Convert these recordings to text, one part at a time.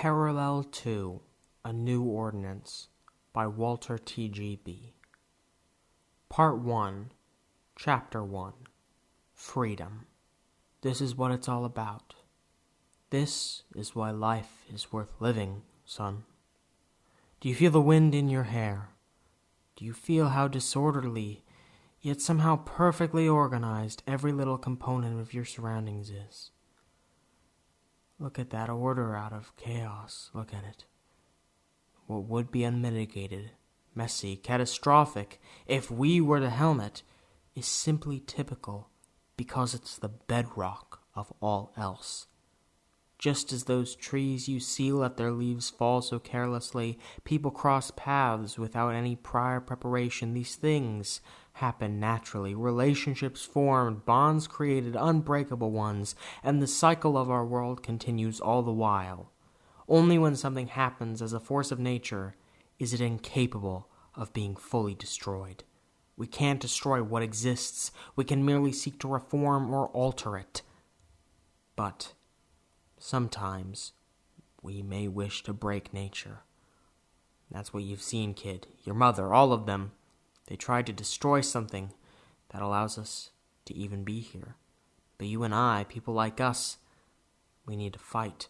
Parallel to A New Ordinance by WalterTGB. Part 1, Chapter 1, Freedom. This is what it's all about. This is why life is worth living, son. Do you feel the wind in your hair? Do you feel how disorderly, yet somehow perfectly organized every little component of your surroundings is? Look at that order out of chaos. Look at it. What would be unmitigated, messy, catastrophic, if we were the helmet, is simply typical because it's the bedrock of all else. Just as those trees you see let their leaves fall so carelessly, people cross paths without any prior preparation. These things happen naturally. Relationships formed, bonds created, unbreakable ones, and the cycle of our world continues all the while. Only when something happens as a force of nature is it incapable of being fully destroyed. We can't destroy what exists. We can merely seek to reform or alter it. But sometimes we may wish to break nature. That's what you've seen, kid. Your mother, all of them. They tried to destroy something that allows us to even be here. But you and I, people like us, we need to fight.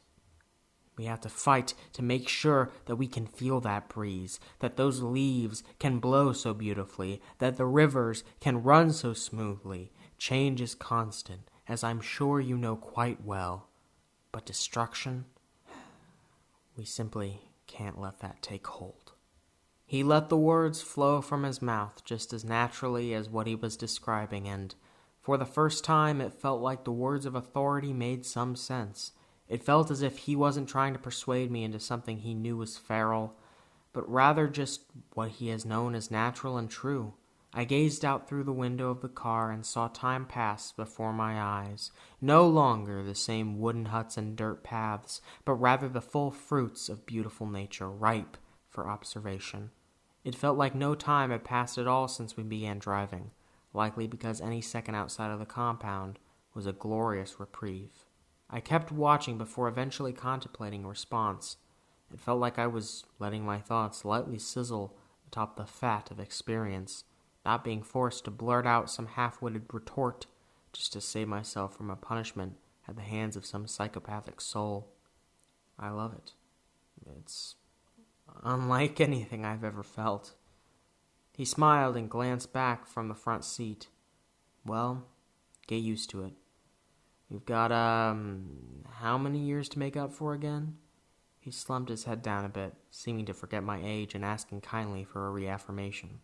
We have to fight to make sure that we can feel that breeze, that those leaves can blow so beautifully, that the rivers can run so smoothly. Change is constant, as I'm sure you know quite well. But destruction, we simply can't let that take hold. He let the words flow from his mouth just as naturally as what he was describing, and for the first time it felt like the words of authority made some sense. It felt as if he wasn't trying to persuade me into something he knew was feral, but rather just what he has known as natural and true. I gazed out through the window of the car and saw time pass before my eyes. No longer the same wooden huts and dirt paths, but rather the full fruits of beautiful nature, ripe for observation. It felt like no time had passed at all since we began driving, likely because any second outside of the compound was a glorious reprieve. I kept watching before eventually contemplating a response. It felt like I was letting my thoughts lightly sizzle atop the fat of experience, not being forced to blurt out some half-witted retort just to save myself from a punishment at the hands of some psychopathic soul. I love it. It's unlike anything I've ever felt. He smiled and glanced back from the front seat. Well, get used to it. We've got, how many years to make up for again? He slumped his head down a bit, seeming to forget my age and asking kindly for a reaffirmation.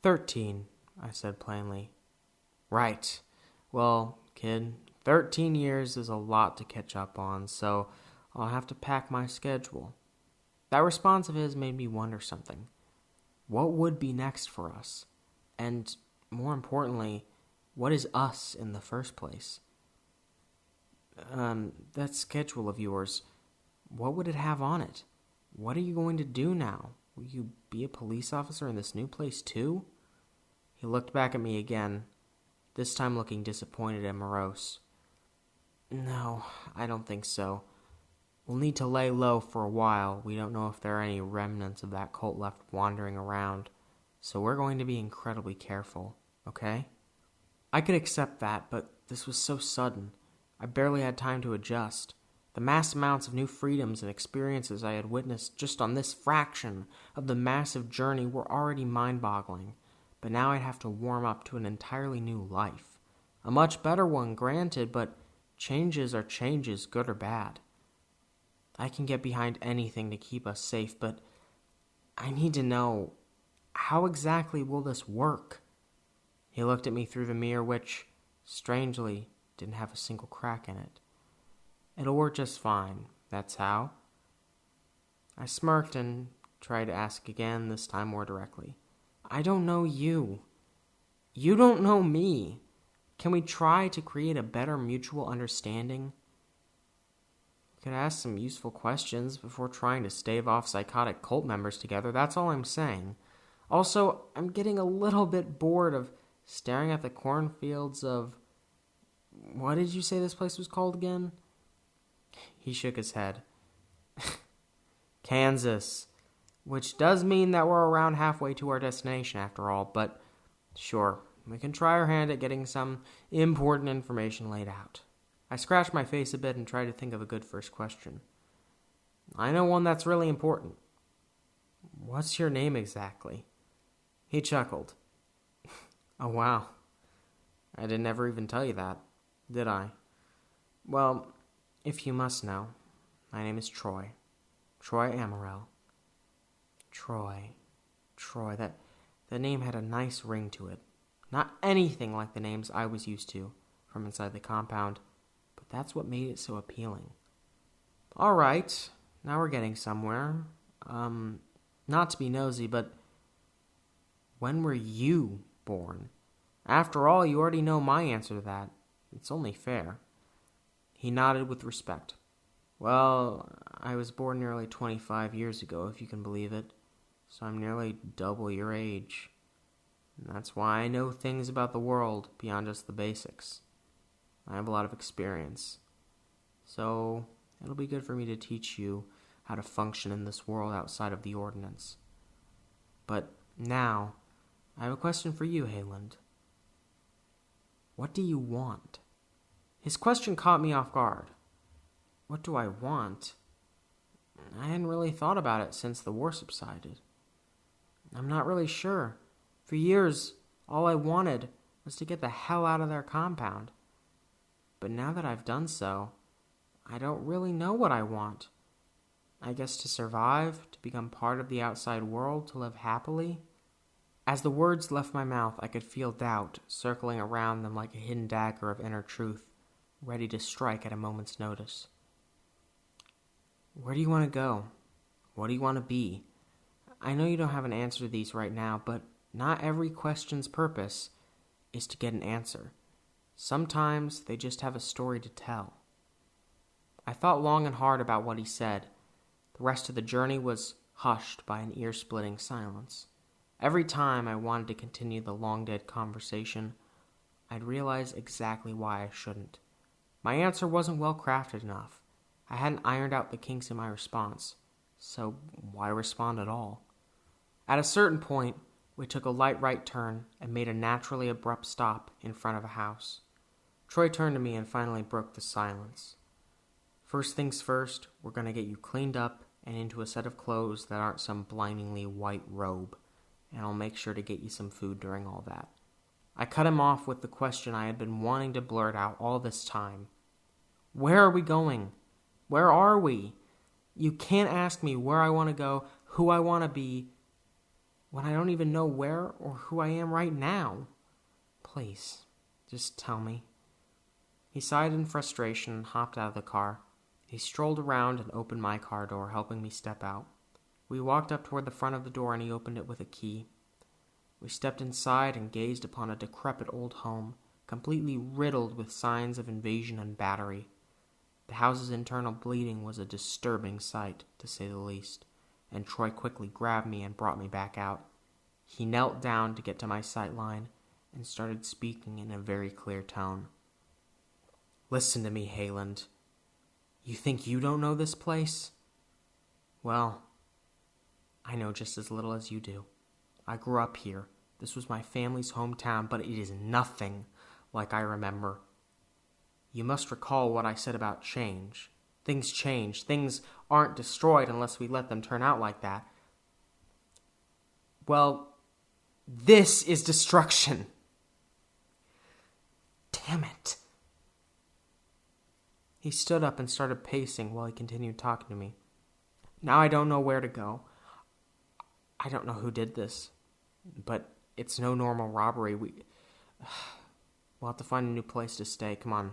13, I said plainly. Right. Well, kid, 13 years is a lot to catch up on, so I'll have to pack my schedule. That response of his made me wonder something. What would be next for us? And, more importantly, what is us in the first place? That schedule of yours, what would it have on it? What are you going to do now? Will you be a police officer in this new place too? He looked back at me again, this time looking disappointed and morose. No, I don't think so. We'll need to lay low for a while. We don't know if there are any remnants of that cult left wandering around, so we're going to be incredibly careful, okay? I could accept that, but this was so sudden. I barely had time to adjust. The mass amounts of new freedoms and experiences I had witnessed just on this fraction of the massive journey were already mind-boggling, but now I'd have to warm up to an entirely new life. A much better one, granted, but changes are changes, good or bad. I can get behind anything to keep us safe, but I need to know, how exactly will this work? He looked at me through the mirror, which, strangely, didn't have a single crack in it. It'll work just fine, that's how. I smirked and tried to ask again, this time more directly. I don't know you. You don't know me. Can we try to create a better mutual understanding? We could ask some useful questions before trying to stave off psychotic cult members together, that's all I'm saying. Also, I'm getting a little bit bored of staring at the cornfields of... What did you say this place was called again? He shook his head. Kansas. Which does mean that we're around halfway to our destination after all, but sure, we can try our hand at getting some important information laid out. I scratched my face a bit and tried to think of a good first question. I know one that's really important. What's your name exactly? He chuckled. Oh, wow. I didn't ever even tell you that, did I? Well, if you must know, my name is Troy. Troy Amorell. Troy, that name had a nice ring to it. Not anything like the names I was used to from inside the compound, but that's what made it so appealing. All right, now we're getting somewhere. Not to be nosy, but when were you born? After all, you already know my answer to that. It's only fair. He nodded with respect. Well, I was born nearly 25 years ago, if you can believe it. So I'm nearly double your age. And that's why I know things about the world beyond just the basics. I have a lot of experience. So it'll be good for me to teach you how to function in this world outside of the Ordinance. But now, I have a question for you, Haelend. What do you want? His question caught me off guard. What do I want? I hadn't really thought about it since the war subsided. I'm not really sure. For years, all I wanted was to get the hell out of their compound. But now that I've done so, I don't really know what I want. I guess to survive, to become part of the outside world, to live happily. As the words left my mouth, I could feel doubt circling around them like a hidden dagger of inner truth, ready to strike at a moment's notice. Where do you want to go? What do you want to be? I know you don't have an answer to these right now, but not every question's purpose is to get an answer. Sometimes they just have a story to tell. I thought long and hard about what he said. The rest of the journey was hushed by an ear-splitting silence. Every time I wanted to continue the long-dead conversation, I'd realize exactly why I shouldn't. My answer wasn't well-crafted enough. I hadn't ironed out the kinks in my response, so why respond at all? At a certain point, we took a light right turn and made a naturally abrupt stop in front of a house. Troy turned to me and finally broke the silence. First things first, we're going to get you cleaned up and into a set of clothes that aren't some blindingly white robe, and I'll make sure to get you some food during all that. I cut him off with the question I had been wanting to blurt out all this time. Where are we going? Where are we? You can't ask me where I want to go, who I want to be, when I don't even know where or who I am right now. Please, just tell me. He sighed in frustration and hopped out of the car. He strolled around and opened my car door, helping me step out. We walked up toward the front of the door and he opened it with a key. We stepped inside and gazed upon a decrepit old home, completely riddled with signs of invasion and battery. The house's internal bleeding was a disturbing sight, to say the least, and Troy quickly grabbed me and brought me back out. He knelt down to get to my sight line and started speaking in a very clear tone. Listen to me, Haelend. You think you don't know this place? Well, I know just as little as you do. I grew up here. This was my family's hometown, but it is nothing like I remember. You must recall what I said about change. Things change. Things aren't destroyed unless we let them turn out like that. Well, this is destruction. Damn it. He stood up and started pacing while he continued talking to me. Now I don't know where to go. I don't know who did this, but it's no normal robbery. We'll have to find a new place to stay. Come on.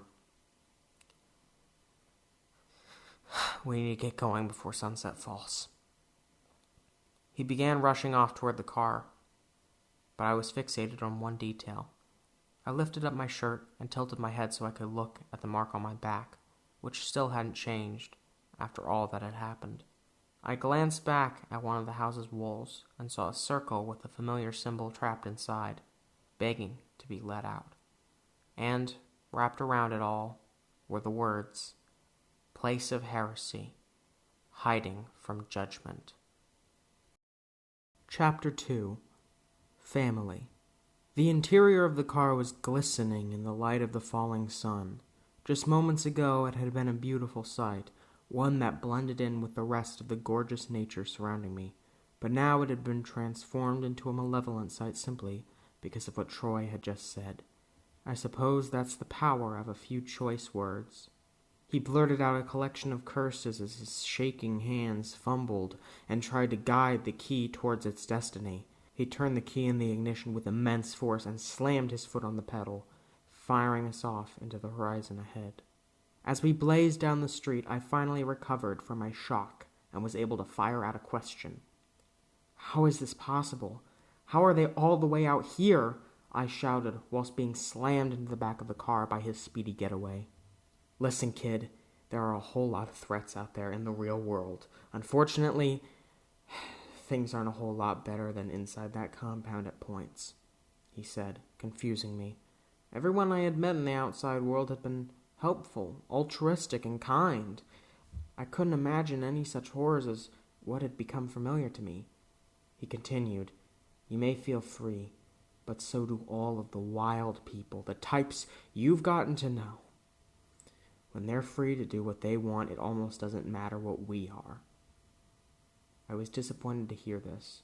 We need to get going before sunset falls. He began rushing off toward the car, but I was fixated on one detail. I lifted up my shirt and tilted my head so I could look at the mark on my back, which still hadn't changed after all that had happened. I glanced back at one of the house's walls and saw a circle with a familiar symbol trapped inside, begging to be let out. And, wrapped around it all, were the words, Place of Heresy, hiding from judgment. Chapter 2. Family. The interior of the car was glistening in the light of the falling sun. Just moments ago it had been a beautiful sight, one that blended in with the rest of the gorgeous nature surrounding me, but now it had been transformed into a malevolent sight simply because of what Troy had just said. I suppose that's the power of a few choice words. He blurted out a collection of curses as his shaking hands fumbled and tried to guide the key towards its destiny. He turned the key in the ignition with immense force and slammed his foot on the pedal, firing us off into the horizon ahead. As we blazed down the street, I finally recovered from my shock and was able to fire out a question. "How is this possible? How are they all the way out here?" I shouted whilst being slammed into the back of the car by his speedy getaway. "Listen, kid, there are a whole lot of threats out there in the real world. Unfortunately, things aren't a whole lot better than inside that compound at points," he said, confusing me. Everyone I had met in the outside world had been helpful, altruistic, and kind. I couldn't imagine any such horrors as what had become familiar to me. He continued, "You may feel free, but so do all of the wild people, the types you've gotten to know. When they're free to do what they want, it almost doesn't matter what we are." I was disappointed to hear this,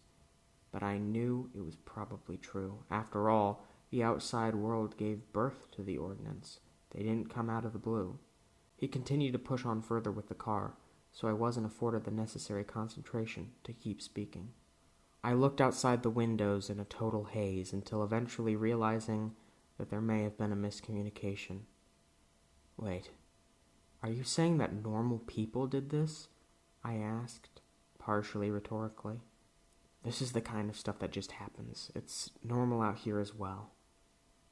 but I knew it was probably true. After all, the outside world gave birth to the Ordinance. They didn't come out of the blue. He continued to push on further with the car, so I wasn't afforded the necessary concentration to keep speaking. I looked outside the windows in a total haze until eventually realizing that there may have been a miscommunication. "Wait, are you saying that normal people did this?" I asked, partially rhetorically. "This is the kind of stuff that just happens. It's normal out here as well."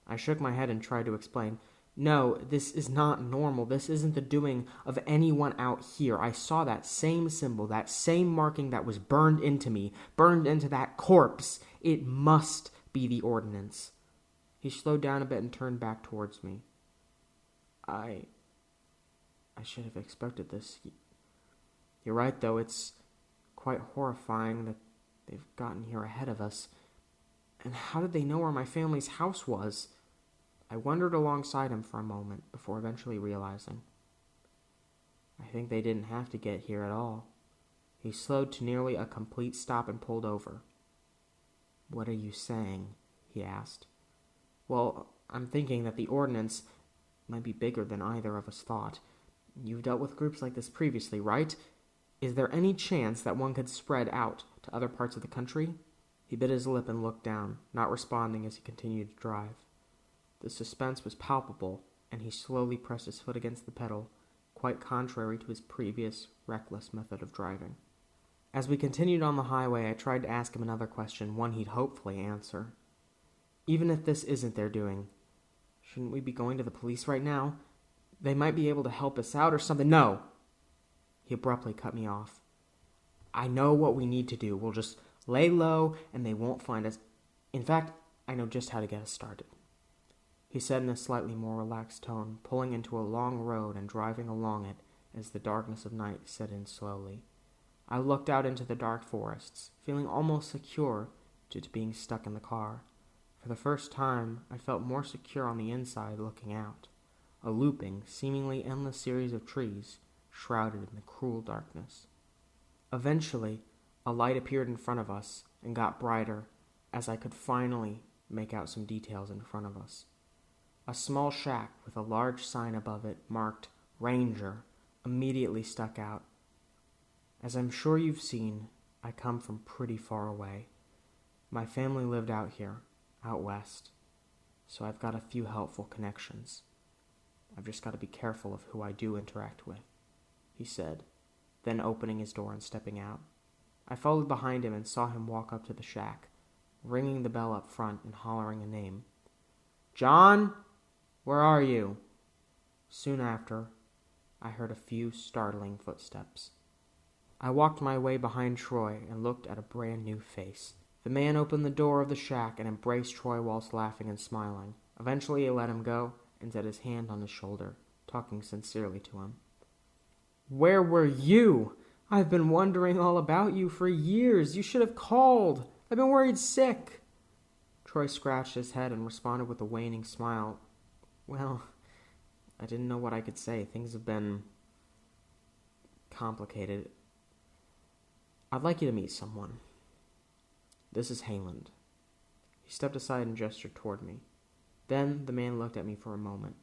I shook my head and tried to explain. "No, this is not normal. This isn't the doing of anyone out here. I saw that same symbol, that same marking that was burned into me, burned into that corpse. It must be the Ordinance." He slowed down a bit and turned back towards me. I should have expected this. You're right, though. It's quite horrifying that they've gotten here ahead of us. And how did they know where my family's house was? I wondered alongside him for a moment before eventually realizing. I think they didn't have to get here at all. He slowed to nearly a complete stop and pulled over. "What are you saying?" he asked. "Well, I'm thinking that the Ordinance might be bigger than either of us thought. You've dealt with groups like this previously, right? Is there any chance that one could spread out to other parts of the country?" He bit his lip and looked down, not responding as he continued to drive. The suspense was palpable, and he slowly pressed his foot against the pedal, quite contrary to his previous reckless method of driving. As we continued on the highway, I tried to ask him another question, one he'd hopefully answer. "Even if this isn't their doing, shouldn't we be going to the police right now? They might be able to help us out or something." "No!" He abruptly cut me off. "I know what we need to do. We'll just lay low and they won't find us. In fact, I know just how to get us started," he said in a slightly more relaxed tone, pulling into a long road and driving along it as the darkness of night set in slowly. I looked out into the dark forests, feeling almost secure due to being stuck in the car. For the first time, I felt more secure on the inside looking out. A looping, seemingly endless series of trees, shrouded in the cruel darkness. Eventually, a light appeared in front of us and got brighter as I could finally make out some details in front of us. A small shack with a large sign above it marked Ranger immediately stuck out. As I'm sure you've seen, I come from pretty far away. My family lived out here, out west, so I've got a few helpful connections. I've just got to be careful of who I do interact with," he said, then opening his door and stepping out. I followed behind him and saw him walk up to the shack, ringing the bell up front and hollering a name. "John, where are you?" Soon after, I heard a few startling footsteps. I walked my way behind Troy and looked at a brand new face. The man opened the door of the shack and embraced Troy whilst laughing and smiling. Eventually he let him go and set his hand on his shoulder, talking sincerely to him. "Where were you?" I've been wondering all about you for years. You should have called. I've been worried sick. Troy scratched his head and responded with a waning smile. Well, I didn't know what I could say. Things have been complicated. I'd like you to meet someone. This is Haelend. He stepped aside and gestured toward me. Then the man looked at me for a moment.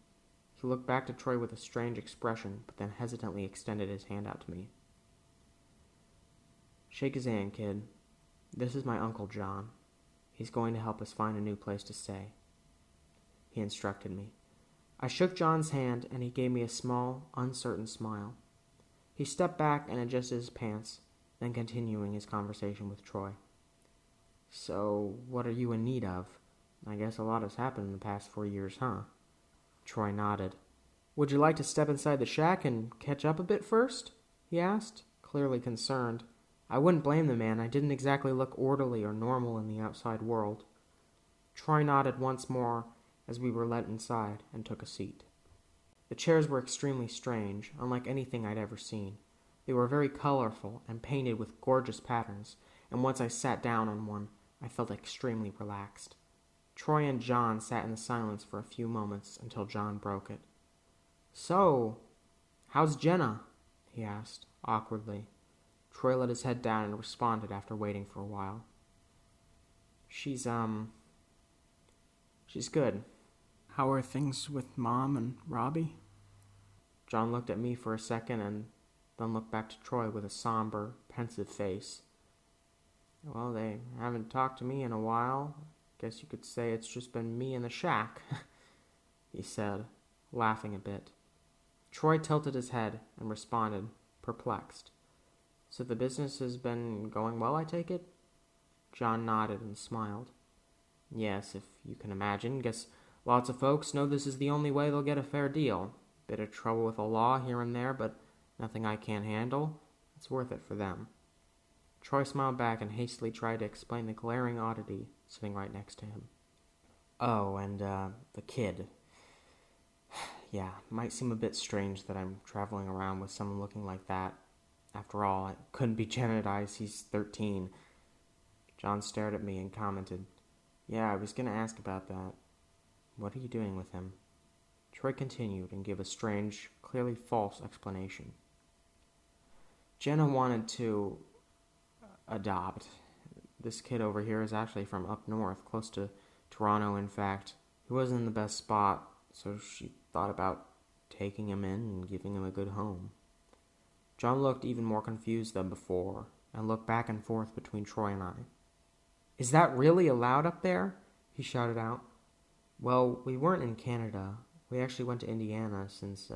He looked back to Troy with a strange expression, but then hesitantly extended his hand out to me. Shake his hand, kid. This is my Uncle John. He's going to help us find a new place to stay. He instructed me. I shook John's hand, and he gave me a small, uncertain smile. He stepped back and adjusted his pants, then continuing his conversation with Troy. So, what are you in need of? I guess a lot has happened in the past 4 years, huh? Troy nodded. Would you like to step inside the shack and catch up a bit first? He asked, clearly concerned. I wouldn't blame the man. I didn't exactly look orderly or normal in the outside world. Troy nodded once more as we were let inside and took a seat. The chairs were extremely strange, unlike anything I'd ever seen. They were very colorful and painted with gorgeous patterns, and once I sat down on one, I felt extremely relaxed. Troy and John sat in the silence for a few moments until John broke it. So, how's Jenna? He asked, awkwardly. Troy let his head down and responded after waiting for a while. She's good. How are things with Mom and Robbie? John looked at me for a second and then looked back to Troy with a somber, pensive face. Well, they haven't talked to me in a while. Guess you could say it's just been me in the shack, he said, laughing a bit. Troy tilted his head and responded, perplexed. So the business has been going well, I take it? John nodded and smiled. Yes, if you can imagine. Guess lots of folks know this is the only way they'll get a fair deal. Bit of trouble with the law here and there, but nothing I can't handle. It's worth it for them. Troy smiled back and hastily tried to explain the glaring oddity sitting right next to him. Oh, and the kid. Yeah, might seem a bit strange that I'm traveling around with someone looking like that. After all, it couldn't be Janet Ice, he's 13. John stared at me and commented, Yeah, I was going to ask about that. What are you doing with him? Troy continued and gave a strange, clearly false explanation. Jenna wanted to adopt. This kid over here is actually from up north, close to Toronto, in fact. He wasn't in the best spot, so she thought about taking him in and giving him a good home. John looked even more confused than before, and looked back and forth between Troy and I. Is that really allowed up there? He shouted out. Well, we weren't in Canada. We actually went to Indiana, since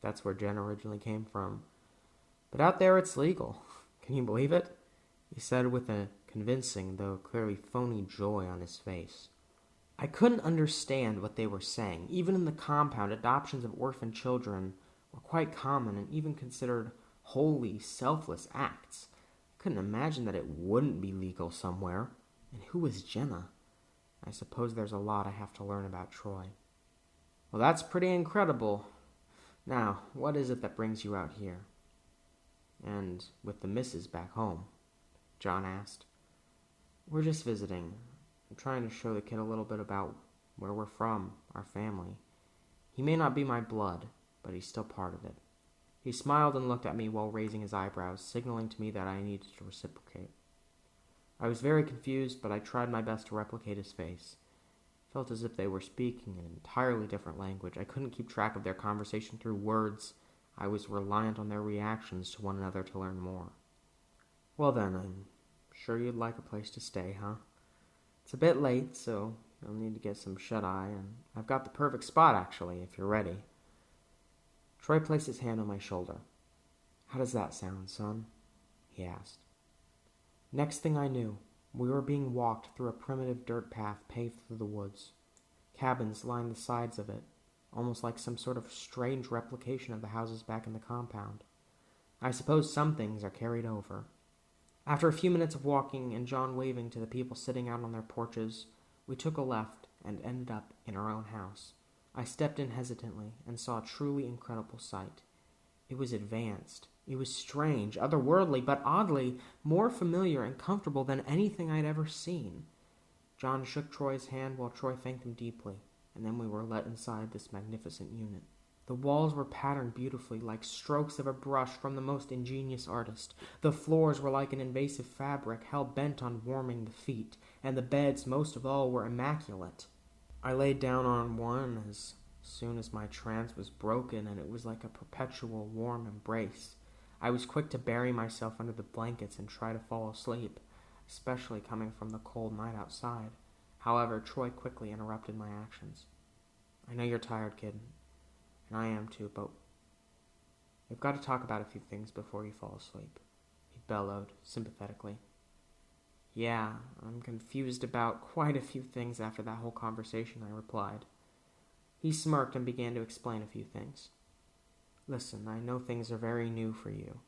that's where Jen originally came from. But out there it's legal. Can you believe it? He said with a convincing, though clearly phony joy on his face. I couldn't understand what they were saying. Even in the compound, adoptions of orphan children were quite common and even considered wholly selfless acts. I couldn't imagine that it wouldn't be legal somewhere. And who was Jenna? I suppose there's a lot I have to learn about Troy. Well, that's pretty incredible. Now, what is it that brings you out here? And with the missus back home? John asked. We're just visiting. I'm trying to show the kid a little bit about where we're from, our family. He may not be my blood, but he's still part of it. He smiled and looked at me while raising his eyebrows, signaling to me that I needed to reciprocate. I was very confused, but I tried my best to replicate his face. It felt as if they were speaking an entirely different language. I couldn't keep track of their conversation through words. I was reliant on their reactions to one another to learn more. Well then, I'm sure you'd like a place to stay, huh? It's a bit late, so you'll need to get some shut-eye, and I've got the perfect spot, actually, if you're ready. Troy placed his hand on my shoulder. How does that sound, son? He asked. Next thing I knew, we were being walked through a primitive dirt path paved through the woods. Cabins lined the sides of it, almost like some sort of strange replication of the houses back in the compound. I suppose some things are carried over. After a few minutes of walking and John waving to the people sitting out on their porches, we took a left and ended up in our own house. I stepped in hesitantly and saw a truly incredible sight. It was advanced, It was strange, otherworldly, but oddly more familiar and comfortable than anything I'd ever seen. John shook Troy's hand while Troy thanked him deeply, and then we were let inside this magnificent unit. The walls were patterned beautifully, like strokes of a brush from the most ingenious artist. The floors were like an invasive fabric, hell-bent on warming the feet, and the beds, most of all, were immaculate. I laid down on one as soon as my trance was broken, and it was like a perpetual warm embrace. I was quick to bury myself under the blankets and try to fall asleep, especially coming from the cold night outside. However, Troy quickly interrupted my actions. I know you're tired, kid, and I am too, but we've got to talk about a few things before you fall asleep, he bellowed sympathetically. Yeah, I'm confused about quite a few things after that whole conversation, I replied. He smirked and began to explain a few things. Listen, I know things are very new for you,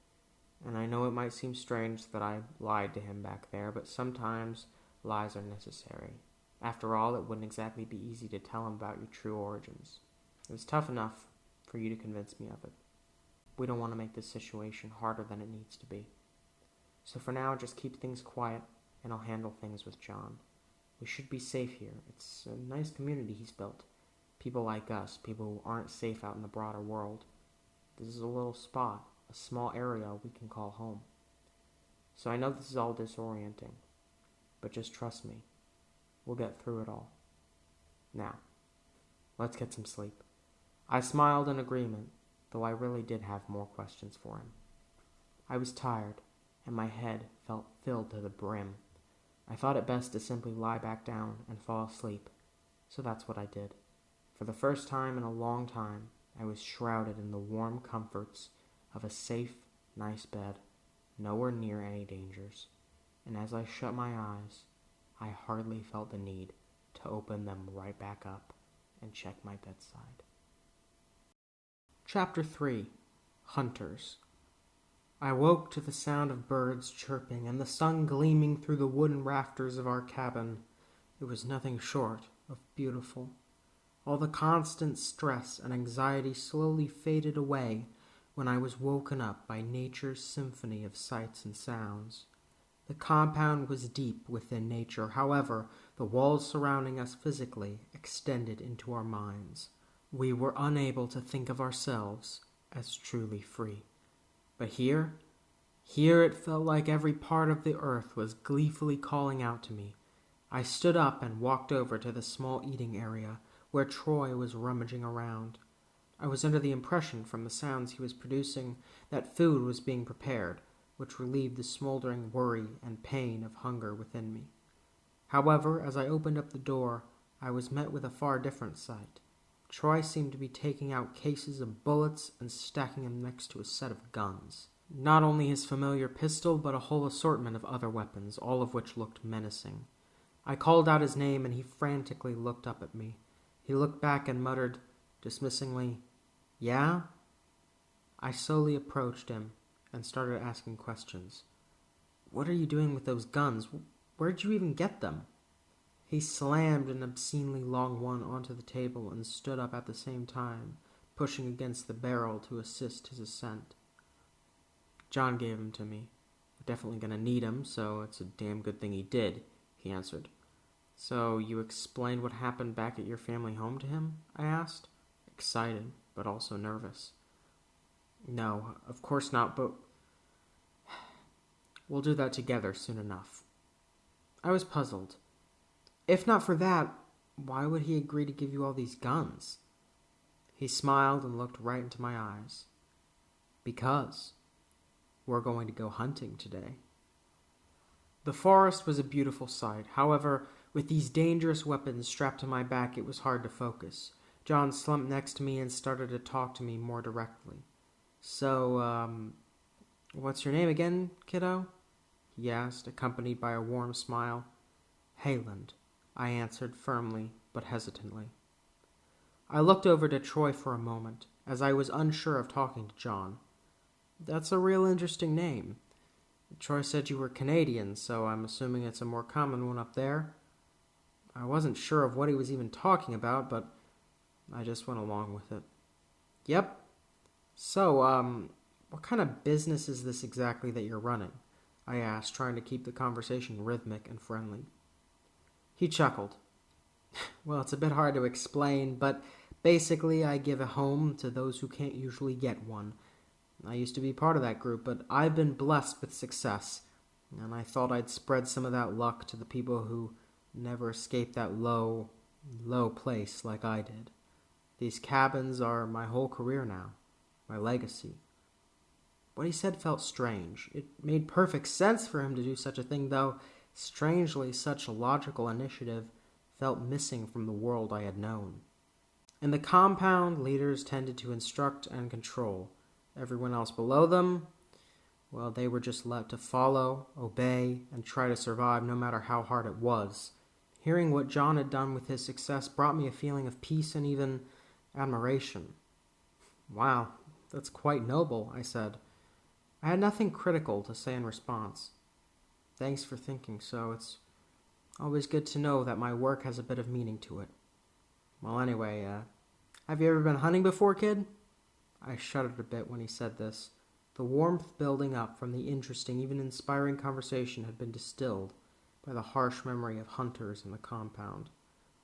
and I know it might seem strange that I lied to him back there, but sometimes lies are necessary. After all, it wouldn't exactly be easy to tell him about your true origins. It was tough enough for you to convince me of it. We don't want to make this situation harder than it needs to be. So for now, just keep things quiet, and I'll handle things with John. We should be safe here. It's a nice community he's built. People like us, people who aren't safe out in the broader world. This is a little spot, a small area we can call home. So I know this is all disorienting, but just trust me. We'll get through it all. Now, let's get some sleep. I smiled in agreement, though I really did have more questions for him. I was tired, and my head felt filled to the brim. I thought it best to simply lie back down and fall asleep, so that's what I did. For the first time in a long time, I was shrouded in the warm comforts of a safe, nice bed, nowhere near any dangers, and as I shut my eyes, I hardly felt the need to open them right back up and check my bedside. Chapter 3. Hunters. I woke to the sound of birds chirping and the sun gleaming through the wooden rafters of our cabin. It was nothing short of beautiful. All the constant stress and anxiety slowly faded away when I was woken up by nature's symphony of sights and sounds. The compound was deep within nature. However, the walls surrounding us physically extended into our minds. We were unable to think of ourselves as truly free. But here it felt like every part of the earth was gleefully calling out to me. I stood up and walked over to the small eating area where Troy was rummaging around. I was under the impression from the sounds he was producing that food was being prepared, which relieved the smoldering worry and pain of hunger within me. However, as I opened up the door, I was met with a far different sight. Troy seemed to be taking out cases of bullets and stacking them next to a set of guns. Not only his familiar pistol, but a whole assortment of other weapons, all of which looked menacing. I called out his name, and he frantically looked up at me. He looked back and muttered, dismissingly, "Yeah?" I slowly approached him and started asking questions. "What are you doing with those guns? Where'd you even get them?" He slammed an obscenely long one onto the table and stood up at the same time, pushing against the barrel to assist his ascent. "John gave him to me. We're definitely going to need him, so it's a damn good thing he did," he answered. "So you explained what happened back at your family home to him?" I asked, excited but also nervous. "No, of course not, but we'll do that together soon enough." I was puzzled. If not for that, why would he agree to give you all these guns? He smiled and looked right into my eyes. "Because we're going to go hunting today." The forest was a beautiful sight. However, with these dangerous weapons strapped to my back, it was hard to focus. John slumped next to me and started to talk to me more directly. "So, what's your name again, kiddo?" he asked, accompanied by a warm smile. "Haelend," I answered firmly but hesitantly. I looked over to Troy for a moment, as I was unsure of talking to John. "That's a real interesting name. Troy said you were Canadian, so I'm assuming it's a more common one up there." I wasn't sure of what he was even talking about, but I just went along with it. "Yep. So, "What kind of business is this exactly that you're running?" I asked, trying to keep the conversation rhythmic and friendly. He chuckled. "Well, it's a bit hard to explain, but basically I give a home to those who can't usually get one. I used to be part of that group, but I've been blessed with success, and I thought I'd spread some of that luck to the people who never escaped that low, low place like I did. These cabins are my whole career now, my legacy." What he said felt strange. It made perfect sense for him to do such a thing, though strangely such a logical initiative felt missing from the world I had known. In the compound, leaders tended to instruct and control. Everyone else below them, well, they were just left to follow, obey, and try to survive no matter how hard it was. Hearing what John had done with his success brought me a feeling of peace and even admiration. "Wow, that's quite noble," I said. I had nothing critical to say in response. "Thanks for thinking so. It's always good to know that my work has a bit of meaning to it. Well, anyway, have you ever been hunting before, kid?" I shuddered a bit when he said this. The warmth building up from the interesting, even inspiring conversation had been distilled by the harsh memory of hunters in the compound.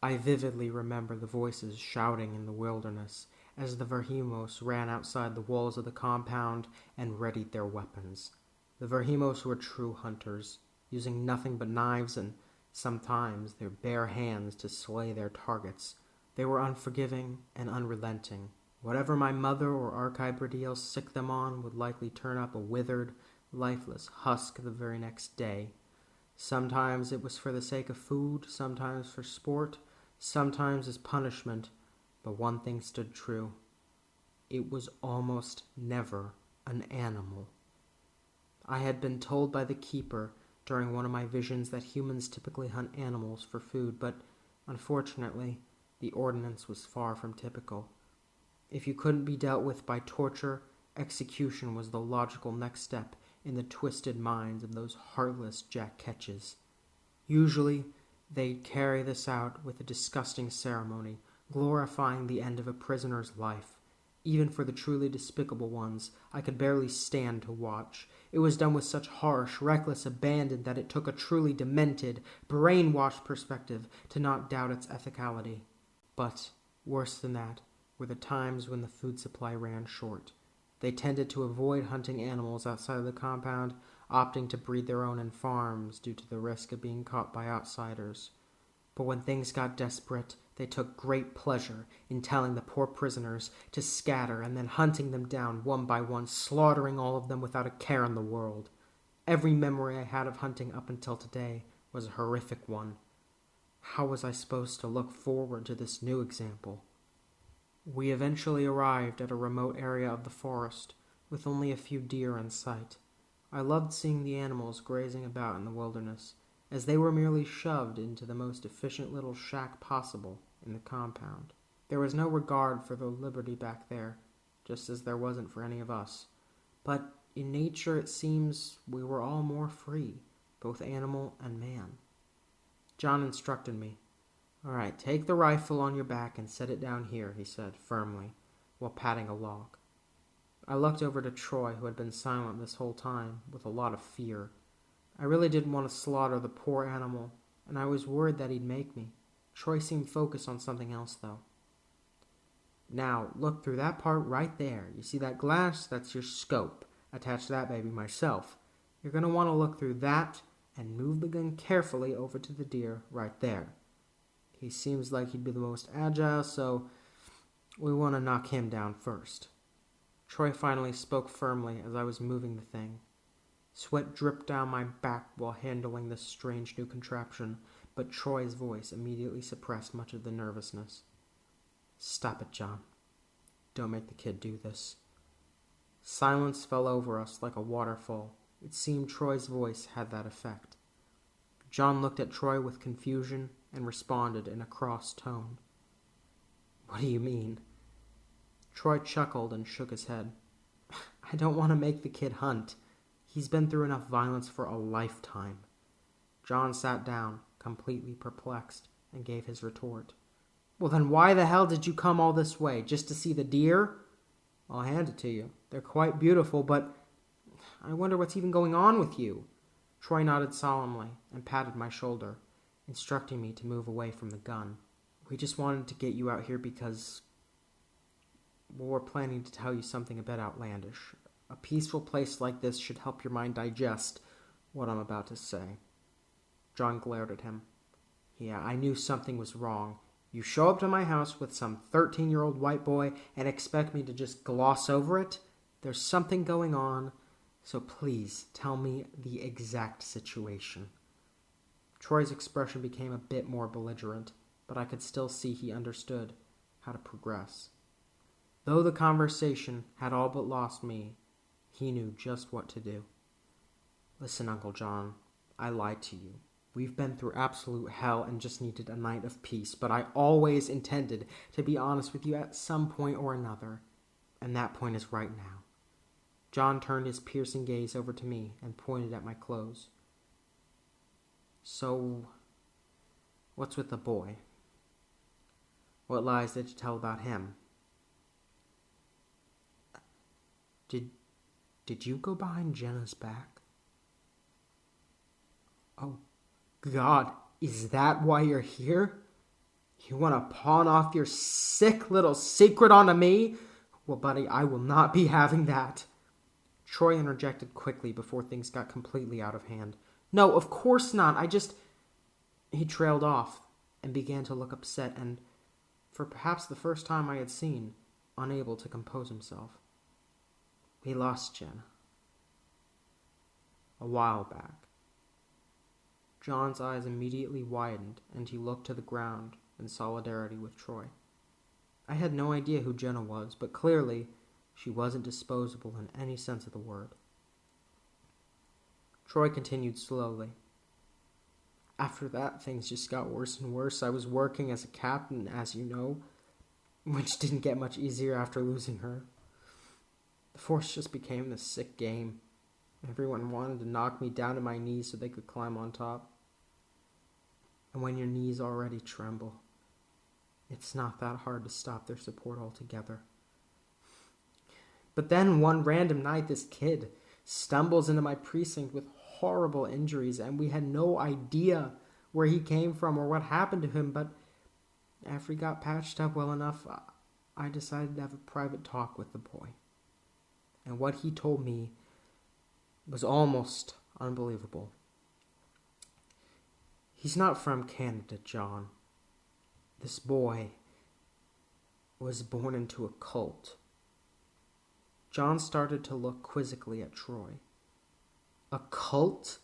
I vividly remember the voices shouting in the wilderness as the Verhimos ran outside the walls of the compound and readied their weapons. The Verhimos were true hunters, using nothing but knives and sometimes their bare hands to slay their targets. They were unforgiving and unrelenting. Whatever my mother or Archibradil sicked them on would likely turn up a withered, lifeless husk the very next day. Sometimes it was for the sake of food, sometimes for sport, sometimes as punishment, but one thing stood true. It was almost never an animal. I had been told by the keeper during one of my visions that humans typically hunt animals for food, but unfortunately, the ordinance was far from typical. If you couldn't be dealt with by torture, execution was the logical next step in the twisted minds of those heartless Jack Ketches. Usually, they'd carry this out with a disgusting ceremony, glorifying the end of a prisoner's life. Even for the truly despicable ones, I could barely stand to watch. It was done with such harsh, reckless abandon that it took a truly demented, brainwashed perspective to not doubt its ethicality. But, worse than that, were the times when the food supply ran short. They tended to avoid hunting animals outside of the compound, opting to breed their own in farms due to the risk of being caught by outsiders. But when things got desperate, they took great pleasure in telling the poor prisoners to scatter and then hunting them down one by one, slaughtering all of them without a care in the world. Every memory I had of hunting up until today was a horrific one. How was I supposed to look forward to this new example? We eventually arrived at a remote area of the forest, with only a few deer in sight. I loved seeing the animals grazing about in the wilderness, as they were merely shoved into the most efficient little shack possible in the compound. There was no regard for their liberty back there, just as there wasn't for any of us. But in nature it seems we were all more free, both animal and man. John instructed me. "All right, take the rifle on your back and set it down here," he said firmly, while patting a log. I looked over to Troy, who had been silent this whole time, with a lot of fear. I really didn't want to slaughter the poor animal, and I was worried that he'd make me. Troy seemed focused on something else, though. "Now, look through that part right there. You see that glass? That's your scope. Attach that baby myself. You're going to want to look through that and move the gun carefully over to the deer right there. He seems like he'd be the most agile, so we want to knock him down first." Troy finally spoke firmly as I was moving the thing. Sweat dripped down my back while handling this strange new contraption, but Troy's voice immediately suppressed much of the nervousness. "Stop it, John. Don't make the kid do this." Silence fell over us like a waterfall. It seemed Troy's voice had that effect. John looked at Troy with confusion and responded in a cross tone. "What do you mean?" Troy chuckled and shook his head. "I don't want to make the kid hunt. He's been through enough violence for a lifetime." John sat down, completely perplexed, and gave his retort. "Well, then why the hell did you come all this way? Just to see the deer?" I'll hand it to you. They're quite beautiful, but I wonder what's even going on with you." Troy nodded solemnly and patted my shoulder, instructing me to move away from the gun. "We just wanted to get you out here because, well, we're planning to tell you something a bit outlandish. A peaceful place like this should help your mind digest what I'm about to say." John glared at him. "Yeah, I knew something was wrong. You show up to my house with some 13-year-old white boy and expect me to just gloss over it? There's something going on, so please tell me the exact situation." Troy's expression became a bit more belligerent, but I could still see he understood how to progress. Though the conversation had all but lost me, he knew just what to do. "Listen, Uncle John, I lied to you. We've been through absolute hell and just needed a night of peace, but I always intended to be honest with you at some point or another, and that point is right now." John turned his piercing gaze over to me and pointed at my clothes. "So, what's with the boy? What lies did you tell about him? Did you go behind Jenna's back?" "Oh, God, is that why you're here? You want to pawn off your sick little secret onto me? Well, buddy, I will not be having that." Troy interjected quickly before things got completely out of hand. "No, of course not. He trailed off and began to look upset and, for perhaps the first time I had seen, unable to compose himself. "We lost Jenna a while back." John's eyes immediately widened, and he looked to the ground in solidarity with Troy. I had no idea who Jenna was, but clearly she wasn't disposable in any sense of the word. Troy continued slowly. "After that, things just got worse and worse. I was working as a captain, as you know, which didn't get much easier after losing her. The force just became this sick game. Everyone wanted to knock me down to my knees so they could climb on top. And when your knees already tremble, it's not that hard to stop their support altogether. But then one random night, this kid stumbles into my precinct with horrible injuries, and we had no idea where he came from or what happened to him. But after he got patched up well enough, I decided to have a private talk with the boy. And what he told me was almost unbelievable. He's not from Canada, John. This boy was born into a cult." John started to look quizzically at Troy. A cult?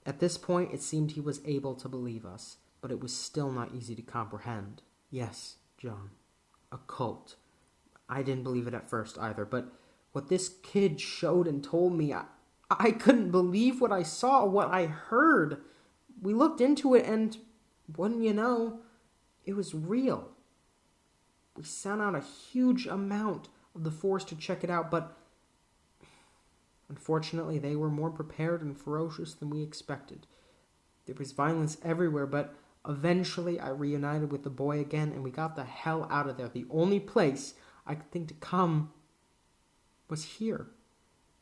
At this point, it seemed he was able to believe us, but it was still not easy to comprehend. "Yes, John, a cult. I didn't believe it at first either, but what this kid showed and told me, I couldn't believe what I saw, what I heard. We looked into it and, wouldn't you know, it was real. We sent out a huge amount of the force to check it out, but unfortunately they were more prepared and ferocious than we expected. There was violence everywhere, but eventually I reunited with the boy again and we got the hell out of there. The only place I could think to come was here."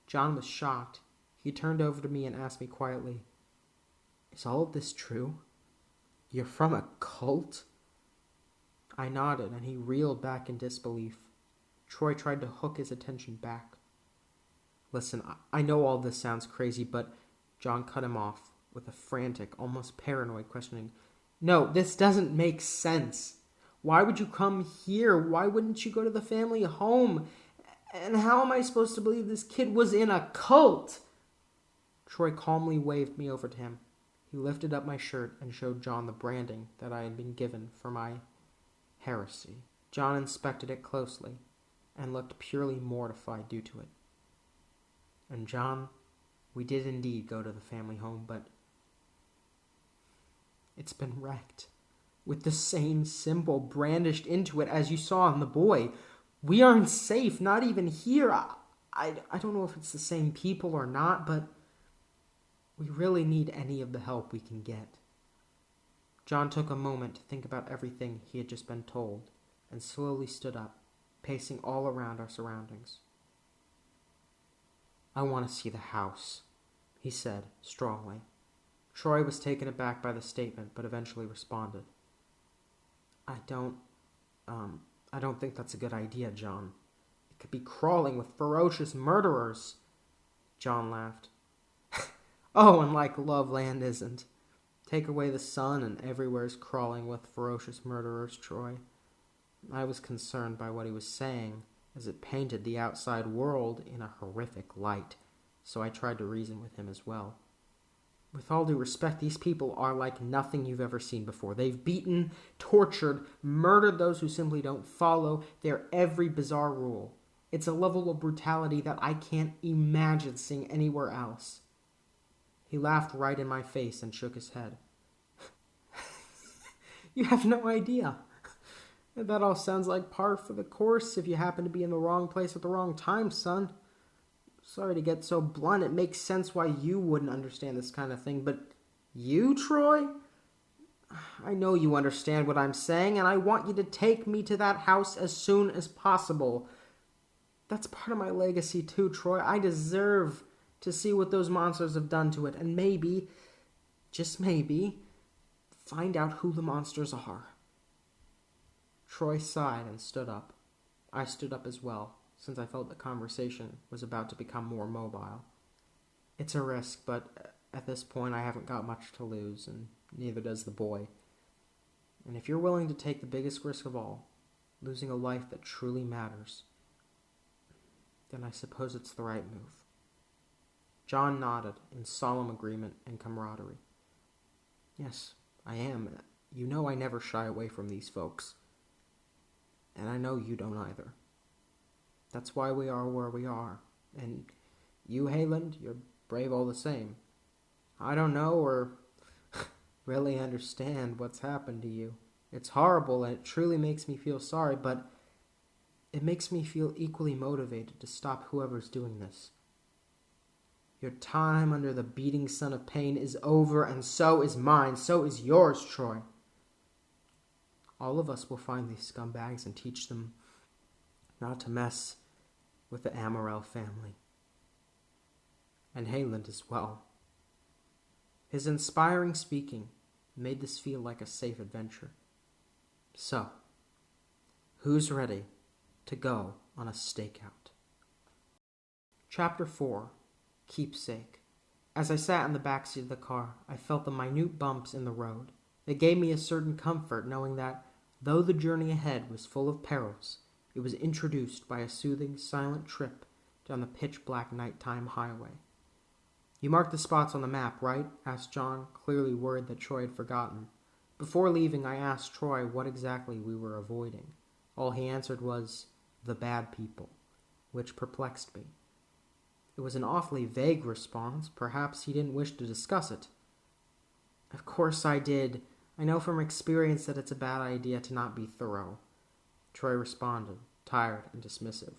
John was shocked. He turned over to me and asked me quietly, "Is all of this true? You're from a cult?" I nodded, and he reeled back in disbelief. Troy tried to hook his attention back. "Listen, I know all this sounds crazy, but..." John cut him off with a frantic, almost paranoid questioning. "No, this doesn't make sense. Why would you come here? Why wouldn't you go to the family home? And how am I supposed to believe this kid was in a cult?" Troy calmly waved me over to him. He lifted up my shirt and showed John the branding that I had been given for my heresy. John inspected it closely and looked purely mortified due to it. "And John, we did indeed go to the family home, but it's been wrecked, with the same symbol brandished into it as you saw on the boy. We aren't safe, not even here. I don't know if it's the same people or not, but we really need any of the help we can get." John took a moment to think about everything he had just been told and slowly stood up. pacing all around our surroundings. "I want to see the house," he said, strongly. Troy was taken aback by the statement, but eventually responded. I don't think that's a good idea, John. It could be crawling with ferocious murderers." John laughed. "Oh, and like Loveland isn't. Take away the sun and everywhere's crawling with ferocious murderers, Troy." I was concerned by what he was saying, as it painted the outside world in a horrific light, so I tried to reason with him as well. "With all due respect, these people are like nothing you've ever seen before. They've beaten, tortured, murdered those who simply don't follow their every bizarre rule. It's a level of brutality that I can't imagine seeing anywhere else." He laughed right in my face and shook his head. "You have no idea. That all sounds like par for the course if you happen to be in the wrong place at the wrong time, son. Sorry to get so blunt. It makes sense why you wouldn't understand this kind of thing. But you, Troy? I know you understand what I'm saying, and I want you to take me to that house as soon as possible. That's part of my legacy too, Troy. I deserve to see what those monsters have done to it, and maybe, just maybe, find out who the monsters are." Troy sighed and stood up. I stood up as well, since I felt the conversation was about to become more mobile. It's a risk, but at this point I haven't got much to lose, and neither does the boy. And if you're willing to take the biggest risk of all, losing a life that truly matters, then I suppose it's the right move. John nodded in solemn agreement and camaraderie. "Yes, I am. You know I never shy away from these folks. And I know you don't either. That's why we are where we are. And you, Haelend, you're brave all the same. I don't know or really understand what's happened to you. It's horrible and it truly makes me feel sorry, but it makes me feel equally motivated to stop whoever's doing this. Your time under the beating sun of pain is over, and so is mine. So is yours, Troy. All of us will find these scumbags and teach them not to mess with the Amorell family. And Haelend as well." His inspiring speaking made this feel like a safe adventure. So, who's ready to go on a stakeout? Chapter 4, Keepsake. As I sat in the backseat of the car, I felt the minute bumps in the road. They gave me a certain comfort knowing that, though the journey ahead was full of perils, it was introduced by a soothing, silent trip down the pitch-black nighttime highway. "You marked the spots on the map, right?" asked John, clearly worried that Troy had forgotten. Before leaving, I asked Troy what exactly we were avoiding. All he answered was, "the bad people," which perplexed me. It was an awfully vague response. Perhaps he didn't wish to discuss it. "Of course I did. I know from experience that it's a bad idea to not be thorough," Troy responded, tired and dismissive.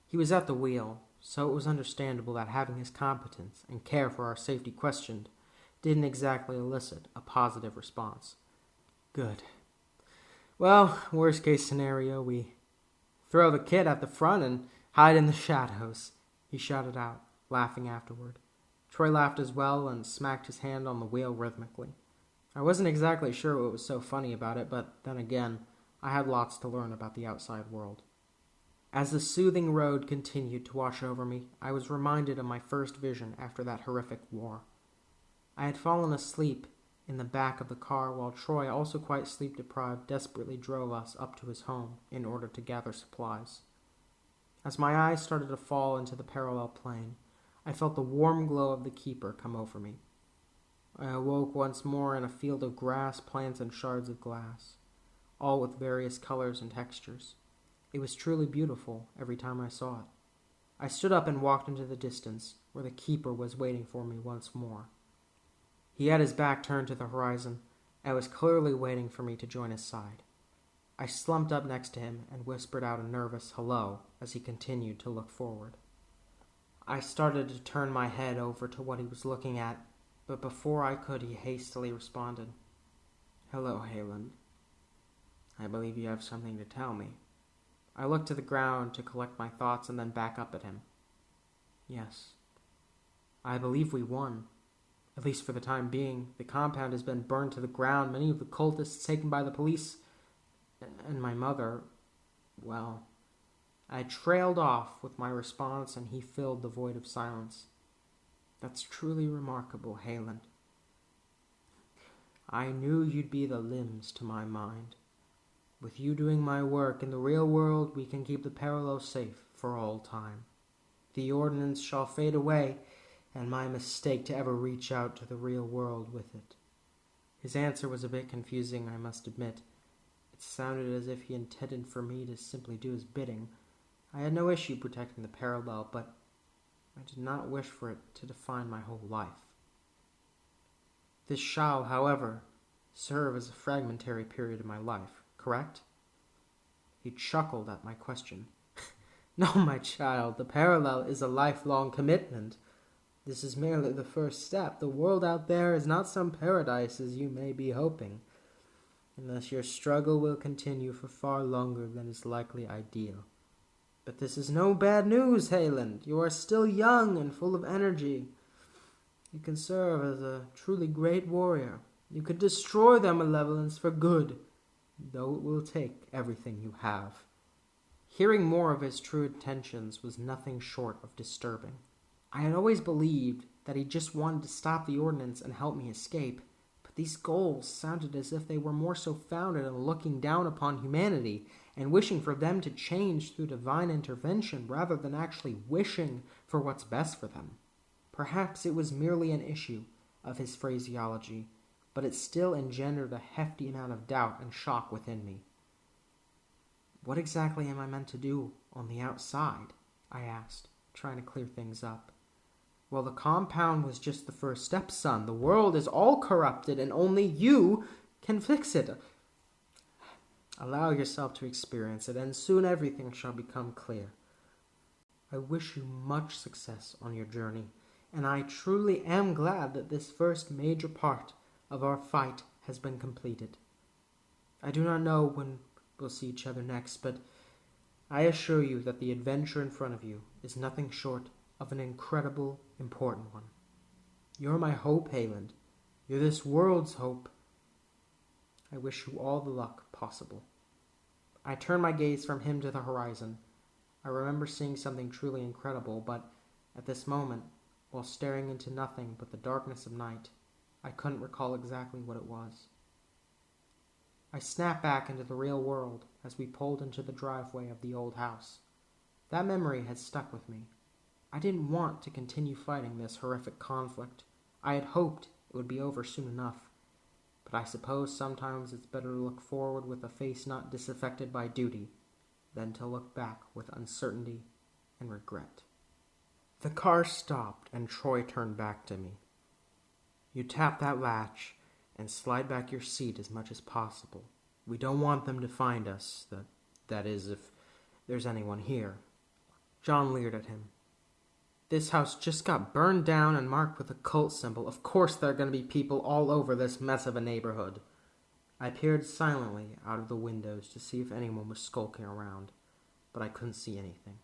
He was at the wheel, so it was understandable that having his competence and care for our safety questioned didn't exactly elicit a positive response. "Good. Well, worst case scenario, we throw the kid at the front and hide in the shadows," he shouted out, laughing afterward. Troy laughed as well and smacked his hand on the wheel rhythmically. I wasn't exactly sure what was so funny about it, but then again, I had lots to learn about the outside world. As the soothing road continued to wash over me, I was reminded of my first vision after that horrific war. I had fallen asleep in the back of the car while Troy, also quite sleep-deprived, desperately drove us up to his home in order to gather supplies. As my eyes started to fall into the parallel plane, I felt the warm glow of the keeper come over me. I awoke once more in a field of grass, plants, and shards of glass, all with various colors and textures. It was truly beautiful every time I saw it. I stood up and walked into the distance, where the keeper was waiting for me once more. He had his back turned to the horizon, and was clearly waiting for me to join his side. I slumped up next to him and whispered out a nervous hello as he continued to look forward. I started to turn my head over to what he was looking at, but before I could, he hastily responded, "Hello, Haelend. I believe you have something to tell me." I looked to the ground to collect my thoughts and then back up at him. Yes, I believe we won. At least for the time being. The compound has been burned to the ground, many of the cultists taken by the police, and my mother, well, I trailed off with my response, and he filled the void of silence. That's truly remarkable, Haelend. I knew you'd be the limbs to my mind. With you doing my work in the real world, we can keep the parallel safe for all time. The ordinance shall fade away, and my mistake to ever reach out to the real world with it. His answer was a bit confusing, I must admit. It sounded as if he intended for me to simply do his bidding. I had no issue protecting the parallel, but I did not wish for it to define my whole life. This shall, however, serve as a fragmentary period of my life, correct? He chuckled at my question. No, my child, the parallel is a lifelong commitment. This is merely the first step. The world out there is not some paradise as you may be hoping, unless your struggle will continue for far longer than is likely ideal. But this is no bad news, Haelend. You are still young and full of energy. You can serve as a truly great warrior. You could destroy their malevolence for good, though it will take everything you have. Hearing more of his true intentions was nothing short of disturbing. I had always believed that he just wanted to stop the ordinance and help me escape, but these goals sounded as if they were more so founded in looking down upon humanity and wishing for them to change through divine intervention rather than actually wishing for what's best for them. Perhaps it was merely an issue of his phraseology, but it still engendered a hefty amount of doubt and shock within me. What exactly am I meant to do on the outside? I asked, trying to clear things up. Well, the compound was just the first step, son. The world is all corrupted, and only you can fix it. Allow yourself to experience it, and soon everything shall become clear. I wish you much success on your journey, and I truly am glad that this first major part of our fight has been completed. I do not know when we'll see each other next, but I assure you that the adventure in front of you is nothing short of an incredible, important one. You're my hope, Haelend. You're this world's hope. I wish you all the luck possible. I turned my gaze from him to the horizon. I remember seeing something truly incredible, but at this moment, while staring into nothing but the darkness of night, I couldn't recall exactly what it was. I snapped back into the real world as we pulled into the driveway of the old house. That memory had stuck with me. I didn't want to continue fighting this horrific conflict. I had hoped it would be over soon enough. But I suppose sometimes it's better to look forward with a face not disaffected by duty than to look back with uncertainty and regret. The car stopped and Troy turned back to me. You tap that latch and slide back your seat as much as possible. We don't want them to find us, that is, if there's anyone here. John leered at him. This house just got burned down and marked with a cult symbol. Of course there are going to be people all over this mess of a neighborhood. I peered silently out of the windows to see if anyone was skulking around, but I couldn't see anything.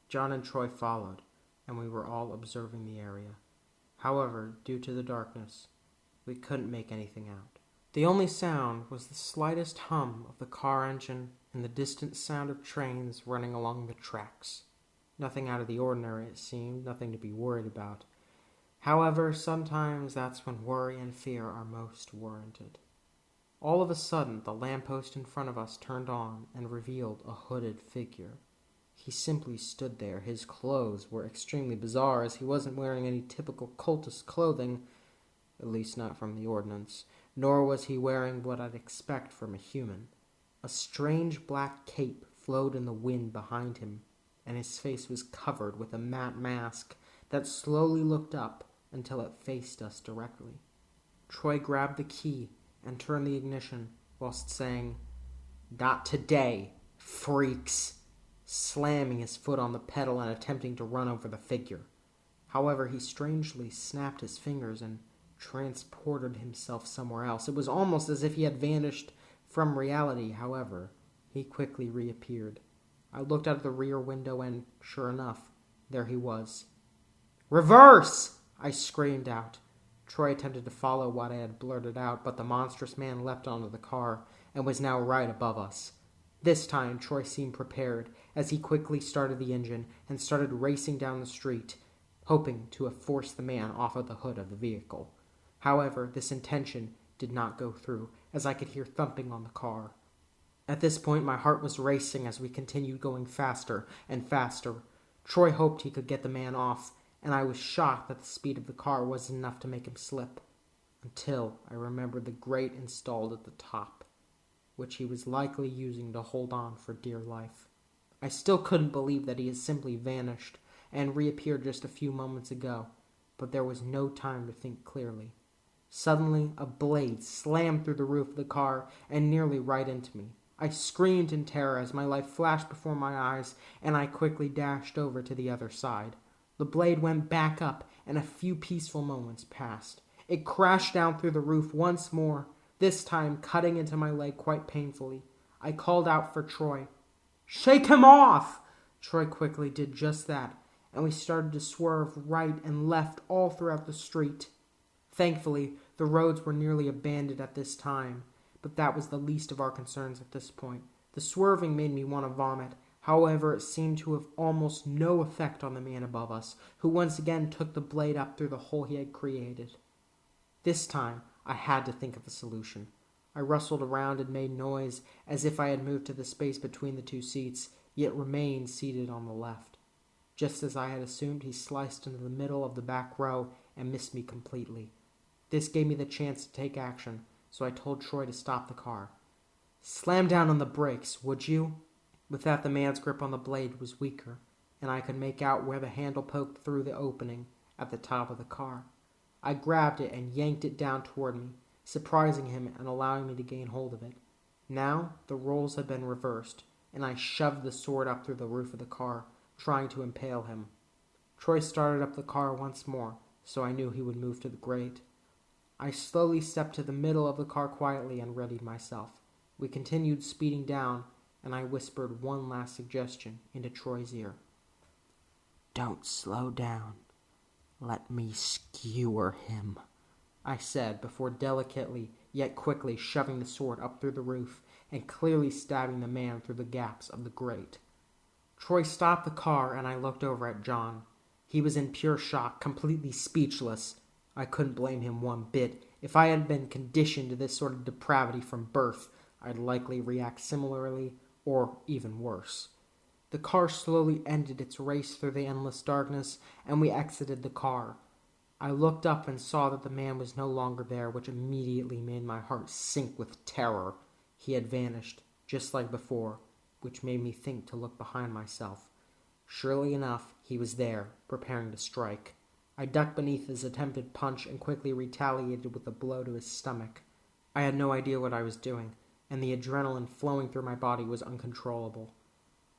John and Troy followed, and we were all observing the area. However, due to the darkness, we couldn't make anything out. The only sound was the slightest hum of the car engine and the distant sound of trains running along the tracks. Nothing out of the ordinary, it seemed, nothing to be worried about. However, sometimes that's when worry and fear are most warranted. All of a sudden, the lamppost in front of us turned on and revealed a hooded figure. He simply stood there. His clothes were extremely bizarre, as he wasn't wearing any typical cultist clothing, at least not from the Ordinance, nor was he wearing what I'd expect from a human. A strange black cape flowed in the wind behind him, and his face was covered with a matte mask that slowly looked up until it faced us directly. Troy grabbed the key and turned the ignition whilst saying, "Not today, freaks," slamming his foot on the pedal and attempting to run over the figure. However, he strangely snapped his fingers and transported himself somewhere else. It was almost as if he had vanished from reality. However, he quickly reappeared. I looked out of the rear window and, sure enough, there he was. "Reverse!" I screamed out. Troy attempted to follow what I had blurted out, but the monstrous man leapt onto the car and was now right above us. This time, Troy seemed prepared, as he quickly started the engine and started racing down the street, hoping to have forced the man off of the hood of the vehicle. However, this intention did not go through, as I could hear thumping on the car. At this point, my heart was racing as we continued going faster and faster. Troy hoped he could get the man off, and I was shocked that the speed of the car wasn't enough to make him slip, until I remembered the grate installed at the top, which he was likely using to hold on for dear life. I still couldn't believe that he had simply vanished and reappeared just a few moments ago, but there was no time to think clearly. Suddenly, a blade slammed through the roof of the car and nearly right into me. I screamed in terror as my life flashed before my eyes, and I quickly dashed over to the other side. The blade went back up, and a few peaceful moments passed. It crashed down through the roof once more, this time cutting into my leg quite painfully. I called out for Troy. "Shake him off!" Troy quickly did just that, and we started to swerve right and left all throughout the street. Thankfully, the roads were nearly abandoned at this time, but that was the least of our concerns at this point. The swerving made me want to vomit. However, it seemed to have almost no effect on the man above us, who once again took the blade up through the hole he had created. This time, I had to think of a solution. I rustled around and made noise as if I had moved to the space between the two seats, yet remained seated on the left. Just as I had assumed, he sliced into the middle of the back row and missed me completely. This gave me the chance to take action, so I told Troy to stop the car. "Slam down on the brakes, would you?" With that, the man's grip on the blade was weaker, and I could make out where the handle poked through the opening at the top of the car. I grabbed it and yanked it down toward me, surprising him and allowing me to gain hold of it. Now, the roles had been reversed, and I shoved the sword up through the roof of the car, trying to impale him. Troy started up the car once more, so I knew he would move to the grate. I slowly stepped to the middle of the car quietly and readied myself. We continued speeding down, and I whispered one last suggestion into Troy's ear. "Don't slow down. Let me skewer him," I said, before delicately yet quickly shoving the sword up through the roof and clearly stabbing the man through the gaps of the grate. Troy stopped the car, and I looked over at John. He was in pure shock, completely speechless. I couldn't blame him one bit. If I had been conditioned to this sort of depravity from birth, I'd likely react similarly, or even worse. The car slowly ended its race through the endless darkness, and we exited the car. I looked up and saw that the man was no longer there, which immediately made my heart sink with terror. He had vanished, just like before, which made me think to look behind myself. Surely enough, he was there, preparing to strike. I ducked beneath his attempted punch and quickly retaliated with a blow to his stomach. I had no idea what I was doing, and the adrenaline flowing through my body was uncontrollable.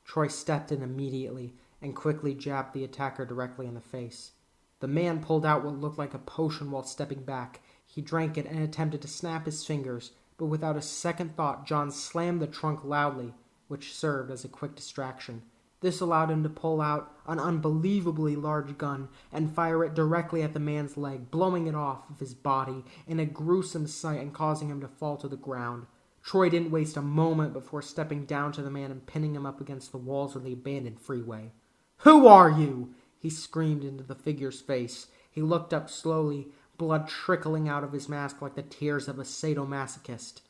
Troy stepped in immediately and quickly jabbed the attacker directly in the face. The man pulled out what looked like a potion while stepping back. He drank it and attempted to snap his fingers, but without a second thought, John slammed the trunk loudly, which served as a quick distraction. This allowed him to pull out an unbelievably large gun and fire it directly at the man's leg, blowing it off of his body in a gruesome sight and causing him to fall to the ground. Troy didn't waste a moment before stepping down to the man and pinning him up against the walls of the abandoned freeway. "Who are you?" he screamed into the figure's face. He looked up slowly, blood trickling out of his mask like the tears of a sadomasochist.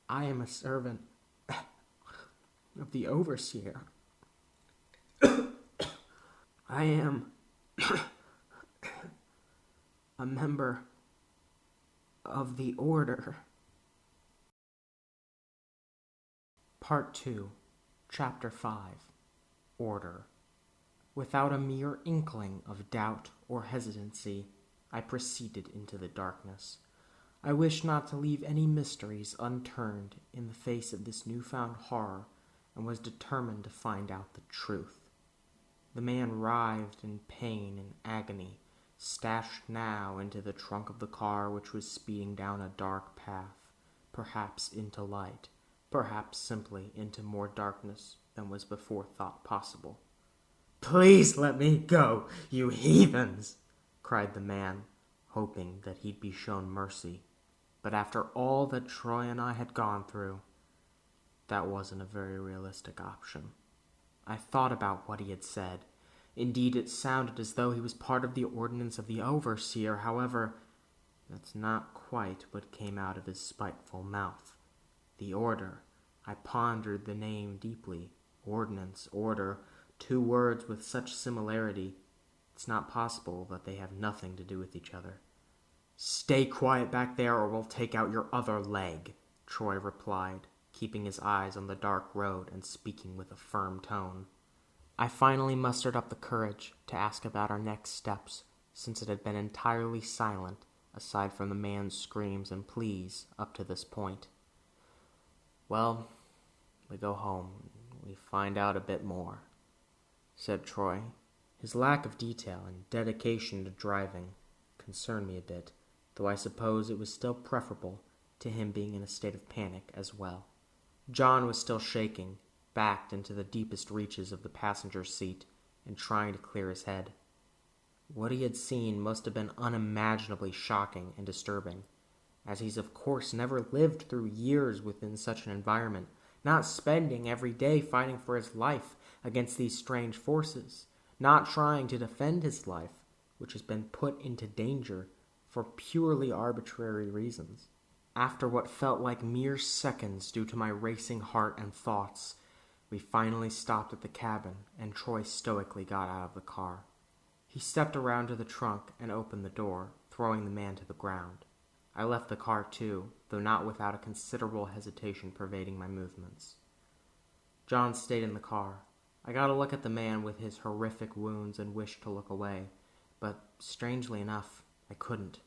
"I am a servant of the overseer. I am a member of the order." Part 2, Chapter 5, Order. Without a mere inkling of doubt or hesitancy, I proceeded into the darkness. I wished not to leave any mysteries unturned in the face of this newfound horror, and was determined to find out the truth. The man writhed in pain and agony, stashed now into the trunk of the car which was speeding down a dark path, perhaps into light, perhaps simply into more darkness. than was before thought possible. "Please let me go, you heathens!" cried the man, hoping that he'd be shown mercy. But after all that Troy and I had gone through, that wasn't a very realistic option. I thought about what he had said. Indeed, it sounded as though he was part of the ordinance of the overseer. However, that's not quite what came out of his spiteful mouth. The order. I pondered the name deeply. Ordinance, order, two words with such similarity. It's not possible that they have nothing to do with each other. "Stay quiet back there or we'll take out your other leg," Troy replied, keeping his eyes on the dark road and speaking with a firm tone. I finally mustered up the courage to ask about our next steps, since it had been entirely silent, aside from the man's screams and pleas up to this point. "Well, we go home. We find out a bit more," said Troy. His lack of detail and dedication to driving concerned me a bit, though I suppose it was still preferable to him being in a state of panic as well. John was still shaking, backed into the deepest reaches of the passenger seat and trying to clear his head. What he had seen must have been unimaginably shocking and disturbing, as he's of course never lived through years within such an environment, not spending every day fighting for his life against these strange forces, not trying to defend his life, which has been put into danger for purely arbitrary reasons. After what felt like mere seconds due to my racing heart and thoughts, we finally stopped at the cabin, and Troy stoically got out of the car. He stepped around to the trunk and opened the door, throwing the man to the ground. I left the car too, though not without a considerable hesitation pervading my movements. John stayed in the car. I got a look at the man with his horrific wounds and wished to look away, but strangely enough, I couldn't.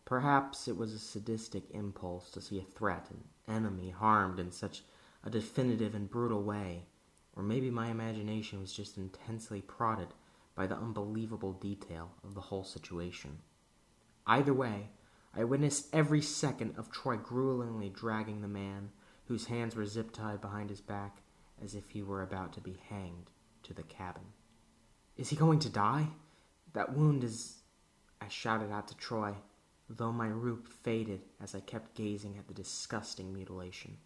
Perhaps it was a sadistic impulse to see a threat, an enemy harmed in such a definitive and brutal way, or maybe my imagination was just intensely prodded by the unbelievable detail of the whole situation. Either way, I witnessed every second of Troy gruelingly dragging the man, whose hands were zip-tied behind his back, as if he were about to be hanged, to the cabin. "Is he going to die? That wound is—" I shouted out to Troy, though my roup faded as I kept gazing at the disgusting mutilation.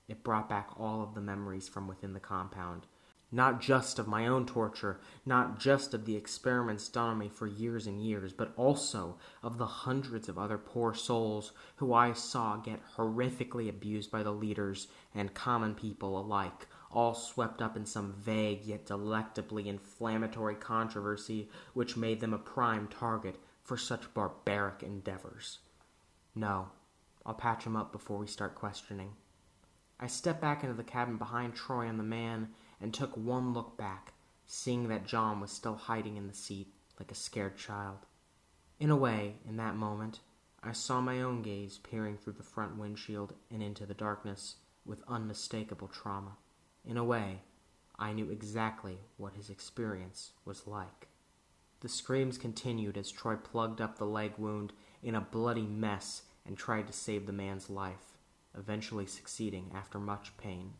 It brought back all of the memories from within the compound, not just of my own torture, not just of the experiments done on me for years and years, but also of the hundreds of other poor souls who I saw get horrifically abused by the leaders and common people alike, all swept up in some vague yet delectably inflammatory controversy which made them a prime target for such barbaric endeavors. No, I'll patch him up before we start questioning. I stepped back into the cabin behind Troy and the man and took one look back, seeing that John was still hiding in the seat like a scared child. In a way, in that moment, I saw my own gaze peering through the front windshield and into the darkness with unmistakable trauma. In a way, I knew exactly what his experience was like. The screams continued as Troy plugged up the leg wound in a bloody mess and tried to save the man's life, eventually succeeding after much pain.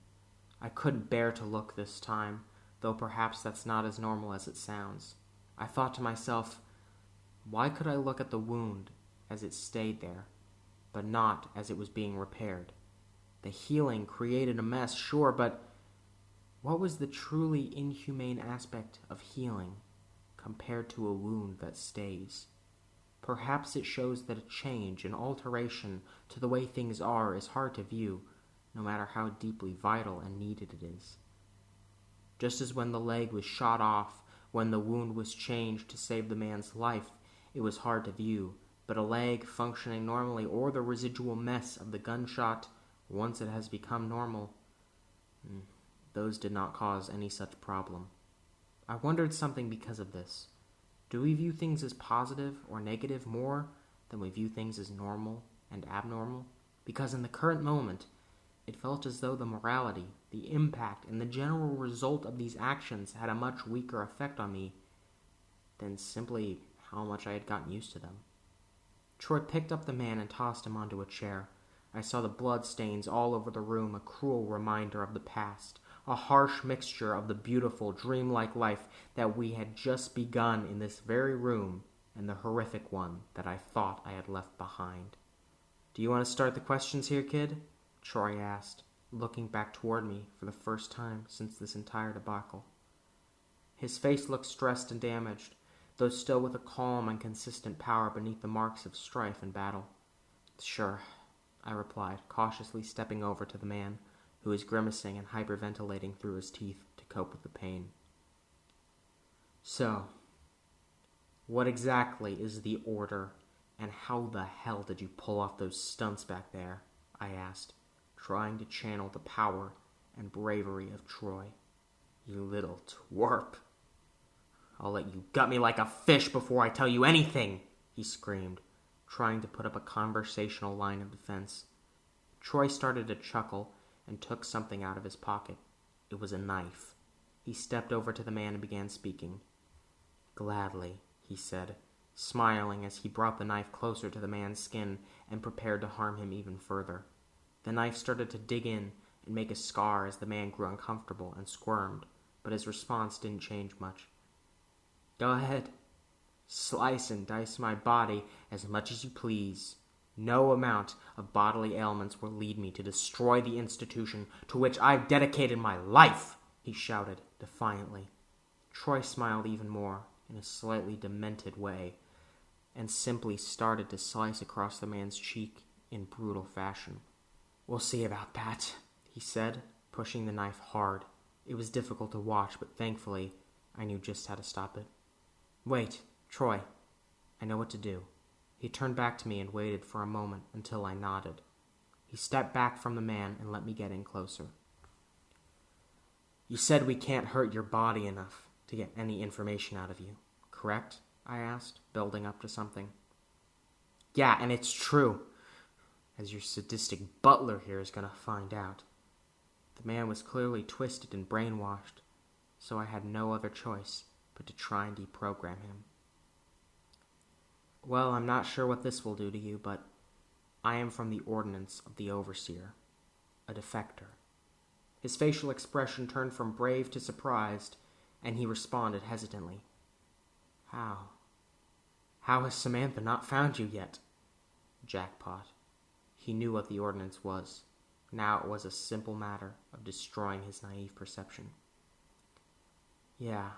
I couldn't bear to look this time, though perhaps that's not as normal as it sounds. I thought to myself, why could I look at the wound as it stayed there, but not as it was being repaired? The healing created a mess, sure, but what was the truly inhumane aspect of healing compared to a wound that stays? Perhaps it shows that a change, an alteration to the way things are is hard to view, no matter how deeply vital and needed it is. Just as when the leg was shot off, when the wound was changed to save the man's life, it was hard to view, but a leg functioning normally or the residual mess of the gunshot, once it has become normal, those did not cause any such problem. I wondered something because of this. Do we view things as positive or negative more than we view things as normal and abnormal? Because in the current moment, it felt as though the morality, the impact, and the general result of these actions had a much weaker effect on me than simply how much I had gotten used to them. Troy picked up the man and tossed him onto a chair. I saw the blood stains all over the room, a cruel reminder of the past, a harsh mixture of the beautiful, dreamlike life that we had just begun in this very room and the horrific one that I thought I had left behind. "Do you want to start the questions here, kid?" Troy asked, looking back toward me for the first time since this entire debacle. His face looked stressed and damaged, though still with a calm and consistent power beneath the marks of strife and battle. "Sure," I replied, cautiously stepping over to the man, who was grimacing and hyperventilating through his teeth to cope with the pain. "So, what exactly is the order, and how the hell did you pull off those stunts back there?" I asked, trying to channel the power and bravery of Troy. "You little twerp. I'll let you gut me like a fish before I tell you anything," he screamed, trying to put up a conversational line of defense. Troy started to chuckle and took something out of his pocket. It was a knife. He stepped over to the man and began speaking. "Gladly," he said, smiling as he brought the knife closer to the man's skin and prepared to harm him even further. The knife started to dig in and make a scar as the man grew uncomfortable and squirmed, but his response didn't change much. "Go ahead. Slice and dice my body as much as you please. No amount of bodily ailments will lead me to destroy the institution to which I've dedicated my life," he shouted defiantly. Troy smiled even more, in a slightly demented way, and simply started to slice across the man's cheek in brutal fashion. "We'll see about that," he said, pushing the knife hard. It was difficult to watch, but thankfully I knew just how to stop it. "Wait, Troy. I know what to do." He turned back to me and waited for a moment until I nodded. He stepped back from the man and let me get in closer. "You said we can't hurt your body enough to get any information out of you, correct?" I asked, building up to something. "Yeah, and it's true, as your sadistic butler here is going to find out." The man was clearly twisted and brainwashed, so I had no other choice but to try and deprogram him. "Well, I'm not sure what this will do to you, but I am from the Ordinance of the Overseer, a defector." His facial expression turned from brave to surprised, and he responded hesitantly. How has Samantha not found you yet?" Jackpot. He knew what the Ordinance was. Now it was a simple matter of destroying his naive perception. "Yeah,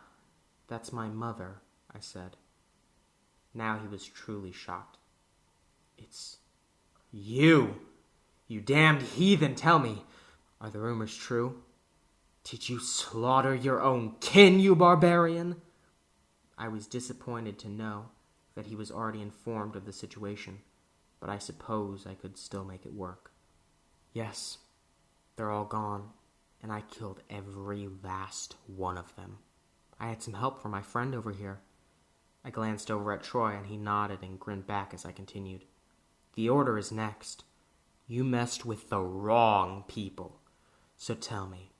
that's my mother," I said. Now he was truly shocked. "It's you! You damned heathen! Tell me, are the rumors true? Did you slaughter your own kin, you barbarian?" I was disappointed to know that he was already informed of the situation, but I suppose I could still make it work. "Yes, they're all gone, and I killed every last one of them. I had some help from my friend over here." I glanced over at Troy, and he nodded and grinned back as I continued. "The order is next. You messed with the wrong people. So tell me,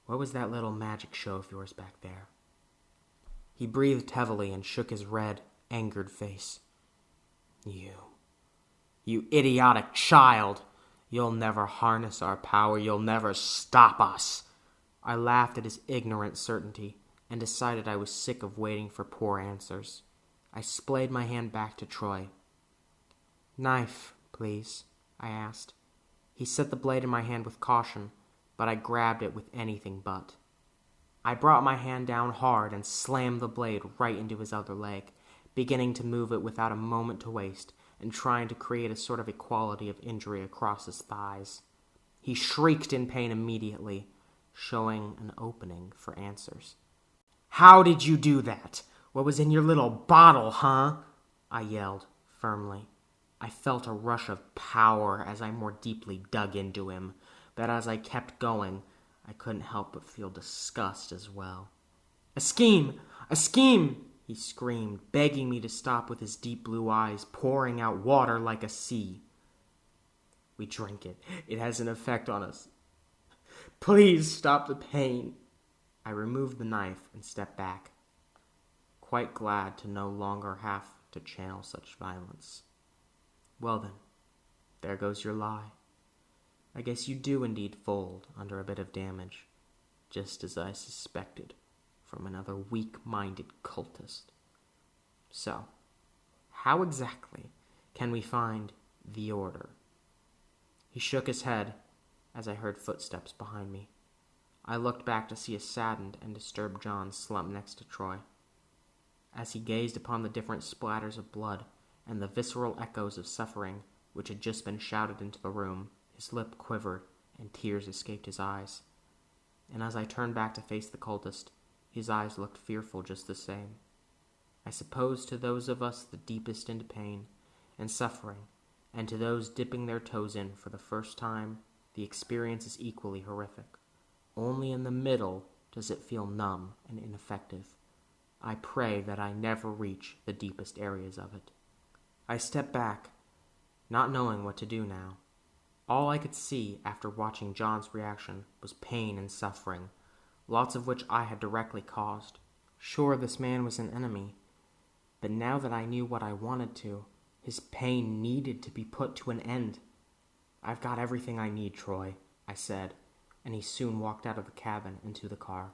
what was that little magic show of yours back there?" He breathed heavily and shook his red, angered face. You idiotic child! You'll never harness our power. You'll never stop us." I laughed at his ignorant certainty and decided I was sick of waiting for poor answers. I splayed my hand back to Troy. "Knife, please," I asked. He set the blade in my hand with caution, but I grabbed it with anything but. I brought my hand down hard and slammed the blade right into his other leg, beginning to move it without a moment to waste and trying to create a sort of equality of injury across his thighs. He shrieked in pain immediately, showing an opening for answers. "How did you do that? What was in your little bottle, huh?" I yelled firmly. I felt a rush of power as I more deeply dug into him, but as I kept going, I couldn't help but feel disgust as well. "A scheme! A scheme!" he screamed, begging me to stop with his deep blue eyes pouring out water like a sea. "We drink it. It has an effect on us. Please stop the pain." I removed the knife and stepped back, quite glad to no longer have to channel such violence. "Well then, there goes your lie. I guess you do indeed fold under a bit of damage, just as I suspected from another weak-minded cultist. So, how exactly can we find the order? He shook his head as I heard footsteps behind me. I looked back to see a saddened and disturbed John slumped next to Troy. As he gazed upon the different splatters of blood and the visceral echoes of suffering which had just been shouted into the room, his lip quivered and tears escaped his eyes. And as I turned back to face the cultist, his eyes looked fearful just the same. I suppose to those of us the deepest into pain and suffering, and to those dipping their toes in for the first time, the experience is equally horrific. Only in the middle does it feel numb and ineffective. I pray that I never reach the deepest areas of it. I stepped back, not knowing what to do now. All I could see after watching John's reaction was pain and suffering, lots of which I had directly caused. Sure, this man was an enemy, but now that I knew what I wanted to, his pain needed to be put to an end. "I've got everything I need, Troy," I said, and he soon walked out of the cabin into the car.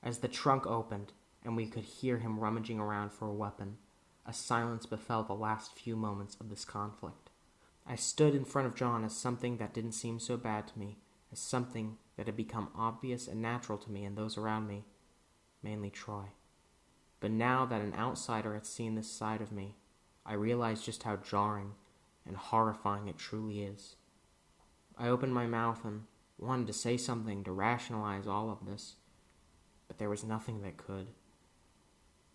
As the trunk opened, and we could hear him rummaging around for a weapon, a silence befell the last few moments of this conflict. I stood in front of John as something that didn't seem so bad to me, as something that had become obvious and natural to me and those around me, mainly Troy. But now that an outsider had seen this side of me, I realized just how jarring and horrifying it truly is. I opened my mouth and wanted to say something to rationalize all of this, but there was nothing that could.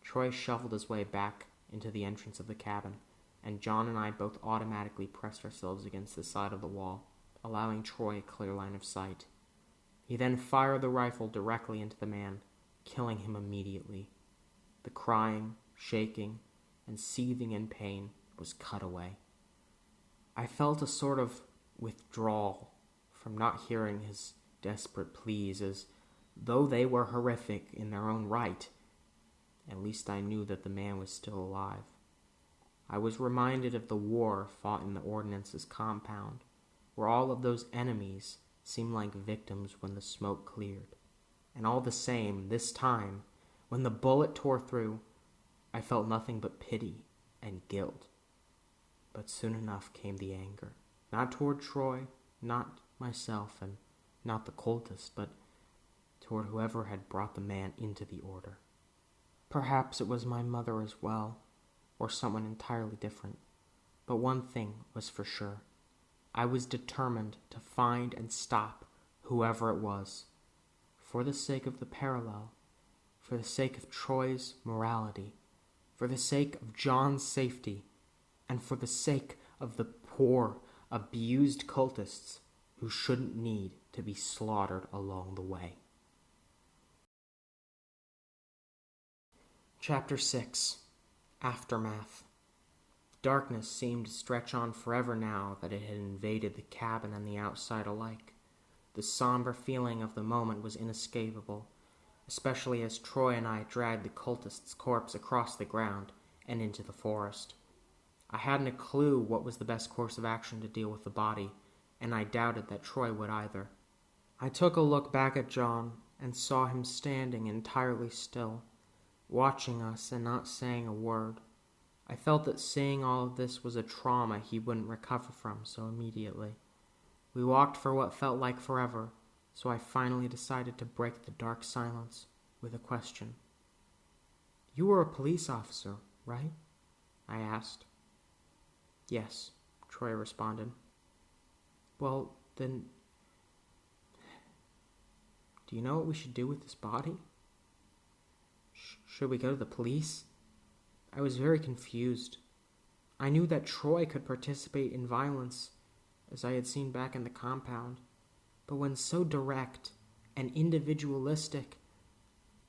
Troy shuffled his way back into the entrance of the cabin, and John and I both automatically pressed ourselves against the side of the wall, allowing Troy a clear line of sight. He then fired the rifle directly into the man, killing him immediately. The crying, shaking, and seething in pain was cut away. I felt a sort of withdrawal from not hearing his desperate pleas, as though they were horrific in their own right. At least I knew that the man was still alive. I was reminded of the war fought in the Ordinance's compound, where all of those enemies seemed like victims when the smoke cleared. And all the same, this time, when the bullet tore through, I felt nothing but pity and guilt. But soon enough came the anger, not toward Troy, not myself, and not the cultist, but toward whoever had brought the man into the order. Perhaps it was my mother as well, or someone entirely different. But one thing was for sure. I was determined to find and stop whoever it was, for the sake of the parallel, for the sake of Troy's morality, for the sake of John's safety, and for the sake of the poor, abused cultists who shouldn't need to be slaughtered along the way. Chapter 6. Aftermath. Darkness seemed to stretch on forever now that it had invaded the cabin and the outside alike. The somber feeling of the moment was inescapable, especially as Troy and I dragged the cultist's corpse across the ground and into the forest. I hadn't a clue what was the best course of action to deal with the body, and I doubted that Troy would either. I took a look back at John and saw him standing entirely still, watching us and not saying a word. I felt that seeing all of this was a trauma he wouldn't recover from so immediately. We walked for what felt like forever, so I finally decided to break the dark silence with a question. "You were a police officer, right?" I asked. "Yes," Troy responded. "Well, then, do you know what we should do with this body? Should we go to the police?" I was very confused. I knew that Troy could participate in violence, as I had seen back in the compound, but when so direct and individualistic,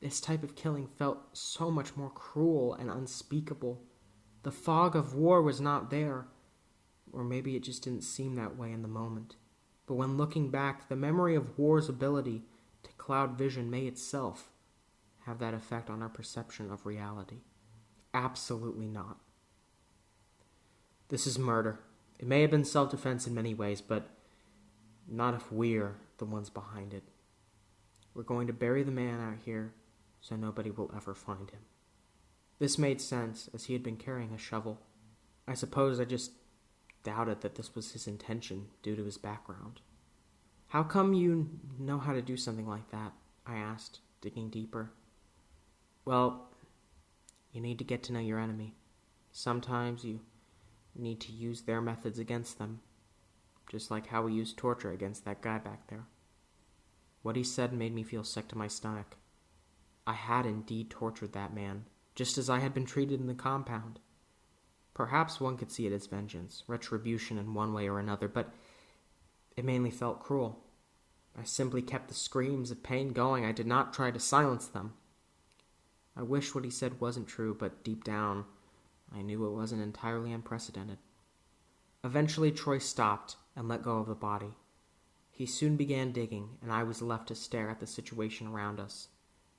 this type of killing felt so much more cruel and unspeakable. The fog of war was not there, or maybe it just didn't seem that way in the moment. But when looking back, the memory of war's ability to cloud vision may itself have that effect on our perception of reality. Absolutely not. "This is murder. It may have been self-defense in many ways, but Not if we're the ones behind it. We're going to bury the man out here so nobody will ever find him. This made sense, as he had been carrying a shovel. I suppose I just doubted that this was his intention due to his background. How come you know how to do something like that? I asked, digging deeper. Well, you need to get to know your enemy. Sometimes you need to use their methods against them, just like how we used torture against that guy back there. What he said made me feel sick to my stomach. I had indeed tortured that man, just as I had been treated in the compound. Perhaps one could see it as vengeance, retribution in one way or another, but it mainly felt cruel. I simply kept the screams of pain going. I did not try to silence them. I wish what he said wasn't true, but deep down, I knew it wasn't entirely unprecedented. Eventually, Troy stopped and let go of the body. He soon began digging, and I was left to stare at the situation around us.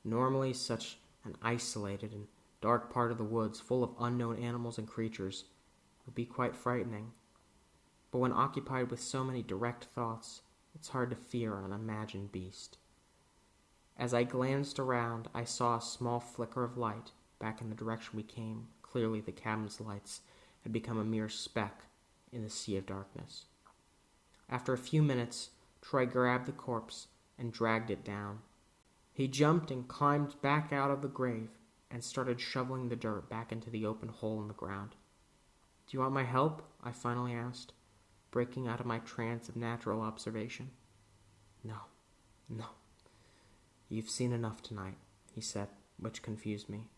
Normally, such an isolated and dark part of the woods, full of unknown animals and creatures, would be quite frightening. But when occupied with so many direct thoughts, it's hard to fear an imagined beast. As I glanced around, I saw a small flicker of light back in the direction we came. Clearly, the cabin's lights had become a mere speck in the sea of darkness. After a few minutes, Troy grabbed the corpse and dragged it down. He jumped and climbed back out of the grave and started shoveling the dirt back into the open hole in the ground. "Do you want my help?" I finally asked, breaking out of my trance of natural observation. No. "You've seen enough tonight," he said, which confused me.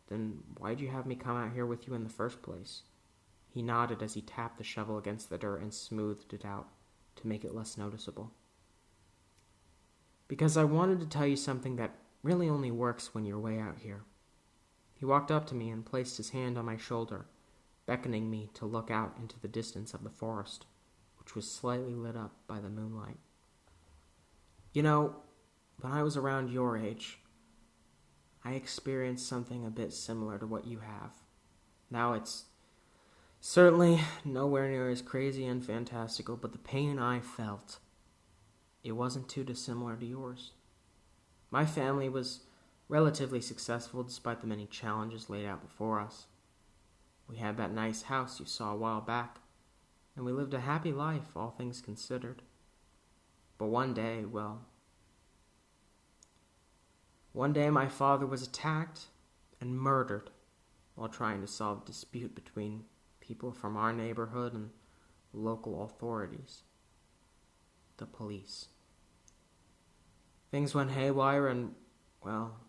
"Then why'd you have me come out here with you in the first place?" He nodded as he tapped the shovel against the dirt and smoothed it out to make it less noticeable. "Because I wanted to tell you something that really only works when you're way out here." He walked up to me and placed his hand on my shoulder, beckoning me to look out into the distance of the forest, which was slightly lit up by the moonlight. "You know, when I was around your age, I experienced something a bit similar to what you have. Now it's certainly nowhere near as crazy and fantastical, but the pain I felt, it wasn't too dissimilar to yours. My family was relatively successful despite the many challenges laid out before us. We had that nice house you saw a while back, and we lived a happy life, all things considered. But one day my father was attacked and murdered while trying to solve a dispute between people from our neighborhood and local authorities, the police. Things went haywire and, well,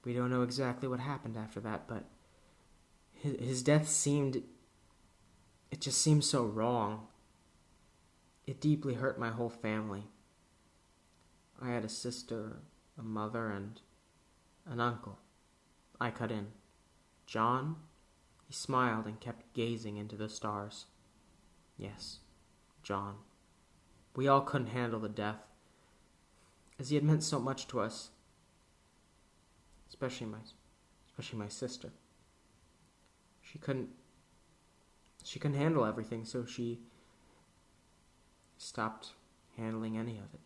we don't know exactly what happened after that, but his death just seemed so wrong. It deeply hurt my whole family. I had a sister, a mother, and an uncle. I cut in. "John?" He smiled and kept gazing into the stars. "Yes, John. We all couldn't handle the death, as he had meant so much to us, especially my sister. She couldn't handle everything, so she stopped handling any of it.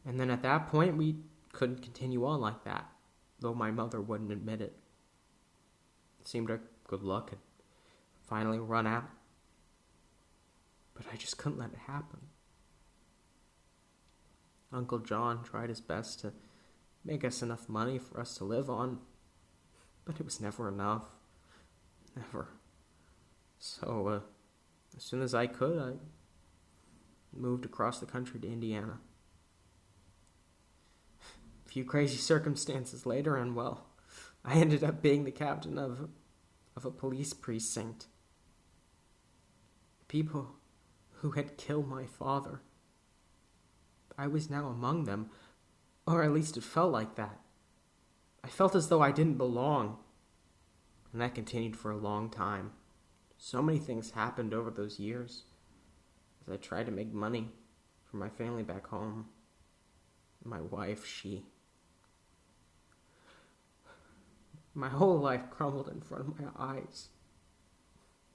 And then at that point, we couldn't continue on like that, though my mother wouldn't admit it. It seemed our good luck had finally run out. But I just couldn't let it happen. Uncle John tried his best to make us enough money for us to live on, but it was never enough. Never. So, as soon as I could, I moved across the country to Indiana. A few crazy circumstances later, and well, I ended up being the captain of a police precinct. People who had killed my father, I was now among them, or at least it felt like that. I felt as though I didn't belong, and that continued for a long time. So many things happened over those years as I tried to make money for my family back home. My wife, my whole life crumbled in front of my eyes.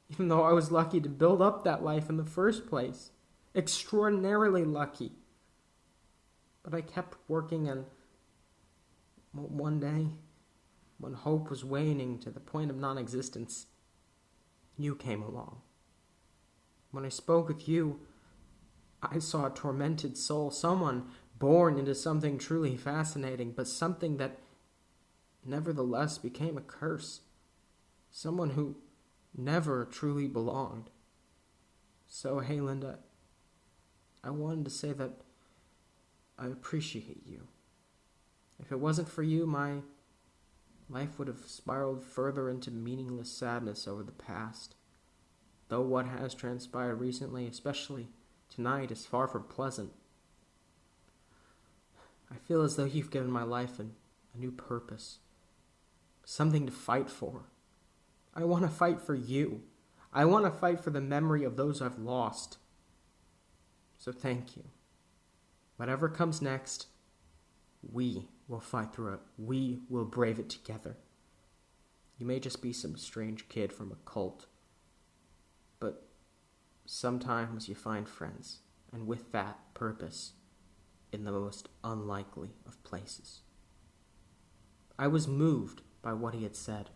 even though I was lucky to build up that life in the first place. Extraordinarily lucky. But I kept working, and one day, when hope was waning to the point of non-existence, you came along. When I spoke with you, I saw a tormented soul, someone born into something truly fascinating, but something that nevertheless became a curse. Someone who never truly belonged. So, Haelend, I wanted to say that I appreciate you. If it wasn't for you, my life would have spiraled further into meaningless sadness over the past. Though what has transpired recently, especially tonight, is far from pleasant. I feel as though you've given my life a new purpose. Something to fight for. I want to fight for you. I want to fight for the memory of those I've lost. So thank you. Whatever comes next, we will fight through it. We will brave it together. You may just be some strange kid from a cult, but sometimes you find friends, and with that, purpose, in the most unlikely of places. I was moved by what he had said.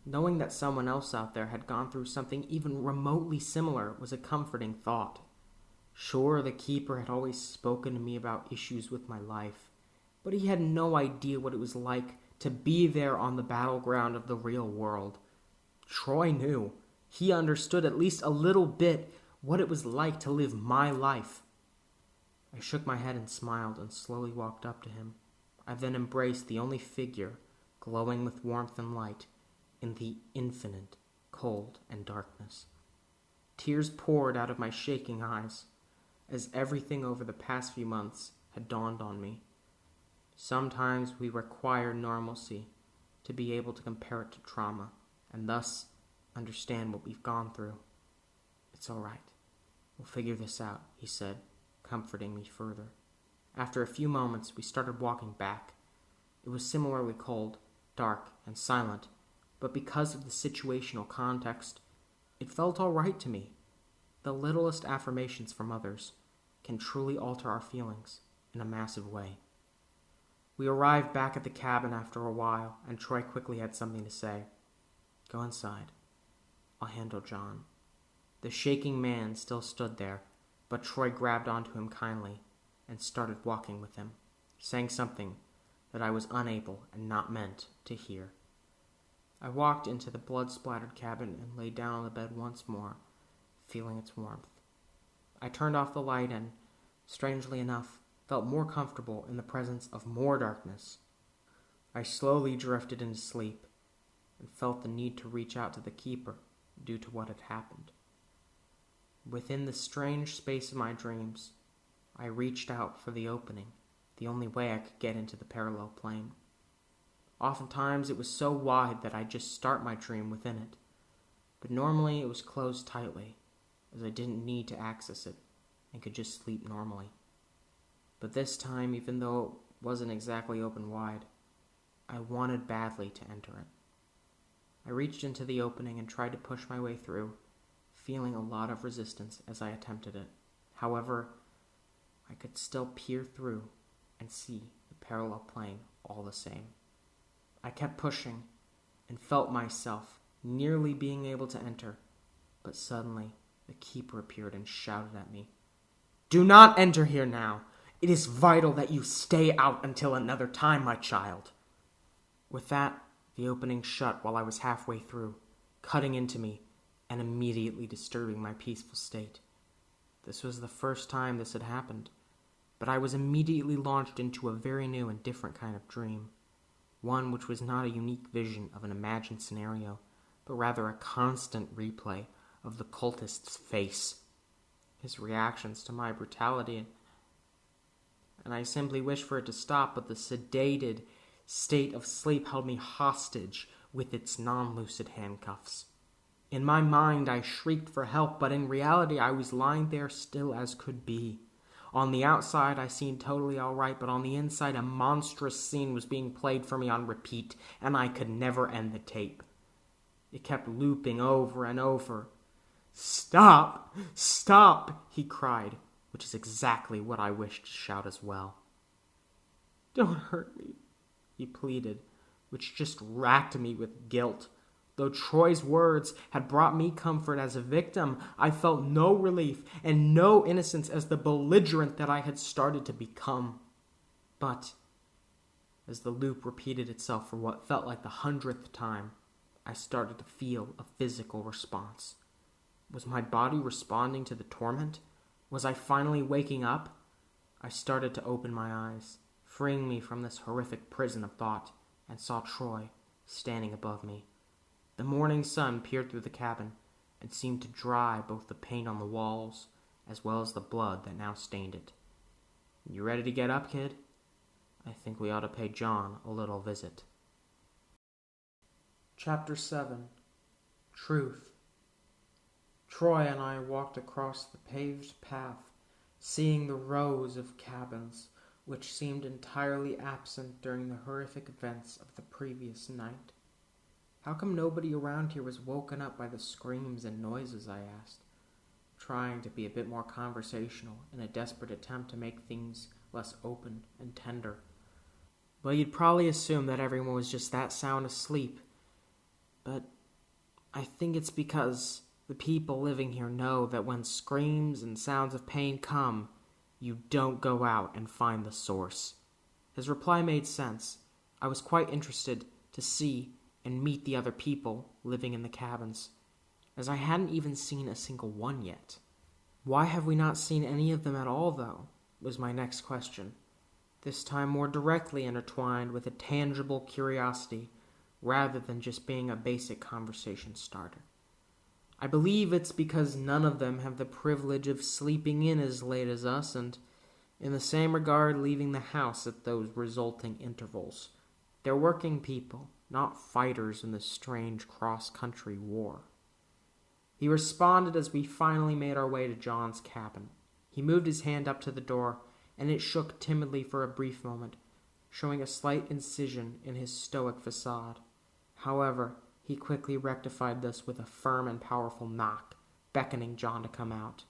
Knowing that someone else out there had gone through something even remotely similar was a comforting thought. Sure, the Keeper had always spoken to me about issues with my life, but he had no idea what it was like to be there on the battleground of the real world. Troy knew. He understood at least a little bit what it was like to live my life. I shook my head and smiled and slowly walked up to him. I then embraced the only figure glowing with warmth and light in the infinite cold and darkness. Tears poured out of my shaking eyes as everything over the past few months had dawned on me. Sometimes we require normalcy to be able to compare it to trauma, and thus understand what we've gone through. It's all right. We'll figure this out, he said, comforting me further. After a few moments, we started walking back. It was similarly cold, dark, and silent, but because of the situational context, it felt all right to me. The littlest affirmations from others can truly alter our feelings in a massive way. We arrived back at the cabin after a while, and Troy quickly had something to say. Go inside. I'll handle John. The shaking man still stood there, but Troy grabbed onto him kindly and started walking with him, saying something that I was unable and not meant to hear. I walked into the blood-splattered cabin and lay down on the bed once more, feeling its warmth. I turned off the light and, strangely enough, felt more comfortable in the presence of more darkness. I slowly drifted into sleep and felt the need to reach out to the Keeper due to what had happened. Within the strange space of my dreams, I reached out for the opening, the only way I could get into the parallel plane. Oftentimes it was so wide that I'd just start my dream within it, but normally it was closed tightly, as I didn't need to access it and could just sleep normally. But this time, even though it wasn't exactly open wide, I wanted badly to enter it. I reached into the opening and tried to push my way through, feeling a lot of resistance as I attempted it. However, I could still peer through and see the parallel plane all the same. I kept pushing and felt myself nearly being able to enter, but suddenly the Keeper appeared and shouted at me, "Do not enter here now! It is vital that you stay out until another time, my child." With that, the opening shut while I was halfway through, cutting into me and immediately disturbing my peaceful state. This was the first time this had happened, but I was immediately launched into a very new and different kind of dream, one which was not a unique vision of an imagined scenario, but rather a constant replay of the cultist's face, his reactions to my brutality, and I simply wished for it to stop, but the sedated state of sleep held me hostage with its non-lucid handcuffs. In my mind, I shrieked for help, but in reality, I was lying there still as could be. On the outside, I seemed totally all right, but on the inside, a monstrous scene was being played for me on repeat, and I could never end the tape. It kept looping over and over. "Stop! Stop!" he cried, which is exactly what I wished to shout as well. "Don't hurt me," he pleaded, which just racked me with guilt. Though Troy's words had brought me comfort as a victim, I felt no relief and no innocence as the belligerent that I had started to become. But as the loop repeated itself for what felt like the 100th time, I started to feel a physical response. Was my body responding to the torment? Was I finally waking up? I started to open my eyes, freeing me from this horrific prison of thought, and saw Troy standing above me. The morning sun peered through the cabin and seemed to dry both the paint on the walls as well as the blood that now stained it. "You ready to get up, kid? I think we ought to pay John a little visit." Chapter 7. Truth. Troy and I walked across the paved path, seeing the rows of cabins, which seemed entirely absent during the horrific events of the previous night. "How come nobody around here was woken up by the screams and noises?" I asked, trying to be a bit more conversational in a desperate attempt to make things less open and tender. "Well, you'd probably assume that everyone was just that sound asleep, but I think it's because the people living here know that when screams and sounds of pain come, you don't go out and find the source." His reply made sense. I was quite interested to see and meet the other people living in the cabins, as I hadn't even seen a single one yet. "Why have we not seen any of them at all, though?" was my next question, this time more directly intertwined with a tangible curiosity rather than just being a basic conversation starter. "I believe it's because none of them have the privilege of sleeping in as late as us, and in the same regard leaving the house at those resulting intervals. They're working people, not fighters in this strange cross-country war." He responded as we finally made our way to John's cabin. He moved his hand up to the door, and it shook timidly for a brief moment, showing a slight incision in his stoic facade. However, he quickly rectified this with a firm and powerful knock, beckoning John to come out.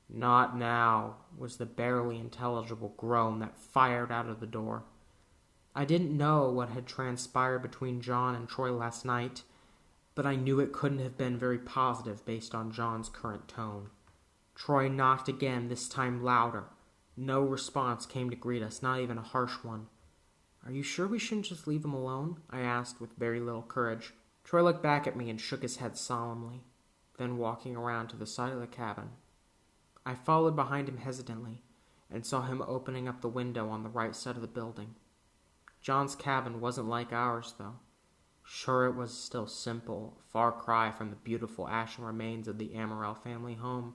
"Not now," was the barely intelligible groan that fired out of the door. I didn't know what had transpired between John and Troy last night, but I knew it couldn't have been very positive based on John's current tone. Troy knocked again, this time louder. No response came to greet us, not even a harsh one. "Are you sure we shouldn't just leave him alone?" I asked with very little courage. Troy looked back at me and shook his head solemnly, then walking around to the side of the cabin. I followed behind him hesitantly and saw him opening up the window on the right side of the building. John's cabin wasn't like ours, though. Sure, it was still simple, a far cry from the beautiful ashen remains of the Amaral family home,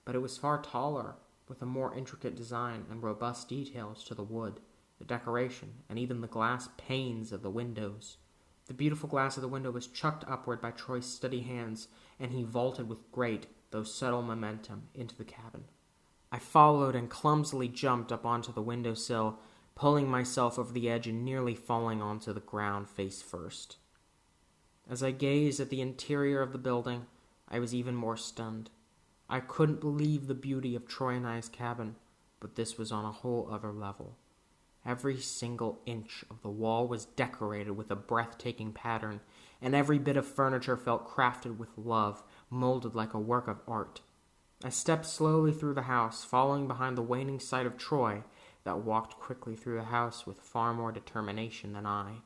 but it was far taller, with a more intricate design and robust details to the wood, the decoration, and even the glass panes of the windows. The beautiful glass of the window was chucked upward by Troy's steady hands, and he vaulted with great, though subtle momentum, into the cabin. I followed and clumsily jumped up onto the windowsill, pulling myself over the edge and nearly falling onto the ground face first. As I gazed at the interior of the building, I was even more stunned. I couldn't believe the beauty of Troy and I's cabin, but this was on a whole other level. Every single inch of the wall was decorated with a breathtaking pattern, and every bit of furniture felt crafted with love, molded like a work of art. I stepped slowly through the house, following behind the waning sight of Troy, that walked quickly through the house with far more determination than I.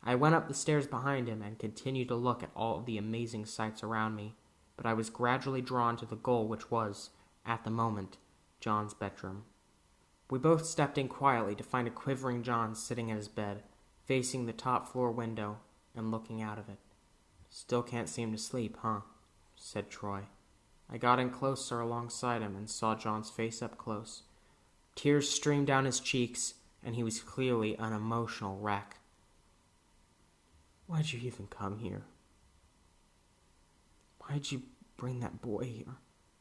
I went up the stairs behind him and continued to look at all of the amazing sights around me, but I was gradually drawn to the goal which was, at the moment, John's bedroom. We both stepped in quietly to find a quivering John sitting at his bed, facing the top floor window and looking out of it. "Still can't seem to sleep, huh?" said Troy. I got in closer alongside him and saw John's face up close. Tears streamed down his cheeks, and he was clearly an emotional wreck. "Why'd you even come here? Why'd you bring that boy here?"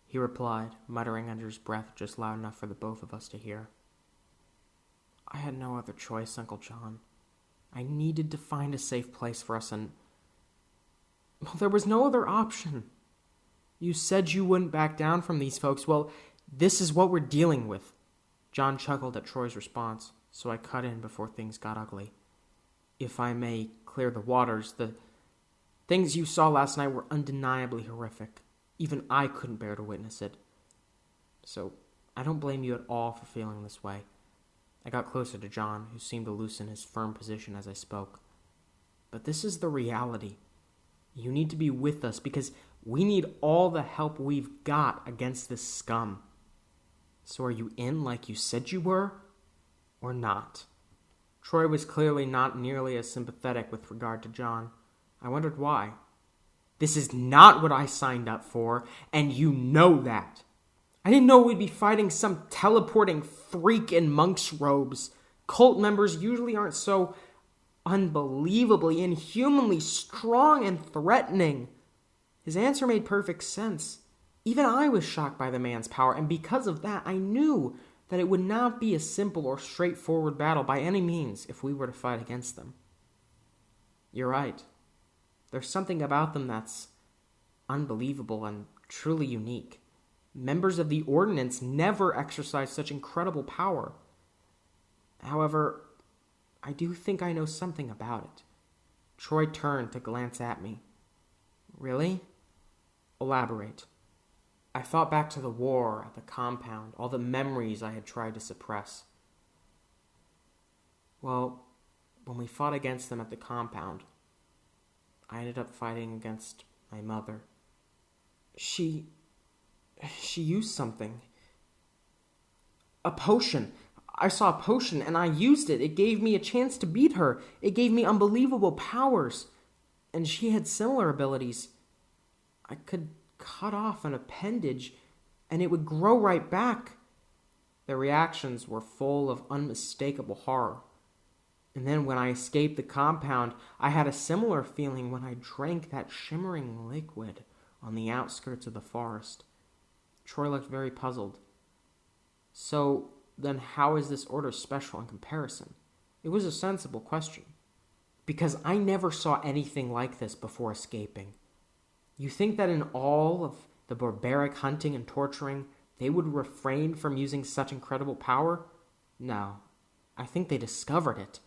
he replied, muttering under his breath just loud enough for the both of us to hear. "I had no other choice, Uncle John. I needed to find a safe place for us, and... well, there was no other option. You said you wouldn't back down from these folks. Well, this is what we're dealing with. John chuckled at Troy's response, so I cut in before things got ugly. If I may clear the waters, the things you saw last night were undeniably horrific. Even I couldn't bear to witness it. So, I don't blame you at all for feeling this way. I got closer to John, who seemed to loosen his firm position as I spoke. But this is the reality. You need to be with us because we need all the help we've got against this scum. So are you in like you said you were, or not? Troy was clearly not nearly as sympathetic with regard to John. I wondered why. This is not what I signed up for, and you know that. I didn't know we'd be fighting some teleporting freak in monk's robes. Cult members usually aren't so unbelievably, inhumanly strong and threatening. His answer made perfect sense. Even I was shocked by the man's power, and because of that, I knew that it would not be a simple or straightforward battle by any means if we were to fight against them. You're right. There's something about them that's unbelievable and truly unique. Members of the Ordinance never exercised such incredible power. However, I do think I know something about it. Troy turned to glance at me. Really? Elaborate. I thought back to the war at the compound, all the memories I had tried to suppress. Well, when we fought against them at the compound, I ended up fighting against my mother. She used something. A potion. I saw a potion and I used it. It gave me a chance to beat her. It gave me unbelievable powers. And she had similar abilities. I could cut off an appendage and it would grow right back. Their reactions were full of unmistakable horror. And then when I escaped the compound, I had a similar feeling when I drank that shimmering liquid on the outskirts of the forest. Troy looked very puzzled. So, then how is this order special in comparison? It was a sensible question. Because I never saw anything like this before escaping. You think that in all of the barbaric hunting and torturing, they would refrain from using such incredible power? No. I think they discovered it.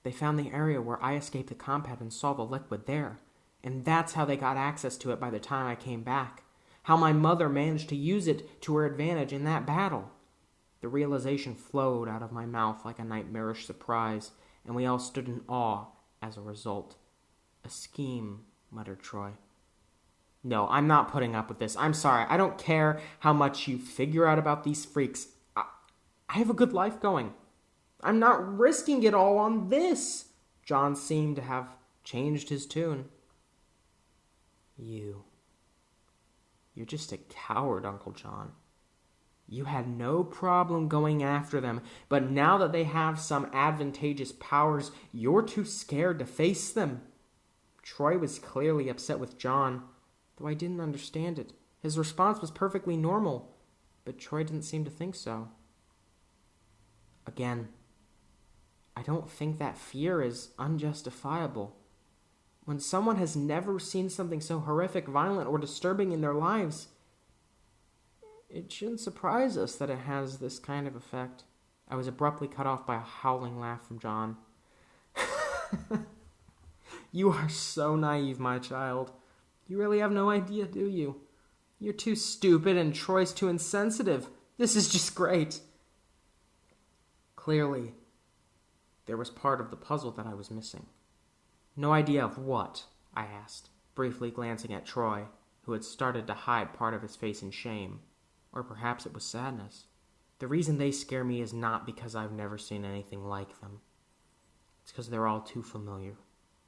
They found the area where I escaped the compound and saw the liquid there. And that's how they got access to it by the time I came back. How my mother managed to use it to her advantage in that battle. The realization flowed out of my mouth like a nightmarish surprise, and we all stood in awe as a result. A scheme, muttered Troy. No, I'm not putting up with this. I'm sorry. I don't care how much you figure out about these freaks. I have a good life going. I'm not risking it all on this. John seemed to have changed his tune. You're just a coward, Uncle John. You had no problem going after them, but now that they have some advantageous powers, you're too scared to face them. Troy was clearly upset with John, though I didn't understand it. His response was perfectly normal, but Troy didn't seem to think so. Again, I don't think that fear is unjustifiable. When someone has never seen something so horrific, violent, or disturbing in their lives, it shouldn't surprise us that it has this kind of effect. I was abruptly cut off by a howling laugh from John. You are so naive, my child. You really have no idea, do you? You're too stupid and Troy's too insensitive. This is just great. Clearly, there was part of the puzzle that I was missing. No idea of what? I asked, briefly glancing at Troy, who had started to hide part of his face in shame. Or perhaps it was sadness. The reason they scare me is not because I've never seen anything like them. It's because they're all too familiar.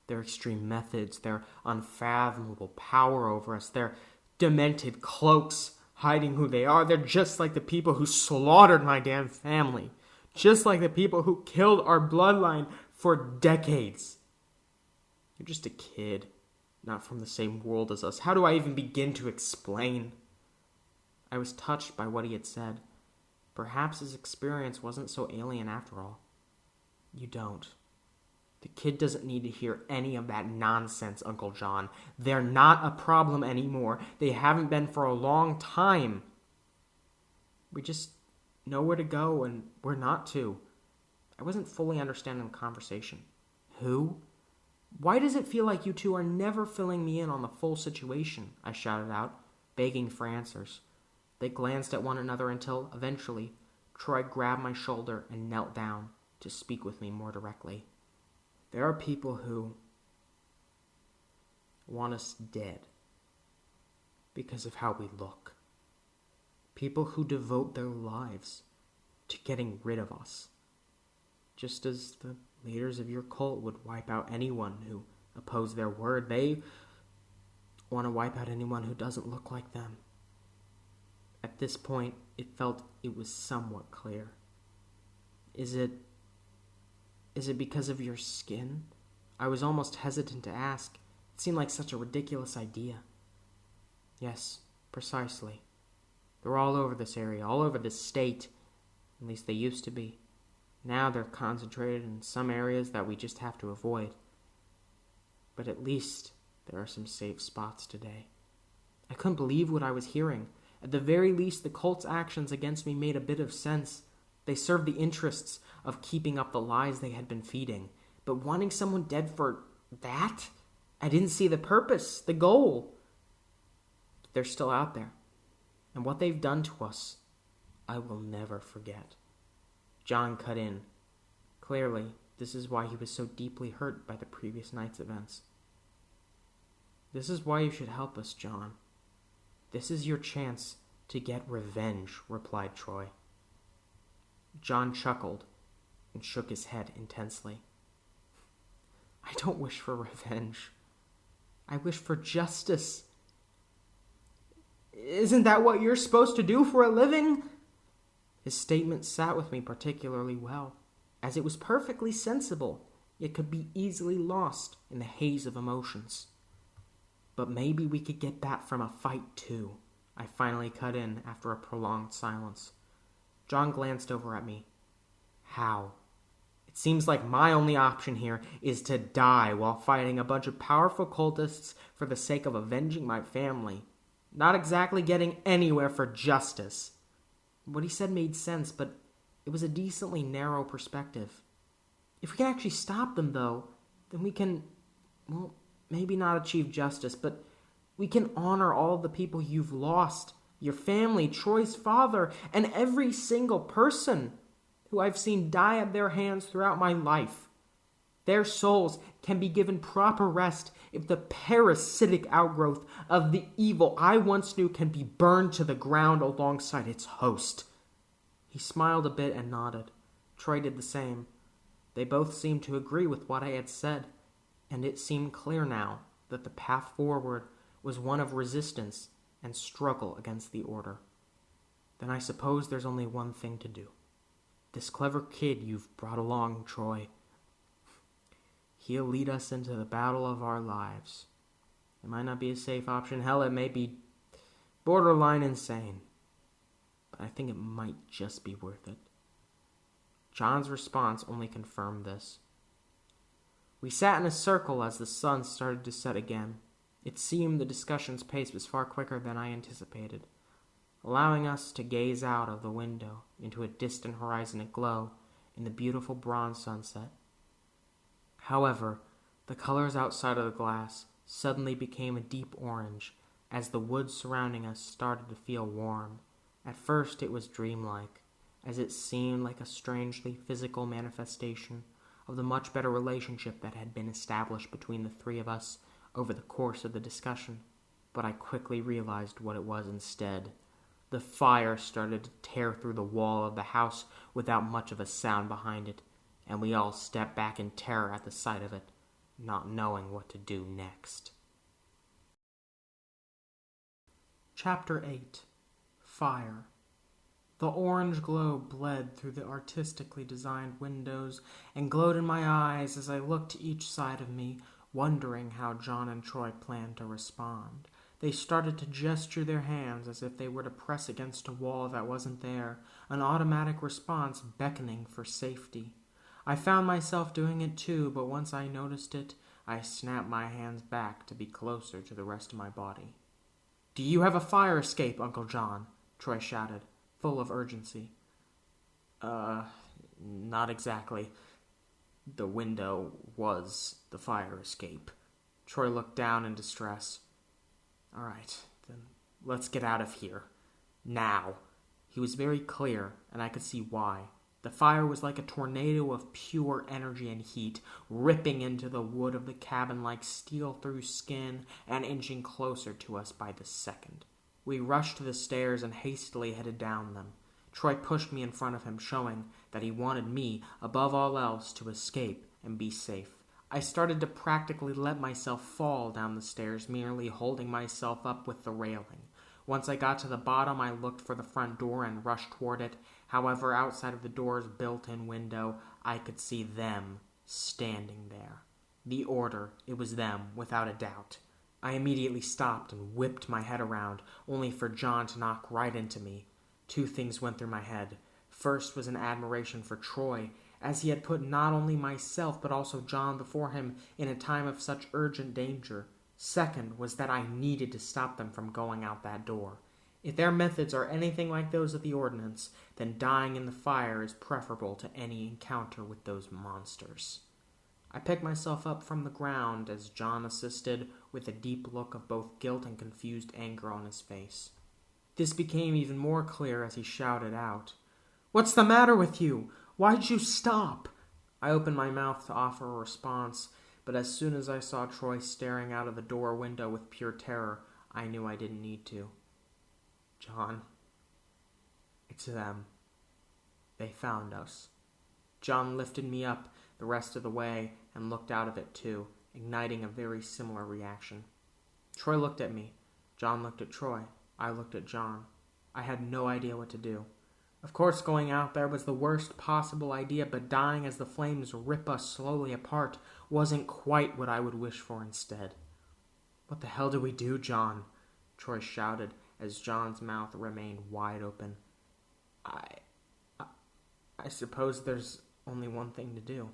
Their extreme methods, their unfathomable power over us, their demented cloaks hiding who they are. They're just like the people who slaughtered my damn family. Just like the people who killed our bloodline for decades. You're just a kid, not from the same world as us. How do I even begin to explain? I was touched by what he had said. Perhaps his experience wasn't so alien after all. You don't. The kid doesn't need to hear any of that nonsense, Uncle John. They're not a problem anymore. They haven't been for a long time. We just know where to go and where not to. I wasn't fully understanding the conversation. Who? Why does it feel like you two are never filling me in on the full situation? I shouted out, begging for answers. They glanced at one another until, eventually, Troy grabbed my shoulder and knelt down to speak with me more directly. There are people who want us dead because of how we look. People who devote their lives to getting rid of us. Just as the leaders of your cult would wipe out anyone who opposed their word, they want to wipe out anyone who doesn't look like them. At this point, it felt it was somewhat clear. Is it because of your skin? I was almost hesitant to ask. It seemed like such a ridiculous idea. Yes, precisely. They're all over this area, all over this state. At least they used to be. Now they're concentrated in some areas that we just have to avoid. But at least there are some safe spots today. I couldn't believe what I was hearing. At the very least, the cult's actions against me made a bit of sense. They served the interests of keeping up the lies they had been feeding. But wanting someone dead for that? I didn't see the purpose, the goal. But they're still out there. And what they've done to us, I will never forget. John cut in. Clearly, this is why he was so deeply hurt by the previous night's events. This is why you should help us, John. This is your chance to get revenge, replied Troy. John chuckled and shook his head intensely. I don't wish for revenge. I wish for justice. Isn't that what you're supposed to do for a living? His statement sat with me particularly well, as it was perfectly sensible, yet could be easily lost in the haze of emotions. But maybe we could get that from a fight, too, I finally cut in after a prolonged silence. John glanced over at me. How? It seems like my only option here is to die while fighting a bunch of powerful cultists for the sake of avenging my family. Not exactly getting anywhere for justice. What he said made sense, but it was a decently narrow perspective. If we can actually stop them, though, then we can, well, maybe not achieve justice, but we can honor all of the people you've lost. Your family, Troy's father, and every single person who I've seen die at their hands throughout my life. Their souls can be given proper rest if the parasitic outgrowth of the evil I once knew can be burned to the ground alongside its host. He smiled a bit and nodded. Troy did the same. They both seemed to agree with what I had said, and it seemed clear now that the path forward was one of resistance and struggle against the order. Then I suppose there's only one thing to do. This clever kid you've brought along, Troy, he'll lead us into the battle of our lives. It might not be a safe option. Hell, it may be borderline insane. But I think it might just be worth it. John's response only confirmed this. We sat in a circle as the sun started to set again. It seemed the discussion's pace was far quicker than I anticipated, allowing us to gaze out of the window into a distant horizon aglow in the beautiful bronze sunset. However, the colors outside of the glass suddenly became a deep orange as the woods surrounding us started to feel warm. At first it was dreamlike, as it seemed like a strangely physical manifestation of the much better relationship that had been established between the three of us over the course of the discussion. But I quickly realized what it was instead. The fire started to tear through the wall of the house without much of a sound behind it, and we all stepped back in terror at the sight of it, not knowing what to do next. Chapter 8. Fire. The orange glow bled through the artistically designed windows and glowed in my eyes as I looked to each side of me, wondering how John and Troy planned to respond. They started to gesture their hands as if they were to press against a wall that wasn't there, an automatic response beckoning for safety. I found myself doing it too, but once I noticed it, I snapped my hands back to be closer to the rest of my body. "Do you have a fire escape, Uncle John?" Troy shouted, full of urgency. Not exactly. The window was the fire escape." Troy looked down in distress. "All right, then let's get out of here. Now." He was very clear, and I could see why. The fire was like a tornado of pure energy and heat, ripping into the wood of the cabin like steel through skin and inching closer to us by the second. We rushed to the stairs and hastily headed down them. Troy pushed me in front of him, showing that he wanted me, above all else, to escape and be safe. I started to practically let myself fall down the stairs, merely holding myself up with the railing. Once I got to the bottom, I looked for the front door and rushed toward it. However, outside of the door's built-in window, I could see them standing there. The Order, it was them, without a doubt. I immediately stopped and whipped my head around, only for John to knock right into me. Two things went through my head. First was an admiration for Troy, as he had put not only myself but also John before him in a time of such urgent danger. Second was that I needed to stop them from going out that door. If their methods are anything like those of the Ordinance, then dying in the fire is preferable to any encounter with those monsters. I picked myself up from the ground as John assisted, with a deep look of both guilt and confused anger on his face. This became even more clear as he shouted out, "What's the matter with you? Why'd you stop?" I opened my mouth to offer a response, but as soon as I saw Troy staring out of the door window with pure terror, I knew I didn't need to. "John, it's them. They found us." John lifted me up the rest of the way and looked out of it too, igniting a very similar reaction. Troy looked at me. John looked at Troy. I looked at John. I had no idea what to do. Of course, going out there was the worst possible idea, but dying as the flames rip us slowly apart wasn't quite what I would wish for instead. "What the hell do we do, John?" Troy shouted as John's mouth remained wide open. I suppose there's only one thing to do."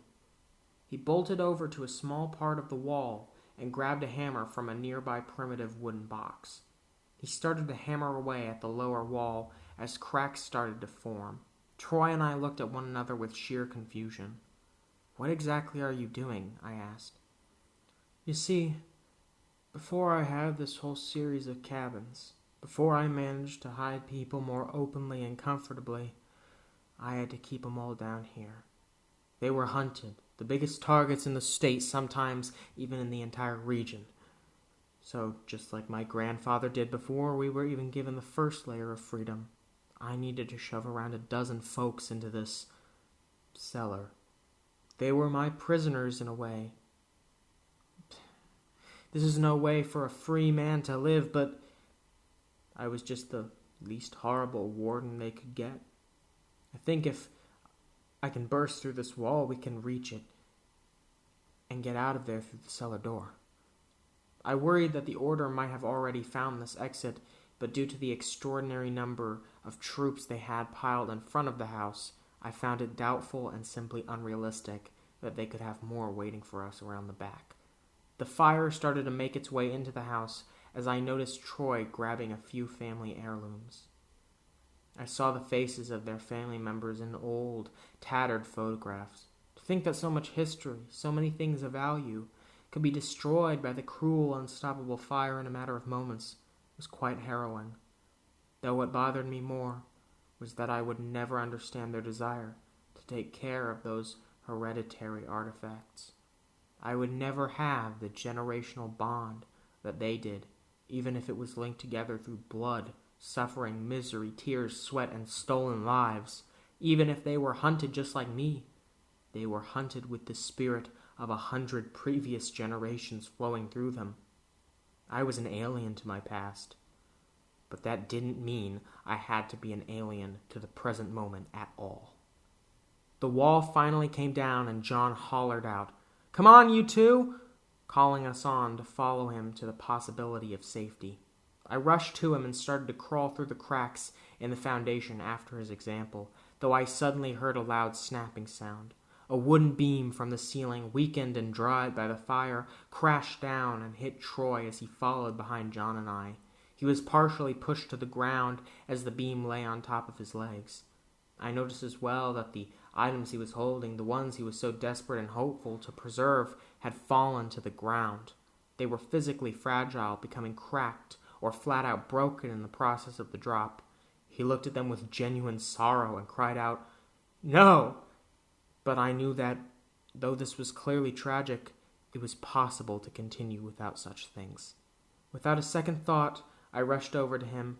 He bolted over to a small part of the wall and grabbed a hammer from a nearby primitive wooden box. He started to hammer away at the lower wall as cracks started to form. Troy and I looked at one another with sheer confusion. "What exactly are you doing?" I asked. "You see, before I had this whole series of cabins, before I managed to hide people more openly and comfortably, I had to keep them all down here. They were hunted, the biggest targets in the state, sometimes even in the entire region. So, just like my grandfather did before we were even given the first layer of freedom, I needed to shove around a dozen folks into this cellar. They were my prisoners in a way. This is no way for a free man to live, but I was just the least horrible warden they could get. I think if I can burst through this wall, we can reach it and get out of there through the cellar door." I worried that the Order might have already found this exit, but due to the extraordinary number of troops they had piled in front of the house, I found it doubtful and simply unrealistic that they could have more waiting for us around the back. The fire started to make its way into the house as I noticed Troy grabbing a few family heirlooms. I saw the faces of their family members in old, tattered photographs. To think that so much history, so many things of value, could be destroyed by the cruel, unstoppable fire in a matter of moments was quite harrowing. Though what bothered me more was that I would never understand their desire to take care of those hereditary artifacts. I would never have the generational bond that they did, even if it was linked together through blood, suffering, misery, tears, sweat, and stolen lives. Even if they were hunted just like me, they were hunted with the spirit of 100 previous generations flowing through them. I was an alien to my past, but that didn't mean I had to be an alien to the present moment at all. The wall finally came down and John hollered out, "Come on, you two!" calling us on to follow him to the possibility of safety. I rushed to him and started to crawl through the cracks in the foundation after his example, though I suddenly heard a loud snapping sound. A wooden beam from the ceiling, weakened and dried by the fire, crashed down and hit Troy as he followed behind John and I. He was partially pushed to the ground as the beam lay on top of his legs. I noticed as well that the items he was holding, the ones he was so desperate and hopeful to preserve, had fallen to the ground. They were physically fragile, becoming cracked or flat out broken in the process of the drop. He looked at them with genuine sorrow and cried out, "No!" But I knew that, though this was clearly tragic, it was possible to continue without such things. Without a second thought, I rushed over to him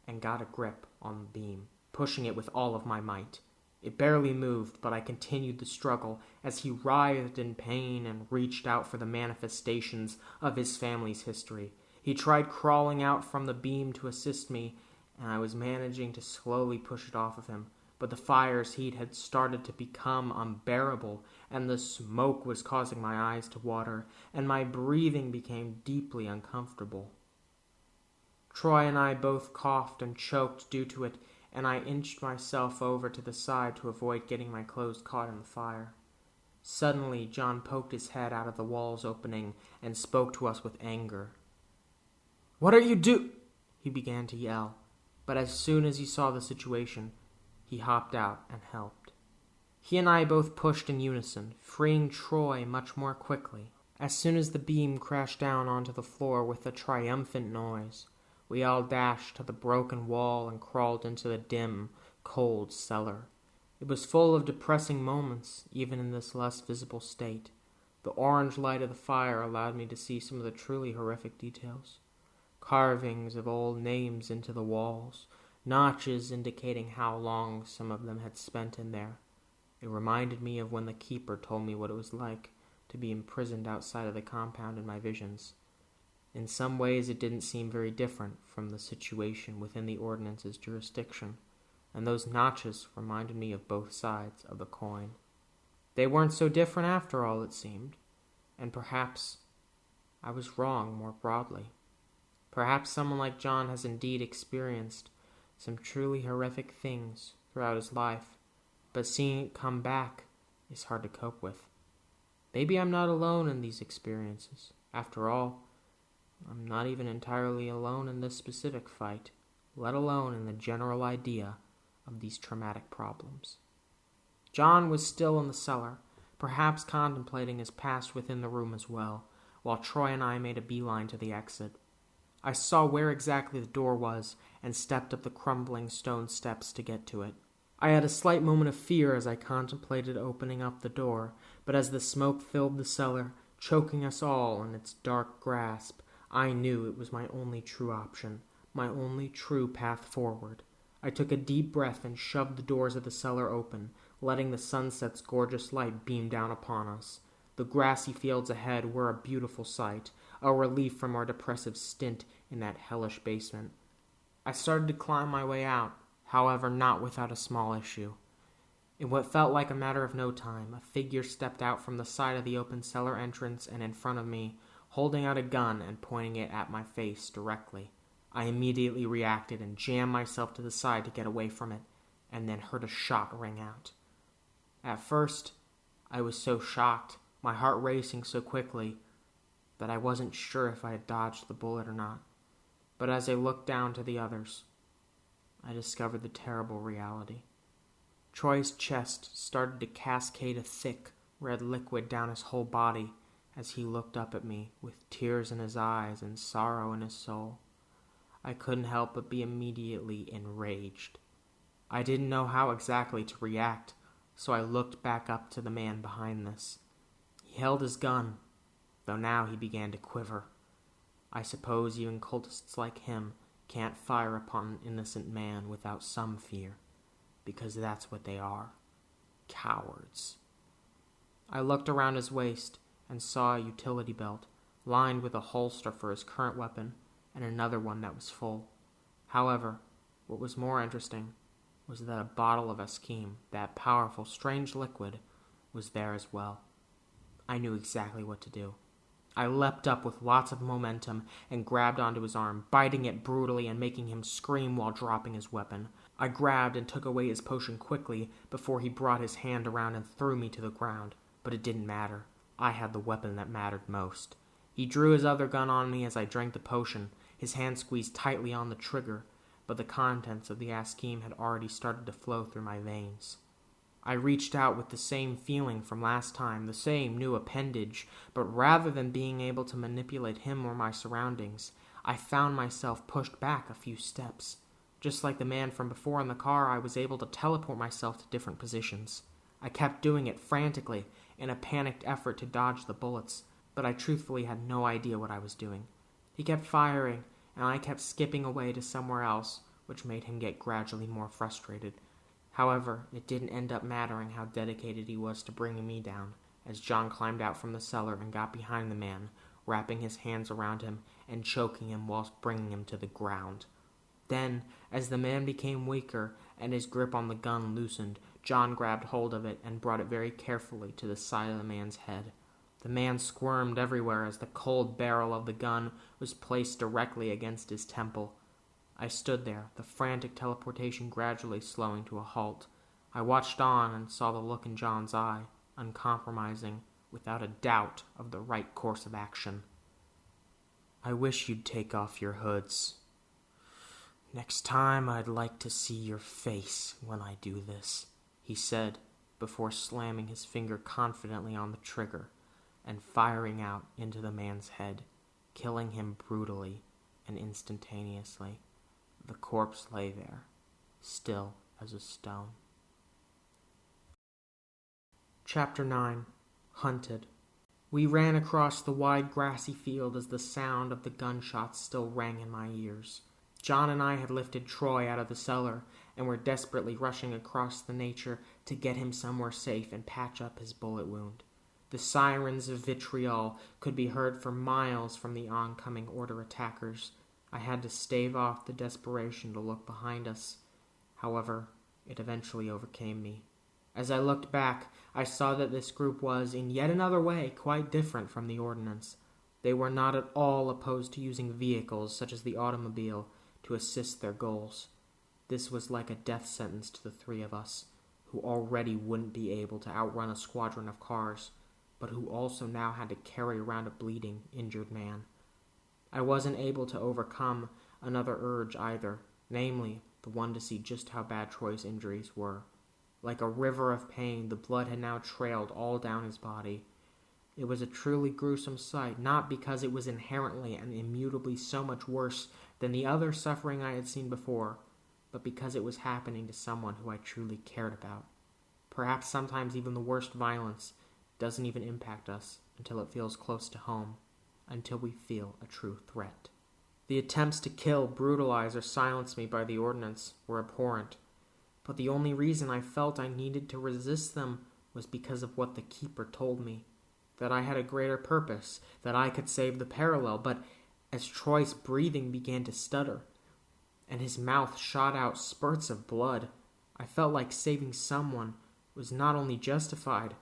and got a grip on the beam, pushing it with all of my might. It barely moved, but I continued the struggle as he writhed in pain and reached out for the manifestations of his family's history. He tried crawling out from the beam to assist me, and I was managing to slowly push it off of him. But the fire's heat had started to become unbearable, and the smoke was causing my eyes to water, and my breathing became deeply uncomfortable. Troy and I both coughed and choked due to it, and I inched myself over to the side to avoid getting my clothes caught in the fire. Suddenly, John poked his head out of the wall's opening and spoke to us with anger. "What are you He began to yell, but as soon as he saw the situation, he hopped out and helped. He and I both pushed in unison, freeing Troy much more quickly. As soon as the beam crashed down onto the floor with a triumphant noise, we all dashed to the broken wall and crawled into the dim, cold cellar. It was full of depressing moments, even in this less visible state. The orange light of the fire allowed me to see some of the truly horrific details. Carvings of old names into the walls, notches indicating how long some of them had spent in there. It reminded me of when the keeper told me what it was like to be imprisoned outside of the compound in my visions. In some ways it didn't seem very different from the situation within the Ordinance's jurisdiction, and those notches reminded me of both sides of the coin. They weren't so different after all, it seemed, and perhaps I was wrong more broadly. Perhaps someone like John has indeed experienced some truly horrific things throughout his life, but seeing it come back is hard to cope with. Maybe I'm not alone in these experiences. After all, I'm not even entirely alone in this specific fight, let alone in the general idea of these traumatic problems. John was still in the cellar, perhaps contemplating his past within the room as well, while Troy and I made a beeline to the exit. I saw where exactly the door was and stepped up the crumbling stone steps to get to it. I had a slight moment of fear as I contemplated opening up the door, but as the smoke filled the cellar, choking us all in its dark grasp, I knew it was my only true option, my only true path forward. I took a deep breath and shoved the doors of the cellar open, letting the sunset's gorgeous light beam down upon us. The grassy fields ahead were a beautiful sight, a relief from our depressive stint in that hellish basement. I started to climb my way out, however not without a small issue. In what felt like a matter of no time, a figure stepped out from the side of the open cellar entrance and in front of me, holding out a gun and pointing it at my face directly. I immediately reacted and jammed myself to the side to get away from it, and then heard a shot ring out. At first, I was so shocked, my heart racing so quickly, that I wasn't sure if I had dodged the bullet or not. But as I looked down to the others, I discovered the terrible reality. Troy's chest started to cascade a thick, red liquid down his whole body as he looked up at me with tears in his eyes and sorrow in his soul. I couldn't help but be immediately enraged. I didn't know how exactly to react, so I looked back up to the man behind this. He held his gun, though now he began to quiver. I suppose even cultists like him can't fire upon an innocent man without some fear, because that's what they are, cowards. I looked around his waist and saw a utility belt, lined with a holster for his current weapon, and another one that was full. However, what was more interesting was that a bottle of Eskeem, that powerful, strange liquid, was there as well. I knew exactly what to do. I leapt up with lots of momentum and grabbed onto his arm, biting it brutally and making him scream while dropping his weapon. I grabbed and took away his potion quickly before he brought his hand around and threw me to the ground, but it didn't matter. I had the weapon that mattered most. He drew his other gun on me as I drank the potion, his hand squeezed tightly on the trigger, but the contents of the Askeem had already started to flow through my veins. I reached out with the same feeling from last time, the same new appendage, but rather than being able to manipulate him or my surroundings, I found myself pushed back a few steps. Just like the man from before in the car, I was able to teleport myself to different positions. I kept doing it frantically in a panicked effort to dodge the bullets, but I truthfully had no idea what I was doing. He kept firing, and I kept skipping away to somewhere else, which made him get gradually more frustrated. However, it didn't end up mattering how dedicated he was to bringing me down, as John climbed out from the cellar and got behind the man, wrapping his hands around him and choking him whilst bringing him to the ground. Then, as the man became weaker and his grip on the gun loosened, John grabbed hold of it and brought it very carefully to the side of the man's head. The man squirmed everywhere as the cold barrel of the gun was placed directly against his temple. I stood there, the frantic teleportation gradually slowing to a halt. I watched on and saw the look in John's eye, uncompromising, without a doubt of the right course of action. "I wish you'd take off your hoods. Next time I'd like to see your face when I do this," he said, before slamming his finger confidently on the trigger and firing out into the man's head, killing him brutally and instantaneously. The corpse lay there, still as a stone. Chapter 9. Hunted. We ran across the wide grassy field as the sound of the gunshots still rang in my ears. John and I had lifted Troy out of the cellar and were desperately rushing across the nature to get him somewhere safe and patch up his bullet wound. The sirens of vitriol could be heard for miles from the oncoming Order attackers. I had to stave off the desperation to look behind us. However, it eventually overcame me. As I looked back, I saw that this group was, in yet another way, quite different from the Ordinance. They were not at all opposed to using vehicles, such as the automobile, to assist their goals. This was like a death sentence to the three of us, who already wouldn't be able to outrun a squadron of cars, but who also now had to carry around a bleeding, injured man. I wasn't able to overcome another urge either, namely, the one to see just how bad Troy's injuries were. Like a river of pain, the blood had now trailed all down his body. It was a truly gruesome sight, not because it was inherently and immutably so much worse than the other suffering I had seen before, but because it was happening to someone who I truly cared about. Perhaps sometimes even the worst violence doesn't even impact us until it feels close to home, until we feel a true threat. The attempts to kill, brutalize, or silence me by the Ordinance were abhorrent, but the only reason I felt I needed to resist them was because of what the Keeper told me, that I had a greater purpose, that I could save the parallel. But as Troy's breathing began to stutter, and his mouth shot out spurts of blood, I felt like saving someone was not only justified,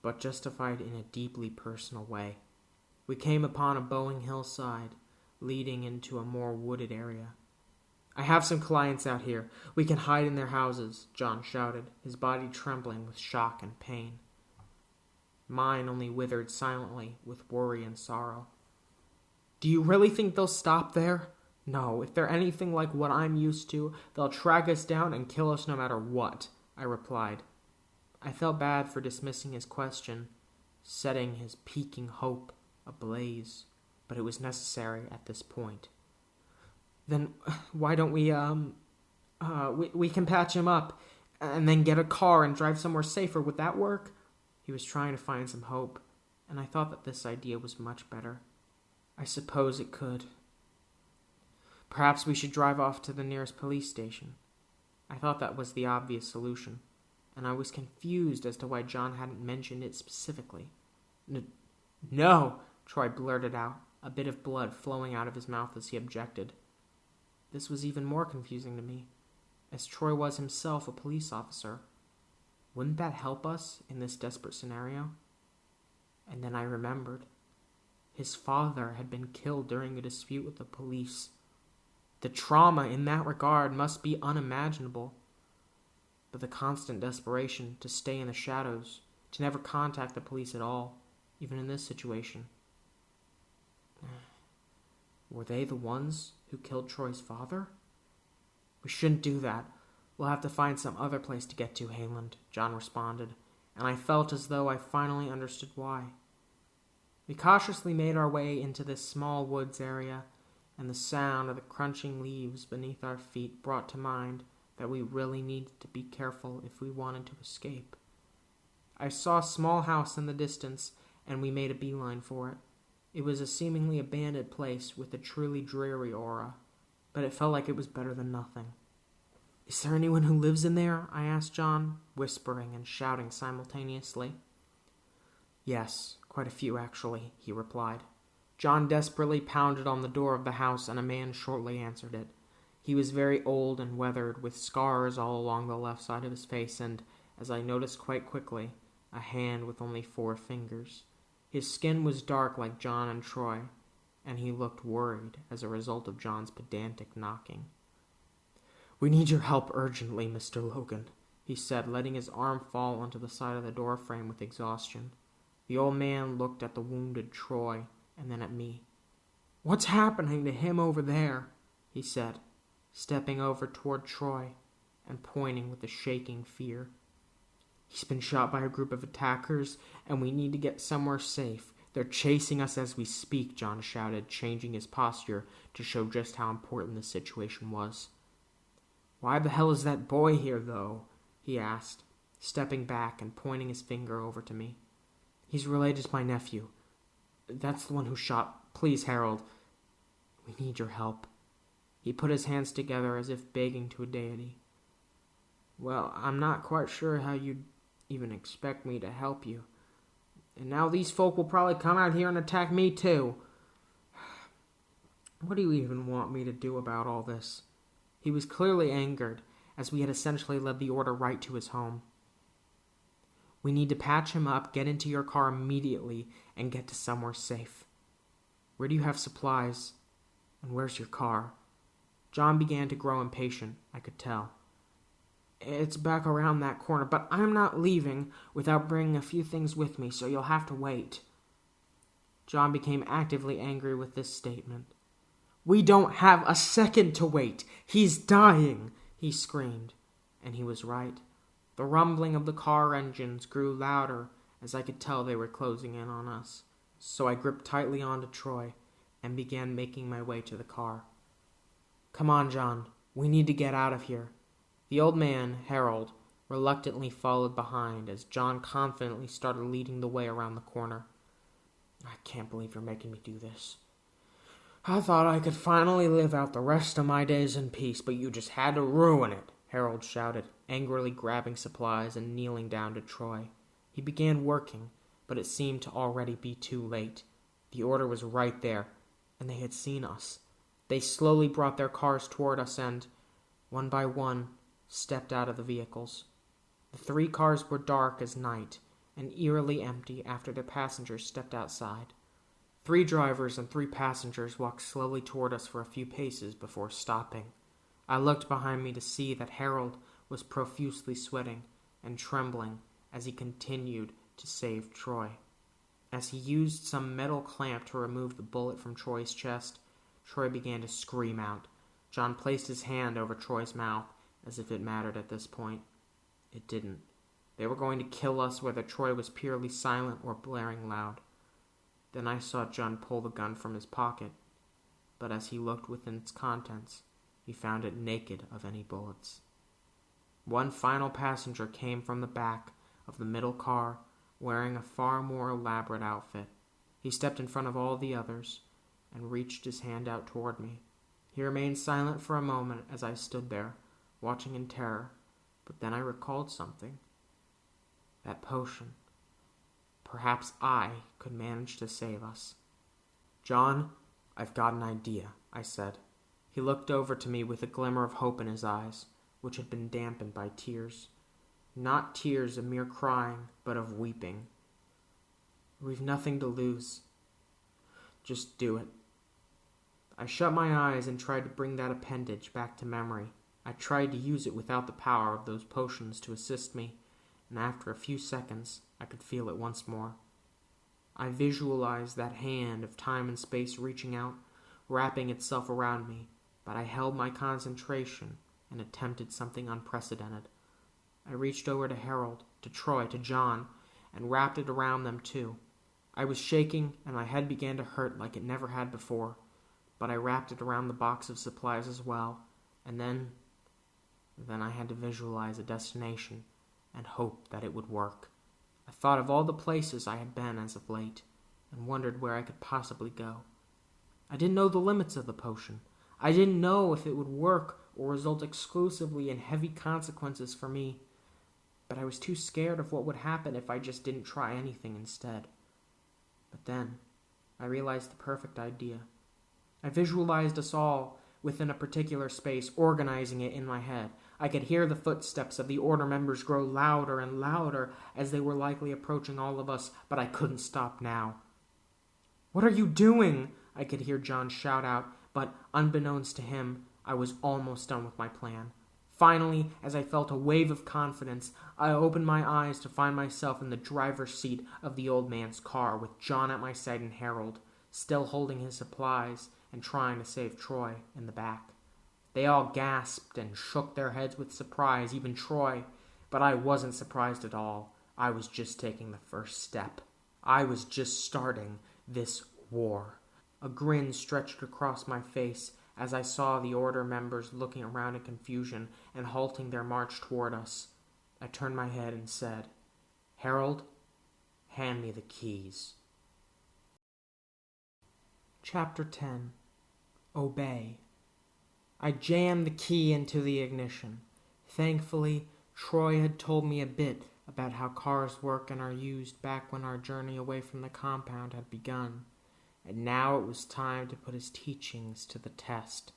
but justified in a deeply personal way. We came upon a bowing hillside, leading into a more wooded area. "I have some clients out here. We can hide in their houses," John shouted, his body trembling with shock and pain. Mine only withered silently with worry and sorrow. "Do you really think they'll stop there? No, if they're anything like what I'm used to, they'll track us down and kill us no matter what," I replied. I felt bad for dismissing his question, setting his peaking hope ablaze, but it was necessary at this point. "Then why don't we can patch him up and then get a car and drive somewhere safer. Would that work?" He was trying to find some hope, and I thought that this idea was much better. "I suppose it could. Perhaps we should drive off to the nearest police station." I thought that was the obvious solution, and I was confused as to why John hadn't mentioned it specifically. No, Troy blurted out, a bit of blood flowing out of his mouth as he objected. This was even more confusing to me, as Troy was himself a police officer. Wouldn't that help us in this desperate scenario? And then I remembered. His father had been killed during a dispute with the police. The trauma in that regard must be unimaginable. But the constant desperation to stay in the shadows, to never contact the police at all, even in this situation. Were they the ones who killed Troy's father? We shouldn't do that. We'll have to find some other place to get to, Haelend, John responded, and I felt as though I finally understood why. We cautiously made our way into this small woods area, and the sound of the crunching leaves beneath our feet brought to mind that we really needed to be careful if we wanted to escape. I saw a small house in the distance, and we made a beeline for it. It was a seemingly abandoned place with a truly dreary aura, but it felt like it was better than nothing. Is there anyone who lives in there? I asked John, whispering and shouting simultaneously. Yes, quite a few actually, he replied. John desperately pounded on the door of the house, and a man shortly answered it. He was very old and weathered, with scars all along the left side of his face, and, as I noticed quite quickly, a hand with only 4 fingers. His skin was dark like John and Troy, and he looked worried as a result of John's pedantic knocking. We need your help urgently, Mr. Logan, he said, letting his arm fall onto the side of the doorframe with exhaustion. The old man looked at the wounded Troy, and then at me. What's happening to him over there? He said, stepping over toward Troy and pointing with a shaking fear. He's been shot by a group of attackers, and we need to get somewhere safe. They're chasing us as we speak, John shouted, changing his posture to show just how important the situation was. Why the hell is that boy here, though? He asked, stepping back and pointing his finger over to me. He's related to my nephew. That's the one who shot. Please, Harold. We need your help. He put his hands together as if begging to a deity. Well, I'm not quite sure how you'd even expect me to help you. And now these folk will probably come out here and attack me too. What do you even want me to do about all this? He was clearly angered, as we had essentially led the order right to his home. We need to patch him up, get into your car immediately, and get to somewhere safe. Where do you have supplies? And where's your car? John began to grow impatient, I could tell. It's back around that corner, but I'm not leaving without bringing a few things with me, so you'll have to wait. John became actively angry with this statement. We don't have a second to wait. He's dying, he screamed. And he was right. The rumbling of the car engines grew louder as I could tell they were closing in on us. So I gripped tightly onto Troy and began making my way to the car. Come on, John. We need to get out of here. The old man, Harold, reluctantly followed behind as John confidently started leading the way around the corner. I can't believe you're making me do this. I thought I could finally live out the rest of my days in peace, but you just had to ruin it, Harold shouted, angrily grabbing supplies and kneeling down to Troy. He began working, but it seemed to already be too late. The order was right there, and they had seen us. They slowly brought their cars toward us and, one by one, stepped out of the vehicles. The 3 cars were dark as night and eerily empty after their passengers stepped outside. 3 drivers and 3 passengers walked slowly toward us for a few paces before stopping. I looked behind me to see that Harold was profusely sweating and trembling as he continued to save Troy. As he used some metal clamp to remove the bullet from Troy's chest, Troy began to scream out. John placed his hand over Troy's mouth as if it mattered at this point. It didn't. They were going to kill us whether Troy was purely silent or blaring loud. Then I saw John pull the gun from his pocket, but as he looked within its contents, he found it naked of any bullets. One final passenger came from the back of the middle car, wearing a far more elaborate outfit. He stepped in front of all the others and reached his hand out toward me. He remained silent for a moment as I stood there, watching in terror, but then I recalled something. That potion. Perhaps I could manage to save us. John, I've got an idea, I said. He looked over to me with a glimmer of hope in his eyes, which had been dampened by tears. Not tears of mere crying, but of weeping. We've nothing to lose. Just do it. I shut my eyes and tried to bring that appendage back to memory. I tried to use it without the power of those potions to assist me, and after a few seconds, I could feel it once more. I visualized that hand of time and space reaching out, wrapping itself around me, but I held my concentration and attempted something unprecedented. I reached over to Harold, to Troy, to John, and wrapped it around them too. I was shaking, and my head began to hurt like it never had before, but I wrapped it around the box of supplies as well, and then I had to visualize a destination and hope that it would work. I thought of all the places I had been as of late, and wondered where I could possibly go. I didn't know the limits of the potion. I didn't know if it would work or result exclusively in heavy consequences for me, but I was too scared of what would happen if I just didn't try anything instead. But then, I realized the perfect idea. I visualized us all within a particular space, organizing it in my head. I could hear the footsteps of the Order members grow louder and louder as they were likely approaching all of us, but I couldn't stop now. "What are you doing?" I could hear John shout out, but unbeknownst to him, I was almost done with my plan. Finally, as I felt a wave of confidence, I opened my eyes to find myself in the driver's seat of the old man's car, with John at my side and Harold, still holding his supplies and trying to save Troy in the back. They all gasped and shook their heads with surprise, even Troy, but I wasn't surprised at all. I was just taking the first step. I was just starting this war. A grin stretched across my face as I saw the Order members looking around in confusion and halting their march toward us. I turned my head and said, "Harold, hand me the keys." Chapter 10. Obey. I jammed the key into the ignition. Thankfully, Troy had told me a bit about how cars work and are used back when our journey away from the compound had begun, and now it was time to put his teachings to the test.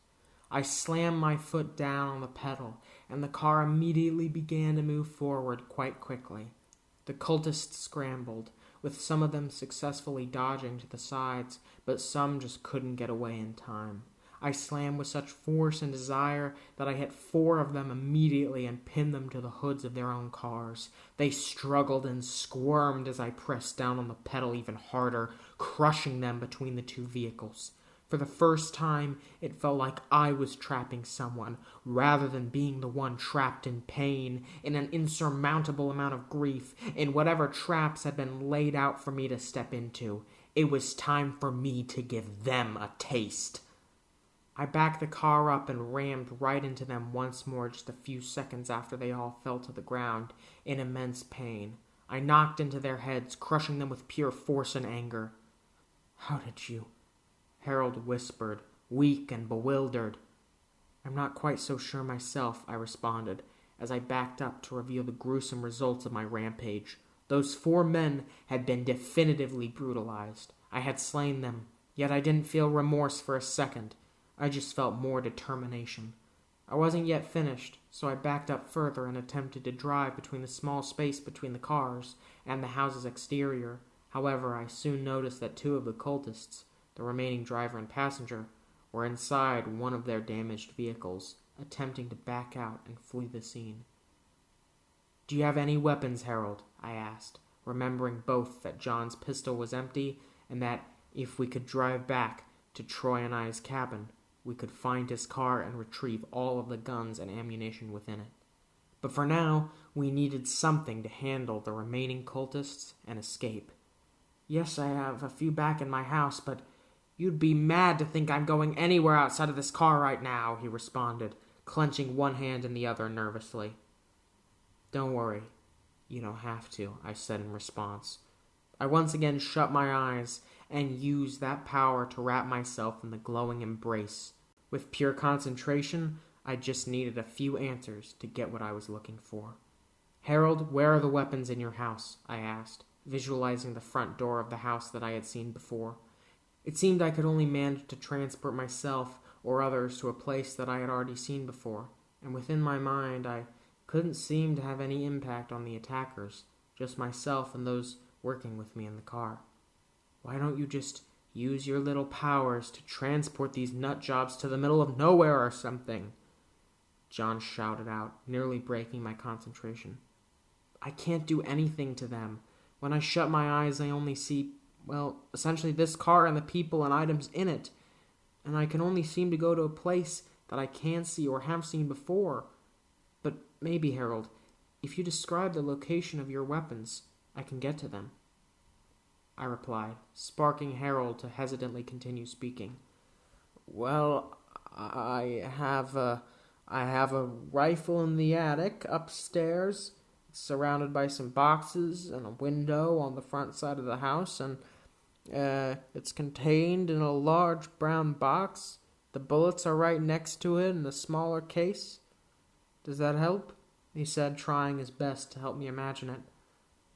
I slammed my foot down on the pedal, and the car immediately began to move forward quite quickly. The cultists scrambled, with some of them successfully dodging to the sides, but some just couldn't get away in time. I slammed with such force and desire that I hit 4 of them immediately and pinned them to the hoods of their own cars. They struggled and squirmed as I pressed down on the pedal even harder, crushing them between the 2 vehicles. For the first time, it felt like I was trapping someone, rather than being the one trapped in pain, in an insurmountable amount of grief, in whatever traps had been laid out for me to step into. It was time for me to give them a taste. I backed the car up and rammed right into them once more just a few seconds after they all fell to the ground in immense pain. I knocked into their heads, crushing them with pure force and anger. "How did you?" Harold whispered, weak and bewildered. "I'm not quite so sure myself," I responded, as I backed up to reveal the gruesome results of my rampage. Those 4 men had been definitively brutalized. I had slain them, yet I didn't feel remorse for a second. I just felt more determination. I wasn't yet finished, so I backed up further and attempted to drive between the small space between the cars and the house's exterior. However, I soon noticed that 2 of the cultists, the remaining driver and passenger, were inside one of their damaged vehicles, attempting to back out and flee the scene. "Do you have any weapons, Harold?" I asked, remembering both that John's pistol was empty and that if we could drive back to Troy and I's cabin, we could find his car and retrieve all of the guns and ammunition within it. But for now, we needed something to handle the remaining cultists and escape. "Yes, I have a few back in my house, but you'd be mad to think I'm going anywhere outside of this car right now," he responded, clenching one hand in the other nervously. "Don't worry, you don't have to," I said in response. I once again shut my eyes and used that power to wrap myself in the glowing embrace. With pure concentration, I just needed a few answers to get what I was looking for. "Harold, where are the weapons in your house?" I asked, visualizing the front door of the house that I had seen before. It seemed I could only manage to transport myself or others to a place that I had already seen before, and within my mind I couldn't seem to have any impact on the attackers, just myself and those working with me in the car. "Why don't you just Use your little powers to transport these nut jobs to the middle of nowhere or something," John shouted out, nearly breaking my concentration. "I can't do anything to them. When I shut my eyes, I only see, well, essentially this car and the people and items in it. And I can only seem to go to a place that I can see or have seen before. But maybe, Harold, if you describe the location of your weapons, I can get to them," I replied, sparking Harold to hesitantly continue speaking. "Well, I have a rifle in the attic upstairs, surrounded by some boxes and a window on the front side of the house, and it's contained in a large brown box. The bullets are right next to it in a smaller case. Does that help?" he said, trying his best to help me imagine it.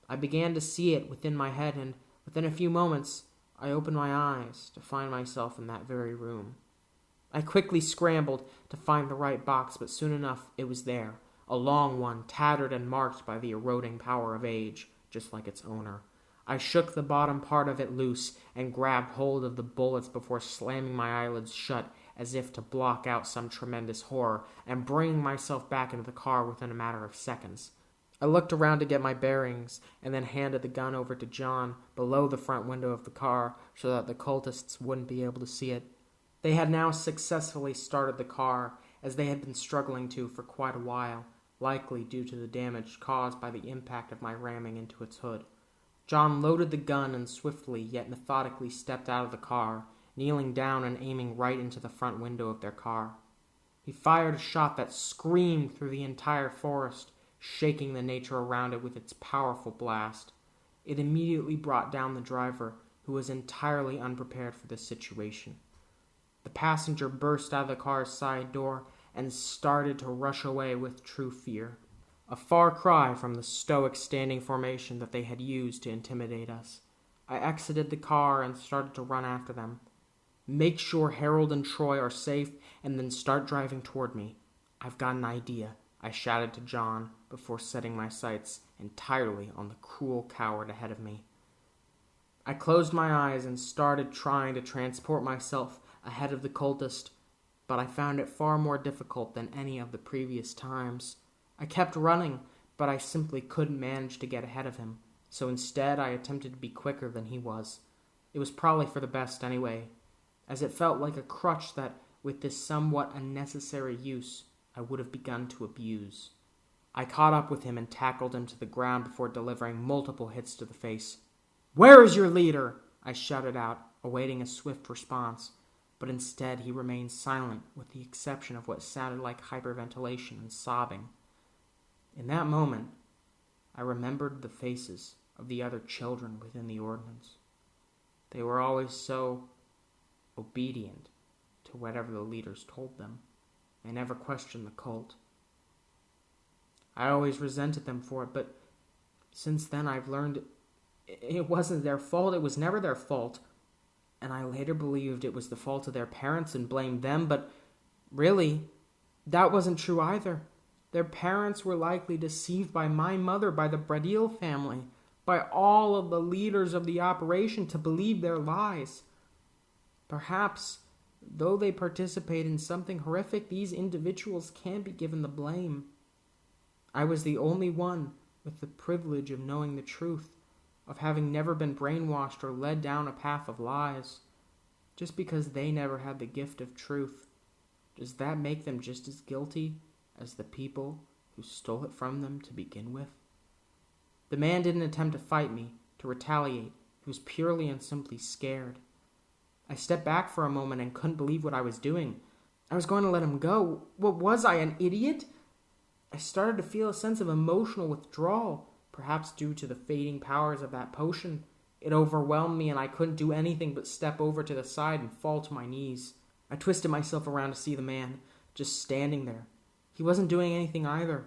I began to see it within my head, and within a few moments, I opened my eyes to find myself in that very room. I quickly scrambled to find the right box, but soon enough it was there, a long one, tattered and marked by the eroding power of age, just like its owner. I shook the bottom part of it loose and grabbed hold of the bullets before slamming my eyelids shut as if to block out some tremendous horror and bringing myself back into the car within a matter of seconds. I looked around to get my bearings and then handed the gun over to John below the front window of the car so that the cultists wouldn't be able to see it. They had now successfully started the car, as they had been struggling to for quite a while, likely due to the damage caused by the impact of my ramming into its hood. John loaded the gun and swiftly yet methodically stepped out of the car, kneeling down and aiming right into the front window of their car. He fired a shot that screamed through the entire forest, shaking the nature around it with its powerful blast. It immediately brought down the driver, who was entirely unprepared for this situation. The passenger burst out of the car's side door and started to rush away with true fear, a far cry from the stoic standing formation that they had used to intimidate us. I exited the car and started to run after them. "Make sure Harold and Troy are safe and then start driving toward me. I've got an idea," I shouted to John before setting my sights entirely on the cruel coward ahead of me. I closed my eyes and started trying to transport myself ahead of the cultist, but I found it far more difficult than any of the previous times. I kept running, but I simply couldn't manage to get ahead of him, so instead I attempted to be quicker than he was. It was probably for the best anyway, as it felt like a crutch that, with this somewhat unnecessary use, I would have begun to abuse. I caught up with him and tackled him to the ground before delivering multiple hits to the face. "Where is your leader?" I shouted out, awaiting a swift response, but instead he remained silent with the exception of what sounded like hyperventilation and sobbing. In that moment, I remembered the faces of the other children within the Ordinance. They were always so obedient to whatever the leaders told them. They never questioned the cult. I always resented them for it, but since then I've learned it wasn't their fault. It was never their fault. And I later believed it was the fault of their parents and blamed them, but really, that wasn't true either. Their parents were likely deceived by my mother, by the Pravil family, by all of the leaders of the operation to believe their lies. Perhaps, though they participate in something horrific, these individuals can be given the blame. I was the only one with the privilege of knowing the truth, of having never been brainwashed or led down a path of lies. Just because they never had the gift of truth, does that make them just as guilty as the people who stole it from them to begin with? The man didn't attempt to fight me, to retaliate. He was purely and simply scared. I stepped back for a moment and couldn't believe what I was doing. I was going to let him go. What was I, an idiot? I started to feel a sense of emotional withdrawal, perhaps due to the fading powers of that potion. It overwhelmed me and I couldn't do anything but step over to the side and fall to my knees. I twisted myself around to see the man, just standing there. He wasn't doing anything either.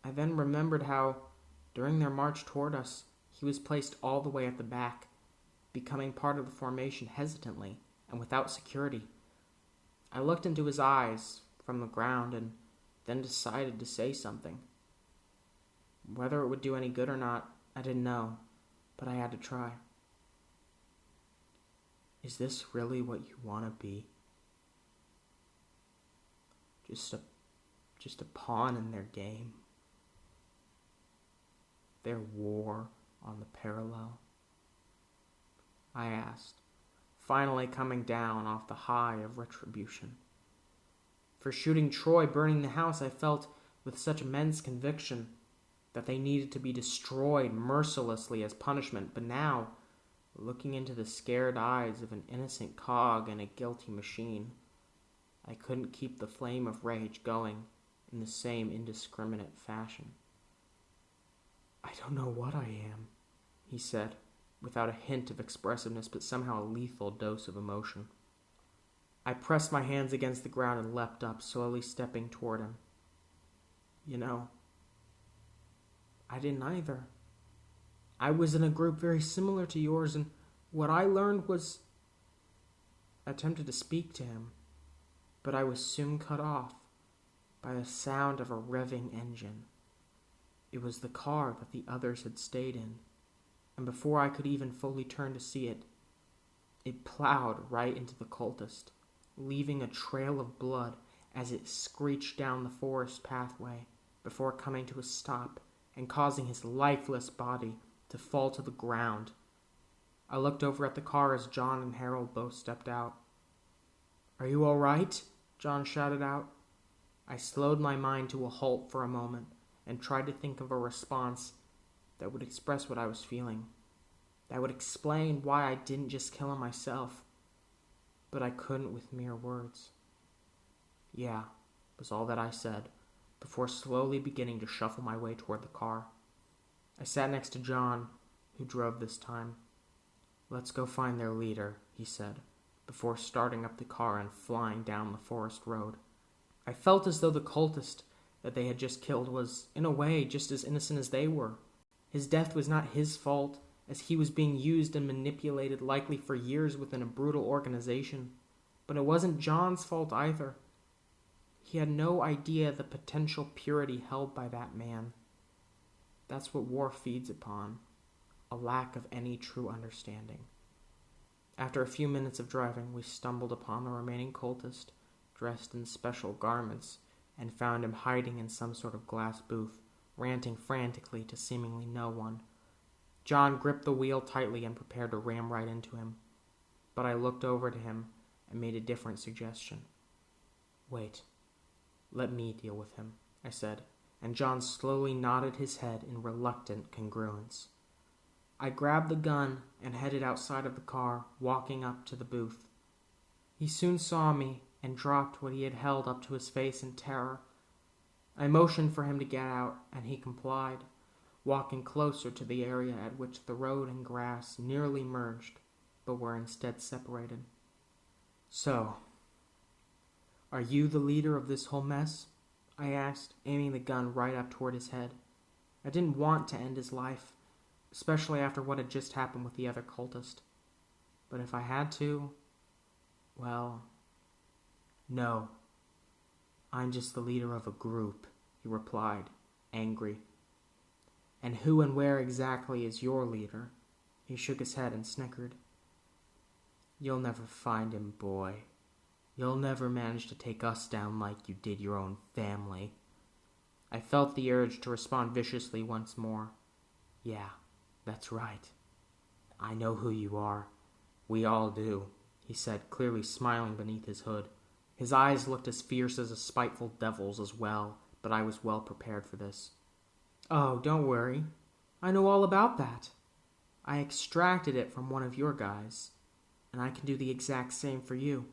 I then remembered how, during their march toward us, he was placed all the way at the back, becoming part of the formation hesitantly and without security. I looked into his eyes from the ground and then decided to say something. Whether it would do any good or not, I didn't know, but I had to try. Is this really what you want to be? Just a pawn in their game? Their war on the parallel? I asked, finally coming down off the high of retribution. For shooting Troy, burning the house, I felt with such immense conviction that they needed to be destroyed mercilessly as punishment. But now, looking into the scared eyes of an innocent cog in a guilty machine, I couldn't keep the flame of rage going in the same indiscriminate fashion. I don't know what I am, he said, without a hint of expressiveness, but somehow a lethal dose of emotion. I pressed my hands against the ground and leapt up, slowly stepping toward him. You know, I didn't either. I was in a group very similar to yours, and what I learned was... I attempted to speak to him, but I was soon cut off by the sound of a revving engine. It was the car that the others had stayed in, and before I could even fully turn to see it, it plowed right into the cultist, leaving a trail of blood as it screeched down the forest pathway before coming to a stop and causing his lifeless body to fall to the ground. I looked over at the car as John and Harold both stepped out. "Are you all right?" John shouted out. I slowed my mind to a halt for a moment and tried to think of a response that would express what I was feeling, that would explain why I didn't just kill him myself. But I couldn't with mere words. "Yeah," was all that I said, before slowly beginning to shuffle my way toward the car. I sat next to John, who drove this time. "Let's go find their leader," he said, before starting up the car and flying down the forest road. I felt as though the cultist that they had just killed was, in a way, just as innocent as they were. His death was not his fault, as he was being used and manipulated likely for years within a brutal organization. But it wasn't John's fault either. He had no idea the potential purity held by that man. That's what war feeds upon, a lack of any true understanding. After a few minutes of driving, we stumbled upon the remaining cultist, dressed in special garments, and found him hiding in some sort of glass booth, ranting frantically to seemingly no one. John gripped the wheel tightly and prepared to ram right into him. But I looked over to him and made a different suggestion. "Wait, let me deal with him," I said, and John slowly nodded his head in reluctant congruence. I grabbed the gun and headed outside of the car, walking up to the booth. He soon saw me and dropped what he had held up to his face in terror. I motioned for him to get out, and he complied, walking closer to the area at which the road and grass nearly merged, but were instead separated. "So, are you the leader of this whole mess?" I asked, aiming the gun right up toward his head. I didn't want to end his life, especially after what had just happened with the other cultist. But if I had to, well, no. "I'm just the leader of a group," he replied, angry. "And who and where exactly is your leader?" He shook his head and snickered. "You'll never find him, boy. You'll never manage to take us down like you did your own family." I felt the urge to respond viciously once more. "Yeah, that's right. I know who you are. We all do," he said, clearly smiling beneath his hood. His eyes looked as fierce as a spiteful devil's as well, but I was well prepared for this. "Oh, don't worry. I know all about that. I extracted it from one of your guys, and I can do the exact same for you.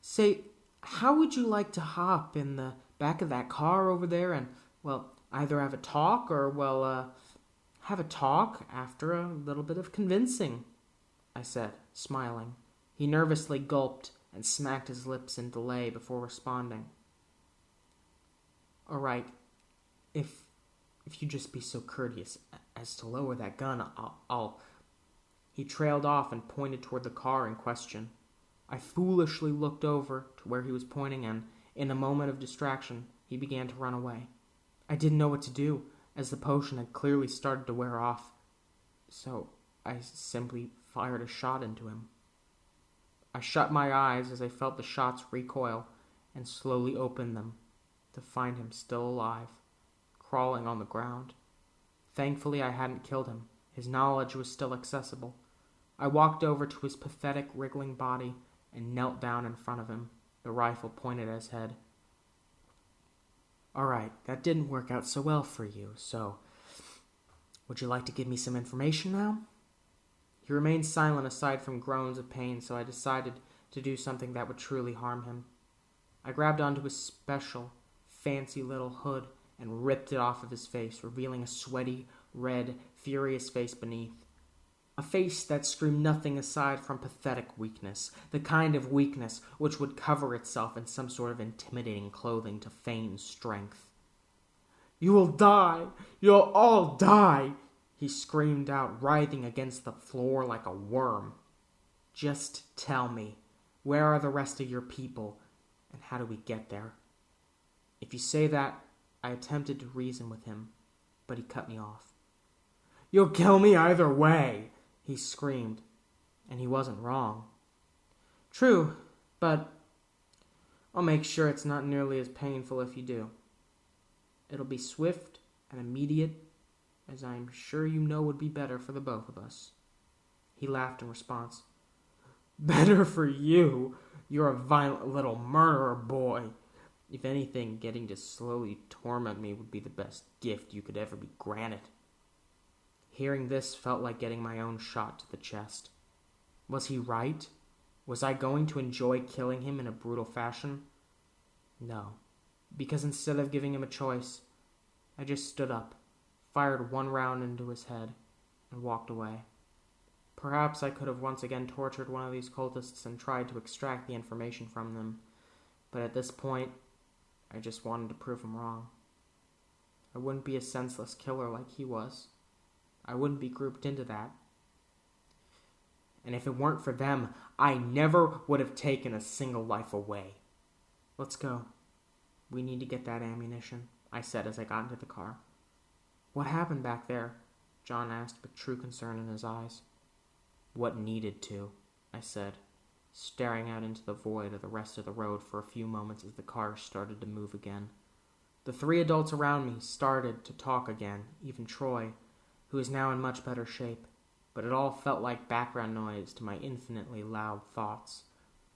Say, how would you like to hop in the back of that car over there and, well, either have a talk or, have a talk after a little bit of convincing?" I said, smiling. He nervously gulped and smacked his lips in delay before responding. "All right, if you'd just be so courteous as to lower that gun, I'll... He trailed off and pointed toward the car in question. I foolishly looked over to where he was pointing, and, in a moment of distraction, he began to run away. I didn't know what to do, as the potion had clearly started to wear off, so I simply fired a shot into him. I shut my eyes as I felt the shots recoil and slowly opened them to find him still alive, crawling on the ground. Thankfully, I hadn't killed him. His knowledge was still accessible. I walked over to his pathetic, wriggling body and knelt down in front of him, the rifle pointed at his head. "All right, that didn't work out so well for you, so would you like to give me some information now?" He remained silent aside from groans of pain, so I decided to do something that would truly harm him. I grabbed onto his special, fancy little hood and ripped it off of his face, revealing a sweaty, red, furious face beneath. A face that screamed nothing aside from pathetic weakness, the kind of weakness which would cover itself in some sort of intimidating clothing to feign strength. "You will die! You'll all die!" he screamed out, writhing against the floor like a worm. "Just tell me, where are the rest of your people, and how do we get there?" "If you say that," I attempted to reason with him, but he cut me off. "You'll kill me either way," he screamed, and he wasn't wrong. "True, but I'll make sure it's not nearly as painful if you do. It'll be swift and immediate, as I'm sure you know would be better for the both of us." He laughed in response. "Better for you? You're a violent little murderer boy. If anything, getting to slowly torment me would be the best gift you could ever be granted." Hearing this felt like getting my own shot to the chest. Was he right? Was I going to enjoy killing him in a brutal fashion? No, because instead of giving him a choice, I just stood up, fired one round into his head, and walked away. Perhaps I could have once again tortured one of these cultists and tried to extract the information from them, but at this point, I just wanted to prove him wrong. I wouldn't be a senseless killer like he was. I wouldn't be grouped into that. And if it weren't for them, I never would have taken a single life away. "Let's go. We need to get that ammunition," I said as I got into the car. "What happened back there?" John asked with true concern in his eyes. "What needed to," I said, staring out into the void of the rest of the road for a few moments as the car started to move again. The three adults around me started to talk again, even Troy, who is now in much better shape, but it all felt like background noise to my infinitely loud thoughts.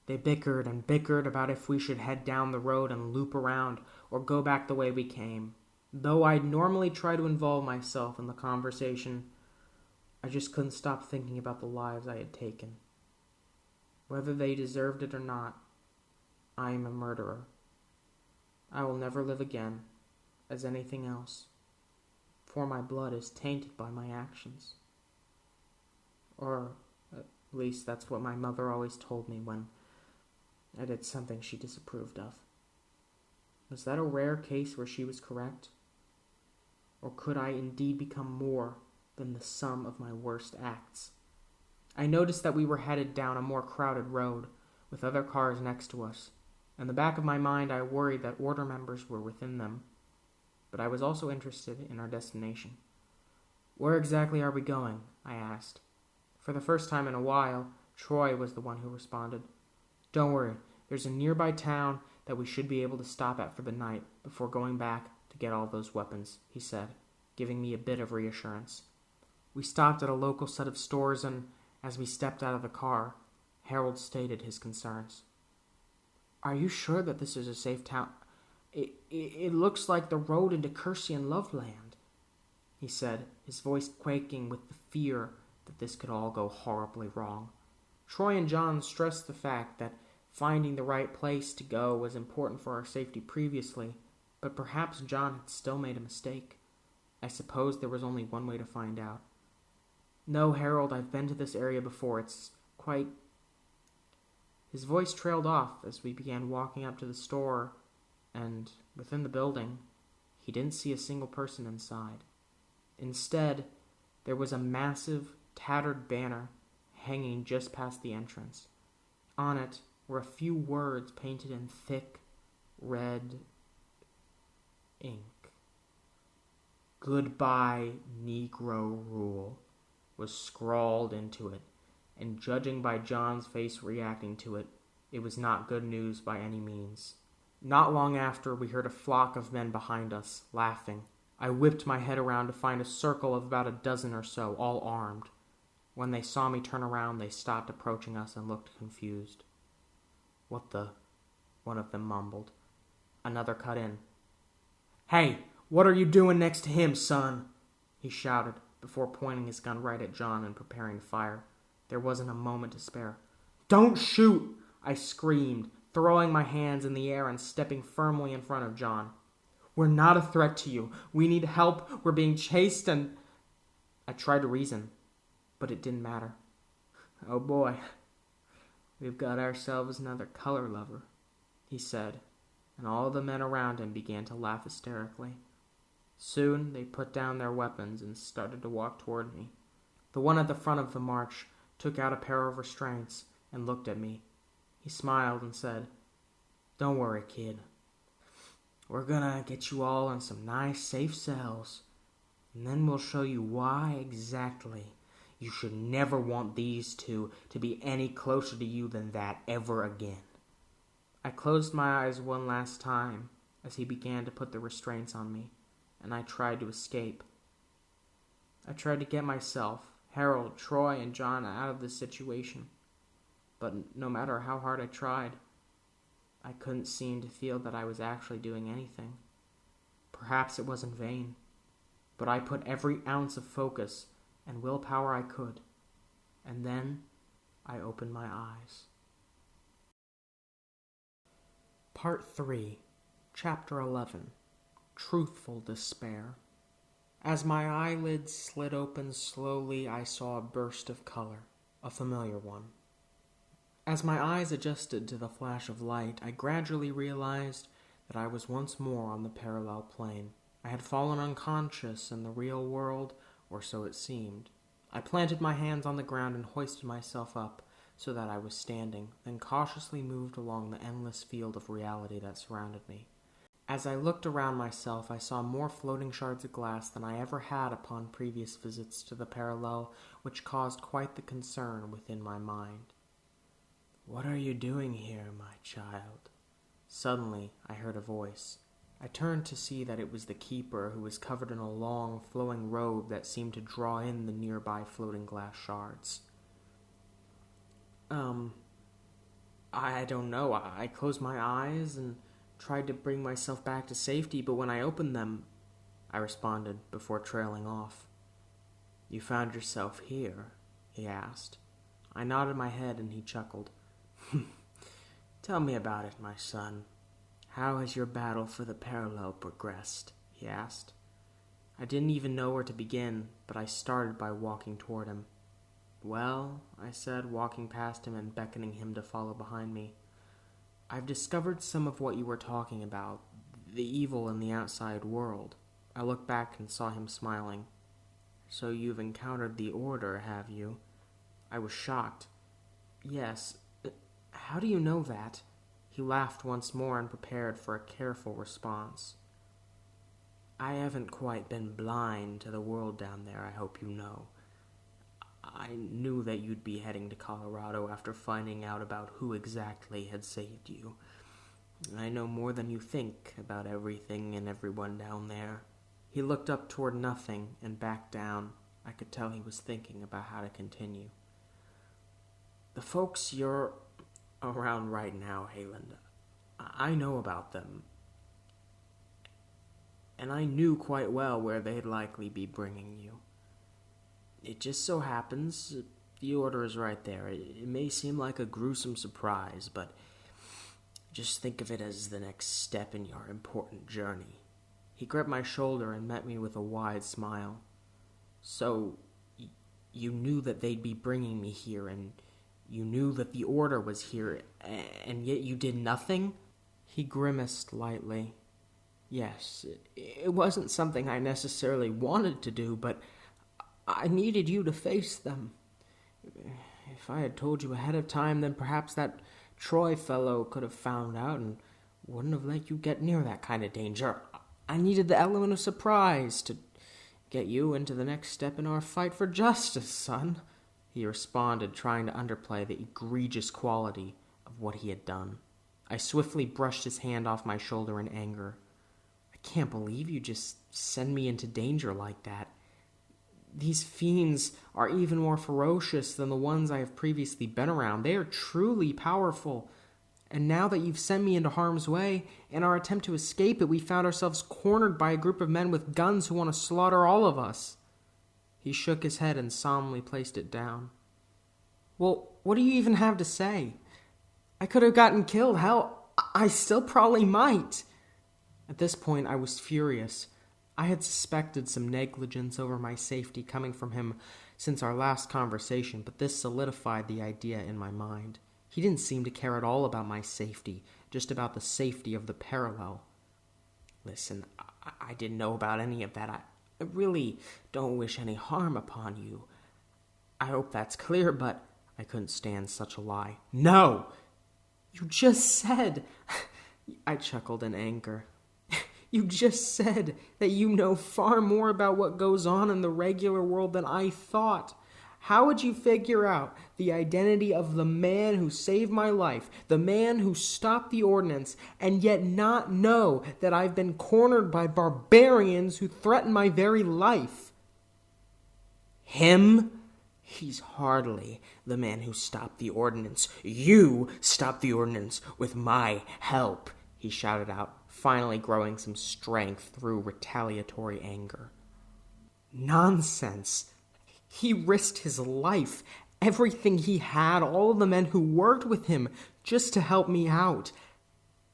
They bickered and bickered about if we should head down the road and loop around or go back the way we came. Though I'd normally try to involve myself in the conversation, I just couldn't stop thinking about the lives I had taken. Whether they deserved it or not, I am a murderer. I will never live again as anything else, for my blood is tainted by my actions. Or at least that's what my mother always told me when I did something she disapproved of. Was that a rare case where she was correct? Or could I indeed become more than the sum of my worst acts? I noticed that we were headed down a more crowded road, with other cars next to us. In the back of my mind, I worried that Order members were within them, but I was also interested in our destination. "Where exactly are we going?" I asked. For the first time in a while, Troy was the one who responded. "Don't worry, there's a nearby town that we should be able to stop at for the night before going back to get all those weapons," he said, giving me a bit of reassurance. We stopped at a local set of stores, and as we stepped out of the car, Harold stated his concerns. "Are you sure that this is a safe town? It looks like the road into Cursian Loveland," he said, his voice quaking with the fear that this could all go horribly wrong. Troy and John stressed the fact that finding the right place to go was important for our safety previously, but perhaps John had still made a mistake. I suppose there was only one way to find out. "No, Harold, I've been to this area before. It's quite..." His voice trailed off as we began walking up to the store, and within the building, he didn't see a single person inside. Instead, there was a massive, tattered banner hanging just past the entrance. On it were a few words painted in thick, red ink. "Goodbye, Negro Rule," was scrawled into it, and judging by John's face reacting to it, it was not good news by any means. Not long after, we heard a flock of men behind us, laughing. I whipped my head around to find a circle of about a dozen or so, all armed. When they saw me turn around, they stopped approaching us and looked confused. "What the?" one of them mumbled. Another cut in. "Hey, what are you doing next to him, son?" he shouted, before pointing his gun right at John and preparing to fire. There wasn't a moment to spare. "Don't shoot!" I screamed, throwing my hands in the air and stepping firmly in front of John. "We're not a threat to you. We need help. We're being chased and—" I tried to reason, but it didn't matter. "Oh boy, we've got ourselves another color lover," he said, and all the men around him began to laugh hysterically. Soon they put down their weapons and started to walk toward me. The one at the front of the march took out a pair of restraints and looked at me. He smiled and said, "Don't worry, kid. We're gonna get you all in some nice, safe cells, and then we'll show you why exactly you should never want these two to be any closer to you than that ever again." I closed my eyes one last time as he began to put the restraints on me, and I tried to escape. I tried to get myself, Harold, Troy, and John out of this situation, but no matter how hard I tried, I couldn't seem to feel that I was actually doing anything. Perhaps it was in vain, but I put every ounce of focus and willpower I could, and then I opened my eyes. Part 3, Chapter 11, Truthful Despair. As my eyelids slid open slowly, I saw a burst of color, a familiar one. As my eyes adjusted to the flash of light, I gradually realized that I was once more on the parallel plane. I had fallen unconscious in the real world, or so it seemed. I planted my hands on the ground and hoisted myself up so that I was standing, then cautiously moved along the endless field of reality that surrounded me. As I looked around myself, I saw more floating shards of glass than I ever had upon previous visits to the parallel, which caused quite the concern within my mind. "What are you doing here, my child?" Suddenly, I heard a voice. I turned to see that it was the keeper, who was covered in a long, flowing robe that seemed to draw in the nearby floating glass shards. I don't know. I closed my eyes and tried to bring myself back to safety, but when I opened them, I responded before trailing off. "You found yourself here?" he asked. I nodded my head and he chuckled. "Tell me about it, my son. How has your battle for the parallel progressed?" he asked. I didn't even know where to begin, but I started by walking toward him. "Well," I said, walking past him and beckoning him to follow behind me, "I've discovered some of what you were talking about, the evil in the outside world." I looked back and saw him smiling. "So you've encountered the Order, have you?" I was shocked. "Yes. How do you know that?" He laughed once more and prepared for a careful response. "I haven't quite been blind to the world down there, I hope you know. I knew that you'd be heading to Colorado after finding out about who exactly had saved you. I know more than you think about everything and everyone down there." He looked up toward nothing and back down. I could tell he was thinking about how to continue. "The folks you're around right now, Haelend, I know about them. And I knew quite well where they'd likely be bringing you. It just so happens the Order is right there. It may seem like a gruesome surprise, but just think of it as the next step in your important journey." He gripped my shoulder and met me with a wide smile. "So, you knew that they'd be bringing me here, and you knew that the Order was here, and yet you did nothing?" He grimaced lightly. "Yes, it wasn't something I necessarily wanted to do, but I needed you to face them. If I had told you ahead of time, then perhaps that Troy fellow could have found out and wouldn't have let you get near that kind of danger. I needed the element of surprise to get you into the next step in our fight for justice, son." he responded, trying to underplay the egregious quality of what he had done. I swiftly brushed his hand off my shoulder in anger. I can't believe you just send me into danger like that. These fiends are even more ferocious than the ones I have previously been around. They are truly powerful. And now that you've sent me into harm's way, in our attempt to escape it, we found ourselves cornered by a group of men with guns who want to slaughter all of us. He shook his head and solemnly placed it down. Well, what do you even have to say? I could have gotten killed. Hell, I still probably might. At this point, I was furious. I had suspected some negligence over my safety coming from him since our last conversation, but this solidified the idea in my mind. He didn't seem to care at all about my safety, just about the safety of the parallel. Listen, I didn't know about any of that. I really don't wish any harm upon you. I hope that's clear, but I couldn't stand such a lie. No! You just said... I chuckled in anger. You just said that you know far more about what goes on in the regular world than I thought. How would you figure out the identity of the man who saved my life, the man who stopped the Ordinance, and yet not know that I've been cornered by barbarians who threaten my very life? Him? He's hardly the man who stopped the Ordinance. You stopped the Ordinance with my help, he shouted out, finally growing some strength through retaliatory anger. Nonsense. He risked his life, everything he had, all of the men who worked with him, just to help me out.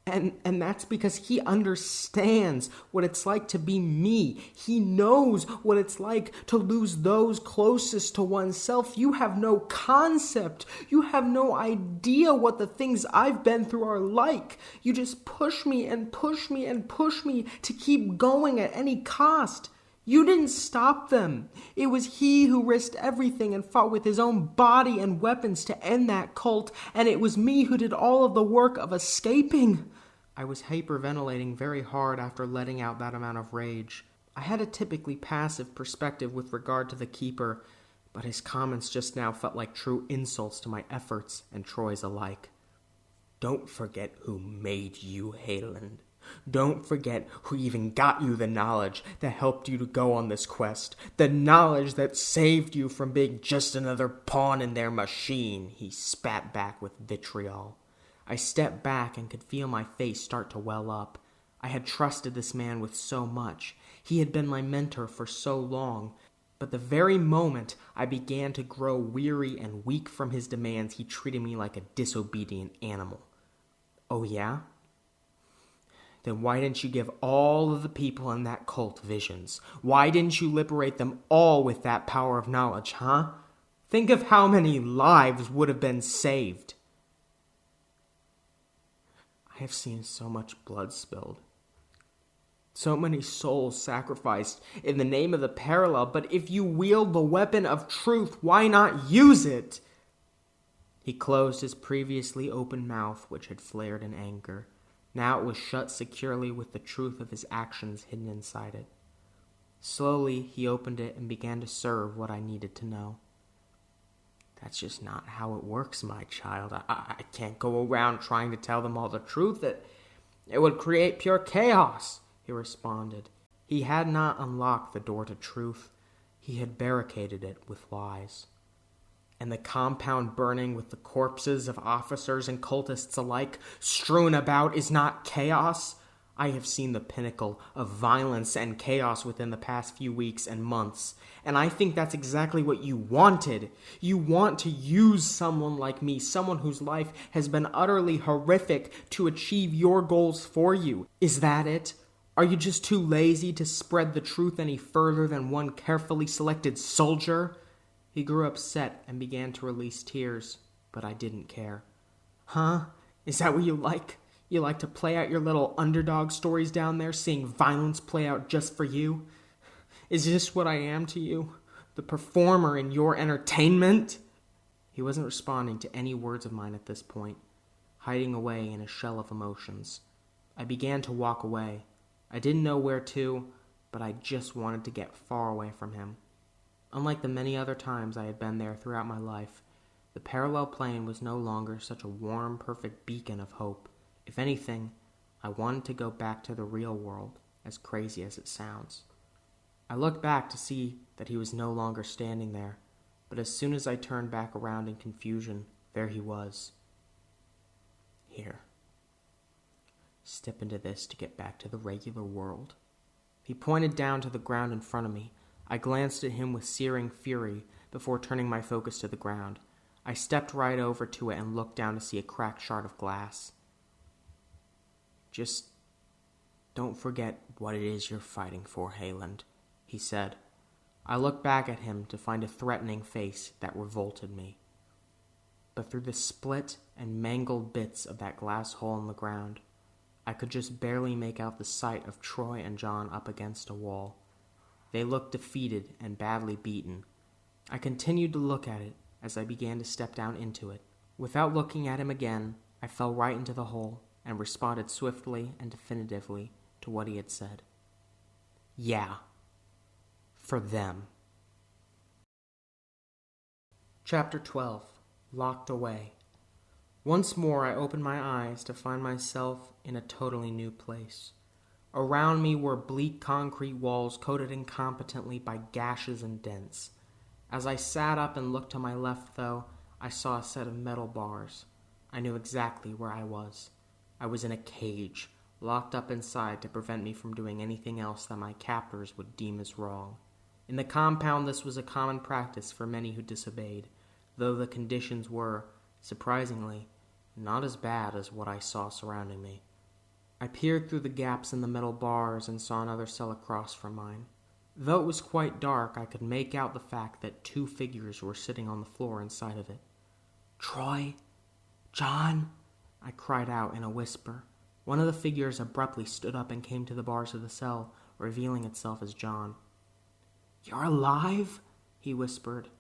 And that's because he understands what it's like to be me. He knows what it's like to lose those closest to oneself. You have no concept. You have no idea what the things I've been through are like. You just push me and push me and push me to keep going at any cost. You didn't stop them. It was he who risked everything and fought with his own body and weapons to end that cult, and it was me who did all of the work of escaping. I was hyperventilating very hard after letting out that amount of rage. I had a typically passive perspective with regard to the Keeper, but his comments just now felt like true insults to my efforts and Troy's alike. Don't forget who made you, Haelend. Don't forget who even got you the knowledge that helped you to go on this quest. The knowledge that saved you from being just another pawn in their machine, he spat back with vitriol. I stepped back and could feel my face start to well up. I had trusted this man with so much. He had been my mentor for so long. But the very moment I began to grow weary and weak from his demands, he treated me like a disobedient animal. Oh yeah? Then why didn't you give all of the people in that cult visions? Why didn't you liberate them all with that power of knowledge, huh? Think of how many lives would have been saved. I have seen so much blood spilled. So many souls sacrificed in the name of the parallel, but if you wield the weapon of truth, why not use it? He closed his previously open mouth, which had flared in anger. Now it was shut securely with the truth of his actions hidden inside it. Slowly, he opened it and began to serve what I needed to know. That's just not how it works, my child. I can't go around trying to tell them all the truth. It would create pure chaos, he responded. He had not unlocked the door to truth. He had barricaded it with lies. And the compound burning with the corpses of officers and cultists alike strewn about is not chaos. I have seen the pinnacle of violence and chaos within the past few weeks and months, and I think that's exactly what you wanted. You want to use someone like me, someone whose life has been utterly horrific, to achieve your goals for you. Is that it? Are you just too lazy to spread the truth any further than one carefully selected soldier? He grew upset and began to release tears, but I didn't care. Huh? Is that what you like? You like to play out your little underdog stories down there, seeing violence play out just for you? Is this what I am to you? The performer in your entertainment? He wasn't responding to any words of mine at this point, hiding away in a shell of emotions. I began to walk away. I didn't know where to, but I just wanted to get far away from him. Unlike the many other times I had been there throughout my life, the parallel plane was no longer such a warm, perfect beacon of hope. If anything, I wanted to go back to the real world, as crazy as it sounds. I looked back to see that he was no longer standing there, but as soon as I turned back around in confusion, there he was. Here. Step into this to get back to the regular world. He pointed down to the ground in front of me. I glanced at him with searing fury before turning my focus to the ground. I stepped right over to it and looked down to see a cracked shard of glass. Just don't forget what it is you're fighting for, Haelend, he said. I looked back at him to find a threatening face that revolted me. But through the split and mangled bits of that glass hole in the ground, I could just barely make out the sight of Troy and John up against a wall. They looked defeated and badly beaten. I continued to look at it as I began to step down into it. Without looking at him again, I fell right into the hole and responded swiftly and definitively to what he had said. Yeah. For them. Chapter 12. Locked Away. Once more I opened my eyes to find myself in a totally new place. Around me were bleak concrete walls coated incompetently by gashes and dents. As I sat up and looked to my left, though, I saw a set of metal bars. I knew exactly where I was. I was in a cage, locked up inside to prevent me from doing anything else that my captors would deem as wrong. In the compound, this was a common practice for many who disobeyed, though the conditions were, surprisingly, not as bad as what I saw surrounding me. I peered through the gaps in the metal bars and saw another cell across from mine. Though it was quite dark, I could make out the fact that 2 figures were sitting on the floor inside of it. "Troy? John?" I cried out in a whisper. One of the figures abruptly stood up and came to the bars of the cell, revealing itself as John. "You're alive?" he whispered.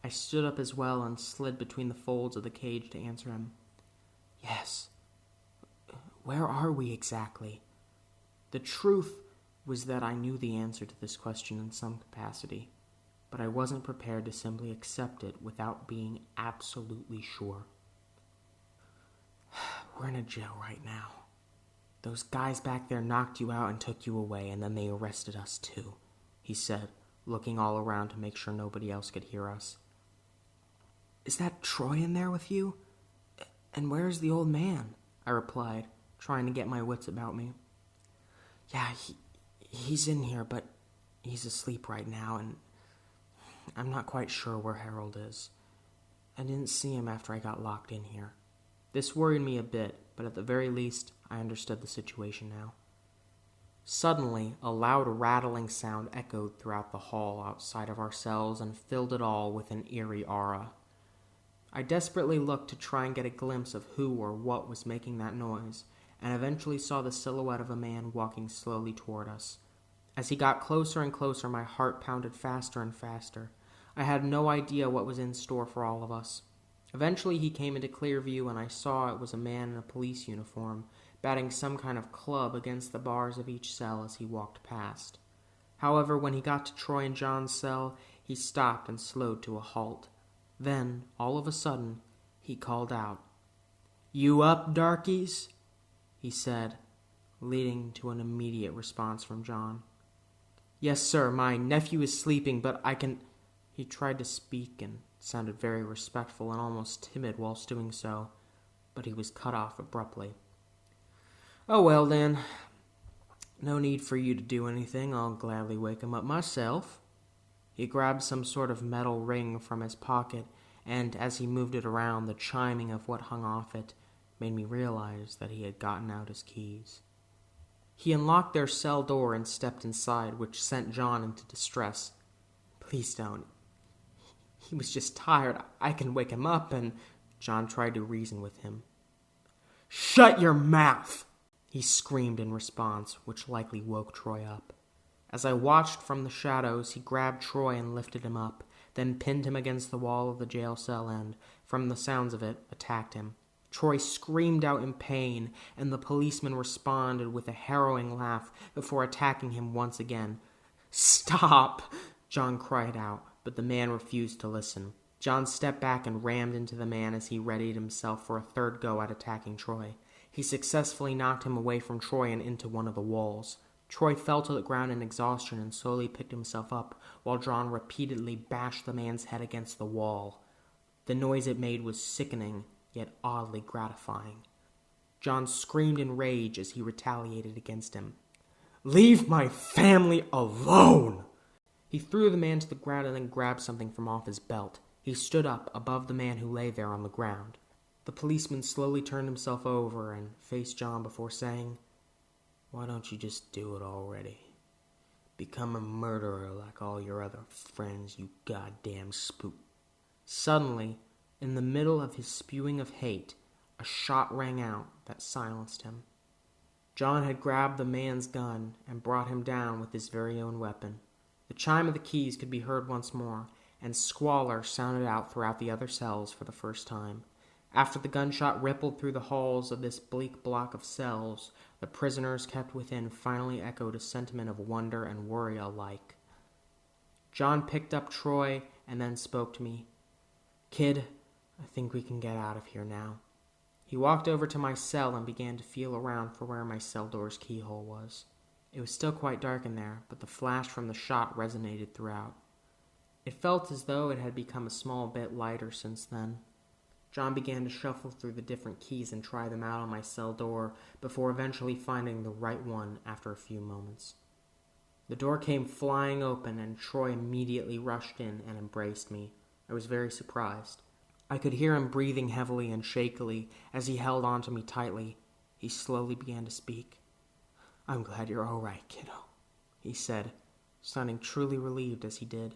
I stood up as well and slid between the folds of the cage to answer him. "Yes. Where are we exactly?" The truth was that I knew the answer to this question in some capacity, but I wasn't prepared to simply accept it without being absolutely sure. "We're in a jail right now. Those guys back there knocked you out and took you away, and then they arrested us too," he said, looking all around to make sure nobody else could hear us. "Is that Troy in there with you? And where's the old man?" I replied, trying to get my wits about me. "Yeah, he's in here, but he's asleep right now, and I'm not quite sure where Harold is. I didn't see him after I got locked in here." This worried me a bit, but at the very least, I understood the situation now. Suddenly, a loud rattling sound echoed throughout the hall outside of our cells and filled it all with an eerie aura. I desperately looked to try and get a glimpse of who or what was making that noise, and eventually saw the silhouette of a man walking slowly toward us. As he got closer and closer, my heart pounded faster and faster. I had no idea what was in store for all of us. Eventually he came into clear view, and I saw it was a man in a police uniform, batting some kind of club against the bars of each cell as he walked past. However, when he got to Troy and John's cell, he stopped and slowed to a halt. Then, all of a sudden, he called out, "You up, darkies?" he said, leading to an immediate response from John. "Yes, sir, my nephew is sleeping, but I can—" He tried to speak and sounded very respectful and almost timid whilst doing so, but he was cut off abruptly. "Oh, well, then, no need for you to do anything. I'll gladly wake him up myself." He grabbed some sort of metal ring from his pocket, and as he moved it around, the chiming of what hung off it made me realize that he had gotten out his keys. He unlocked their cell door and stepped inside, which sent John into distress. "Please don't. He was just tired. I can wake him up," and John tried to reason with him. "Shut your mouth!" he screamed in response, which likely woke Troy up. As I watched from the shadows, he grabbed Troy and lifted him up, then pinned him against the wall of the jail cell and, from the sounds of it, attacked him. Troy screamed out in pain, and the policeman responded with a harrowing laugh before attacking him once again. "Stop!" John cried out, but the man refused to listen. John stepped back and rammed into the man as he readied himself for a third go at attacking Troy. He successfully knocked him away from Troy and into one of the walls. Troy fell to the ground in exhaustion and slowly picked himself up, while John repeatedly bashed the man's head against the wall. The noise it made was sickening, yet oddly gratifying. John screamed in rage as he retaliated against him. "Leave my family alone!" He threw the man to the ground and then grabbed something from off his belt. He stood up above the man who lay there on the ground. The policeman slowly turned himself over and faced John before saying, "Why don't you just do it already? Become a murderer like all your other friends, you goddamn spook." Suddenly, in the middle of his spewing of hate, a shot rang out that silenced him. John had grabbed the man's gun and brought him down with his very own weapon. The chime of the keys could be heard once more, and squalor sounded out throughout the other cells for the first time. After the gunshot rippled through the halls of this bleak block of cells, the prisoners kept within finally echoed a sentiment of wonder and worry alike. John picked up Troy and then spoke to me. "Kid, I think we can get out of here now." He walked over to my cell and began to feel around for where my cell door's keyhole was. It was still quite dark in there, but the flash from the shot resonated throughout. It felt as though it had become a small bit lighter since then. John began to shuffle through the different keys and try them out on my cell door before eventually finding the right one after a few moments. The door came flying open and Troy immediately rushed in and embraced me. I was very surprised. I could hear him breathing heavily and shakily as he held on to me tightly. He slowly began to speak. "I'm glad you're all right, kiddo," he said, sounding truly relieved as he did.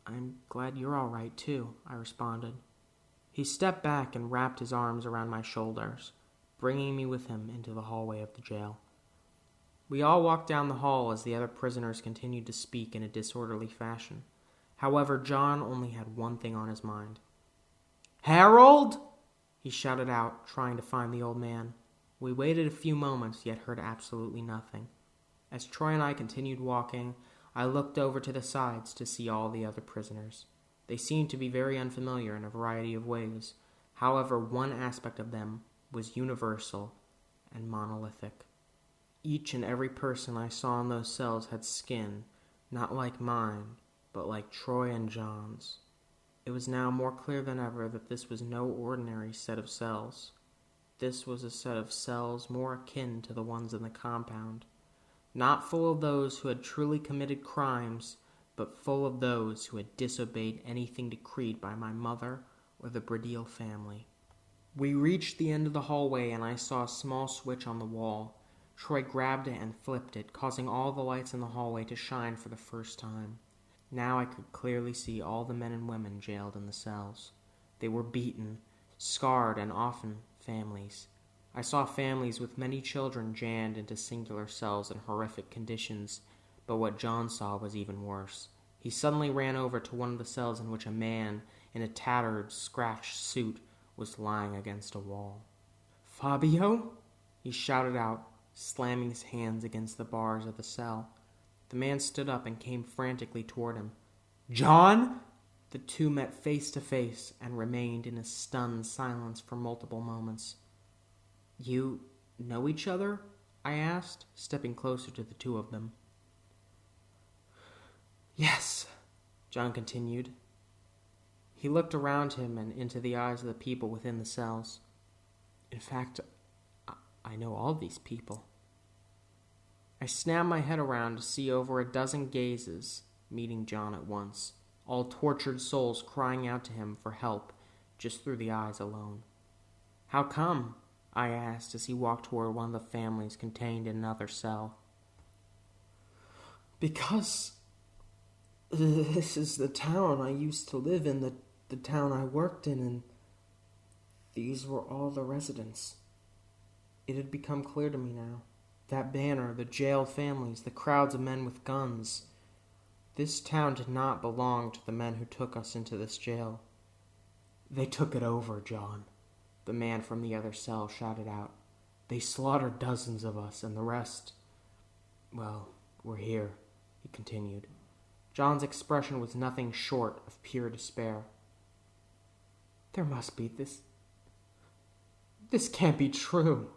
"I'm glad you're all right, too," I responded. He stepped back and wrapped his arms around my shoulders, bringing me with him into the hallway of the jail. We all walked down the hall as the other prisoners continued to speak in a disorderly fashion. However, John only had one thing on his mind. "Harold!" he shouted out, trying to find the old man. We waited a few moments, yet heard absolutely nothing. As Troy and I continued walking, I looked over to the sides to see all the other prisoners. They seemed to be very unfamiliar in a variety of ways. However, one aspect of them was universal and monolithic. Each and every person I saw in those cells had skin, not like mine, but like Troy and John's. It was now more clear than ever that this was no ordinary set of cells. This was a set of cells more akin to the ones in the compound, not full of those who had truly committed crimes, but full of those who had disobeyed anything decreed by my mother or the Pravil family. We reached the end of the hallway and I saw a small switch on the wall. Troy grabbed it and flipped it, causing all the lights in the hallway to shine for the first time. Now I could clearly see all the men and women jailed in the cells. They were beaten, scarred, and often families. I saw families with many children jammed into singular cells in horrific conditions, but what John saw was even worse. He suddenly ran over to one of the cells in which a man in a tattered, scratched suit was lying against a wall. "Fabio?" he shouted out, slamming his hands against the bars of the cell. The man stood up and came frantically toward him. "John?" The two met face to face and remained in a stunned silence for multiple moments. "You know each other?" I asked, stepping closer to the two of them. "Yes," John continued. He looked around him and into the eyes of the people within the cells. "In fact, I know all these people." I snapped my head around to see over a dozen gazes meeting John at once, all tortured souls crying out to him for help just through the eyes alone. "How come?" I asked as he walked toward one of the families contained in another cell. "Because this is the town I used to live in, the town I worked in, and these were all the residents." It had become clear to me now. That banner, the jailed families, the crowds of men with guns. This town did not belong to the men who took us into this jail. "They took it over, John," the man from the other cell shouted out. "They slaughtered dozens of us, and the rest, well, we're here," he continued. John's expression was nothing short of pure despair. "There must be this. This can't be true,"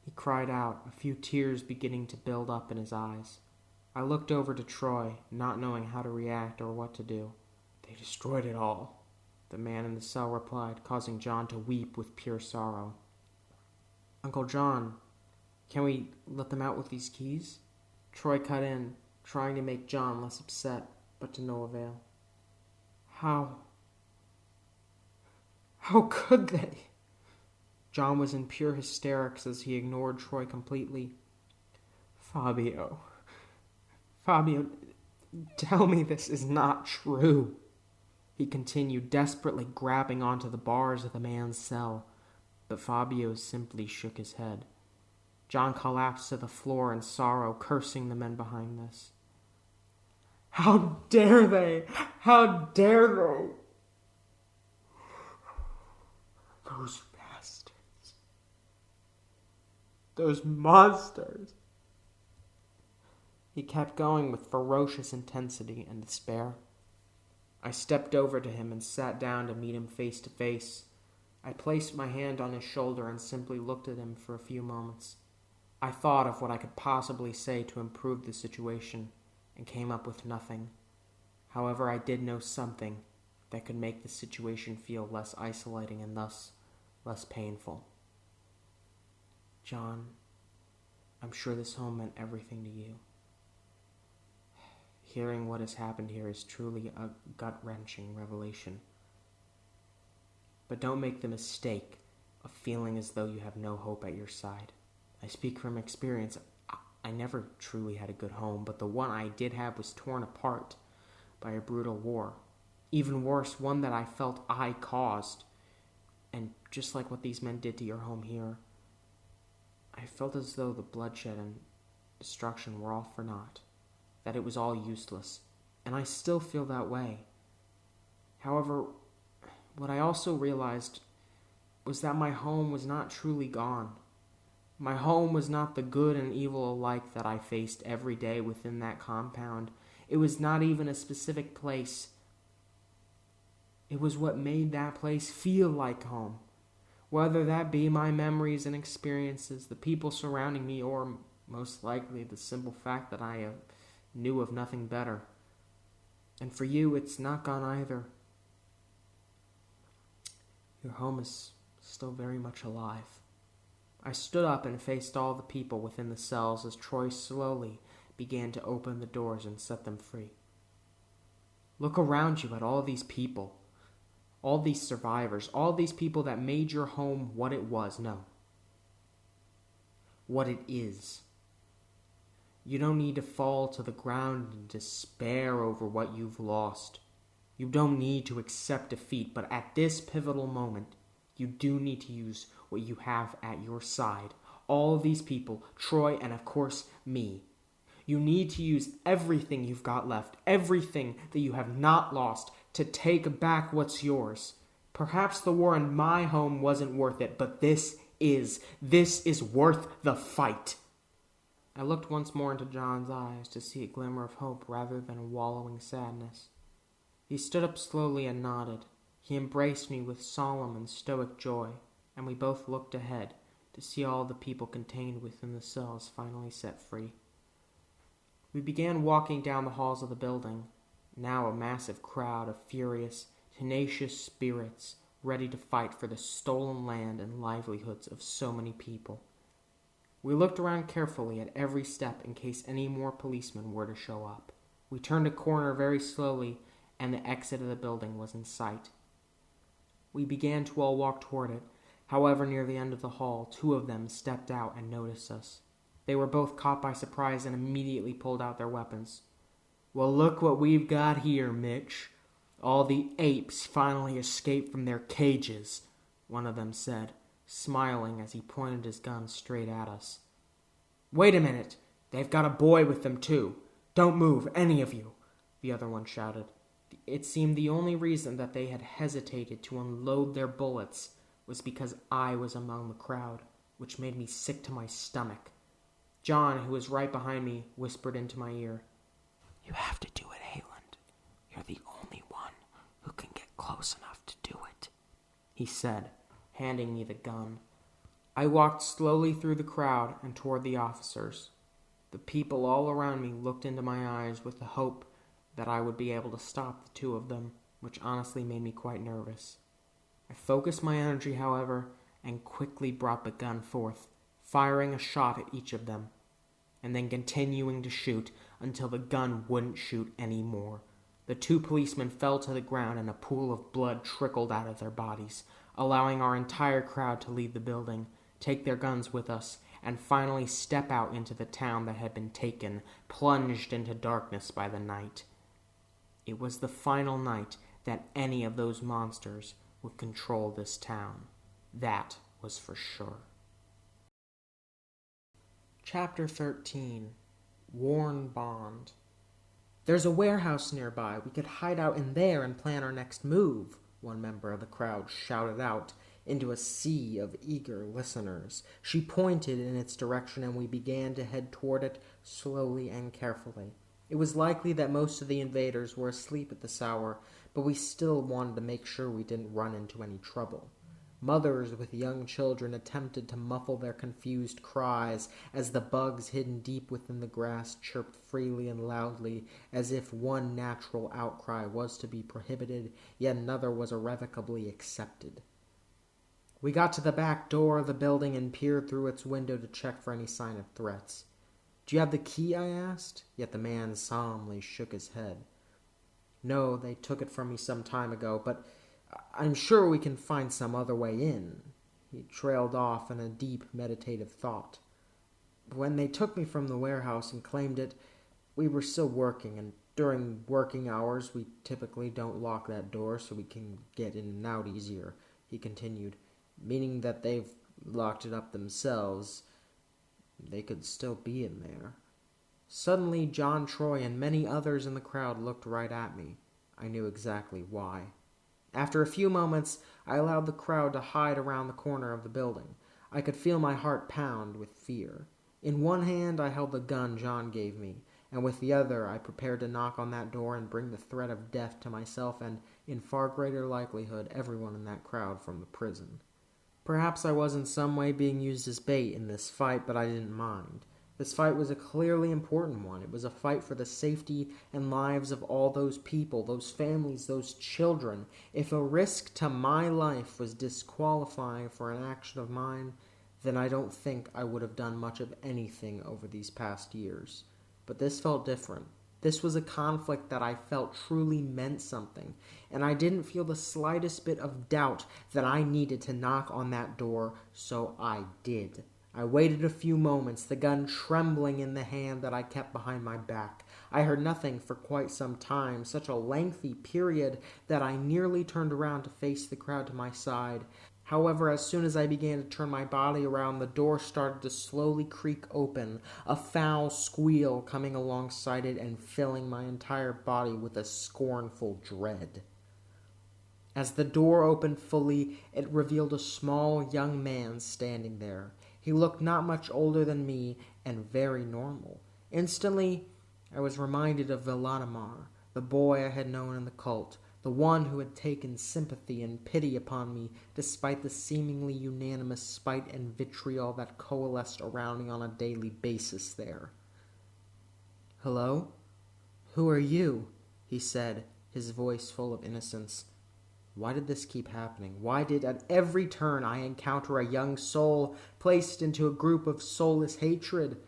he cried out, a few tears beginning to build up in his eyes. I looked over to Troy, not knowing how to react or what to do. "They destroyed it all," the man in the cell replied, causing John to weep with pure sorrow. "Uncle John, can we let them out with these keys?" Troy cut in, trying to make John less upset, but to no avail. How could they?" John was in pure hysterics as he ignored Troy completely. Fabio, tell me this is not true," he continued, desperately grabbing onto the bars of the man's cell, but Fabio simply shook his head. John collapsed to the floor in sorrow, cursing the men behind this. "How dare they? How dare they? Those bastards. Those monsters." He kept going with ferocious intensity and despair. I stepped over to him and sat down to meet him face to face. I placed my hand on his shoulder and simply looked at him for a few moments. I thought of what I could possibly say to improve the situation and came up with nothing. However, I did know something that could make the situation feel less isolating and thus less painful. "John, I'm sure this home meant everything to you. Hearing what has happened here is truly a gut-wrenching revelation. But don't make the mistake of feeling as though you have no hope at your side. I speak from experience. I never truly had a good home, but the one I did have was torn apart by a brutal war. Even worse, one that I felt I caused. And just like what these men did to your home here, I felt as though the bloodshed and destruction were all for naught, that it was all useless, and I still feel that way. However, what I also realized was that my home was not truly gone. My home was not the good and evil alike that I faced every day within that compound. It was not even a specific place. It was what made that place feel like home, whether that be my memories and experiences, the people surrounding me, or most likely the simple fact that I knew of nothing better. And for you, it's not gone either. Your home is still very much alive." I stood up and faced all the people within the cells as Troy slowly began to open the doors and set them free. "Look around you at all these people, all these survivors, all these people that made your home what it was. No, what it is. You don't need to fall to the ground in despair over what you've lost. You don't need to accept defeat, but at this pivotal moment, you do need to use what you have at your side. All of these people, Troy, and of course, me. You need to use everything you've got left, everything that you have not lost, to take back what's yours. Perhaps the war in my home wasn't worth it, but this is worth the fight." I looked once more into John's eyes to see a glimmer of hope rather than a wallowing sadness. He stood up slowly and nodded. He embraced me with solemn and stoic joy, and we both looked ahead to see all the people contained within the cells finally set free. We began walking down the halls of the building, now a massive crowd of furious, tenacious spirits ready to fight for the stolen land and livelihoods of so many people. We looked around carefully at every step in case any more policemen were to show up. We turned a corner very slowly, and the exit of the building was in sight. We began to all walk toward it. However, near the end of the hall, 2 of them stepped out and noticed us. They were both caught by surprise and immediately pulled out their weapons. "Well, look what we've got here, Mitch. All the apes finally escaped from their cages," one of them said, smiling as he pointed his gun straight at us. "Wait a minute. They've got a boy with them, too. Don't move, any of you," the other one shouted. It seemed the only reason that they had hesitated to unload their bullets was because I was among the crowd, which made me sick to my stomach. John, who was right behind me, whispered into my ear, "You have to do it, Haelend. close enough to do it," he said, handing me the gun. I walked slowly through the crowd and toward the officers. The people all around me looked into my eyes with the hope that I would be able to stop the two of them, which honestly made me quite nervous. I focused my energy, however, and quickly brought the gun forth, firing a shot at each of them, and then continuing to shoot until the gun wouldn't shoot any more. The two policemen fell to the ground and a pool of blood trickled out of their bodies, allowing our entire crowd to leave the building, take their guns with us, and finally step out into the town that had been taken, plunged into darkness by the night. It was the final night that any of those monsters would control this town. That was for sure. Chapter 13. Worn Bond. "There's a warehouse nearby. We could hide out in there and plan our next move," one member of the crowd shouted out into a sea of eager listeners. She pointed in its direction, and we began to head toward it slowly and carefully. It was likely that most of the invaders were asleep at this hour, but we still wanted to make sure we didn't run into any trouble. Mothers with young children attempted to muffle their confused cries as the bugs hidden deep within the grass chirped freely and loudly, as if one natural outcry was to be prohibited, yet another was irrevocably accepted. We got to the back door of the building and peered through its window to check for any sign of threats. "Do you have the key?" I asked, yet the man solemnly shook his head. "No, they took it from me some time ago, but I'm sure we can find some other way in." He trailed off in a deep, meditative thought. "When they took me from the warehouse and claimed it, we were still working, and during working hours we typically don't lock that door so we can get in and out easier," he continued, "meaning that they've locked it up themselves. They could still be in there." Suddenly, John Troy and many others in the crowd looked right at me. I knew exactly why. After a few moments, I allowed the crowd to hide around the corner of the building. I could feel my heart pound with fear. In one hand, I held the gun John gave me, and with the other, I prepared to knock on that door and bring the threat of death to myself and, in far greater likelihood, everyone in that crowd from the prison. Perhaps I was in some way being used as bait in this fight, but I didn't mind. This fight was a clearly important one. It was a fight for the safety and lives of all those people, those families, those children. If a risk to my life was disqualifying for an action of mine, then I don't think I would have done much of anything over these past years. But this felt different. This was a conflict that I felt truly meant something, and I didn't feel the slightest bit of doubt that I needed to knock on that door, so I did. I waited a few moments, the gun trembling in the hand that I kept behind my back. I heard nothing for quite some time, such a lengthy period that I nearly turned around to face the crowd to my side. However, as soon as I began to turn my body around, the door started to slowly creak open, a foul squeal coming alongside it and filling my entire body with a scornful dread. As the door opened fully, it revealed a small young man standing there. He looked not much older than me and very normal. Instantly, I was reminded of Vladimir, the boy I had known in the cult, the one who had taken sympathy and pity upon me despite the seemingly unanimous spite and vitriol that coalesced around me on a daily basis there. "Hello? Who are you?" he said, his voice full of innocence. Why did this keep happening? Why did at every turn I encounter a young soul placed into a group of soulless hatred?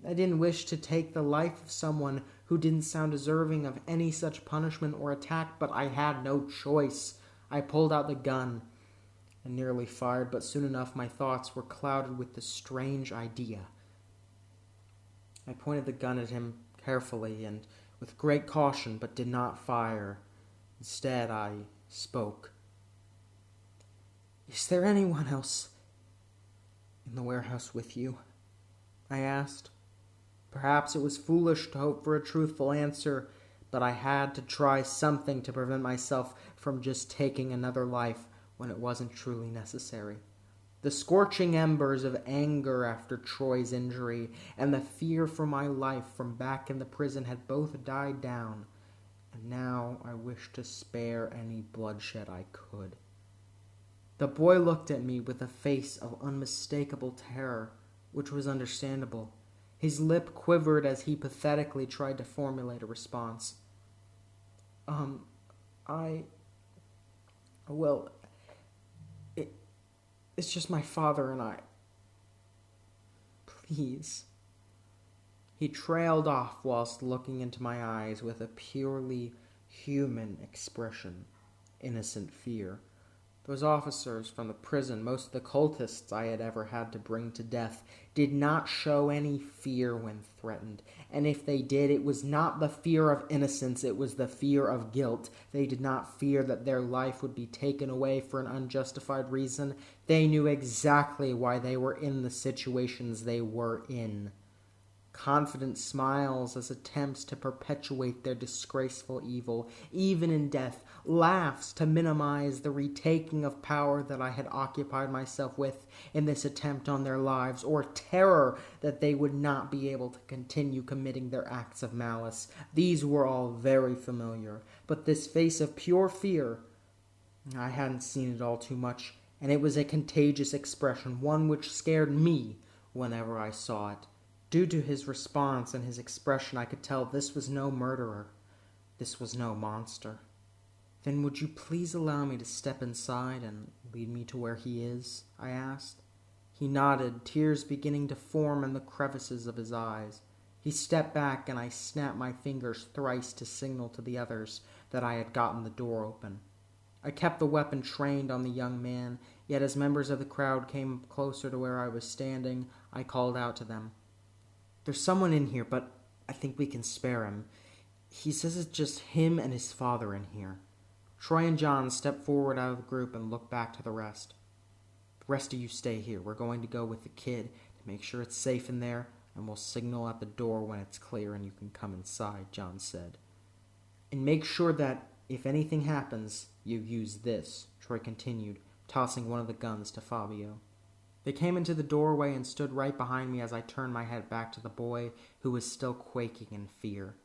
I didn't wish to take the life of someone who didn't sound deserving of any such punishment or attack, but I had no choice. I pulled out the gun and nearly fired, but soon enough my thoughts were clouded with this strange idea. I pointed the gun at him carefully and with great caution, but did not fire. Instead, I spoke. "Is there anyone else in the warehouse with you?" I asked. Perhaps it was foolish to hope for a truthful answer, but I had to try something to prevent myself from just taking another life when it wasn't truly necessary. The scorching embers of anger after Troy's injury and the fear for my life from back in the prison had both died down, and now I wish to spare any bloodshed I could." The boy looked at me with a face of unmistakable terror, which was understandable. His lip quivered as he pathetically tried to formulate a response. Well, it's just my father and I. Please." He trailed off whilst looking into my eyes with a purely human expression, innocent fear. Those officers from the prison, most of the cultists I had ever had to bring to death, did not show any fear when threatened. And if they did, it was not the fear of innocence, it was the fear of guilt. They did not fear that their life would be taken away for an unjustified reason. They knew exactly why they were in the situations they were in. Confident smiles as attempts to perpetuate their disgraceful evil, even in death, laughs to minimize the retaking of power that I had occupied myself with in this attempt on their lives, or terror that they would not be able to continue committing their acts of malice. These were all very familiar, but this face of pure fear, I hadn't seen it all too much, and it was a contagious expression, one which scared me whenever I saw it. Due to his response and his expression, I could tell this was no murderer. This was no monster. "Then would you please allow me to step inside and lead me to where he is?" I asked. He nodded, tears beginning to form in the crevices of his eyes. He stepped back, and I snapped my fingers thrice to signal to the others that I had gotten the door open. I kept the weapon trained on the young man, yet as members of the crowd came closer to where I was standing, I called out to them. "There's someone in here, but I think we can spare him. He says it's just him and his father in here." Troy and John stepped forward out of the group and looked back to the rest. "The rest of you stay here. We're going to go with the kid to make sure it's safe in there, and we'll signal at the door when it's clear and you can come inside," John said. "And make sure that if anything happens, you use this," Troy continued, tossing one of the guns to Fabio. They came into the doorway and stood right behind me as I turned my head back to the boy, who was still quaking in fear.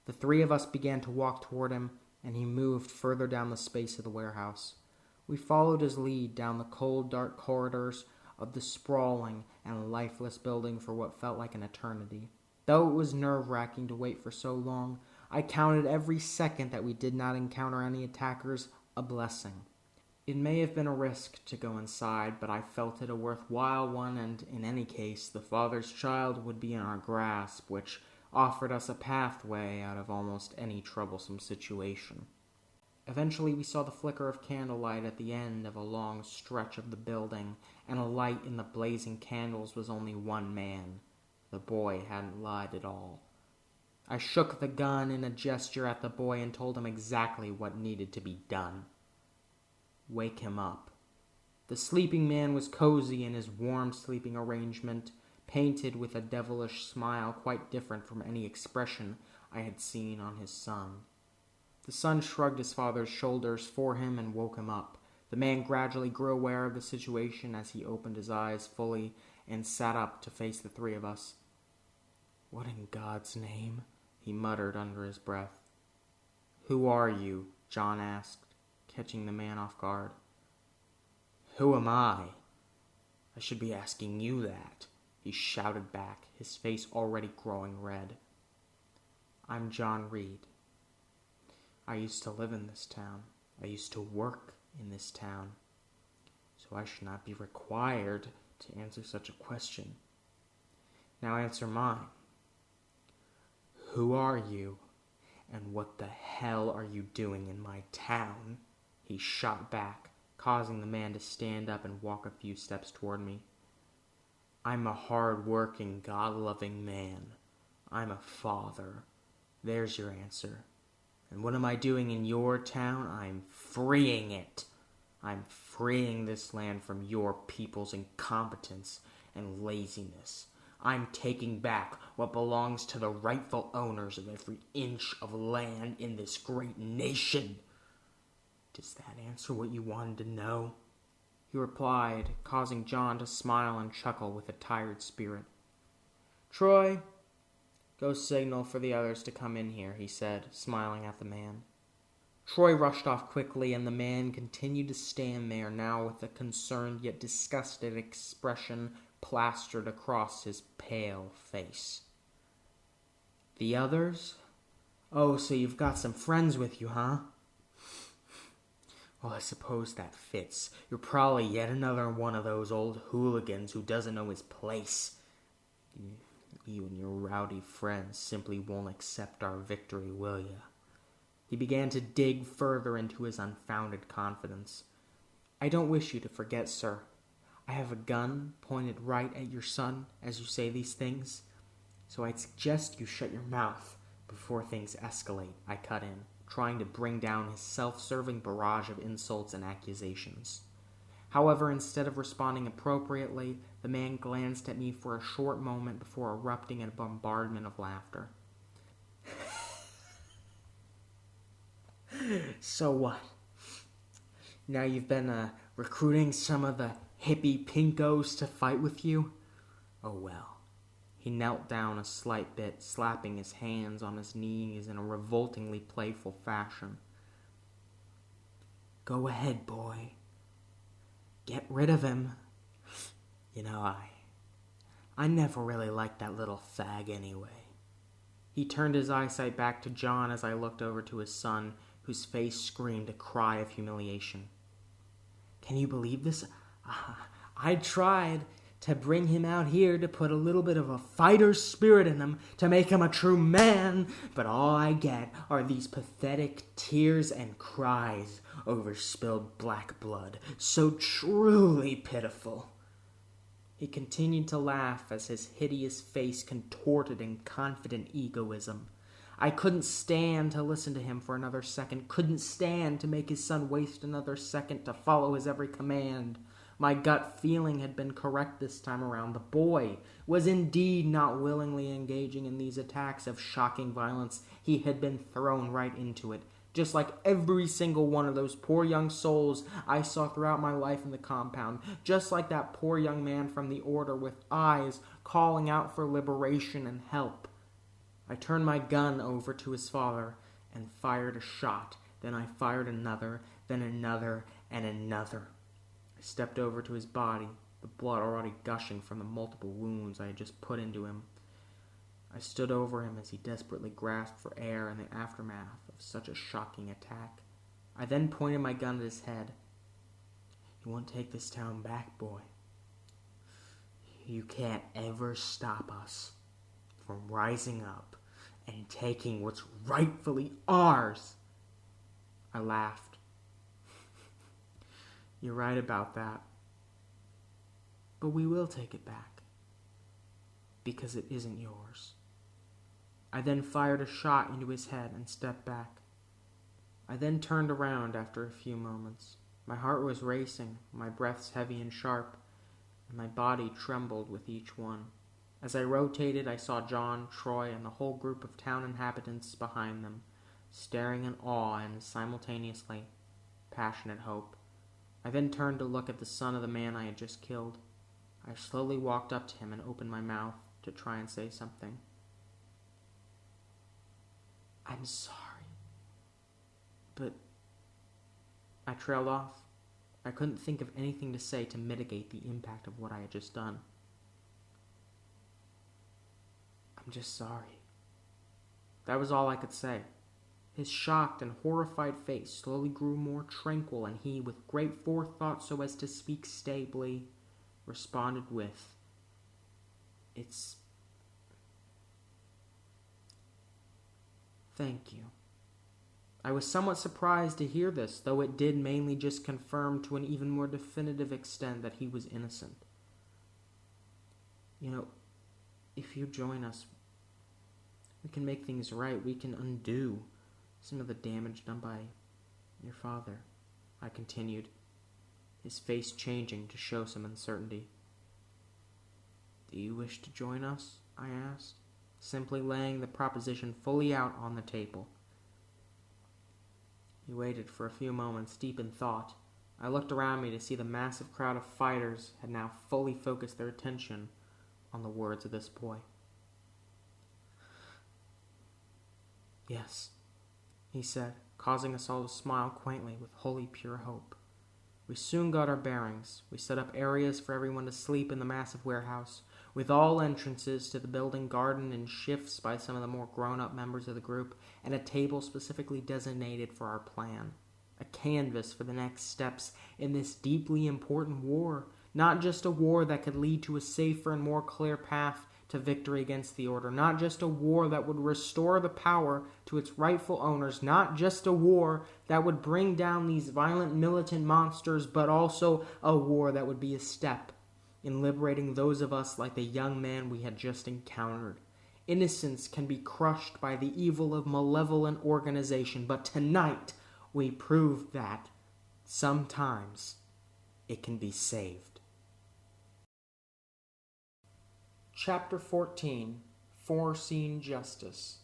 The three of us began to walk toward him, and he moved further down the space of the warehouse. We followed his lead down the cold, dark corridors of the sprawling and lifeless building for what felt like an eternity. Though it was nerve-wracking to wait for so long, I counted every second that we did not encounter any attackers a blessing. It may have been a risk to go inside, but I felt it a worthwhile one, and in any case, the father's child would be in our grasp, which offered us a pathway out of almost any troublesome situation. Eventually, we saw the flicker of candlelight at the end of a long stretch of the building, and a light in the blazing candles was only one man. The boy hadn't lied at all. I shook the gun in a gesture at the boy and told him exactly what needed to be done. "Wake him up." The sleeping man was cozy in his warm sleeping arrangement, painted with a devilish smile quite different from any expression I had seen on his son. The son shrugged his father's shoulders for him and woke him up. The man gradually grew aware of the situation as he opened his eyes fully and sat up to face the three of us. "What in God's name?" he muttered under his breath. "Who are you?" John asked, catching the man off guard. "Who am I? I should be asking you that," he shouted back, his face already growing red. "I'm John Reed. I used to live in this town. I used to work in this town. So I should not be required to answer such a question. Now answer mine. Who are you, and what the hell are you doing in my town?" He shot back, causing the man to stand up and walk a few steps toward me. "I'm a hard-working, God-loving man. I'm a father. There's your answer. And what am I doing in your town? I'm freeing it. I'm freeing this land from your people's incompetence and laziness. I'm taking back what belongs to the rightful owners of every inch of land in this great nation. Does that answer what you wanted to know?" He replied, causing John to smile and chuckle with a tired spirit. "Troy, "Go signal for the others to come in here," he said, smiling at the man. Troy rushed off quickly, and the man continued to stand there, now with a concerned yet disgusted expression plastered across his pale face. "The others? Oh, so you've got some friends with you, huh? Well, I suppose that fits. You're probably yet another one of those old hooligans who doesn't know his place. You and your rowdy friends simply won't accept our victory, will you?" He began to dig further into his unfounded confidence. "I don't wish you to forget, sir. I have a gun pointed right at your son as you say these things. So I'd suggest you shut your mouth before things escalate," I cut in, trying to bring down his self-serving barrage of insults and accusations. However, instead of responding appropriately, the man glanced at me for a short moment before erupting in a bombardment of laughter. "So what? Now you've been recruiting some of the hippie pinkos to fight with you? Oh well." He knelt down a slight bit, slapping his hands on his knees in a revoltingly playful fashion. "Go ahead, boy. Get rid of him. You know, I never really liked that little fag anyway." He turned his eyesight back to John as I looked over to his son, whose face screamed a cry of humiliation. "Can you believe this? I tried to bring him out here to put a little bit of a fighter's spirit in him, to make him a true man, but all I get are these pathetic tears and cries over spilled black blood, so truly pitiful." He continued to laugh as his hideous face contorted in confident egoism. I couldn't stand to listen to him for another second, couldn't stand to make his son waste another second to follow his every command. My gut feeling had been correct this time around. The boy was indeed not willingly engaging in these attacks of shocking violence. He had been thrown right into it, just like every single one of those poor young souls I saw throughout my life in the compound, just like that poor young man from the Order with eyes calling out for liberation and help. I turned my gun over to his father and fired a shot. Then I fired another, then another, and another. I stepped over to his body, the blood already gushing from the multiple wounds I had just put into him. I stood over him as he desperately grasped for air in the aftermath of such a shocking attack. I then pointed my gun at his head. "You won't take this town back, boy. You can't ever stop us from rising up and taking what's rightfully ours." I laughed. "You're right about that. But we will take it back. Because it isn't yours." I then fired a shot into his head and stepped back. I then turned around after a few moments. My heart was racing, my breaths heavy and sharp, and my body trembled with each one. As I rotated, I saw John, Troy, and the whole group of town inhabitants behind them, staring in awe and simultaneously passionate hope. I then turned to look at the son of the man I had just killed. I slowly walked up to him and opened my mouth to try and say something. "I'm sorry. But..." I trailed off. I couldn't think of anything to say to mitigate the impact of what I had just done. "I'm just sorry." That was all I could say. His shocked and horrified face slowly grew more tranquil, and he, with great forethought so as to speak stably, responded with, "It's... thank you." I was somewhat surprised to hear this, though it did mainly just confirm to an even more definitive extent that he was innocent. "You know, if you join us, we can make things right. We can undo some of the damage done by your father," I continued, his face changing to show some uncertainty. "Do you wish to join us?" I asked, simply laying the proposition fully out on the table. He waited for a few moments, deep in thought. I looked around me to see the massive crowd of fighters had now fully focused their attention on the words of this boy. "Yes," he said, causing us all to smile quaintly with wholly pure hope. We soon got our bearings. We set up areas for everyone to sleep in the massive warehouse, with all entrances to the building guarded in shifts by some of the more grown-up members of the group, and a table specifically designated for our plan. A canvas for the next steps in this deeply important war, not just a war that could lead to a safer and more clear path to victory against the Order, not just a war that would restore the power to its rightful owners, not just a war that would bring down these violent militant monsters, but also a war that would be a step in liberating those of us like the young man we had just encountered. Innocence can be crushed by the evil of malevolent organization, but tonight we proved that sometimes it can be saved. Chapter 14. Foreseen Justice.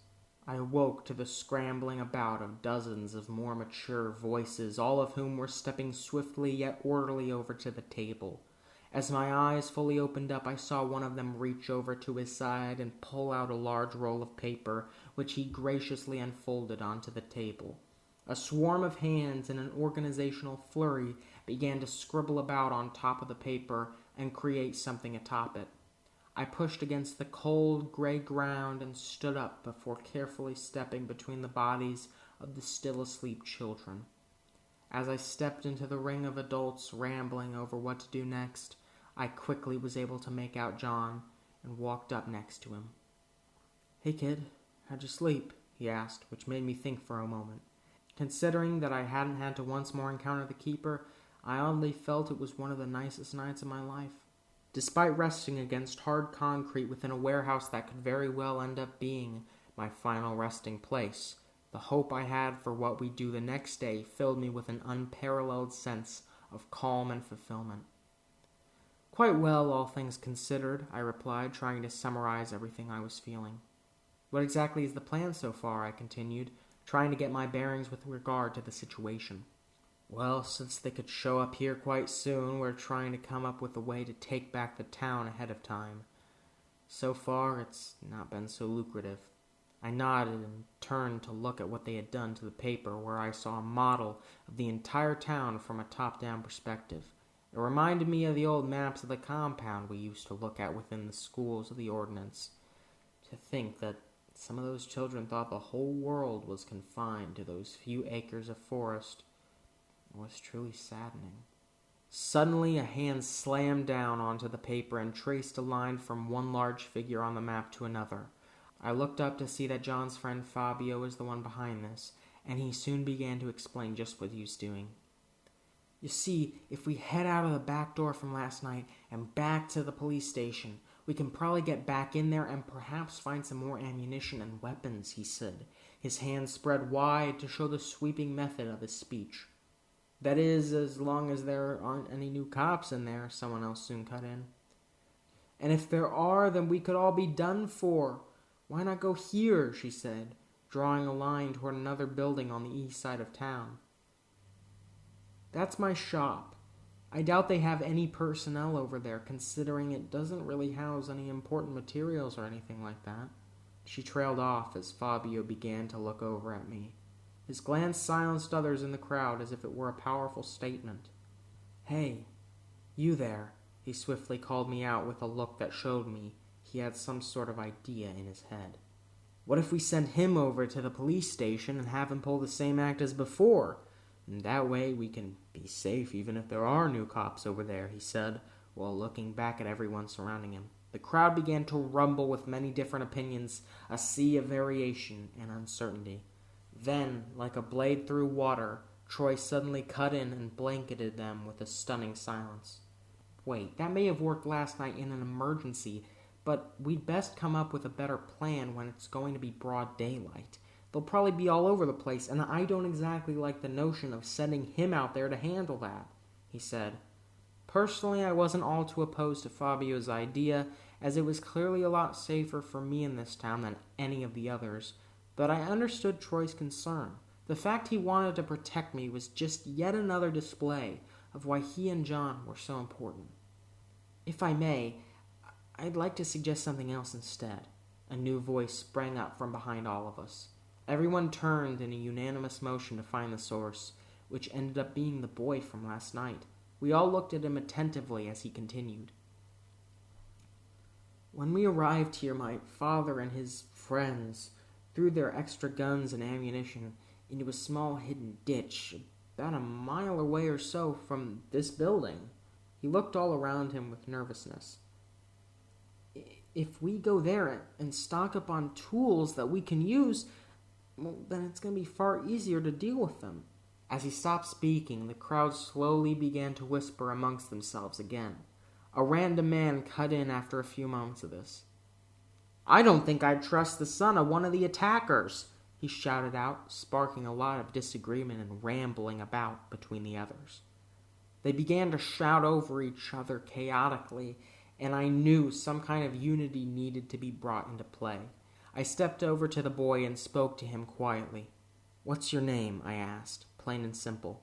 I awoke to the scrambling about of dozens of more mature voices, all of whom were stepping swiftly yet orderly over to the table. As my eyes fully opened up, I saw one of them reach over to his side and pull out a large roll of paper, which he graciously unfolded onto the table. A swarm of hands in an organizational flurry began to scribble about on top of the paper and create something atop it. I pushed against the cold, gray ground and stood up before carefully stepping between the bodies of the still asleep children. As I stepped into the ring of adults rambling over what to do next, I quickly was able to make out John and walked up next to him. "Hey kid, how'd you sleep?" he asked, which made me think for a moment. Considering that I hadn't had to once more encounter the Keeper, I oddly felt it was one of the nicest nights of my life. Despite resting against hard concrete within a warehouse that could very well end up being my final resting place, the hope I had for what we'd do the next day filled me with an unparalleled sense of calm and fulfillment. "Quite well, all things considered," I replied, trying to summarize everything I was feeling. "What exactly is the plan so far?" I continued, trying to get my bearings with regard to the situation. "Well, since they could show up here quite soon, we're trying to come up with a way to take back the town ahead of time. So far, it's not been so lucrative." I nodded and turned to look at what they had done to the paper, where I saw a model of the entire town from a top-down perspective. It reminded me of the old maps of the compound we used to look at within the schools of the Ordinance. To think that some of those children thought the whole world was confined to those few acres of forest was truly saddening. Suddenly, a hand slammed down onto the paper and traced a line from one large figure on the map to another. I looked up to see that John's friend Fabio was the one behind this, and he soon began to explain just what he was doing. "You see, if we head out of the back door from last night and back to the police station, we can probably get back in there and perhaps find some more ammunition and weapons," he said, his hands spread wide to show the sweeping method of his speech. "That is, as long as there aren't any new cops in there," someone else soon cut in. "And if there are, then we could all be done for. Why not go here?" she said, drawing a line toward another building on the east side of town. "That's my shop. I doubt they have any personnel over there, considering it doesn't really house any important materials or anything like that." She trailed off as Fabio began to look over at me. His glance silenced others in the crowd as if it were a powerful statement. "Hey, you there," he swiftly called me out with a look that showed me he had some sort of idea in his head. "What if we send him over to the police station and have him pull the same act as before? And that way we can be safe even if there are new cops over there," he said, while looking back at everyone surrounding him. The crowd began to rumble with many different opinions, a sea of variation and uncertainty. Then, like a blade through water, Troy suddenly cut in and blanketed them with a stunning silence. "Wait, that may have worked last night in an emergency, but we'd best come up with a better plan when it's going to be broad daylight. They'll probably be all over the place, and I don't exactly like the notion of sending him out there to handle that," he said. Personally, I wasn't all too opposed to Fabio's idea, as it was clearly a lot safer for me in this town than any of the others, but I understood Troy's concern. The fact he wanted to protect me was just yet another display of why he and John were so important. "If I may, I'd like to suggest something else instead." A new voice sprang up from behind all of us. Everyone turned in a unanimous motion to find the source, which ended up being the boy from last night. We all looked at him attentively as he continued. When we arrived here, my father and his friends threw their extra guns and ammunition into a small hidden ditch about a mile away or so from this building. He looked all around him with nervousness. If we go there and stock up on tools that we can use, well, then it's going to be far easier to deal with them. As he stopped speaking, the crowd slowly began to whisper amongst themselves again. A random man cut in after a few moments of this. "I don't think I'd trust the son of one of the attackers," he shouted out, sparking a lot of disagreement and rambling about between the others. They began to shout over each other chaotically, and I knew some kind of unity needed to be brought into play. I stepped over to the boy and spoke to him quietly. "What's your name?" I asked, plain and simple.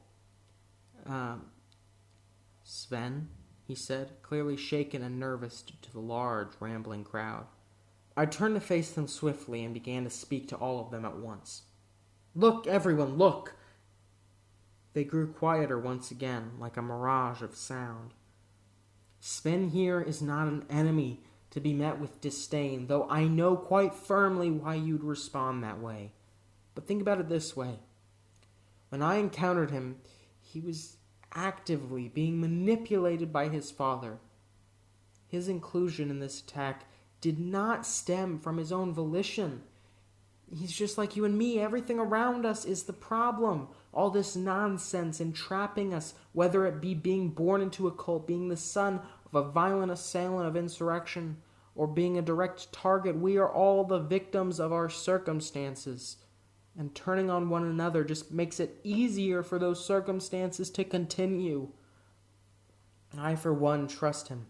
Sven," he said, clearly shaken and nervous to the large, rambling crowd. I turned to face them swiftly and began to speak to all of them at once. "Look, everyone, look!" They grew quieter once again, like a mirage of sound. "Sven here is not an enemy to be met with disdain, though I know quite firmly why you'd respond that way. But think about it this way. When I encountered him, he was actively being manipulated by his father. His inclusion in this attack did not stem from his own volition. He's just like you and me. Everything around us is the problem. All this nonsense entrapping us, whether it be being born into a cult, being the son of a violent assailant of insurrection, or being a direct target, we are all the victims of our circumstances. And turning on one another just makes it easier for those circumstances to continue. I, for one, trust him.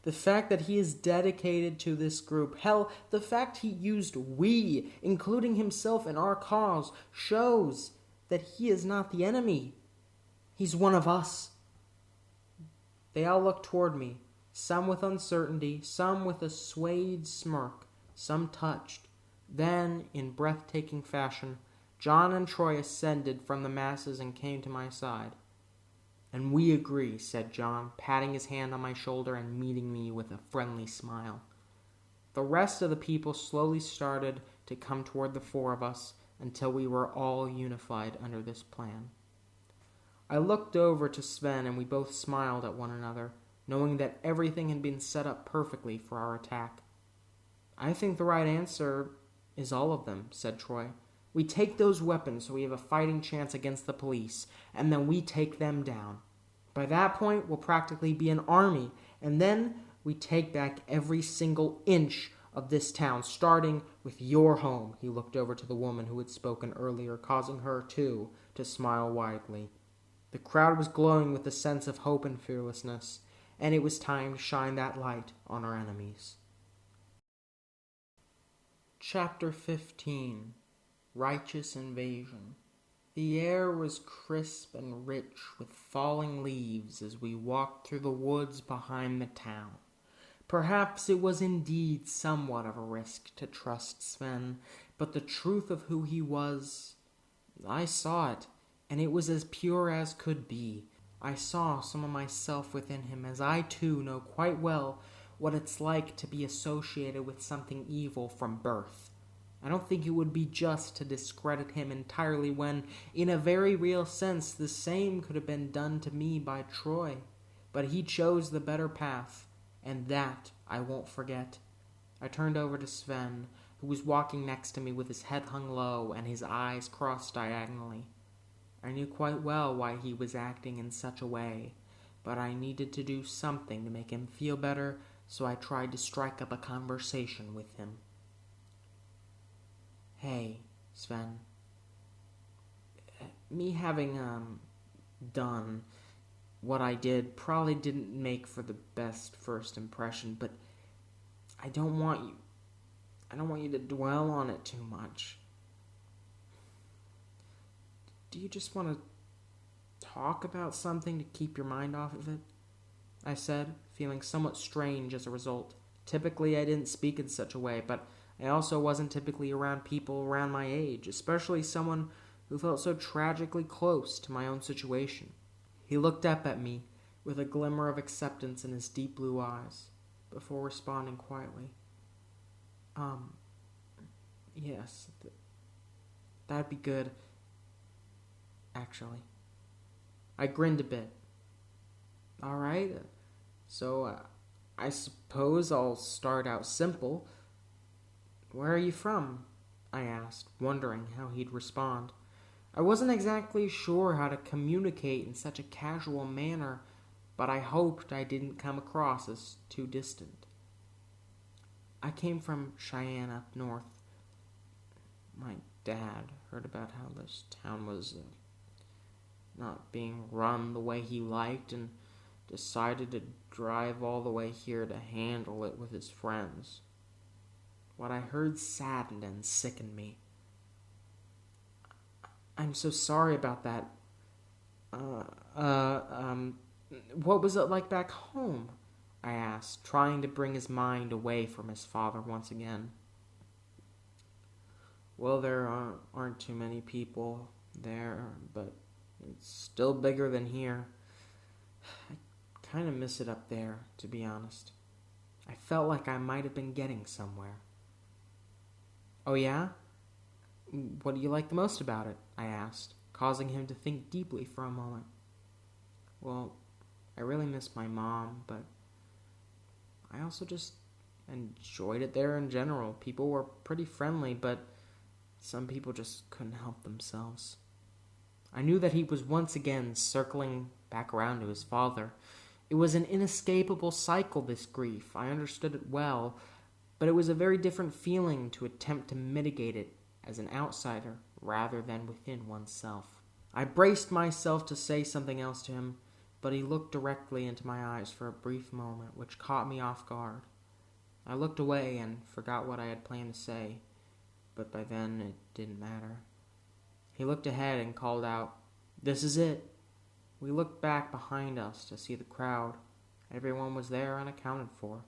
The fact that he is dedicated to this group, hell, the fact he used we, including himself in our cause, shows that he is not the enemy. He's one of us." They all looked toward me, some with uncertainty, some with a swayed smirk, some touched. Then, in breathtaking fashion, John and Troy ascended from the masses and came to my side. "And we agree," said John, patting his hand on my shoulder and meeting me with a friendly smile. The rest of the people slowly started to come toward the four of us until we were all unified under this plan. I looked over to Sven and we both smiled at one another, knowing that everything had been set up perfectly for our attack. "I think the right answer is all of them," said Troy. "We take those weapons so we have a fighting chance against the police, and then we take them down. By that point, we'll practically be an army, and then we take back every single inch of this town, starting with your home." He looked over to the woman who had spoken earlier, causing her, too, to smile widely. The crowd was glowing with a sense of hope and fearlessness, and it was time to shine that light on our enemies. Chapter 15. Righteous Invasion. The air was crisp and rich with falling leaves as we walked through the woods behind the town. Perhaps it was indeed somewhat of a risk to trust Sven, but the truth of who he was, I saw it, and it was as pure as could be. I saw some of myself within him, as I too know quite well what it's like to be associated with something evil from birth. I don't think it would be just to discredit him entirely when, in a very real sense, the same could have been done to me by Troy. But he chose the better path, and that I won't forget. I turned over to Sven, who was walking next to me with his head hung low and his eyes crossed diagonally. I knew quite well why he was acting in such a way, but I needed to do something to make him feel better, so I tried to strike up a conversation with him. "Hey, Sven. Me having, done what I did probably didn't make for the best first impression, but I don't want you to dwell on it too much. Do you just want to talk about something to keep your mind off of it?" I said, feeling somewhat strange as a result. Typically, I didn't speak in such a way, but I also wasn't typically around people around my age, especially someone who felt so tragically close to my own situation. He looked up at me with a glimmer of acceptance in his deep blue eyes, before responding quietly. Yes, that'd be good, actually. I grinned a bit. All right, so I suppose I'll start out simple. Where are you from? I asked, wondering how he'd respond. I wasn't exactly sure how to communicate in such a casual manner, but I hoped I didn't come across as too distant. I came from Cheyenne up north. My dad heard about how this town was not being run the way he liked and decided to drive all the way here to handle it with his friends. What I heard saddened and sickened me. I'm so sorry about that. What was it like back home? I asked, trying to bring his mind away from his father once again. Well, there aren't too many people there, but it's still bigger than here. I kind of miss it up there, to be honest. I felt like I might have been getting somewhere. Oh yeah? What do you like the most about it? I asked, causing him to think deeply for a moment. Well, I really miss my mom, but I also just enjoyed it there in general. People were pretty friendly, but some people just couldn't help themselves. I knew that he was once again circling back around to his father. It was an inescapable cycle, this grief. I understood it well, but it was a very different feeling to attempt to mitigate it as an outsider rather than within oneself. I braced myself to say something else to him, but he looked directly into my eyes for a brief moment, which caught me off guard. I looked away and forgot what I had planned to say, but by then it didn't matter. He looked ahead and called out, "This is it." We looked back behind us to see the crowd. Everyone was there unaccounted for.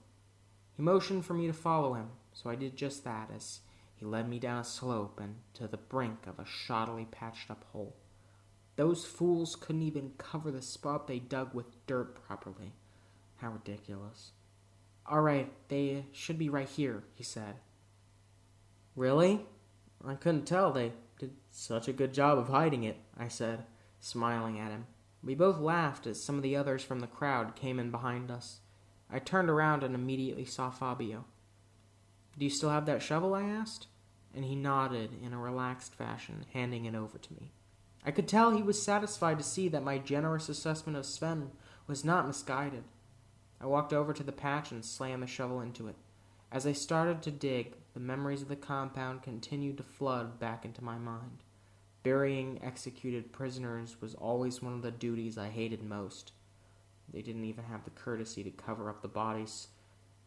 He motioned for me to follow him, so I did just that as he led me down a slope and to the brink of a shoddily patched up hole. Those fools couldn't even cover the spot they dug with dirt properly. How ridiculous. "All right, they should be right here," he said. "Really? I couldn't tell. They did such a good job of hiding it," I said, smiling at him. We both laughed as some of the others from the crowd came in behind us. I turned around and immediately saw Fabio. "Do you still have that shovel?" I asked, and he nodded in a relaxed fashion, handing it over to me. I could tell he was satisfied to see that my generous assessment of Sven was not misguided. I walked over to the patch and slammed the shovel into it. As I started to dig, the memories of the compound continued to flood back into my mind. Burying executed prisoners was always one of the duties I hated most. They didn't even have the courtesy to cover up the bodies,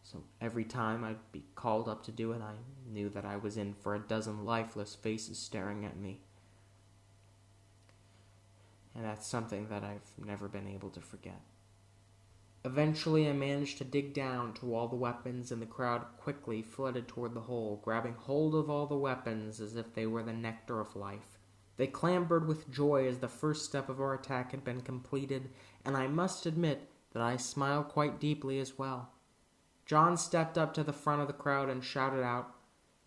so every time I'd be called up to do it, I knew that I was in for a dozen lifeless faces staring at me. And that's something that I've never been able to forget. Eventually, I managed to dig down to all the weapons, and the crowd quickly flooded toward the hole, grabbing hold of all the weapons as if they were the nectar of life. They clambered with joy as the first step of our attack had been completed, and I must admit that I smiled quite deeply as well. John stepped up to the front of the crowd and shouted out,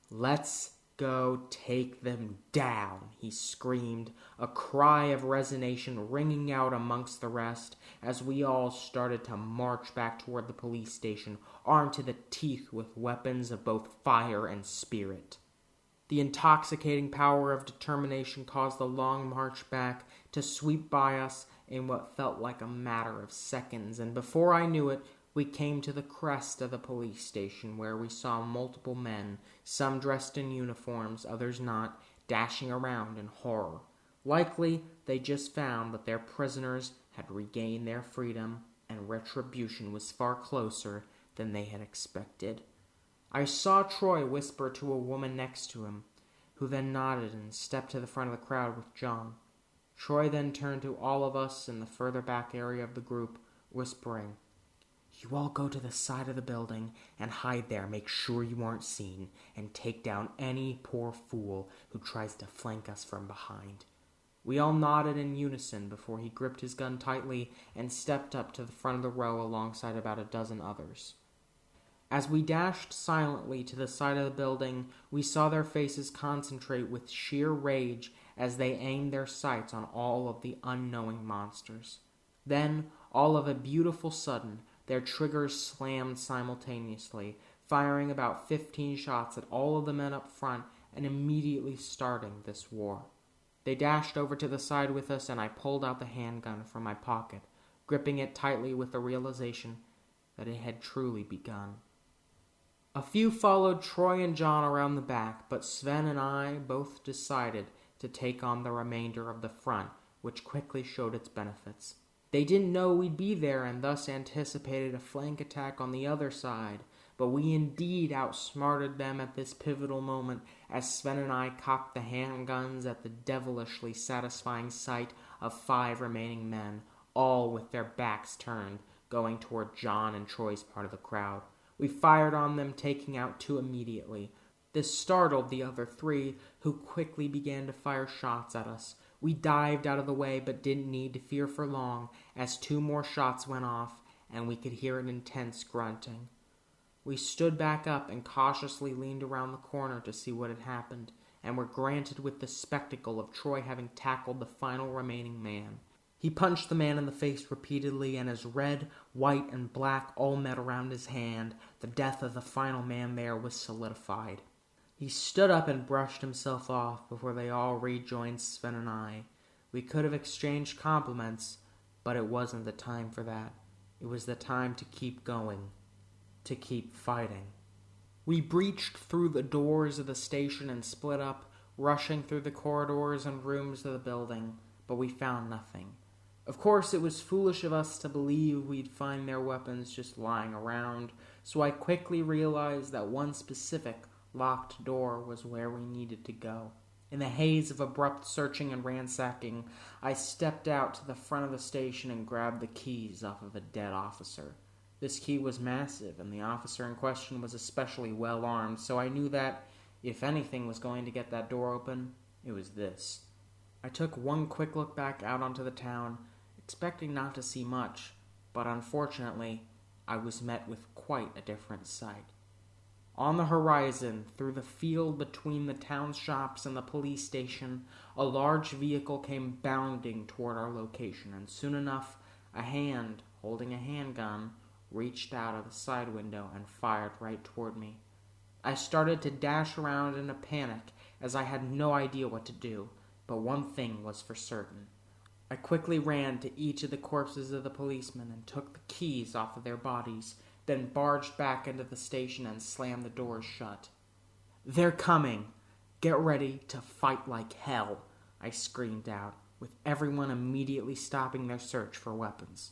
"Let's go take them down," he screamed, a cry of resignation ringing out amongst the rest as we all started to march back toward the police station, armed to the teeth with weapons of both fire and spirit. The intoxicating power of determination caused the long march back to sweep by us in what felt like a matter of seconds, and before I knew it, we came to the crest of the police station, where we saw multiple men, some dressed in uniforms, others not, dashing around in horror. Likely, they just found that their prisoners had regained their freedom, and retribution was far closer than they had expected. I saw Troy whisper to a woman next to him, who then nodded and stepped to the front of the crowd with John. Troy then turned to all of us in the further back area of the group, whispering, You all go to the side of the building and hide there. Make sure you aren't seen, and take down any poor fool who tries to flank us from behind." We all nodded in unison before he gripped his gun tightly and stepped up to the front of the row alongside about a dozen others. As we dashed silently to the side of the building, we saw their faces concentrate with sheer rage as they aimed their sights on all of the unknowing monsters. Then, all of a beautiful sudden, their triggers slammed simultaneously, firing about 15 shots at all of the men up front and immediately starting this war. They dashed over to the side with us, and I pulled out the handgun from my pocket, gripping it tightly with the realization that it had truly begun. A few followed Troy and John around the back, but Sven and I both decided to take on the remainder of the front, which quickly showed its benefits. They didn't know we'd be there and thus anticipated a flank attack on the other side, but we indeed outsmarted them at this pivotal moment as Sven and I cocked the handguns at the devilishly satisfying sight of 5 remaining men, all with their backs turned, going toward John and Troy's part of the crowd. We fired on them, taking out 2 immediately. This startled the other 3, who quickly began to fire shots at us. We dived out of the way, but didn't need to fear for long, as 2 more shots went off, and we could hear an intense grunting. We stood back up and cautiously leaned around the corner to see what had happened, and were granted with the spectacle of Troy having tackled the final remaining man. He punched the man in the face repeatedly, and as red, white, and black all met around his hand, the death of the final man there was solidified. He stood up and brushed himself off before they all rejoined Sven and I. We could have exchanged compliments, but it wasn't the time for that. It was the time to keep going, to keep fighting. We breached through the doors of the station and split up, rushing through the corridors and rooms of the building, but we found nothing. Of course, it was foolish of us to believe we'd find their weapons just lying around, so I quickly realized that one specific locked door was where we needed to go. In the haze of abrupt searching and ransacking, I stepped out to the front of the station and grabbed the keys off of a dead officer. This key was massive, and the officer in question was especially well armed, so I knew that, if anything was going to get that door open, it was this. I took one quick look back out onto the town, expecting not to see much, but unfortunately, I was met with quite a different sight. On the horizon, through the field between the town shops and the police station, a large vehicle came bounding toward our location, and soon enough, a hand, holding a handgun, reached out of the side window and fired right toward me. I started to dash around in a panic, as I had no idea what to do, but one thing was for certain. I quickly ran to each of the corpses of the policemen and took the keys off of their bodies, then barged back into the station and slammed the doors shut. "They're coming! Get ready to fight like hell!" I screamed out, with everyone immediately stopping their search for weapons.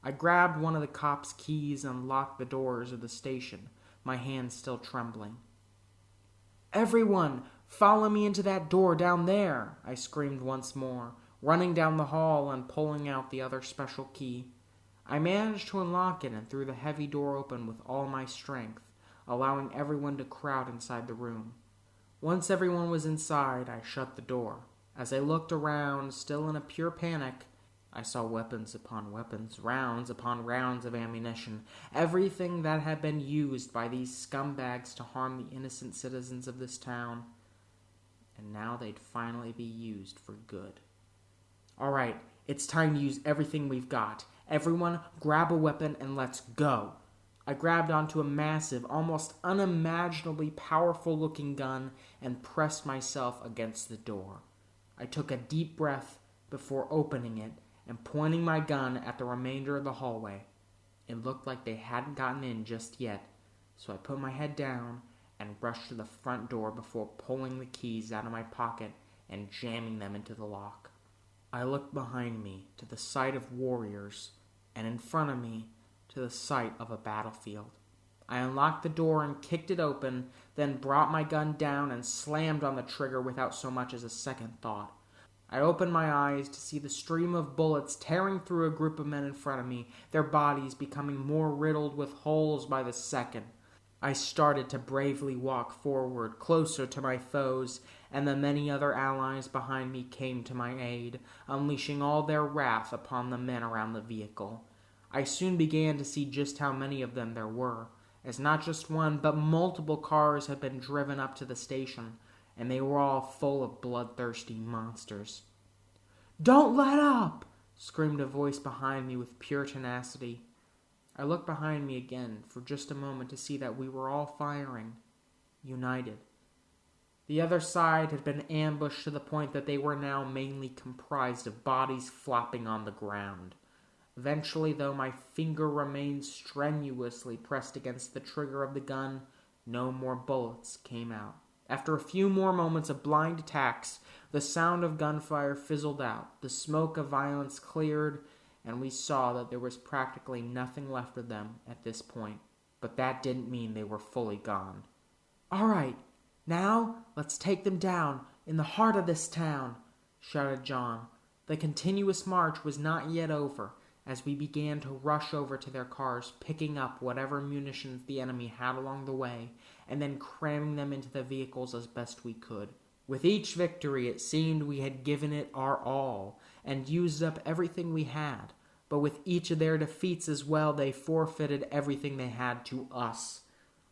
I grabbed one of the cops' keys and locked the doors of the station, my hands still trembling. "Everyone, follow me into that door down there!" I screamed once more, running down the hall and pulling out the other special key. I managed to unlock it and threw the heavy door open with all my strength, allowing everyone to crowd inside the room. Once everyone was inside, I shut the door. As I looked around, still in a pure panic, I saw weapons upon weapons, rounds upon rounds of ammunition, everything that had been used by these scumbags to harm the innocent citizens of this town. And now they'd finally be used for good. "All right, it's time to use everything we've got. Everyone, grab a weapon and let's go." I grabbed onto a massive, almost unimaginably powerful-looking gun and pressed myself against the door. I took a deep breath before opening it and pointing my gun at the remainder of the hallway. It looked like they hadn't gotten in just yet, so I put my head down and rushed to the front door before pulling the keys out of my pocket and jamming them into the lock. I looked behind me to the sight of warriors, and in front of me to the sight of a battlefield. I unlocked the door and kicked it open, then brought my gun down and slammed on the trigger without so much as a second thought. I opened my eyes to see the stream of bullets tearing through a group of men in front of me, their bodies becoming more riddled with holes by the second. I started to bravely walk forward, closer to my foes, and the many other allies behind me came to my aid, unleashing all their wrath upon the men around the vehicle. I soon began to see just how many of them there were, as not just one, but multiple cars had been driven up to the station, and they were all full of bloodthirsty monsters. "Don't let up!" screamed a voice behind me with pure tenacity. I looked behind me again for just a moment to see that we were all firing, united. The other side had been ambushed to the point that they were now mainly comprised of bodies flopping on the ground. Eventually, though my finger remained strenuously pressed against the trigger of the gun, no more bullets came out. After a few more moments of blind attacks, the sound of gunfire fizzled out, the smoke of violence cleared, and we saw that there was practically nothing left of them at this point. But that didn't mean they were fully gone. "All right, now let's take them down in the heart of this town," shouted John. The continuous march was not yet over, as we began to rush over to their cars, picking up whatever munitions the enemy had along the way, and then cramming them into the vehicles as best we could. With each victory, it seemed we had given it our all, and used up everything we had, but with each of their defeats as well, they forfeited everything they had to us.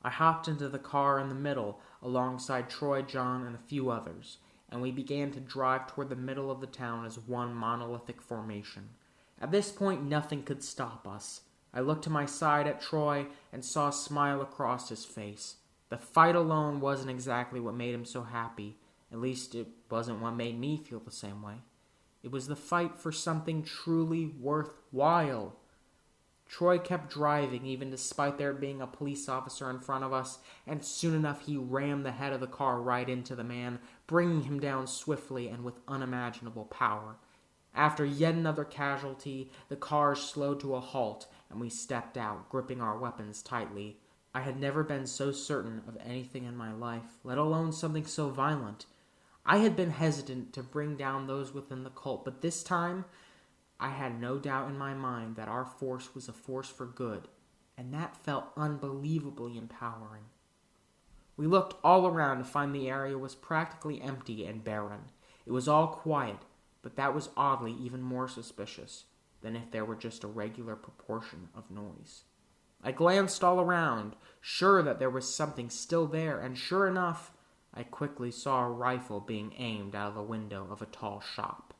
I hopped into the car in the middle, alongside Troy, John, and a few others, and we began to drive toward the middle of the town as one monolithic formation. At this point, nothing could stop us. I looked to my side at Troy and saw a smile across his face. The fight alone wasn't exactly what made him so happy. At least it wasn't what made me feel the same way. It was the fight for something truly worthwhile. Troy kept driving, even despite there being a police officer in front of us, and soon enough he rammed the head of the car right into the man, bringing him down swiftly and with unimaginable power. After yet another casualty, the car slowed to a halt, and we stepped out, gripping our weapons tightly. I had never been so certain of anything in my life, let alone something so violent. I had been hesitant to bring down those within the cult, but this time I had no doubt in my mind that our force was a force for good, and that felt unbelievably empowering. We looked all around to find the area was practically empty and barren. It was all quiet, but that was oddly even more suspicious than if there were just a regular proportion of noise. I glanced all around, sure that there was something still there, and sure enough, I quickly saw a rifle being aimed out of the window of a tall shop.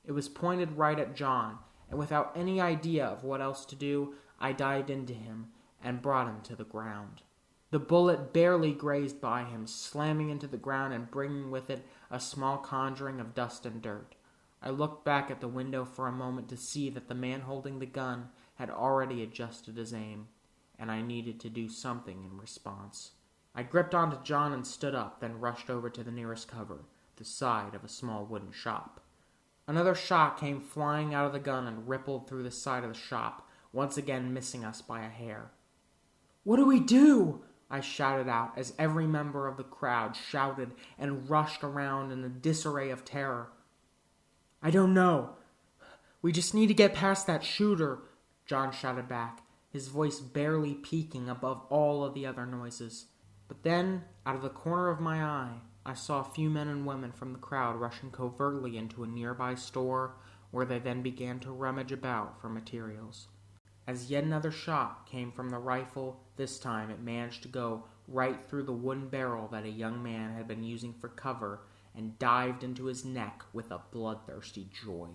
It was pointed right at John, and without any idea of what else to do, I dived into him and brought him to the ground. The bullet barely grazed by him, slamming into the ground and bringing with it a small conjuring of dust and dirt. I looked back at the window for a moment to see that the man holding the gun had already adjusted his aim, and I needed to do something in response. I gripped onto John and stood up, then rushed over to the nearest cover, the side of a small wooden shop. Another shot came flying out of the gun and rippled through the side of the shop, once again missing us by a hair. "What do we do?" I shouted out as every member of the crowd shouted and rushed around in a disarray of terror. "I don't know. We just need to get past that shooter," John shouted back, his voice barely peaking above all of the other noises. But then, out of the corner of my eye, I saw a few men and women from the crowd rushing covertly into a nearby store, where they then began to rummage about for materials. As yet another shot came from the rifle, this time it managed to go right through the wooden barrel that a young man had been using for cover and dived into his neck with a bloodthirsty joy.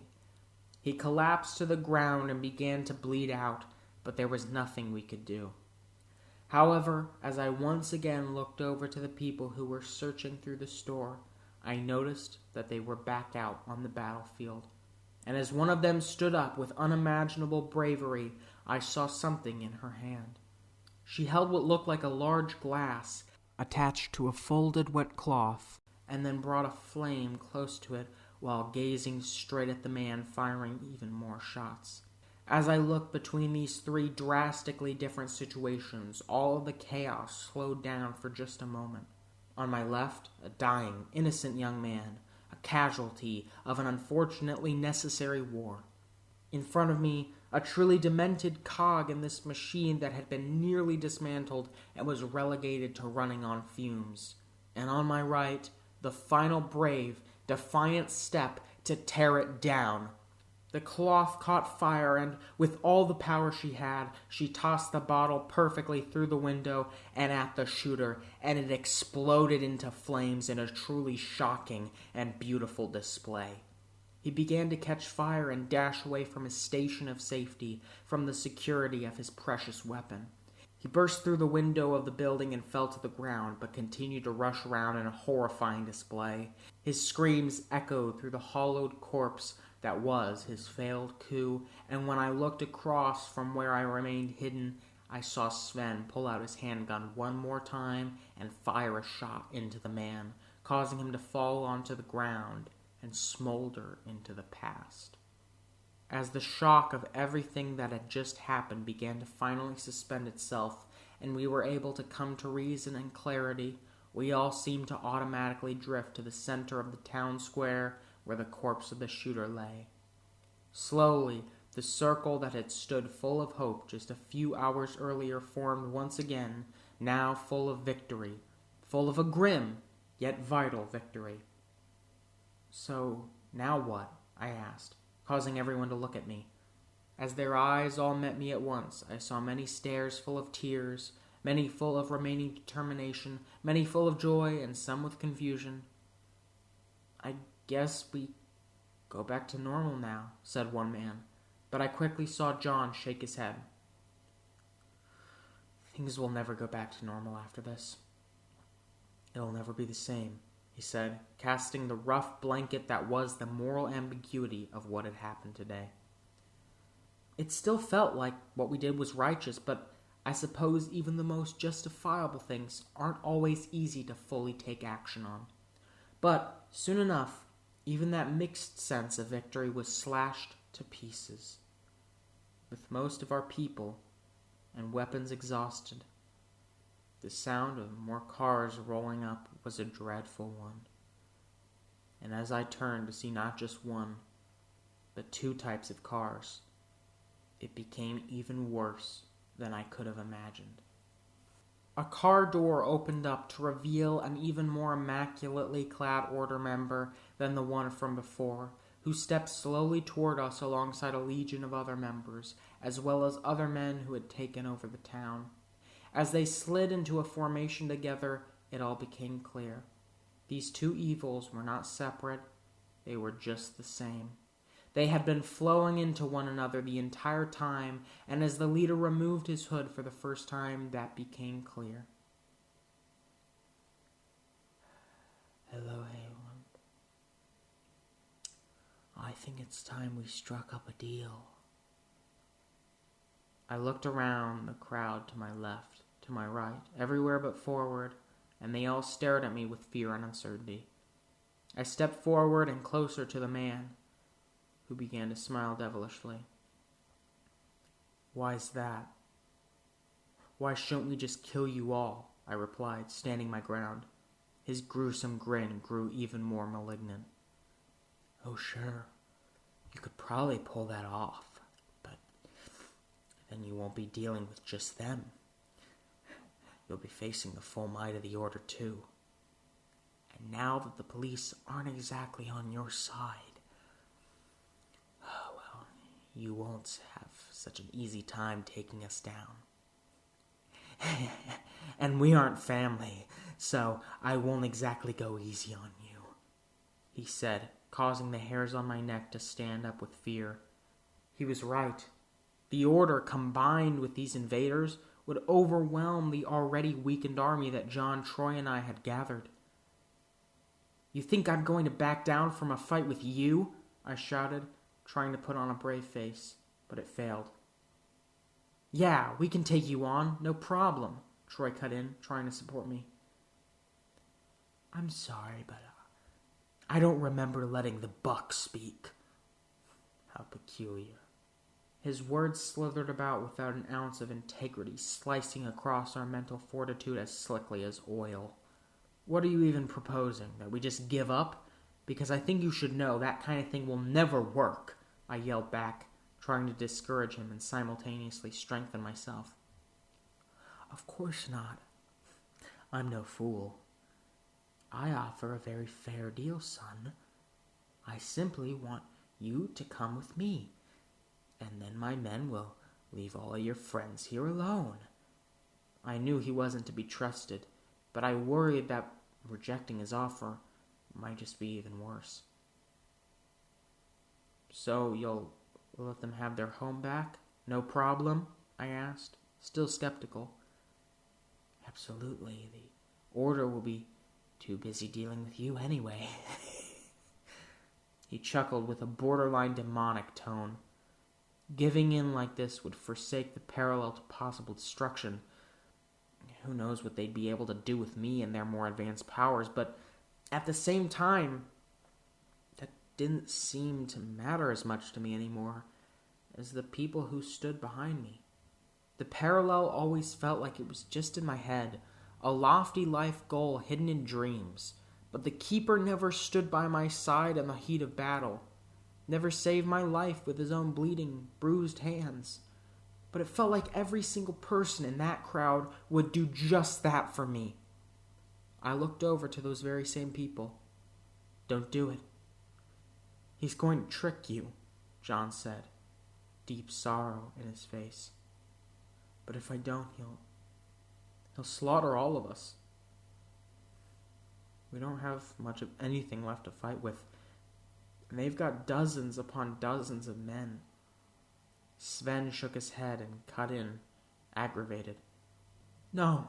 He collapsed to the ground and began to bleed out, but there was nothing we could do. However, as I once again looked over to the people who were searching through the store, I noticed that they were back out on the battlefield. And as one of them stood up with unimaginable bravery, I saw something in her hand. She held what looked like a large glass attached to a folded wet cloth, and then brought a flame close to it while gazing straight at the man firing even more shots. As I looked between these three drastically different situations, all of the chaos slowed down for just a moment. On my left, a dying, innocent young man, a casualty of an unfortunately necessary war. In front of me, a truly demented cog in this machine that had been nearly dismantled and was relegated to running on fumes. And on my right, the final brave, defiant step to tear it down. The cloth caught fire, and with all the power she had, she tossed the bottle perfectly through the window and at the shooter, and it exploded into flames in a truly shocking and beautiful display. He began to catch fire and dash away from his station of safety, from the security of his precious weapon. He burst through the window of the building and fell to the ground, but continued to rush around in a horrifying display. His screams echoed through the hollowed corpse that was his failed coup, and when I looked across from where I remained hidden, I saw Sven pull out his handgun one more time and fire a shot into the man, causing him to fall onto the ground and smolder into the past. As the shock of everything that had just happened began to finally suspend itself, and we were able to come to reason and clarity, we all seemed to automatically drift to the center of the town square where the corpse of the shooter lay. Slowly, the circle that had stood full of hope just a few hours earlier formed once again, now full of victory, full of a grim, yet vital victory. "So, now what?" I asked, causing everyone to look at me. As their eyes all met me at once, I saw many stares full of tears, many full of remaining determination, many full of joy, and some with confusion. "I guess we go back to normal now," said one man, but I quickly saw John shake his head. "Things will never go back to normal after this. It'll never be the same," he said, casting the rough blanket that was the moral ambiguity of what had happened today. It still felt like what we did was righteous, but I suppose even the most justifiable things aren't always easy to fully take action on. But soon enough, even that mixed sense of victory was slashed to pieces. With most of our people and weapons exhausted, the sound of more cars rolling up was a dreadful one. And as I turned to see not just one, but two types of cars, it became even worse than I could have imagined. A car door opened up to reveal an even more immaculately clad order member than the one from before, who stepped slowly toward us alongside a legion of other members, as well as other men who had taken over the town. As they slid into a formation together, it all became clear. These two evils were not separate, they were just the same. They had been flowing into one another the entire time, and as the leader removed his hood for the first time, that became clear. "Hello, Haelend. I think it's time we struck up a deal." I looked around the crowd to my left, to my right, everywhere but forward, and they all stared at me with fear and uncertainty. I stepped forward and closer to the man, who began to smile devilishly. "Why's that?" "Why shouldn't we just kill you all?" I replied, standing my ground. His gruesome grin grew even more malignant. "Oh, sure, you could probably pull that off, but then you won't be dealing with just them. You'll be facing the full might of the Order, too. And now that the police aren't exactly on your side, you won't have such an easy time taking us down. And we aren't family, so I won't exactly go easy on you," he said, causing the hairs on my neck to stand up with fear. He was right. The Order, combined with these invaders, would overwhelm the already weakened army that John, Troy, and I had gathered. "You think I'm going to back down from a fight with you?" I shouted, trying to put on a brave face, but it failed. "Yeah, we can take you on, no problem," Troy cut in, trying to support me. "I'm sorry, but I don't remember letting the buck speak." How peculiar. His words slithered about without an ounce of integrity, slicing across our mental fortitude as slickly as oil. "What are you even proposing? That we just give up? because I think you should know that kind of thing will never work, I yelled back, trying to discourage him and simultaneously strengthen myself. Of course not. I'm no fool. I offer a very fair deal, son. I simply want you to come with me, and then my men will leave all of your friends here alone. I knew he wasn't to be trusted, but I worried that rejecting his offer might just be even worse. So you'll let them have their home back? No problem? I asked, still skeptical. Absolutely. The order will be too busy dealing with you anyway. He chuckled with a borderline demonic tone. Giving in like this would forsake the parallel to possible destruction. Who knows what they'd be able to do with me and their more advanced powers, but at the same time, that didn't seem to matter as much to me anymore as the people who stood behind me. The parallel always felt like it was just in my head, a lofty life goal hidden in dreams, but the Keeper never stood by my side in the heat of battle, never saved my life with his own bleeding, bruised hands. But it felt like every single person in that crowd would do just that for me. I looked over to those very same people. Don't do it. He's going to trick you, John said, deep sorrow in his face. But if I don't, he'll slaughter all of us. We don't have much of anything left to fight with, and they've got dozens upon dozens of men. Sven shook his head and cut in, aggravated. No,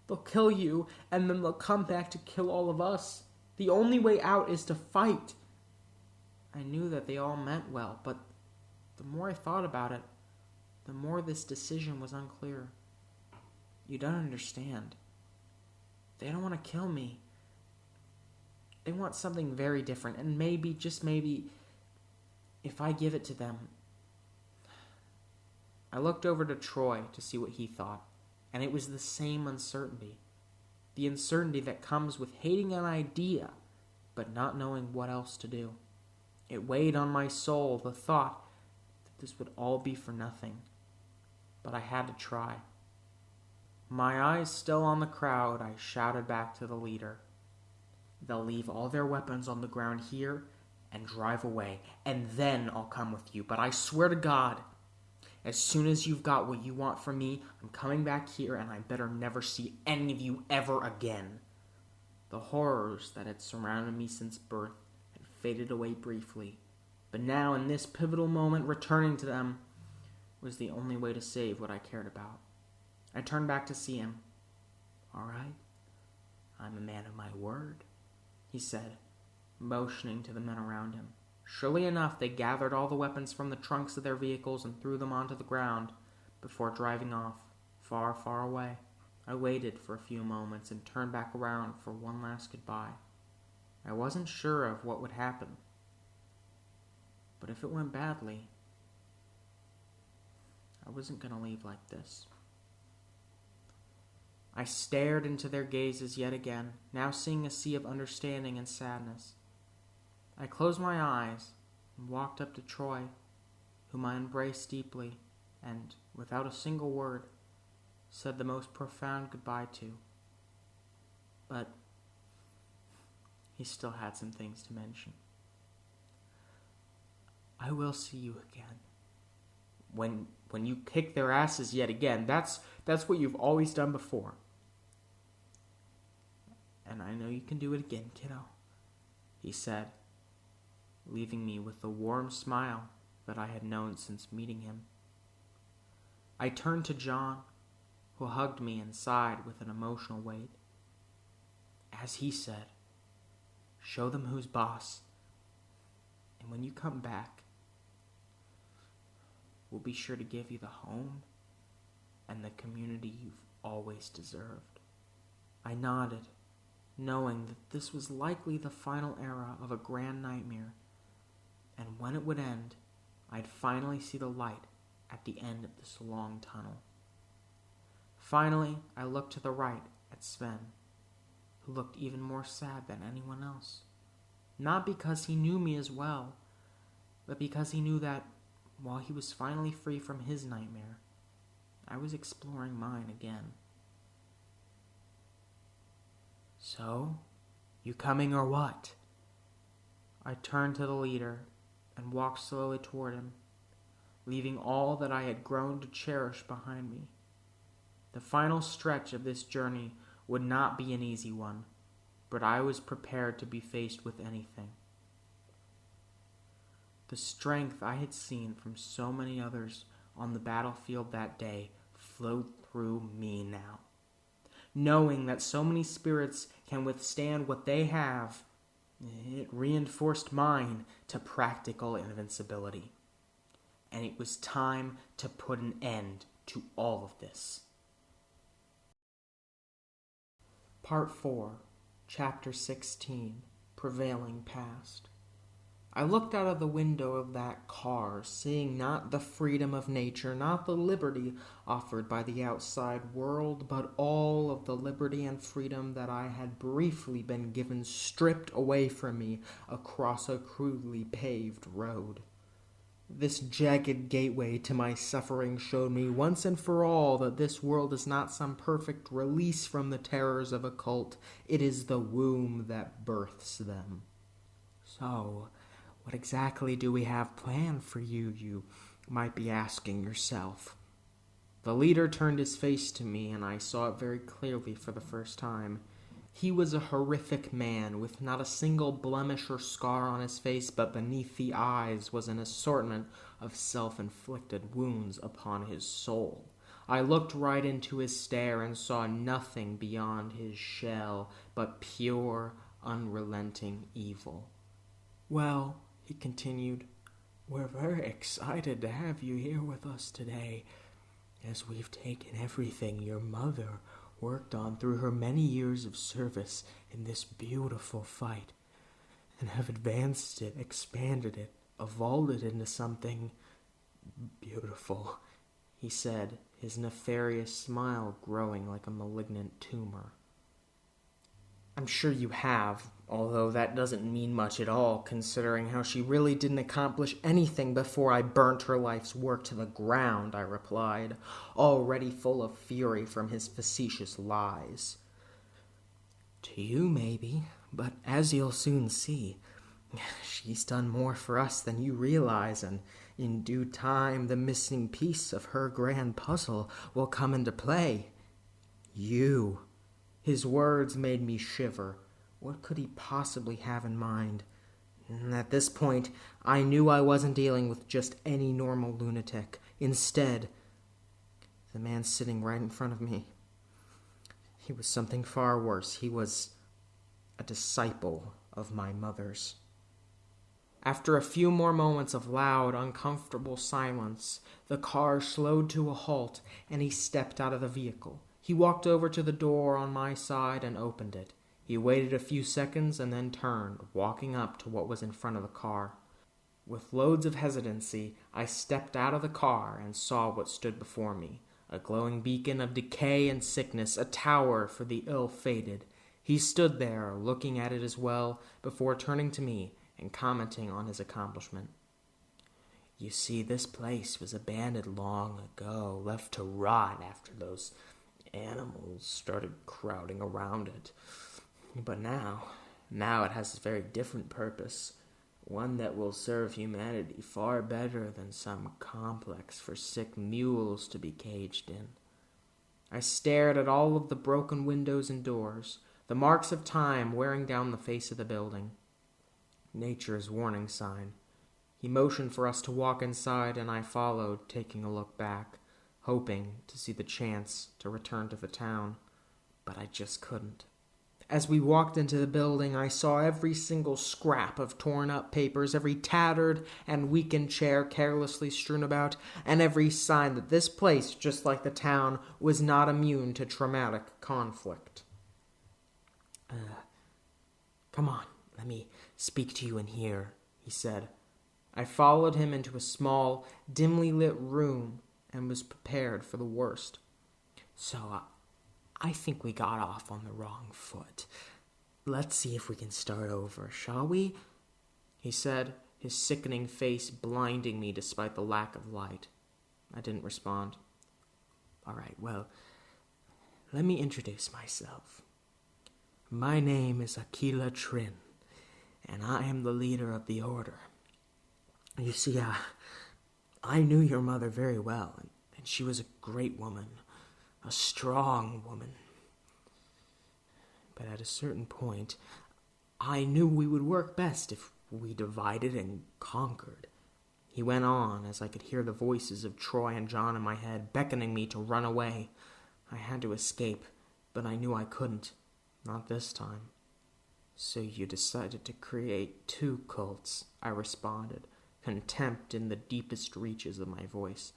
they'll kill you, and then they'll come back to kill all of us. The only way out is to fight. I knew that they all meant well, but the more I thought about it, the more this decision was unclear. You don't understand. They don't want to kill me. They want something very different, and maybe, just maybe, if I give it to them. I looked over to Troy to see what he thought, and it was the same uncertainty. The uncertainty that comes with hating an idea, but not knowing what else to do. It weighed on my soul, the thought that this would all be for nothing. But I had to try. My eyes still on the crowd, I shouted back to the leader. They'll leave all their weapons on the ground here and drive away, and then I'll come with you. But I swear to God, as soon as you've got what you want from me, I'm coming back here, and I better never see any of you ever again. The horrors that had surrounded me since birth had faded away briefly, but now in this pivotal moment, returning to them was the only way to save what I cared about. I turned back to see him. All right, I'm a man of my word, he said, motioning to the men around him. Surely enough, they gathered all the weapons from the trunks of their vehicles and threw them onto the ground before driving off, far, far away. I waited for a few moments and turned back around for one last goodbye. I wasn't sure of what would happen, but if it went badly, I wasn't going to leave like this. I stared into their gazes yet again, now seeing a sea of understanding and sadness. I closed my eyes and walked up to Troy, whom I embraced deeply and, without a single word, said the most profound goodbye to. But he still had some things to mention. I will see you again. When you kick their asses yet again, that's what you've always done before. And I know you can do it again, kiddo, he said, leaving me with the warm smile that I had known since meeting him. I turned to John, who hugged me and sighed with an emotional weight. As he said, show them who's boss, and when you come back, we'll be sure to give you the home and the community you've always deserved. I nodded, knowing that this was likely the final era of a grand nightmare, and when it would end, I'd finally see the light at the end of this long tunnel. Finally, I looked to the right at Sven, who looked even more sad than anyone else. not because he knew me as well, but because he knew that while he was finally free from his nightmare, I was exploring mine again. "So, you coming or what?" I turned to the leader and walked slowly toward him, leaving all that I had grown to cherish behind me. The final stretch of this journey would not be an easy one, but I was prepared to be faced with anything. The strength I had seen from so many others on the battlefield that day flowed through me now. Knowing that so many spirits can withstand what they have, it reinforced mine to practical invincibility. And it was time to put an end to all of this. Part 4, Chapter 16, Prevailing Past. I looked out of the window of that car, seeing not the freedom of nature, not the liberty offered by the outside world, but all of the liberty and freedom that I had briefly been given stripped away from me across a crudely paved road. This jagged gateway to my suffering showed me once and for all that this world is not some perfect release from the terrors of a cult. It is the womb that births them. So, what exactly do we have planned for you, you might be asking yourself? The leader turned his face to me, and I saw it very clearly for the first time. He was a horrific man, with not a single blemish or scar on his face, but beneath the eyes was an assortment of self-inflicted wounds upon his soul. I looked right into his stare and saw nothing beyond his shell, but pure, unrelenting evil. "Well," he continued, "we're very excited to have you here with us today, as we've taken everything your mother worked on through her many years of service in this beautiful fight, and have advanced it, expanded it, evolved it into something beautiful," he said, his nefarious smile growing like a malignant tumor. "I'm sure you have, although that doesn't mean much at all, considering how she really didn't accomplish anything before I burnt her life's work to the ground," I replied, already full of fury from his facetious lies. "To you, maybe, but as you'll soon see, she's done more for us than you realize, and in due time the missing piece of her grand puzzle will come into play. You." His words made me shiver. What could he possibly have in mind? At this point, I knew I wasn't dealing with just any normal lunatic. Instead, the man sitting right in front of me, he was something far worse. He was a disciple of my mother's. After a few more moments of loud, uncomfortable silence, the car slowed to a halt, and he stepped out of the vehicle. He walked over to the door on my side and opened it. He waited a few seconds and then turned, walking up to what was in front of the car. With loads of hesitancy, I stepped out of the car and saw what stood before me, a glowing beacon of decay and sickness, a tower for the ill-fated. He stood there, looking at it as well, before turning to me and commenting on his accomplishment. "You see, this place was abandoned long ago, left to rot after those animals started crowding around it. But now it has a very different purpose, one that will serve humanity far better than some complex for sick mules to be caged in." I stared at all of the broken windows and doors, the marks of time wearing down the face of the building. Nature's warning sign. He motioned for us to walk inside, and I followed, taking a look back, hoping to see the chance to return to the town, but I just couldn't. As we walked into the building, I saw every single scrap of torn-up papers, every tattered and weakened chair carelessly strewn about, and every sign that this place, just like the town, was not immune to traumatic conflict. "Come on, let me speak to you in here," he said. I followed him into a small, dimly lit room and was prepared for the worst. "So, I think we got off on the wrong foot. Let's see if we can start over, shall we? He said, his sickening face blinding me despite the lack of light. I didn't respond. All right, well, let me introduce myself. My name is Aquila Trin, and I am the leader of the Order. You see, I knew your mother very well, and she was a great woman, a strong woman. But at a certain point, I knew we would work best if we divided and conquered. He went on as I could hear the voices of Troy and John in my head, beckoning me to run away. I had to escape, but I knew I couldn't. Not this time. So you decided to create 2 cults, I responded, contempt in the deepest reaches of my voice.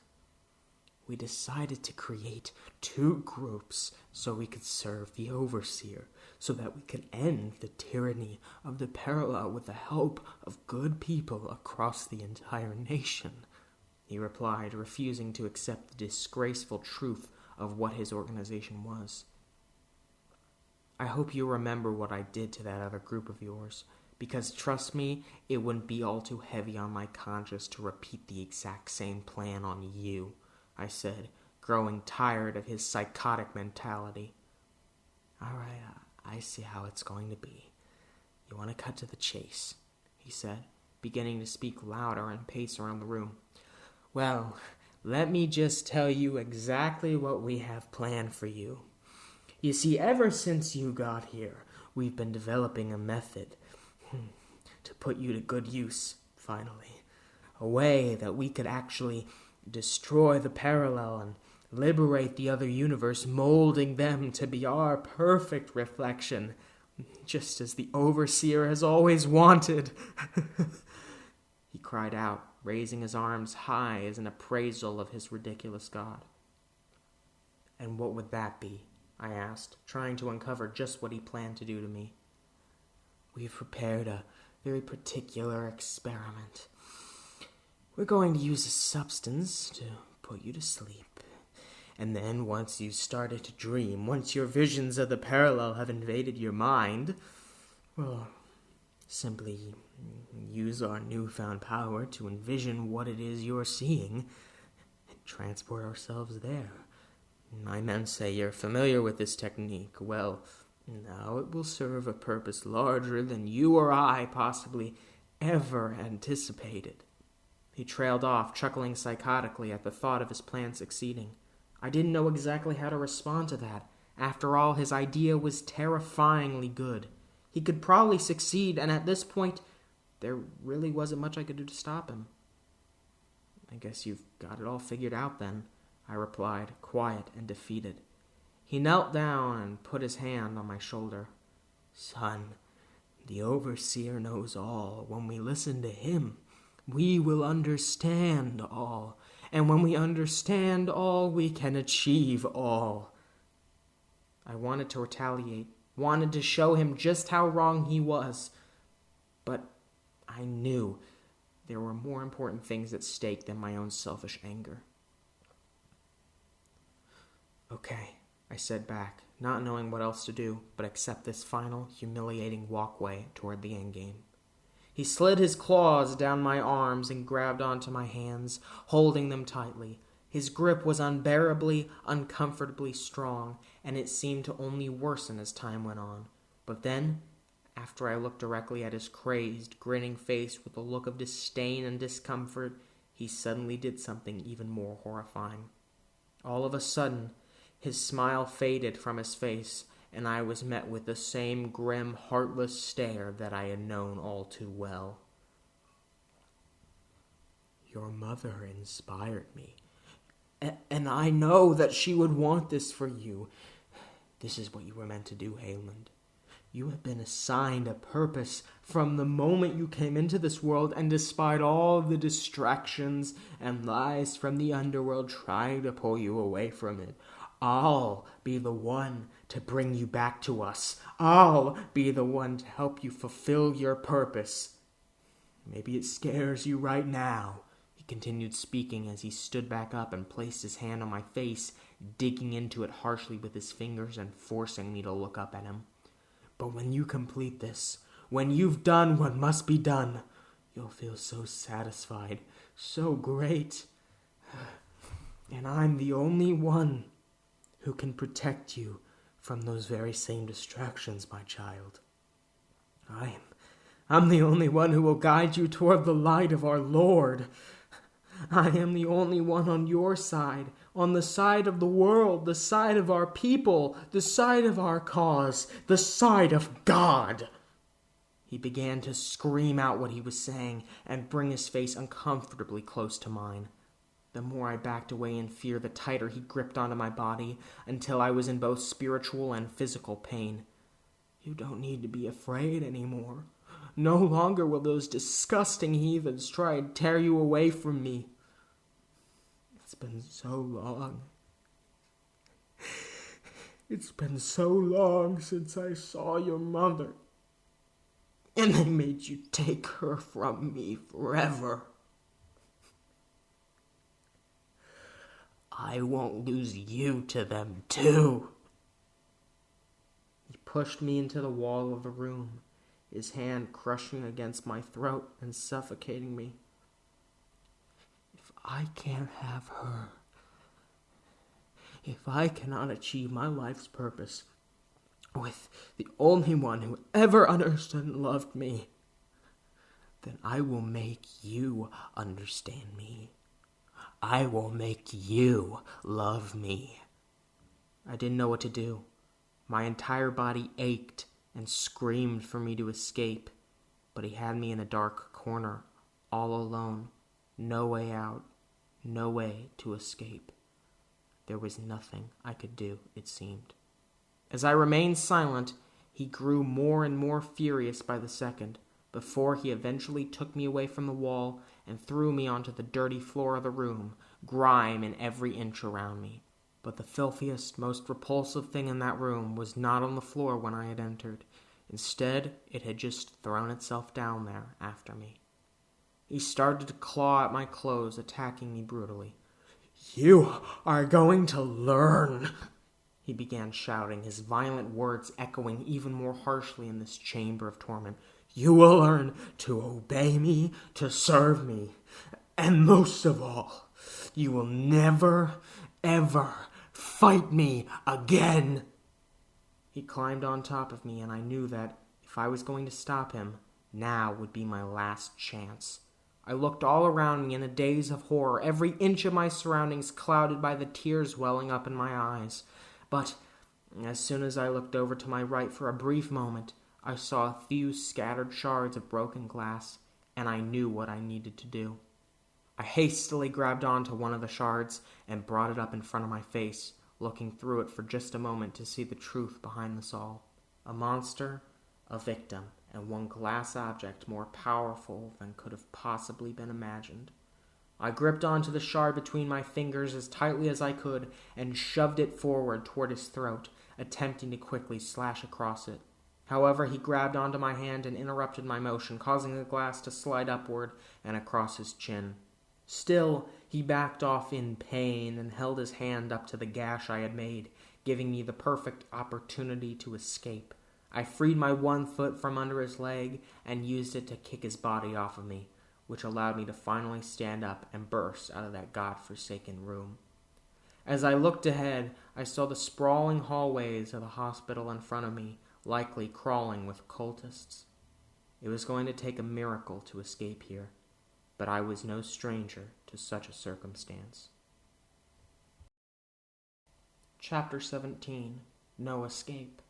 We decided to create 2 groups so we could serve the Overseer, so that we could end the tyranny of the Parallel with the help of good people across the entire nation, he replied, refusing to accept the disgraceful truth of what his organization was. I hope you remember what I did to that other group of yours, because trust me, it wouldn't be all too heavy on my conscience to repeat the exact same plan on you, I said, growing tired of his psychotic mentality. All right, I see how it's going to be. You want to cut to the chase, he said, beginning to speak louder and pace around the room. Well, let me just tell you exactly what we have planned for you. You see, ever since you got here, we've been developing a method to put you to good use, finally. A way that we could actually destroy the Parallel and liberate the other universe, molding them to be our perfect reflection, just as the Overseer has always wanted. He cried out, raising his arms high as an appraisal of his ridiculous god. And what would that be? I asked, trying to uncover just what he planned to do to me. We've prepared a very particular experiment. We're going to use a substance to put you to sleep. And then once you started to dream, once your visions of the Parallel have invaded your mind, well, simply use our newfound power to envision what it is you're seeing and transport ourselves there. My men say you're familiar with this technique. Well, now it will serve a purpose larger than you or I possibly ever anticipated. He trailed off, chuckling psychotically at the thought of his plan succeeding. I didn't know exactly how to respond to that. After all, his idea was terrifyingly good. He could probably succeed, and at this point, there really wasn't much I could do to stop him. I guess you've got it all figured out then, I replied, quiet and defeated. He knelt down and put his hand on my shoulder. Son, the Overseer knows all. When we listen to him, we will understand all. And when we understand all, we can achieve all. I wanted to retaliate, wanted to show him just how wrong he was. But I knew there were more important things at stake than my own selfish anger. Okay, I said back, not knowing what else to do but accept this final, humiliating walkway toward the endgame. He slid his claws down my arms and grabbed onto my hands, holding them tightly. His grip was unbearably, uncomfortably strong, and it seemed to only worsen as time went on. But then, after I looked directly at his crazed, grinning face with a look of disdain and discomfort, he suddenly did something even more horrifying. All of a sudden, his smile faded from his face, and I was met with the same grim, heartless stare that I had known all too well. Your mother inspired me, and I know that she would want this for you. This is what you were meant to do, Haelend. You have been assigned a purpose from the moment you came into this world, and despite all the distractions and lies from the underworld trying to pull you away from it, I'll be the one to bring you back to us. I'll be the one to help you fulfill your purpose. Maybe it scares you right now, he continued speaking as he stood back up and placed his hand on my face, digging into it harshly with his fingers and forcing me to look up at him. But when you complete this, when you've done what must be done, you'll feel so satisfied, so great. And I'm the only one who can protect you from those very same distractions, my child. I'm the only one who will guide you toward the light of our Lord. I am the only one on your side, on the side of the world, the side of our people, the side of our cause, the side of God. He began to scream out what he was saying and bring his face uncomfortably close to mine. The more I backed away in fear, the tighter he gripped onto my body until I was in both spiritual and physical pain. You don't need to be afraid anymore. No longer will those disgusting heathens try and tear you away from me. It's been so long. It's been so long since I saw your mother. And they made you take her from me forever. I won't lose you to them too. He pushed me into the wall of the room, his hand crushing against my throat and suffocating me. If I can't have her, if I cannot achieve my life's purpose with the only one who ever understood and loved me, then I will make you understand me. I will make you love me. I didn't know what to do. My entire body ached and screamed for me to escape, but he had me in a dark corner, all alone, no way out, no way to escape. There was nothing I could do, it seemed. As I remained silent, he grew more and more furious by the second, before he eventually took me away from the wall and threw me onto the dirty floor of the room, grime in every inch around me. But the filthiest, most repulsive thing in that room was not on the floor when I had entered. Instead, it had just thrown itself down there after me. He started to claw at my clothes, attacking me brutally. "You are going to learn," he began shouting, his violent words echoing even more harshly in this chamber of torment. "You will learn to obey me, to serve me, and most of all, you will never, ever fight me again." He climbed on top of me, and I knew that if I was going to stop him, now would be my last chance. I looked all around me in a daze of horror, every inch of my surroundings clouded by the tears welling up in my eyes. But as soon as I looked over to my right for a brief moment, I saw a few scattered shards of broken glass, and I knew what I needed to do. I hastily grabbed onto one of the shards and brought it up in front of my face, looking through it for just a moment to see the truth behind this all. A monster, a victim, and one glass object more powerful than could have possibly been imagined. I gripped onto the shard between my fingers as tightly as I could and shoved it forward toward his throat, attempting to quickly slash across it. However, he grabbed onto my hand and interrupted my motion, causing the glass to slide upward and across his chin. Still, he backed off in pain and held his hand up to the gash I had made, giving me the perfect opportunity to escape. I freed my one foot from under his leg and used it to kick his body off of me, which allowed me to finally stand up and burst out of that godforsaken room. As I looked ahead, I saw the sprawling hallways of the hospital in front of me, likely crawling with cultists. It was going to take a miracle to escape here, but I was no stranger to such a circumstance. Chapter 17. No Escape.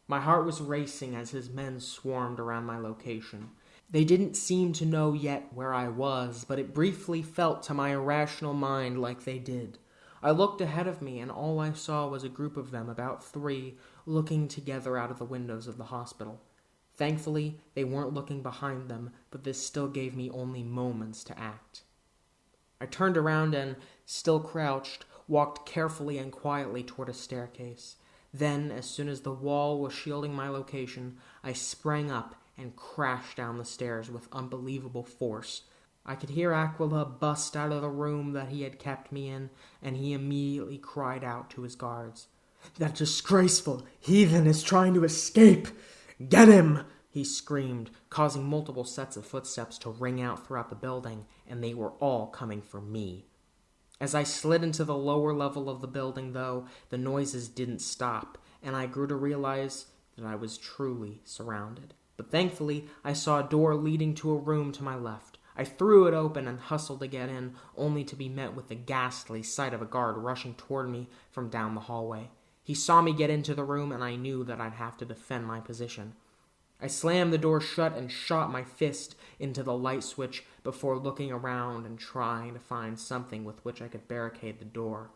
My heart was racing as his men swarmed around my location. They didn't seem to know yet where I was, but it briefly felt to my irrational mind like they did. I looked ahead of me, and all I saw was a group of them, about 3, looking together out of the windows of the hospital. Thankfully, they weren't looking behind them, but this still gave me only moments to act. I turned around and, still crouched, walked carefully and quietly toward a staircase. Then, as soon as the wall was shielding my location, I sprang up and crashed down the stairs with unbelievable force. I could hear Aquila bust out of the room that he had kept me in, and he immediately cried out to his guards. "That disgraceful heathen is trying to escape! "Get him!" he screamed, causing multiple sets of footsteps to ring out throughout the building, and they were all coming for me. As I slid into the lower level of the building, though, the noises didn't stop, and I grew to realize that I was truly surrounded. But thankfully, I saw a door leading to a room to my left. I threw it open and hustled to get in, only to be met with the ghastly sight of a guard rushing toward me from down the hallway. He saw me get into the room, and I knew that I'd have to defend my position. I slammed the door shut and shot my fist into the light switch before looking around and trying to find something with which I could barricade the door.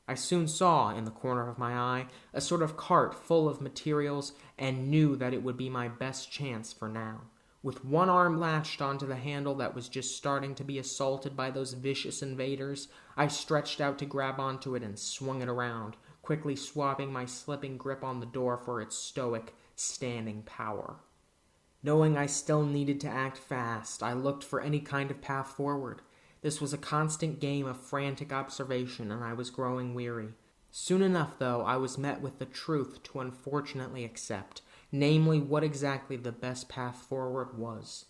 I soon saw, in the corner of my eye, a sort of cart full of materials and knew that it would be my best chance for now. With one arm latched onto the handle that was just starting to be assaulted by those vicious invaders, I stretched out to grab onto it and swung it around, quickly swapping my slipping grip on the door for its stoic, standing power. Knowing I still needed to act fast, I looked for any kind of path forward. This was a constant game of frantic observation, and I was growing weary. Soon enough, though, I was met with the truth to unfortunately accept, namely what exactly the best path forward was.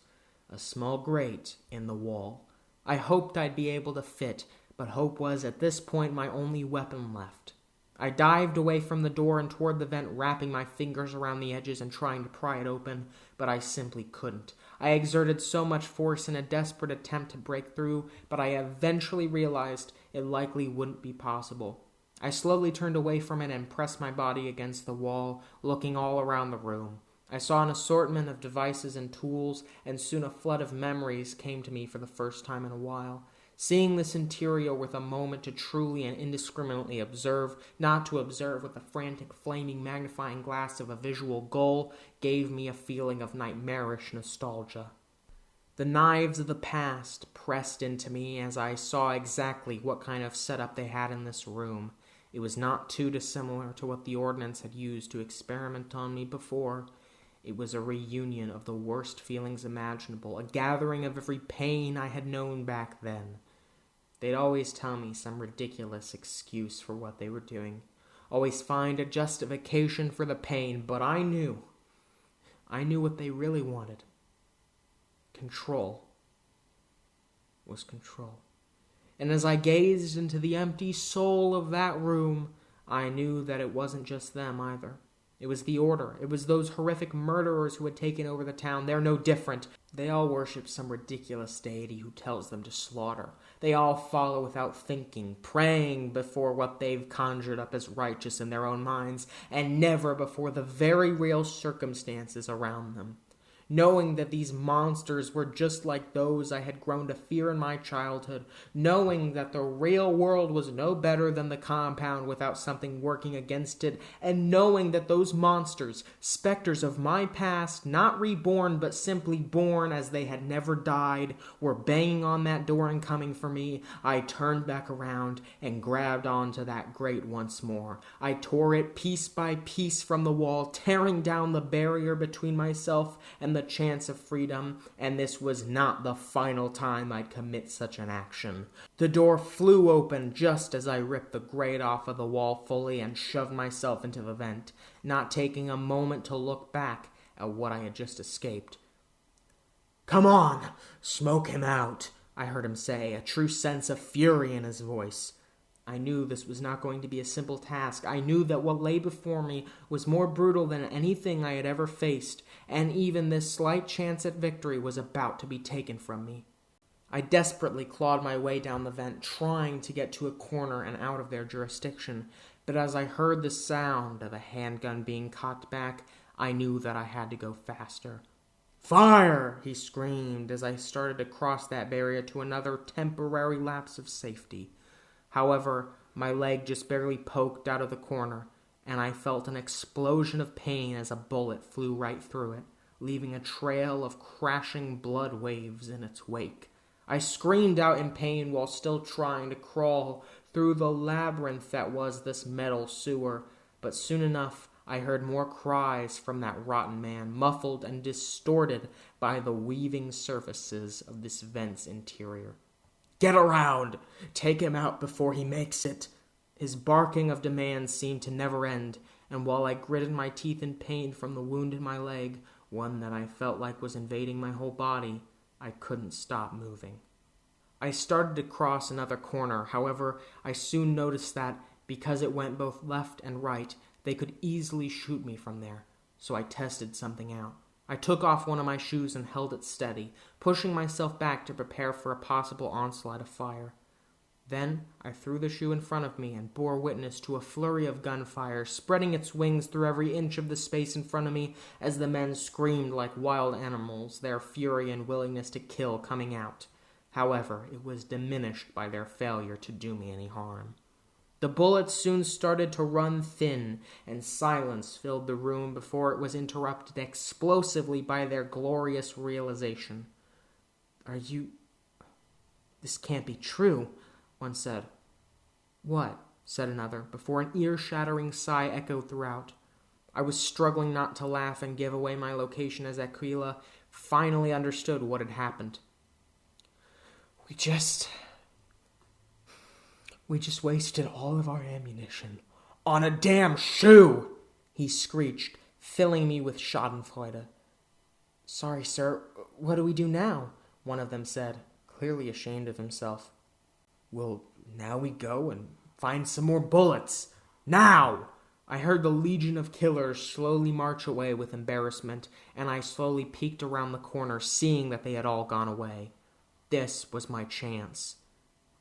A small grate in the wall. I hoped I'd be able to fit, but hope was at this point my only weapon left. I dived away from the door and toward the vent, wrapping my fingers around the edges and trying to pry it open, but I simply couldn't. I exerted so much force in a desperate attempt to break through, but I eventually realized it likely wouldn't be possible. I slowly turned away from it and pressed my body against the wall, looking all around the room. I saw an assortment of devices and tools, and soon a flood of memories came to me for the first time in a while. Seeing this interior with a moment to truly and indiscriminately observe, not to observe with a frantic flaming magnifying glass of a visual goal, gave me a feeling of nightmarish nostalgia. The knives of the past pressed into me as I saw exactly what kind of setup they had in this room. It was not too dissimilar to what the Ordinance had used to experiment on me before. It was a reunion of the worst feelings imaginable, a gathering of every pain I had known back then. They'd always tell me some ridiculous excuse for what they were doing, always find a justification for the pain, but I knew what they really wanted. Control was control. And as I gazed into the empty soul of that room, I knew that it wasn't just them either. It was the Order. It was those horrific murderers who had taken over the town. They're no different. They all worship some ridiculous deity who tells them to slaughter. They all follow without thinking, praying before what they've conjured up as righteous in their own minds, and never before the very real circumstances around them. Knowing that these monsters were just like those I had grown to fear in my childhood, knowing that the real world was no better than the compound without something working against it, and knowing that those monsters, specters of my past, not reborn but simply born as they had never died, were banging on that door and coming for me, I turned back around and grabbed onto that grate once more. I tore it piece by piece from the wall, tearing down the barrier between myself and the chance of freedom, and this was not the final time I'd commit such an action. The door flew open just as I ripped the grate off of the wall fully and shoved myself into the vent, not taking a moment to look back at what I had just escaped. "Come on, smoke him out," I heard him say, a true sense of fury in his voice. I knew this was not going to be a simple task. I knew that what lay before me was more brutal than anything I had ever faced, and even this slight chance at victory was about to be taken from me. I desperately clawed my way down the vent, trying to get to a corner and out of their jurisdiction, but as I heard the sound of a handgun being cocked back, I knew that I had to go faster. "Fire!" he screamed as I started to cross that barrier to another temporary lapse of safety. However, my leg just barely poked out of the corner, and I felt an explosion of pain as a bullet flew right through it, leaving a trail of crashing blood waves in its wake. I screamed out in pain while still trying to crawl through the labyrinth that was this metal sewer, but soon enough I heard more cries from that rotten man, muffled and distorted by the weaving surfaces of this vent's interior. "Get around! Take him out before he makes it!" His barking of demands seemed to never end, and while I gritted my teeth in pain from the wound in my leg, one that I felt like was invading my whole body, I couldn't stop moving. I started to cross another corner. However, I soon noticed that, because it went both left and right, they could easily shoot me from there. So I tested something out. I took off one of my shoes and held it steady, pushing myself back to prepare for a possible onslaught of fire. Then I threw the shoe in front of me and bore witness to a flurry of gunfire, spreading its wings through every inch of the space in front of me as the men screamed like wild animals, their fury and willingness to kill coming out. However, it was diminished by their failure to do me any harm. The bullets soon started to run thin, and silence filled the room before it was interrupted explosively by their glorious realization. This can't be true, one said. What? Said another, before an ear-shattering sigh echoed throughout. I was struggling not to laugh and give away my location as Aquila finally understood what had happened. We just wasted all of our ammunition on a damn shoe, he screeched, filling me with schadenfreude. Sorry, sir. What do we do now? One of them said, clearly ashamed of himself. Well, now we go and find some more bullets. Now! I heard the legion of killers slowly march away with embarrassment, and I slowly peeked around the corner, seeing that they had all gone away. This was my chance.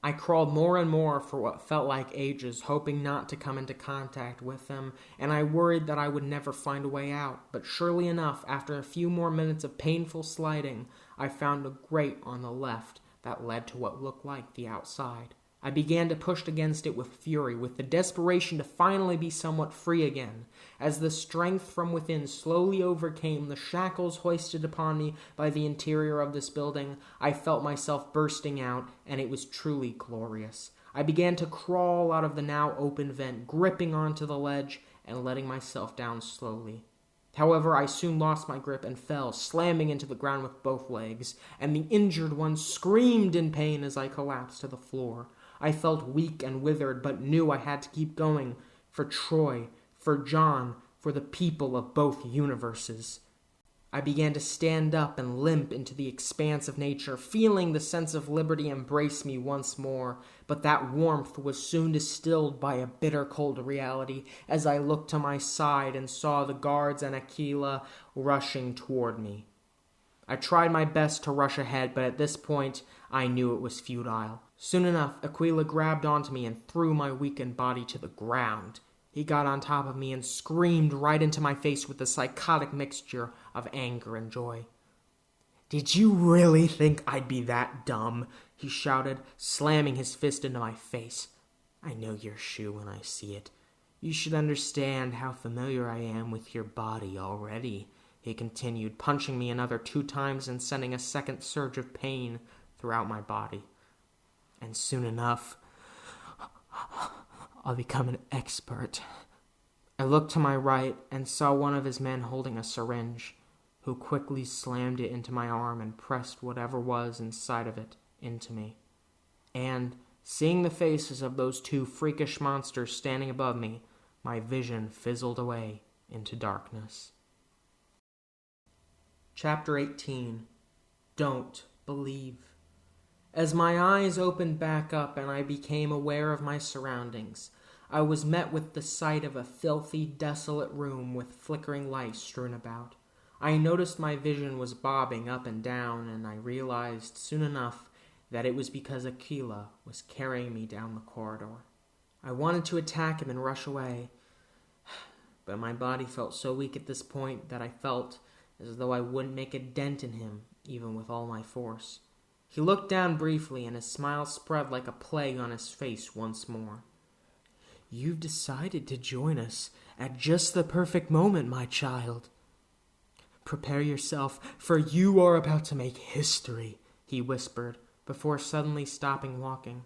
I crawled more and more for what felt like ages, hoping not to come into contact with them, and I worried that I would never find a way out. But surely enough, after a few more minutes of painful sliding, I found a grate on the left that led to what looked like the outside. I began to push against it with fury, with the desperation to finally be somewhat free again. As the strength from within slowly overcame the shackles hoisted upon me by the interior of this building, I felt myself bursting out, and it was truly glorious. I began to crawl out of the now open vent, gripping onto the ledge and letting myself down slowly. However, I soon lost my grip and fell, slamming into the ground with both legs, and the injured one screamed in pain as I collapsed to the floor. I felt weak and withered, but knew I had to keep going, for Troy, for John, for the people of both universes. I began to stand up and limp into the expanse of nature, feeling the sense of liberty embrace me once more, but that warmth was soon distilled by a bitter cold reality as I looked to my side and saw the guards and Aquila rushing toward me. I tried my best to rush ahead, but at this point, I knew it was futile. Soon enough, Aquila grabbed onto me and threw my weakened body to the ground. He got on top of me and screamed right into my face with a psychotic mixture of anger and joy. Did you really think I'd be that dumb? He shouted, slamming his fist into my face. I know your shoe when I see it. You should understand how familiar I am with your body already, he continued, punching me another 2 times and sending a second surge of pain throughout my body. And soon enough, I'll become an expert. I looked to my right and saw one of his men holding a syringe, who quickly slammed it into my arm and pressed whatever was inside of it into me. And, seeing the faces of those 2 freakish monsters standing above me, my vision fizzled away into darkness. Chapter 18. Don't Believe. As my eyes opened back up and I became aware of my surroundings, I was met with the sight of a filthy, desolate room with flickering lights strewn about. I noticed my vision was bobbing up and down, and I realized soon enough that it was because Aquila was carrying me down the corridor. I wanted to attack him and rush away, but my body felt so weak at this point that I felt as though I wouldn't make a dent in him, even with all my force. He looked down briefly, and his smile spread like a plague on his face once more. You've decided to join us at just the perfect moment, my child. Prepare yourself, for you are about to make history, he whispered, before suddenly stopping walking.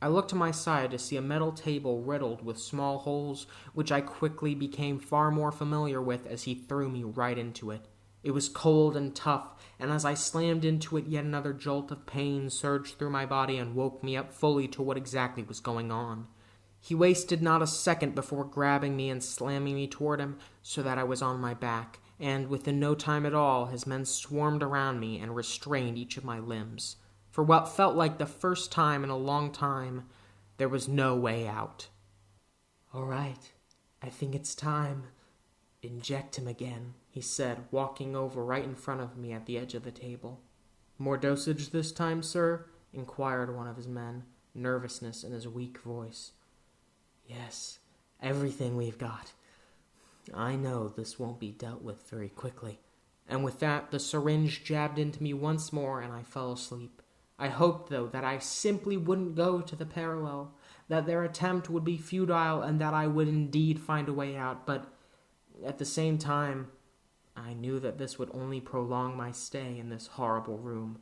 I looked to my side to see a metal table riddled with small holes, which I quickly became far more familiar with as he threw me right into it. It was cold and tough, and as I slammed into it, yet another jolt of pain surged through my body and woke me up fully to what exactly was going on. He wasted not a second before grabbing me and slamming me toward him so that I was on my back, and within no time at all his men swarmed around me and restrained each of my limbs. For what felt like the first time in a long time, there was no way out. "All right, I think it's time. Inject him again," he said, walking over right in front of me at the edge of the table. "More dosage this time, sir?" inquired one of his men, nervousness in his weak voice. "Yes, everything we've got. I know this won't be dealt with very quickly." And with that, the syringe jabbed into me once more, and I fell asleep. I hoped, though, that I simply wouldn't go to the parallel, that their attempt would be futile, and that I would indeed find a way out. But at the same time, I knew that this would only prolong my stay in this horrible room.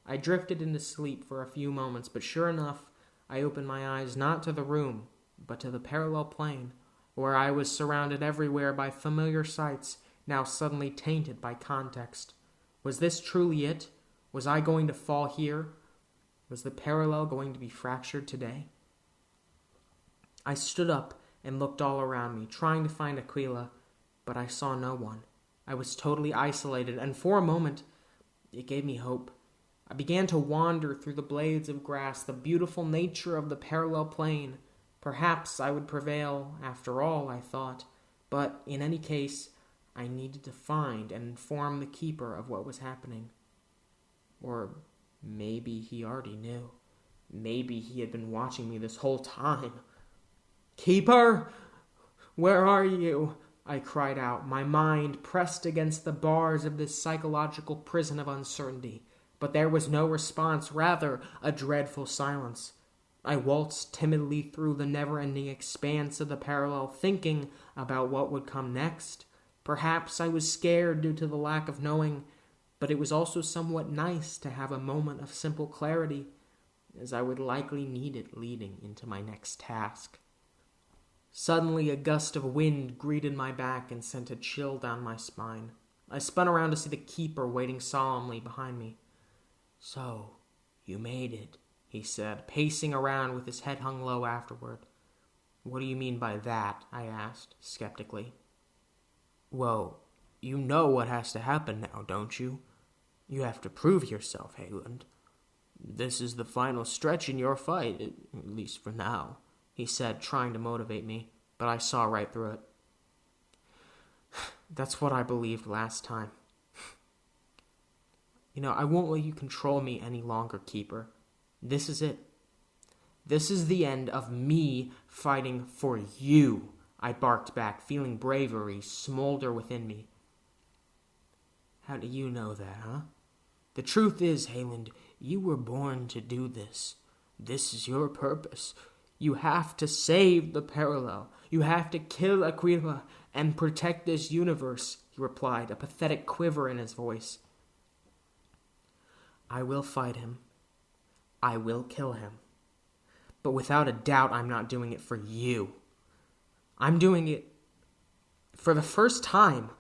I drifted into sleep for a few moments, but sure enough, I opened my eyes not to the room, but to the parallel plane, where I was surrounded everywhere by familiar sights, now suddenly tainted by context. Was this truly it? Was I going to fall here? Was the parallel going to be fractured today? I stood up and looked all around me, trying to find Aquila, but I saw no one. I was totally isolated, and for a moment, it gave me hope. I began to wander through the blades of grass, the beautiful nature of the parallel plane. Perhaps I would prevail, after all, I thought, but in any case, I needed to find and inform the keeper of what was happening. Or maybe he already knew. Maybe he had been watching me this whole time. "Keeper, where are you?" I cried out, my mind pressed against the bars of this psychological prison of uncertainty. But there was no response, rather a dreadful silence. I waltzed timidly through the never-ending expanse of the parallel, thinking about what would come next. Perhaps I was scared due to the lack of knowing, but it was also somewhat nice to have a moment of simple clarity, as I would likely need it leading into my next task. Suddenly, a gust of wind greeted my back and sent a chill down my spine. I spun around to see the keeper waiting solemnly behind me. "So, you made it," he said, pacing around with his head hung low afterward. "What do you mean by that?" I asked, skeptically. "Well, you know what has to happen now, don't you? You have to prove yourself, Haelend. This is the final stretch in your fight, at least for now," he said, trying to motivate me, but I saw right through it. "That's what I believed last time. I won't let you control me any longer, Keeper. This is it. This is the end of me fighting for you," I barked back, feeling bravery smolder within me. "How do you know that, huh? The truth is, Haelend, you were born to do this. This is your purpose. You have to save the parallel. You have to kill Aquila and protect this universe," he replied, a pathetic quiver in his voice. "I will fight him. I will kill him. But without a doubt, I'm not doing it for you. I'm doing it for the first time.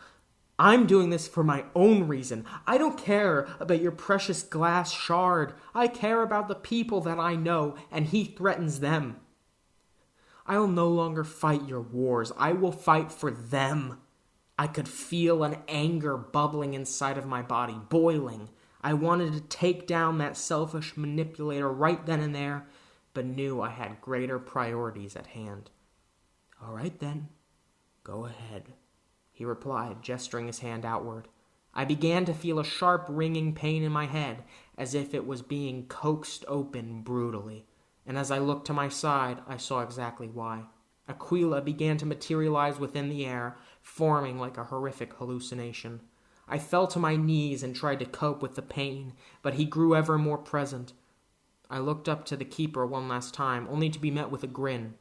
I'm doing this for my own reason. I don't care about your precious glass shard. I care about the people that I know, and he threatens them. I'll no longer fight your wars. I will fight for them." I could feel an anger bubbling inside of my body, boiling. I wanted to take down that selfish manipulator right then and there, but knew I had greater priorities at hand. "All right then, go ahead," he replied, gesturing his hand outward. I began to feel a sharp ringing pain in my head, as if it was being coaxed open brutally, and as I looked to my side, I saw exactly why. Aquila began to materialize within the air, forming like a horrific hallucination. I fell to my knees and tried to cope with the pain, but he grew ever more present. I looked up to the keeper one last time, only to be met with a grin.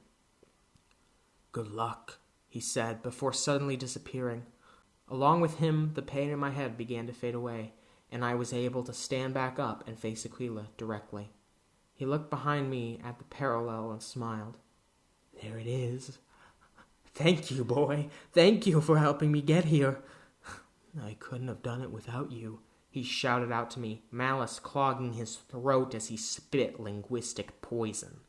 "Good luck," he said, before suddenly disappearing. Along with him, the pain in my head began to fade away, and I was able to stand back up and face Aquila directly. He looked behind me at the parallel and smiled. "There it is. Thank you, boy. Thank you for helping me get here." "I couldn't have done it without you," he shouted out to me, malice clogging his throat as he spit linguistic poison.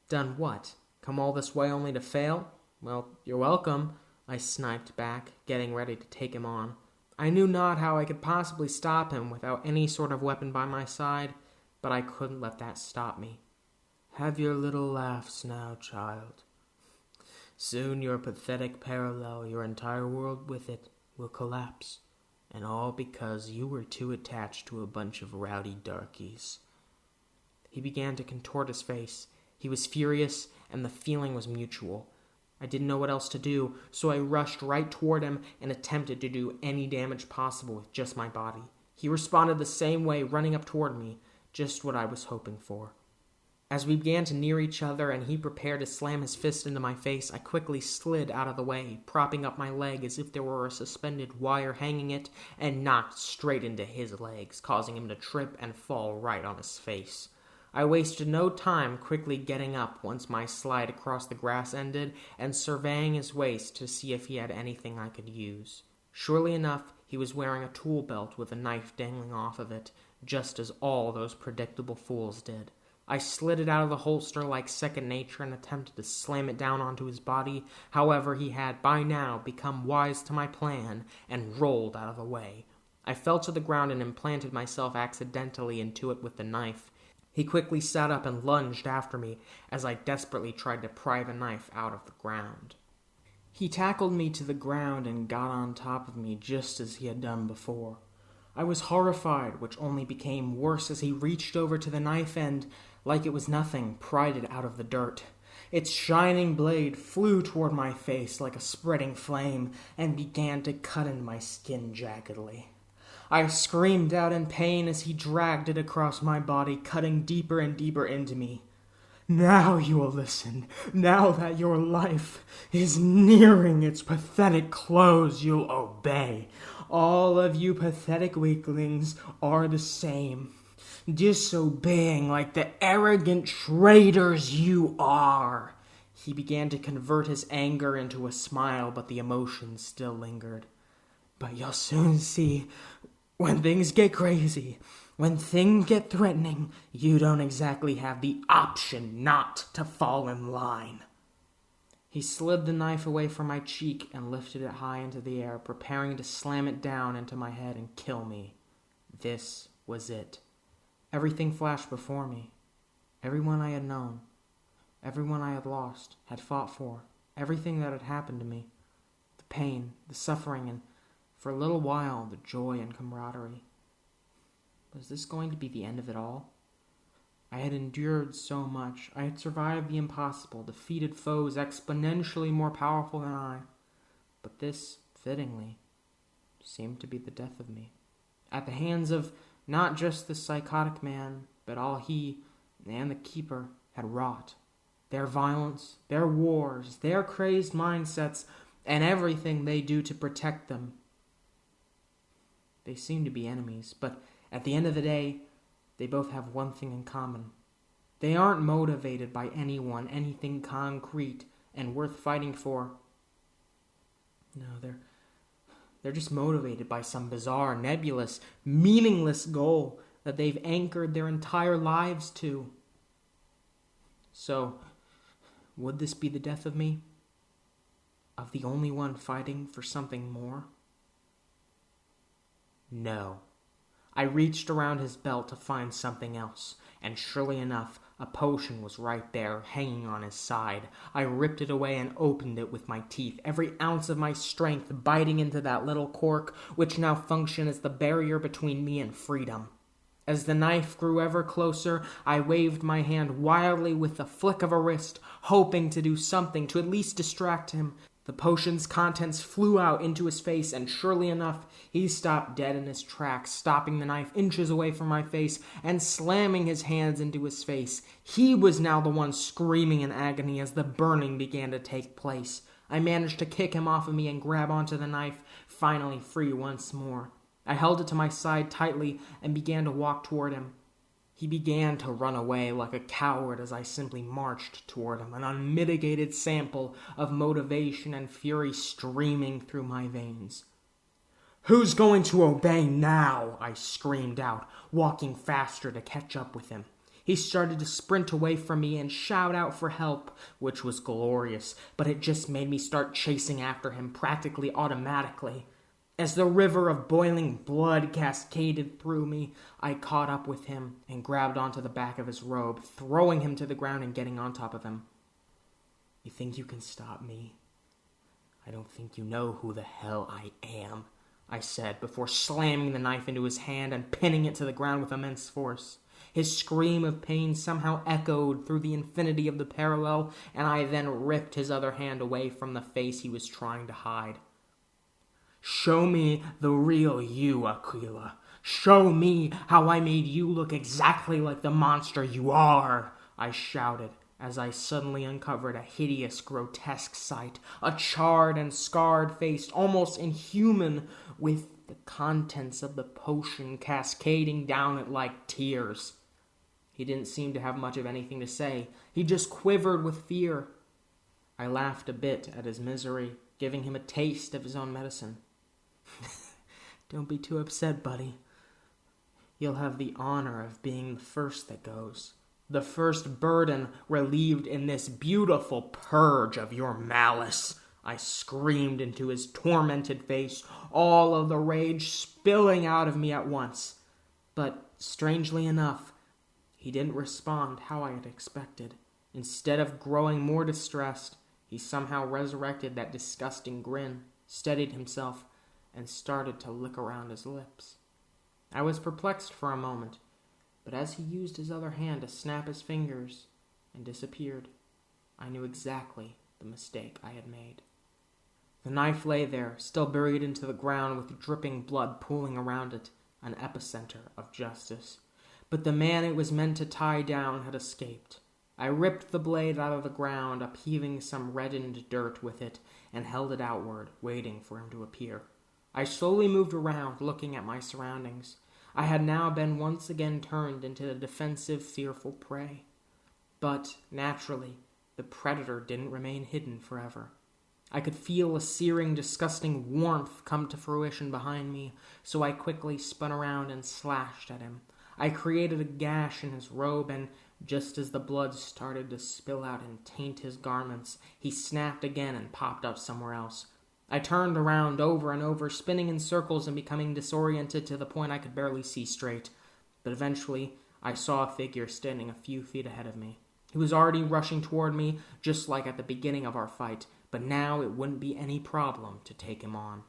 "Done what?" Come all this way only to fail? Well, you're welcome, I sniped back, getting ready to take him on. I knew not how I could possibly stop him without any sort of weapon by my side, but I couldn't let that stop me. Have your little laughs now, child. Soon your pathetic parallel, your entire world with it, will collapse, and all because you were too attached to a bunch of rowdy darkies. He began to contort his face. He was furious, and the feeling was mutual. I didn't know what else to do, so I rushed right toward him and attempted to do any damage possible with just my body. He responded the same way, running up toward me, just what I was hoping for. As we began to near each other and he prepared to slam his fist into my face, I quickly slid out of the way, propping up my leg as if there were a suspended wire hanging it, and knocked straight into his legs, causing him to trip and fall right on his face. I wasted no time quickly getting up once my slide across the grass ended and surveying his waist to see if he had anything I could use. Surely enough, he was wearing a tool belt with a knife dangling off of it, just as all those predictable fools did. I slid it out of the holster like second nature and attempted to slam it down onto his body. However, he had by now become wise to my plan and rolled out of the way. I fell to the ground and implanted myself accidentally into it with the knife. He quickly sat up and lunged after me as I desperately tried to pry the knife out of the ground. He tackled me to the ground and got on top of me just as he had done before. I was horrified, which only became worse as he reached over to the knife and, like it was nothing, pried it out of the dirt. Its shining blade flew toward my face like a spreading flame and began to cut into my skin jaggedly. I screamed out in pain as he dragged it across my body, cutting deeper and deeper into me. Now you will listen. Now that your life is nearing its pathetic close, you'll obey. All of you pathetic weaklings are the same, disobeying like the arrogant traitors you are. He began to convert his anger into a smile, but the emotion still lingered. But you'll soon see, when things get crazy, when things get threatening, you don't exactly have the option not to fall in line. He slid the knife away from my cheek and lifted it high into the air, preparing to slam it down into my head and kill me. This was it. Everything flashed before me. Everyone I had known, everyone I had lost, had fought for, everything that had happened to me. The pain, the suffering, and for a little while, the joy and camaraderie. Was this going to be the end of it all? I had endured so much. I had survived the impossible, defeated foes exponentially more powerful than I. But this, fittingly, seemed to be the death of me. At the hands of not just the psychotic man, but all he and the keeper had wrought. Their violence, their wars, their crazed mindsets, and everything they do to protect them. They seem to be enemies, but at the end of the day, they both have one thing in common. They aren't motivated by anything concrete and worth fighting for. No, they're just motivated by some bizarre, nebulous, meaningless goal that they've anchored their entire lives to. So, would this be the death of me? Of the only one fighting for something more? No. I reached around his belt to find something else, and surely enough, a potion was right there, hanging on his side. I ripped it away and opened it with my teeth, every ounce of my strength biting into that little cork, which now functioned as the barrier between me and freedom. As the knife grew ever closer, I waved my hand wildly with the flick of a wrist, hoping to do something to at least distract him. The potion's contents flew out into his face, and surely enough, he stopped dead in his tracks, stopping the knife inches away from my face and slamming his hands into his face. He was now the one screaming in agony as the burning began to take place. I managed to kick him off of me and grab onto the knife, finally free once more. I held it to my side tightly and began to walk toward him. He began to run away like a coward as I simply marched toward him, an unmitigated sample of motivation and fury streaming through my veins. "Who's going to obey now?" I screamed out, walking faster to catch up with him. He started to sprint away from me and shout out for help, which was glorious, but it just made me start chasing after him practically automatically. As the river of boiling blood cascaded through me, I caught up with him and grabbed onto the back of his robe, throwing him to the ground and getting on top of him. "You think you can stop me? I don't think you know who the hell I am," I said, before slamming the knife into his hand and pinning it to the ground with immense force. His scream of pain somehow echoed through the infinity of the parallel, and I then ripped his other hand away from the face he was trying to hide. "Show me the real you, Aquila. Show me how I made you look exactly like the monster you are," I shouted, as I suddenly uncovered a hideous, grotesque sight, a charred and scarred face, almost inhuman, with the contents of the potion cascading down it like tears. He didn't seem to have much of anything to say. He just quivered with fear. I laughed a bit at his misery, giving him a taste of his own medicine. "Don't be too upset, buddy. You'll have the honor of being the first that goes. The first burden relieved in this beautiful purge of your malice," I screamed into his tormented face, all of the rage spilling out of me at once. But, strangely enough, he didn't respond how I had expected. Instead of growing more distressed, he somehow resurrected that disgusting grin, steadied himself, and started to lick around his lips. I was perplexed for a moment, but as he used his other hand to snap his fingers and disappeared, I knew exactly the mistake I had made. The knife lay there, still buried into the ground with dripping blood pooling around it, an epicenter of justice. But the man it was meant to tie down had escaped. I ripped the blade out of the ground, upheaving some reddened dirt with it, and held it outward, waiting for him to appear. I slowly moved around, looking at my surroundings. I had now been once again turned into the defensive, fearful prey. But, naturally, the predator didn't remain hidden forever. I could feel a searing, disgusting warmth come to fruition behind me, so I quickly spun around and slashed at him. I created a gash in his robe, and just as the blood started to spill out and taint his garments, he snapped again and popped up somewhere else. I turned around over and over, spinning in circles and becoming disoriented to the point I could barely see straight. But eventually, I saw a figure standing a few feet ahead of me. He was already rushing toward me, just like at the beginning of our fight, but now it wouldn't be any problem to take him on.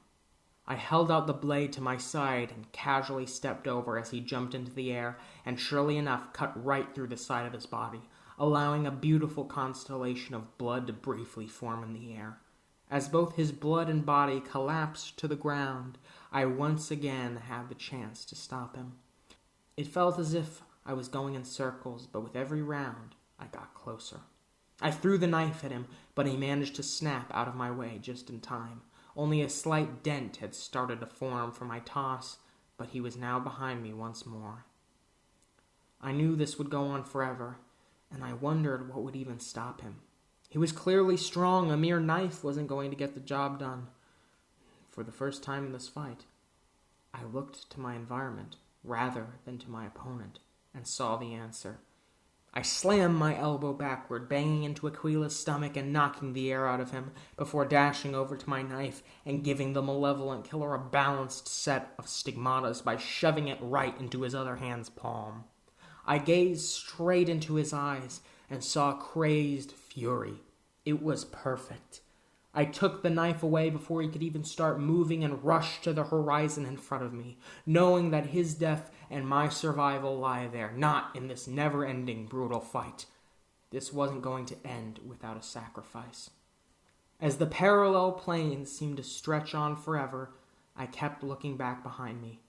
I held out the blade to my side and casually stepped over as he jumped into the air, and surely enough cut right through the side of his body, allowing a beautiful constellation of blood to briefly form in the air. As both his blood and body collapsed to the ground, I once again had the chance to stop him. It felt as if I was going in circles, but with every round, I got closer. I threw the knife at him, but he managed to snap out of my way just in time. Only a slight dent had started to form from my toss, but he was now behind me once more. I knew this would go on forever, and I wondered what would even stop him. He was clearly strong. A mere knife wasn't going to get the job done. For the first time in this fight, I looked to my environment rather than to my opponent and saw the answer. I slammed my elbow backward, banging into Aquila's stomach and knocking the air out of him, before dashing over to my knife and giving the malevolent killer a balanced set of stigmatas by shoving it right into his other hand's palm. I gazed straight into his eyes and saw crazed fury. It was perfect. I took the knife away before he could even start moving and rushed to the horizon in front of me, knowing that his death and my survival lie there, not in this never-ending brutal fight. This wasn't going to end without a sacrifice. As the parallel planes seemed to stretch on forever, I kept looking back behind me.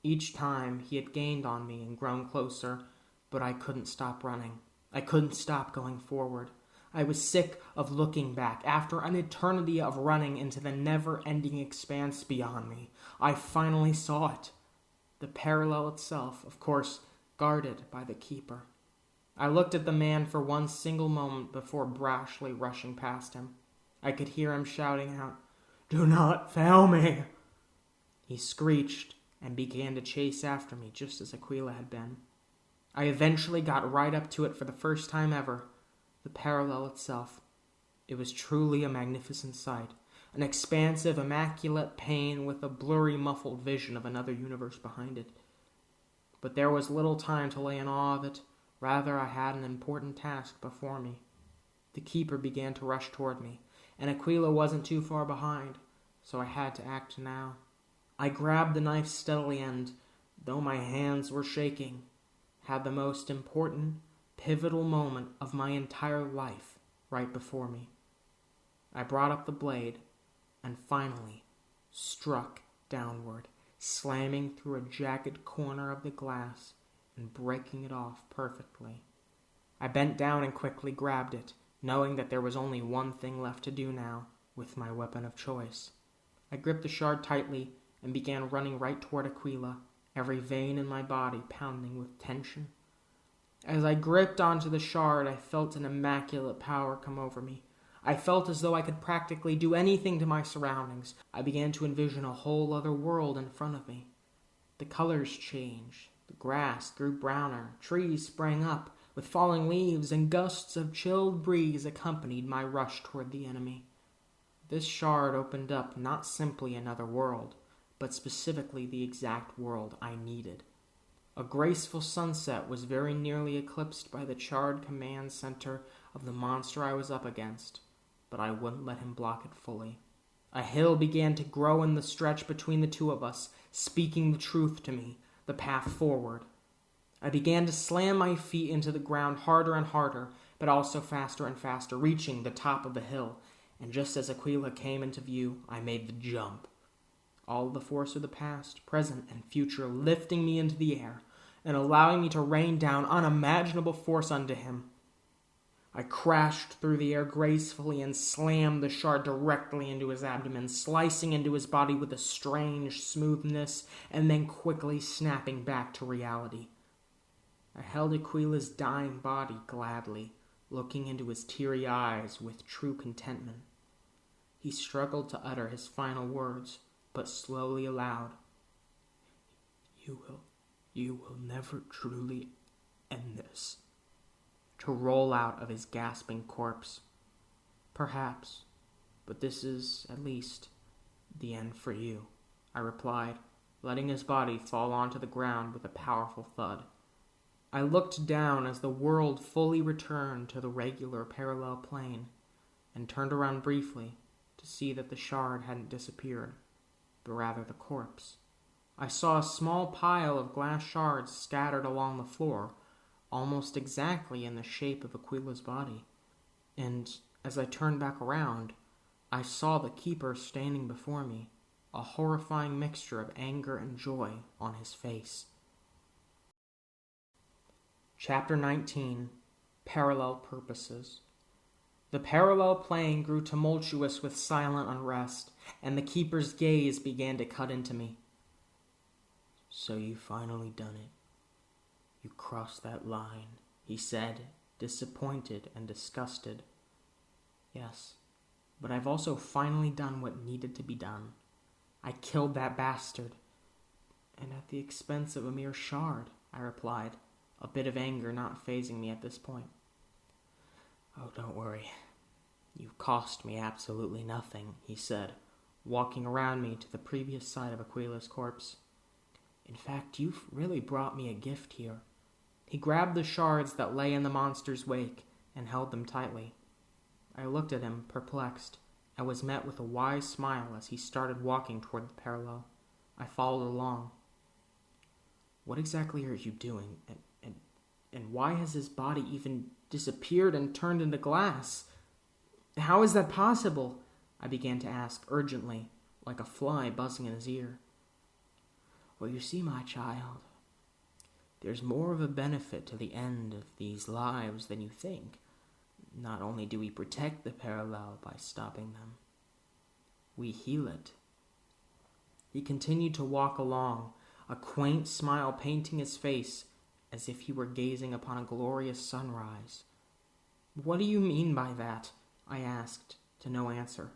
Each time he had gained on me and grown closer, but I couldn't stop running. I couldn't stop going forward. I was sick of looking back. After an eternity of running into the never-ending expanse beyond me, I finally saw it. The parallel itself, of course, guarded by the Keeper. I looked at the man for one single moment before brashly rushing past him. I could hear him shouting out, "Do not fail me!" He screeched and began to chase after me just as Aquila had been. I eventually got right up to it for the first time ever, the parallel itself. It was truly a magnificent sight, an expansive, immaculate pane with a blurry, muffled vision of another universe behind it. But there was little time to lay in awe of it. Rather, I had an important task before me. The keeper began to rush toward me, and Aquila wasn't too far behind, so I had to act now. I grabbed the knife steadily and, though my hands were shaking, had the most important, pivotal moment of my entire life right before me. I brought up the blade and finally struck downward, slamming through a jagged corner of the glass and breaking it off perfectly. I bent down and quickly grabbed it, knowing that there was only one thing left to do now with my weapon of choice. I gripped the shard tightly and began running right toward Aquila, every vein in my body pounding with tension. As I gripped onto the shard, I felt an immaculate power come over me. I felt as though I could practically do anything to my surroundings. I began to envision a whole other world in front of me. The colors changed. The grass grew browner. Trees sprang up with falling leaves, and gusts of chilled breeze accompanied my rush toward the enemy. This shard opened up not simply another world, but specifically the exact world I needed. A graceful sunset was very nearly eclipsed by the charred command center of the monster I was up against, but I wouldn't let him block it fully. A hill began to grow in the stretch between the two of us, speaking the truth to me, the path forward. I began to slam my feet into the ground harder and harder, but also faster and faster, reaching the top of the hill, and just as Aquila came into view, I made the jump. All the force of the past, present, and future lifting me into the air and allowing me to rain down unimaginable force unto him. I crashed through the air gracefully and slammed the shard directly into his abdomen, slicing into his body with a strange smoothness and then quickly snapping back to reality. I held Aquila's dying body gladly, looking into his teary eyes with true contentment. He struggled to utter his final words, but slowly aloud, You will never truly end this," to roll out of his gasping corpse. "Perhaps, but this is, at least, the end for you," I replied, letting his body fall onto the ground with a powerful thud. I looked down as the world fully returned to the regular parallel plane, and turned around briefly to see that the shard hadn't disappeared, but rather the corpse. I saw a small pile of glass shards scattered along the floor, almost exactly in the shape of Aquila's body, and as I turned back around, I saw the keeper standing before me, a horrifying mixture of anger and joy on his face. Chapter 19. Parallel Purposes. The parallel plane grew tumultuous with silent unrest, and the keeper's gaze began to cut into me. "So you've finally done it. You crossed that line," he said, disappointed and disgusted. "Yes, but I've also finally done what needed to be done. I killed that bastard, and at the expense of a mere shard," I replied, a bit of anger not fazing me at this point. "Oh, don't worry. You've cost me absolutely nothing," he said, walking around me to the previous side of Aquila's corpse. "In fact, you've really brought me a gift here." He grabbed the shards that lay in the monster's wake and held them tightly. I looked at him, perplexed, and was met with a wise smile as he started walking toward the parallel. I followed along. "What exactly are you doing? And why has his body even disappeared and turned into glass? How is that possible?" I began to ask urgently, like a fly buzzing in his ear. "Well, you see, my child, there's more of a benefit to the end of these lives than you think. Not only do we protect the parallel by stopping them, we heal it." He continued to walk along, a quaint smile painting his face as if he were gazing upon a glorious sunrise. "What do you mean by that?" I asked, to no answer.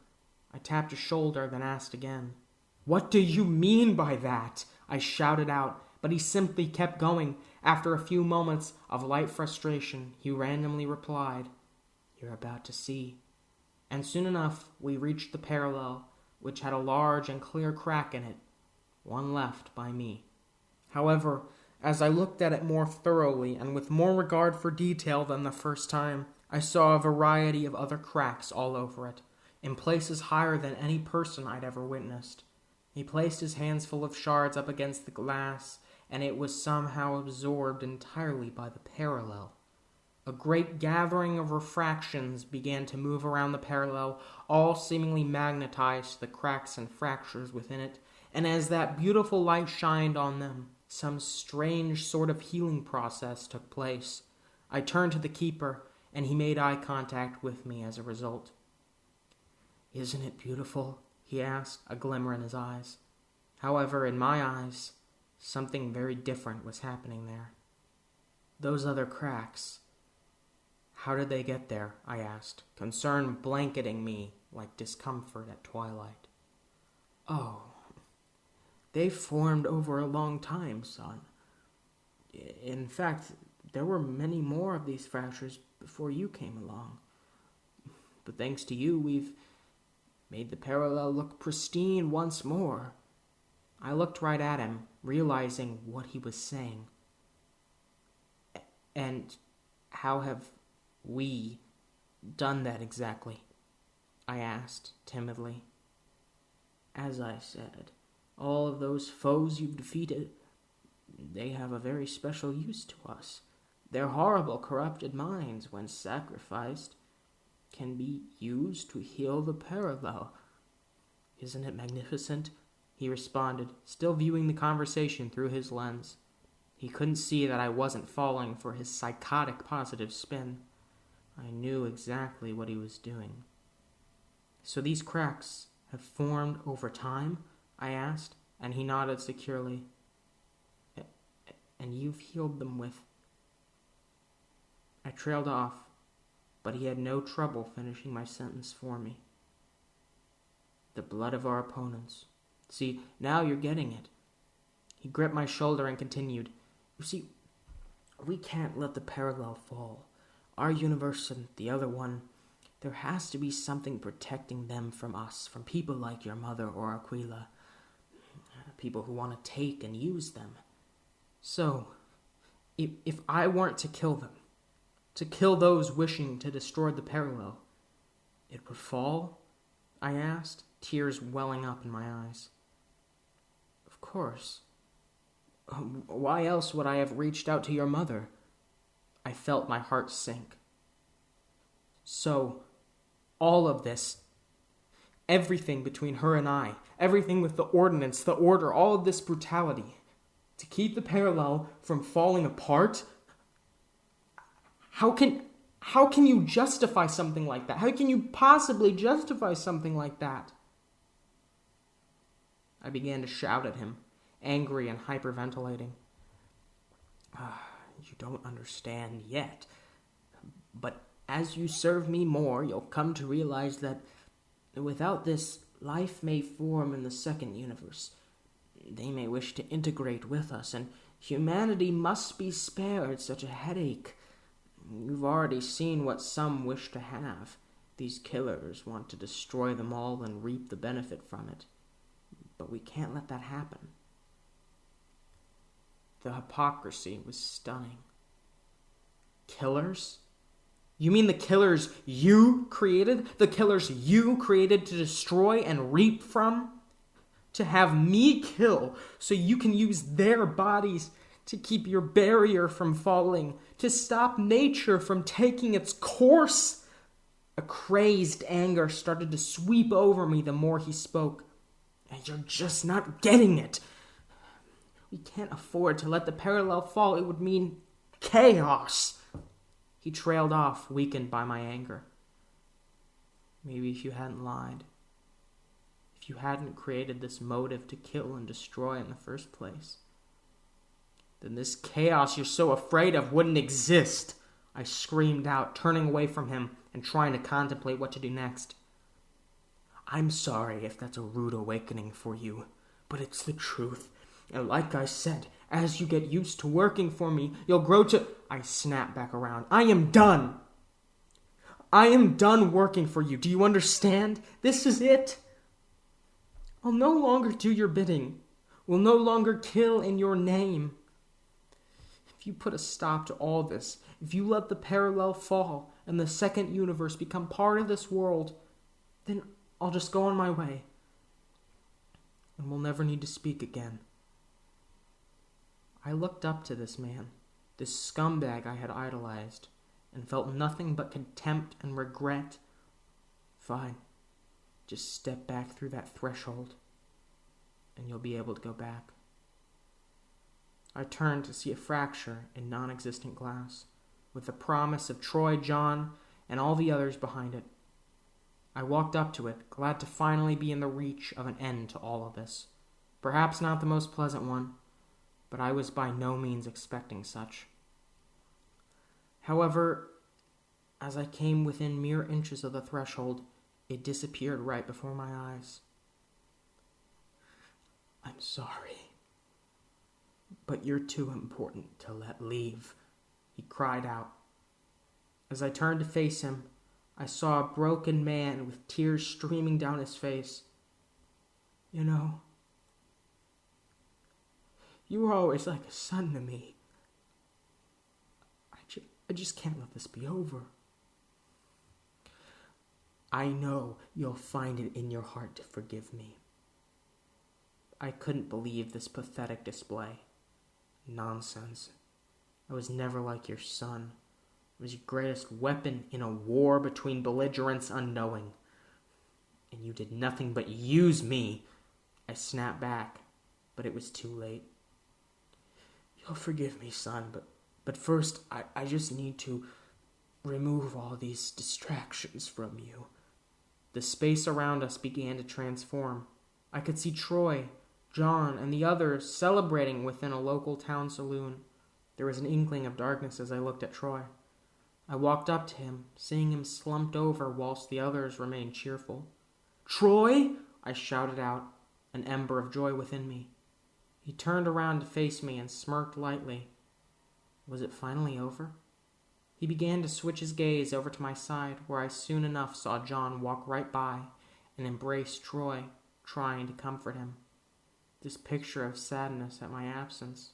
I tapped his shoulder, then asked again. "What do you mean by that?" I shouted out, but he simply kept going. After a few moments of light frustration, he randomly replied, "You're about to see." And soon enough, we reached the parallel, which had a large and clear crack in it, one left by me. However, as I looked at it more thoroughly and with more regard for detail than the first time, I saw a variety of other cracks all over it, in places higher than any person I'd ever witnessed. He placed his hands full of shards up against the glass, and it was somehow absorbed entirely by the parallel. A great gathering of refractions began to move around the parallel, all seemingly magnetized to the cracks and fractures within it, and as that beautiful light shined on them, some strange sort of healing process took place. I turned to the keeper, and he made eye contact with me as a result. "Isn't it beautiful?" he asked, a glimmer in his eyes. However, in my eyes, something very different was happening there. "Those other cracks, how did they get there?" I asked, concern blanketing me like discomfort at twilight. "Oh, they formed over a long time, son. In fact, there were many more of these fractures before you came along. But thanks to you, we've made the parallel look pristine once more." I looked right at him, realizing what he was saying. "And how have we done that exactly?" I asked timidly. "As I said, all of those foes you've defeated, they have a very special use to us. Their horrible, corrupted minds, when sacrificed, can be used to heal the parallel." "Isn't it magnificent?" he responded, still viewing the conversation through his lens. He couldn't see that I wasn't falling for his psychotic positive spin. I knew exactly what he was doing. "So these cracks have formed over time?" I asked, and he nodded securely. "And you've healed them with—" I trailed off, but he had no trouble finishing my sentence for me. "The blood of our opponents. See, now you're getting it." He gripped my shoulder and continued, "You see, we can't let the parallel fall. Our universe and the other one, there has to be something protecting them from us, from people like your mother or Aquila, people who want to take and use them. So, if I weren't to kill them, to kill those wishing to destroy the parallel, it would fall?" I asked, tears welling up in my eyes. "Of course. Why else would I have reached out to your mother?" I felt my heart sink. "So, all of this, everything between her and I, everything with the Ordinance, the Order, all of this brutality, to keep the parallel from falling apart? How can you justify something like that? How can you possibly justify something like that?" I began to shout at him, angry and hyperventilating. "You don't understand yet, but as you serve me more, you'll come to realize that without this, life may form in the second universe. They may wish to integrate with us, and humanity must be spared such a headache. You've already seen what some wish to have. These killers want to destroy them all and reap the benefit from it. But we can't let that happen." The hypocrisy was stunning. "Killers? You mean the killers you created? The killers you created to destroy and reap from? To have me kill so you can use their bodies to keep your barrier from falling, to stop nature from taking its course?" A crazed anger started to sweep over me the more he spoke. "And you're just not getting it. We can't afford to let the parallel fall. It would mean chaos." He trailed off, weakened by my anger. "Maybe if you hadn't lied, if you hadn't created this motive to kill and destroy in the first place, then this chaos you're so afraid of wouldn't exist," I screamed out, turning away from him and trying to contemplate what to do next. "I'm sorry if that's a rude awakening for you, but it's the truth. And like I said, As you get used to working for me, you'll grow to... I snap back around. I am done. I am done working for you. Do you understand? This is it. I'll no longer do your bidding. Will no longer kill in your name. If you put a stop to all this, if you let the parallel fall and the second universe become part of this world, then I'll just go on my way. And we'll never need to speak again. I looked up to this man, this scumbag I had idolized, and felt nothing but contempt and regret. Fine. Just step back through that threshold, and you'll be able to go back. I turned to see a fracture in non-existent glass, with the promise of Troy, John, and all the others behind it. I walked up to it, glad to finally be in the reach of an end to all of this. Perhaps not the most pleasant one, but I was by no means expecting such. However, as I came within mere inches of the threshold, it disappeared right before my eyes. I'm sorry, but you're too important to let leave, he cried out. As I turned to face him, I saw a broken man with tears streaming down his face. You know, you were always like a son to me. I just can't let this be over. I know you'll find it in your heart to forgive me. I couldn't believe this pathetic display. Nonsense. I was never like your son. I was your greatest weapon in a war between belligerents unknowing. And you did nothing but use me. I snapped back, but it was too late. You'll forgive me, son, but first I just need to remove all these distractions from you. The space around us began to transform. I could see Troy, John, and the others celebrating within a local town saloon. There was an inkling of darkness as I looked at Troy. I walked up to him, seeing him slumped over whilst the others remained cheerful. Troy! I shouted out, an ember of joy within me. He turned around to face me and smirked lightly. Was it finally over? He began to switch his gaze over to my side, where I soon enough saw John walk right by and embrace Troy, trying to comfort him. This picture of sadness at my absence,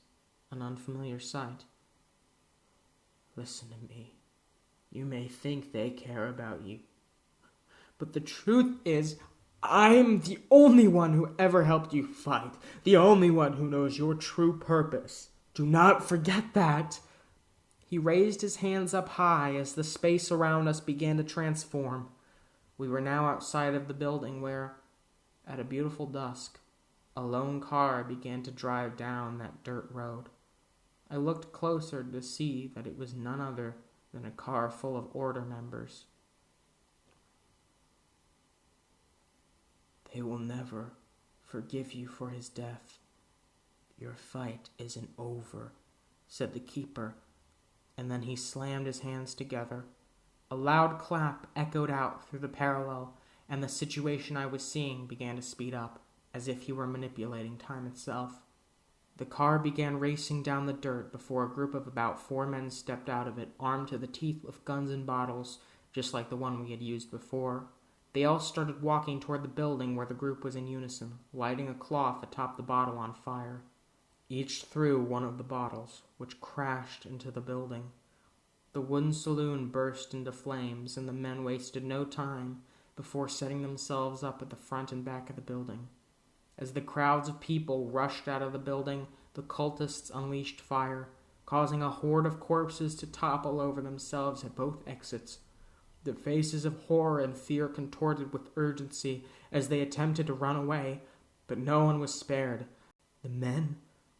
an unfamiliar sight. Listen to me. You may think they care about you, but the truth is, I'm the only one who ever helped you fight, the only one who knows your true purpose. Do not forget that. He raised his hands up high as the space around us began to transform. We were now outside of the building where, at a beautiful dusk, a lone car began to drive down that dirt road. I looked closer to see that it was none other than a car full of Order members. They will never forgive you for his death. Your fight isn't over, said the keeper, and then he slammed his hands together. A loud clap echoed out through the parallel, and the situation I was seeing began to speed up, as if he were manipulating time itself. The car began racing down the dirt before a group of about 4 men stepped out of it, armed to the teeth with guns and bottles, just like the one we had used before. They all started walking toward the building where the group was in unison, lighting a cloth atop the bottle on fire. Each threw one of the bottles, which crashed into the building. The wooden saloon burst into flames, and the men wasted no time before setting themselves up at the front and back of the building. As the crowds of people rushed out of the building, the cultists unleashed fire, causing a horde of corpses to topple over themselves at both exits. The faces of horror and fear contorted with urgency as they attempted to run away, but no one was spared. The men,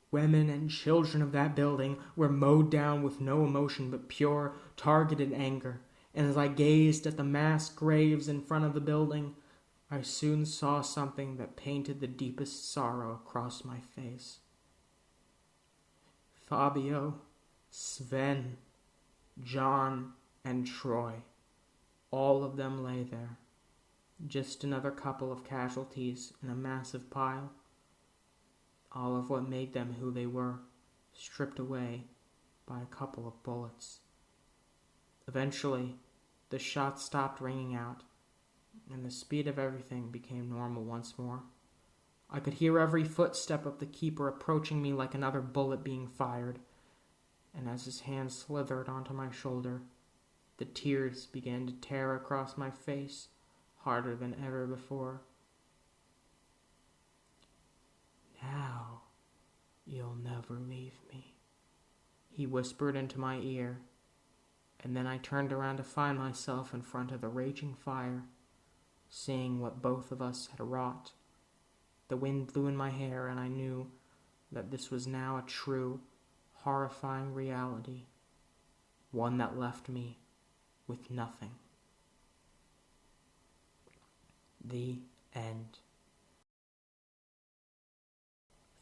women, and children of that building were mowed down with no emotion but pure, targeted anger, and as I gazed at the mass graves in front of the building, I soon saw something that painted the deepest sorrow across my face. Fabio, Sven, John, and Troy, all of them lay there, just another couple of casualties in a massive pile. All of what made them who they were, stripped away by a couple of bullets. Eventually, the shots stopped ringing out, and the speed of everything became normal once more. I could hear every footstep of the keeper approaching me like another bullet being fired, and as his hand slithered onto my shoulder, the tears began to tear across my face harder than ever before. "Now, you'll never leave me," he whispered into my ear, and then I turned around to find myself in front of the raging fire, seeing what both of us had wrought. The wind blew in my hair, and I knew that this was now a true, horrifying reality, one that left me with nothing. The end.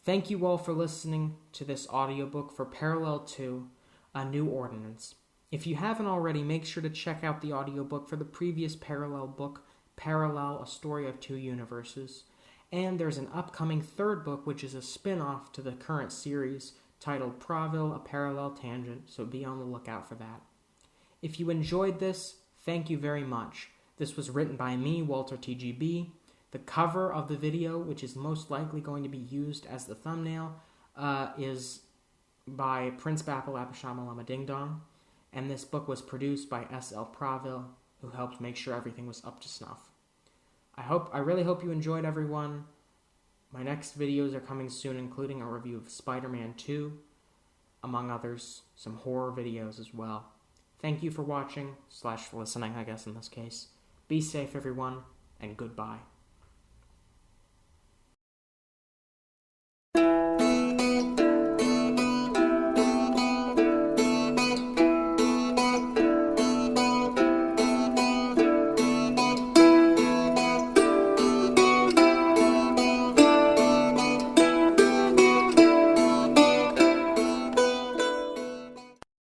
Thank you all for listening to this audiobook for Parallel 2, A New Ordinance. If you haven't already, make sure to check out the audiobook for the previous parallel book, Parallel, A Story of Two Universes. And there's an upcoming third book, which is a spin-off to the current series, titled Pravil, A Parallel Tangent, so be on the lookout for that. If you enjoyed this, thank you very much. This was written by me, WalterTGB. The cover of the video, which is most likely going to be used as the thumbnail, is by Prince Bapple Apashamalama Ding Dong, and this book was produced by S.L. Pravil, who helped make sure everything was up to snuff. I really hope you enjoyed, everyone. My next videos are coming soon, including a review of Spider-Man 2, among others, some horror videos as well. Thank you for watching, / listening, I guess, in this case. Be safe, everyone, and goodbye.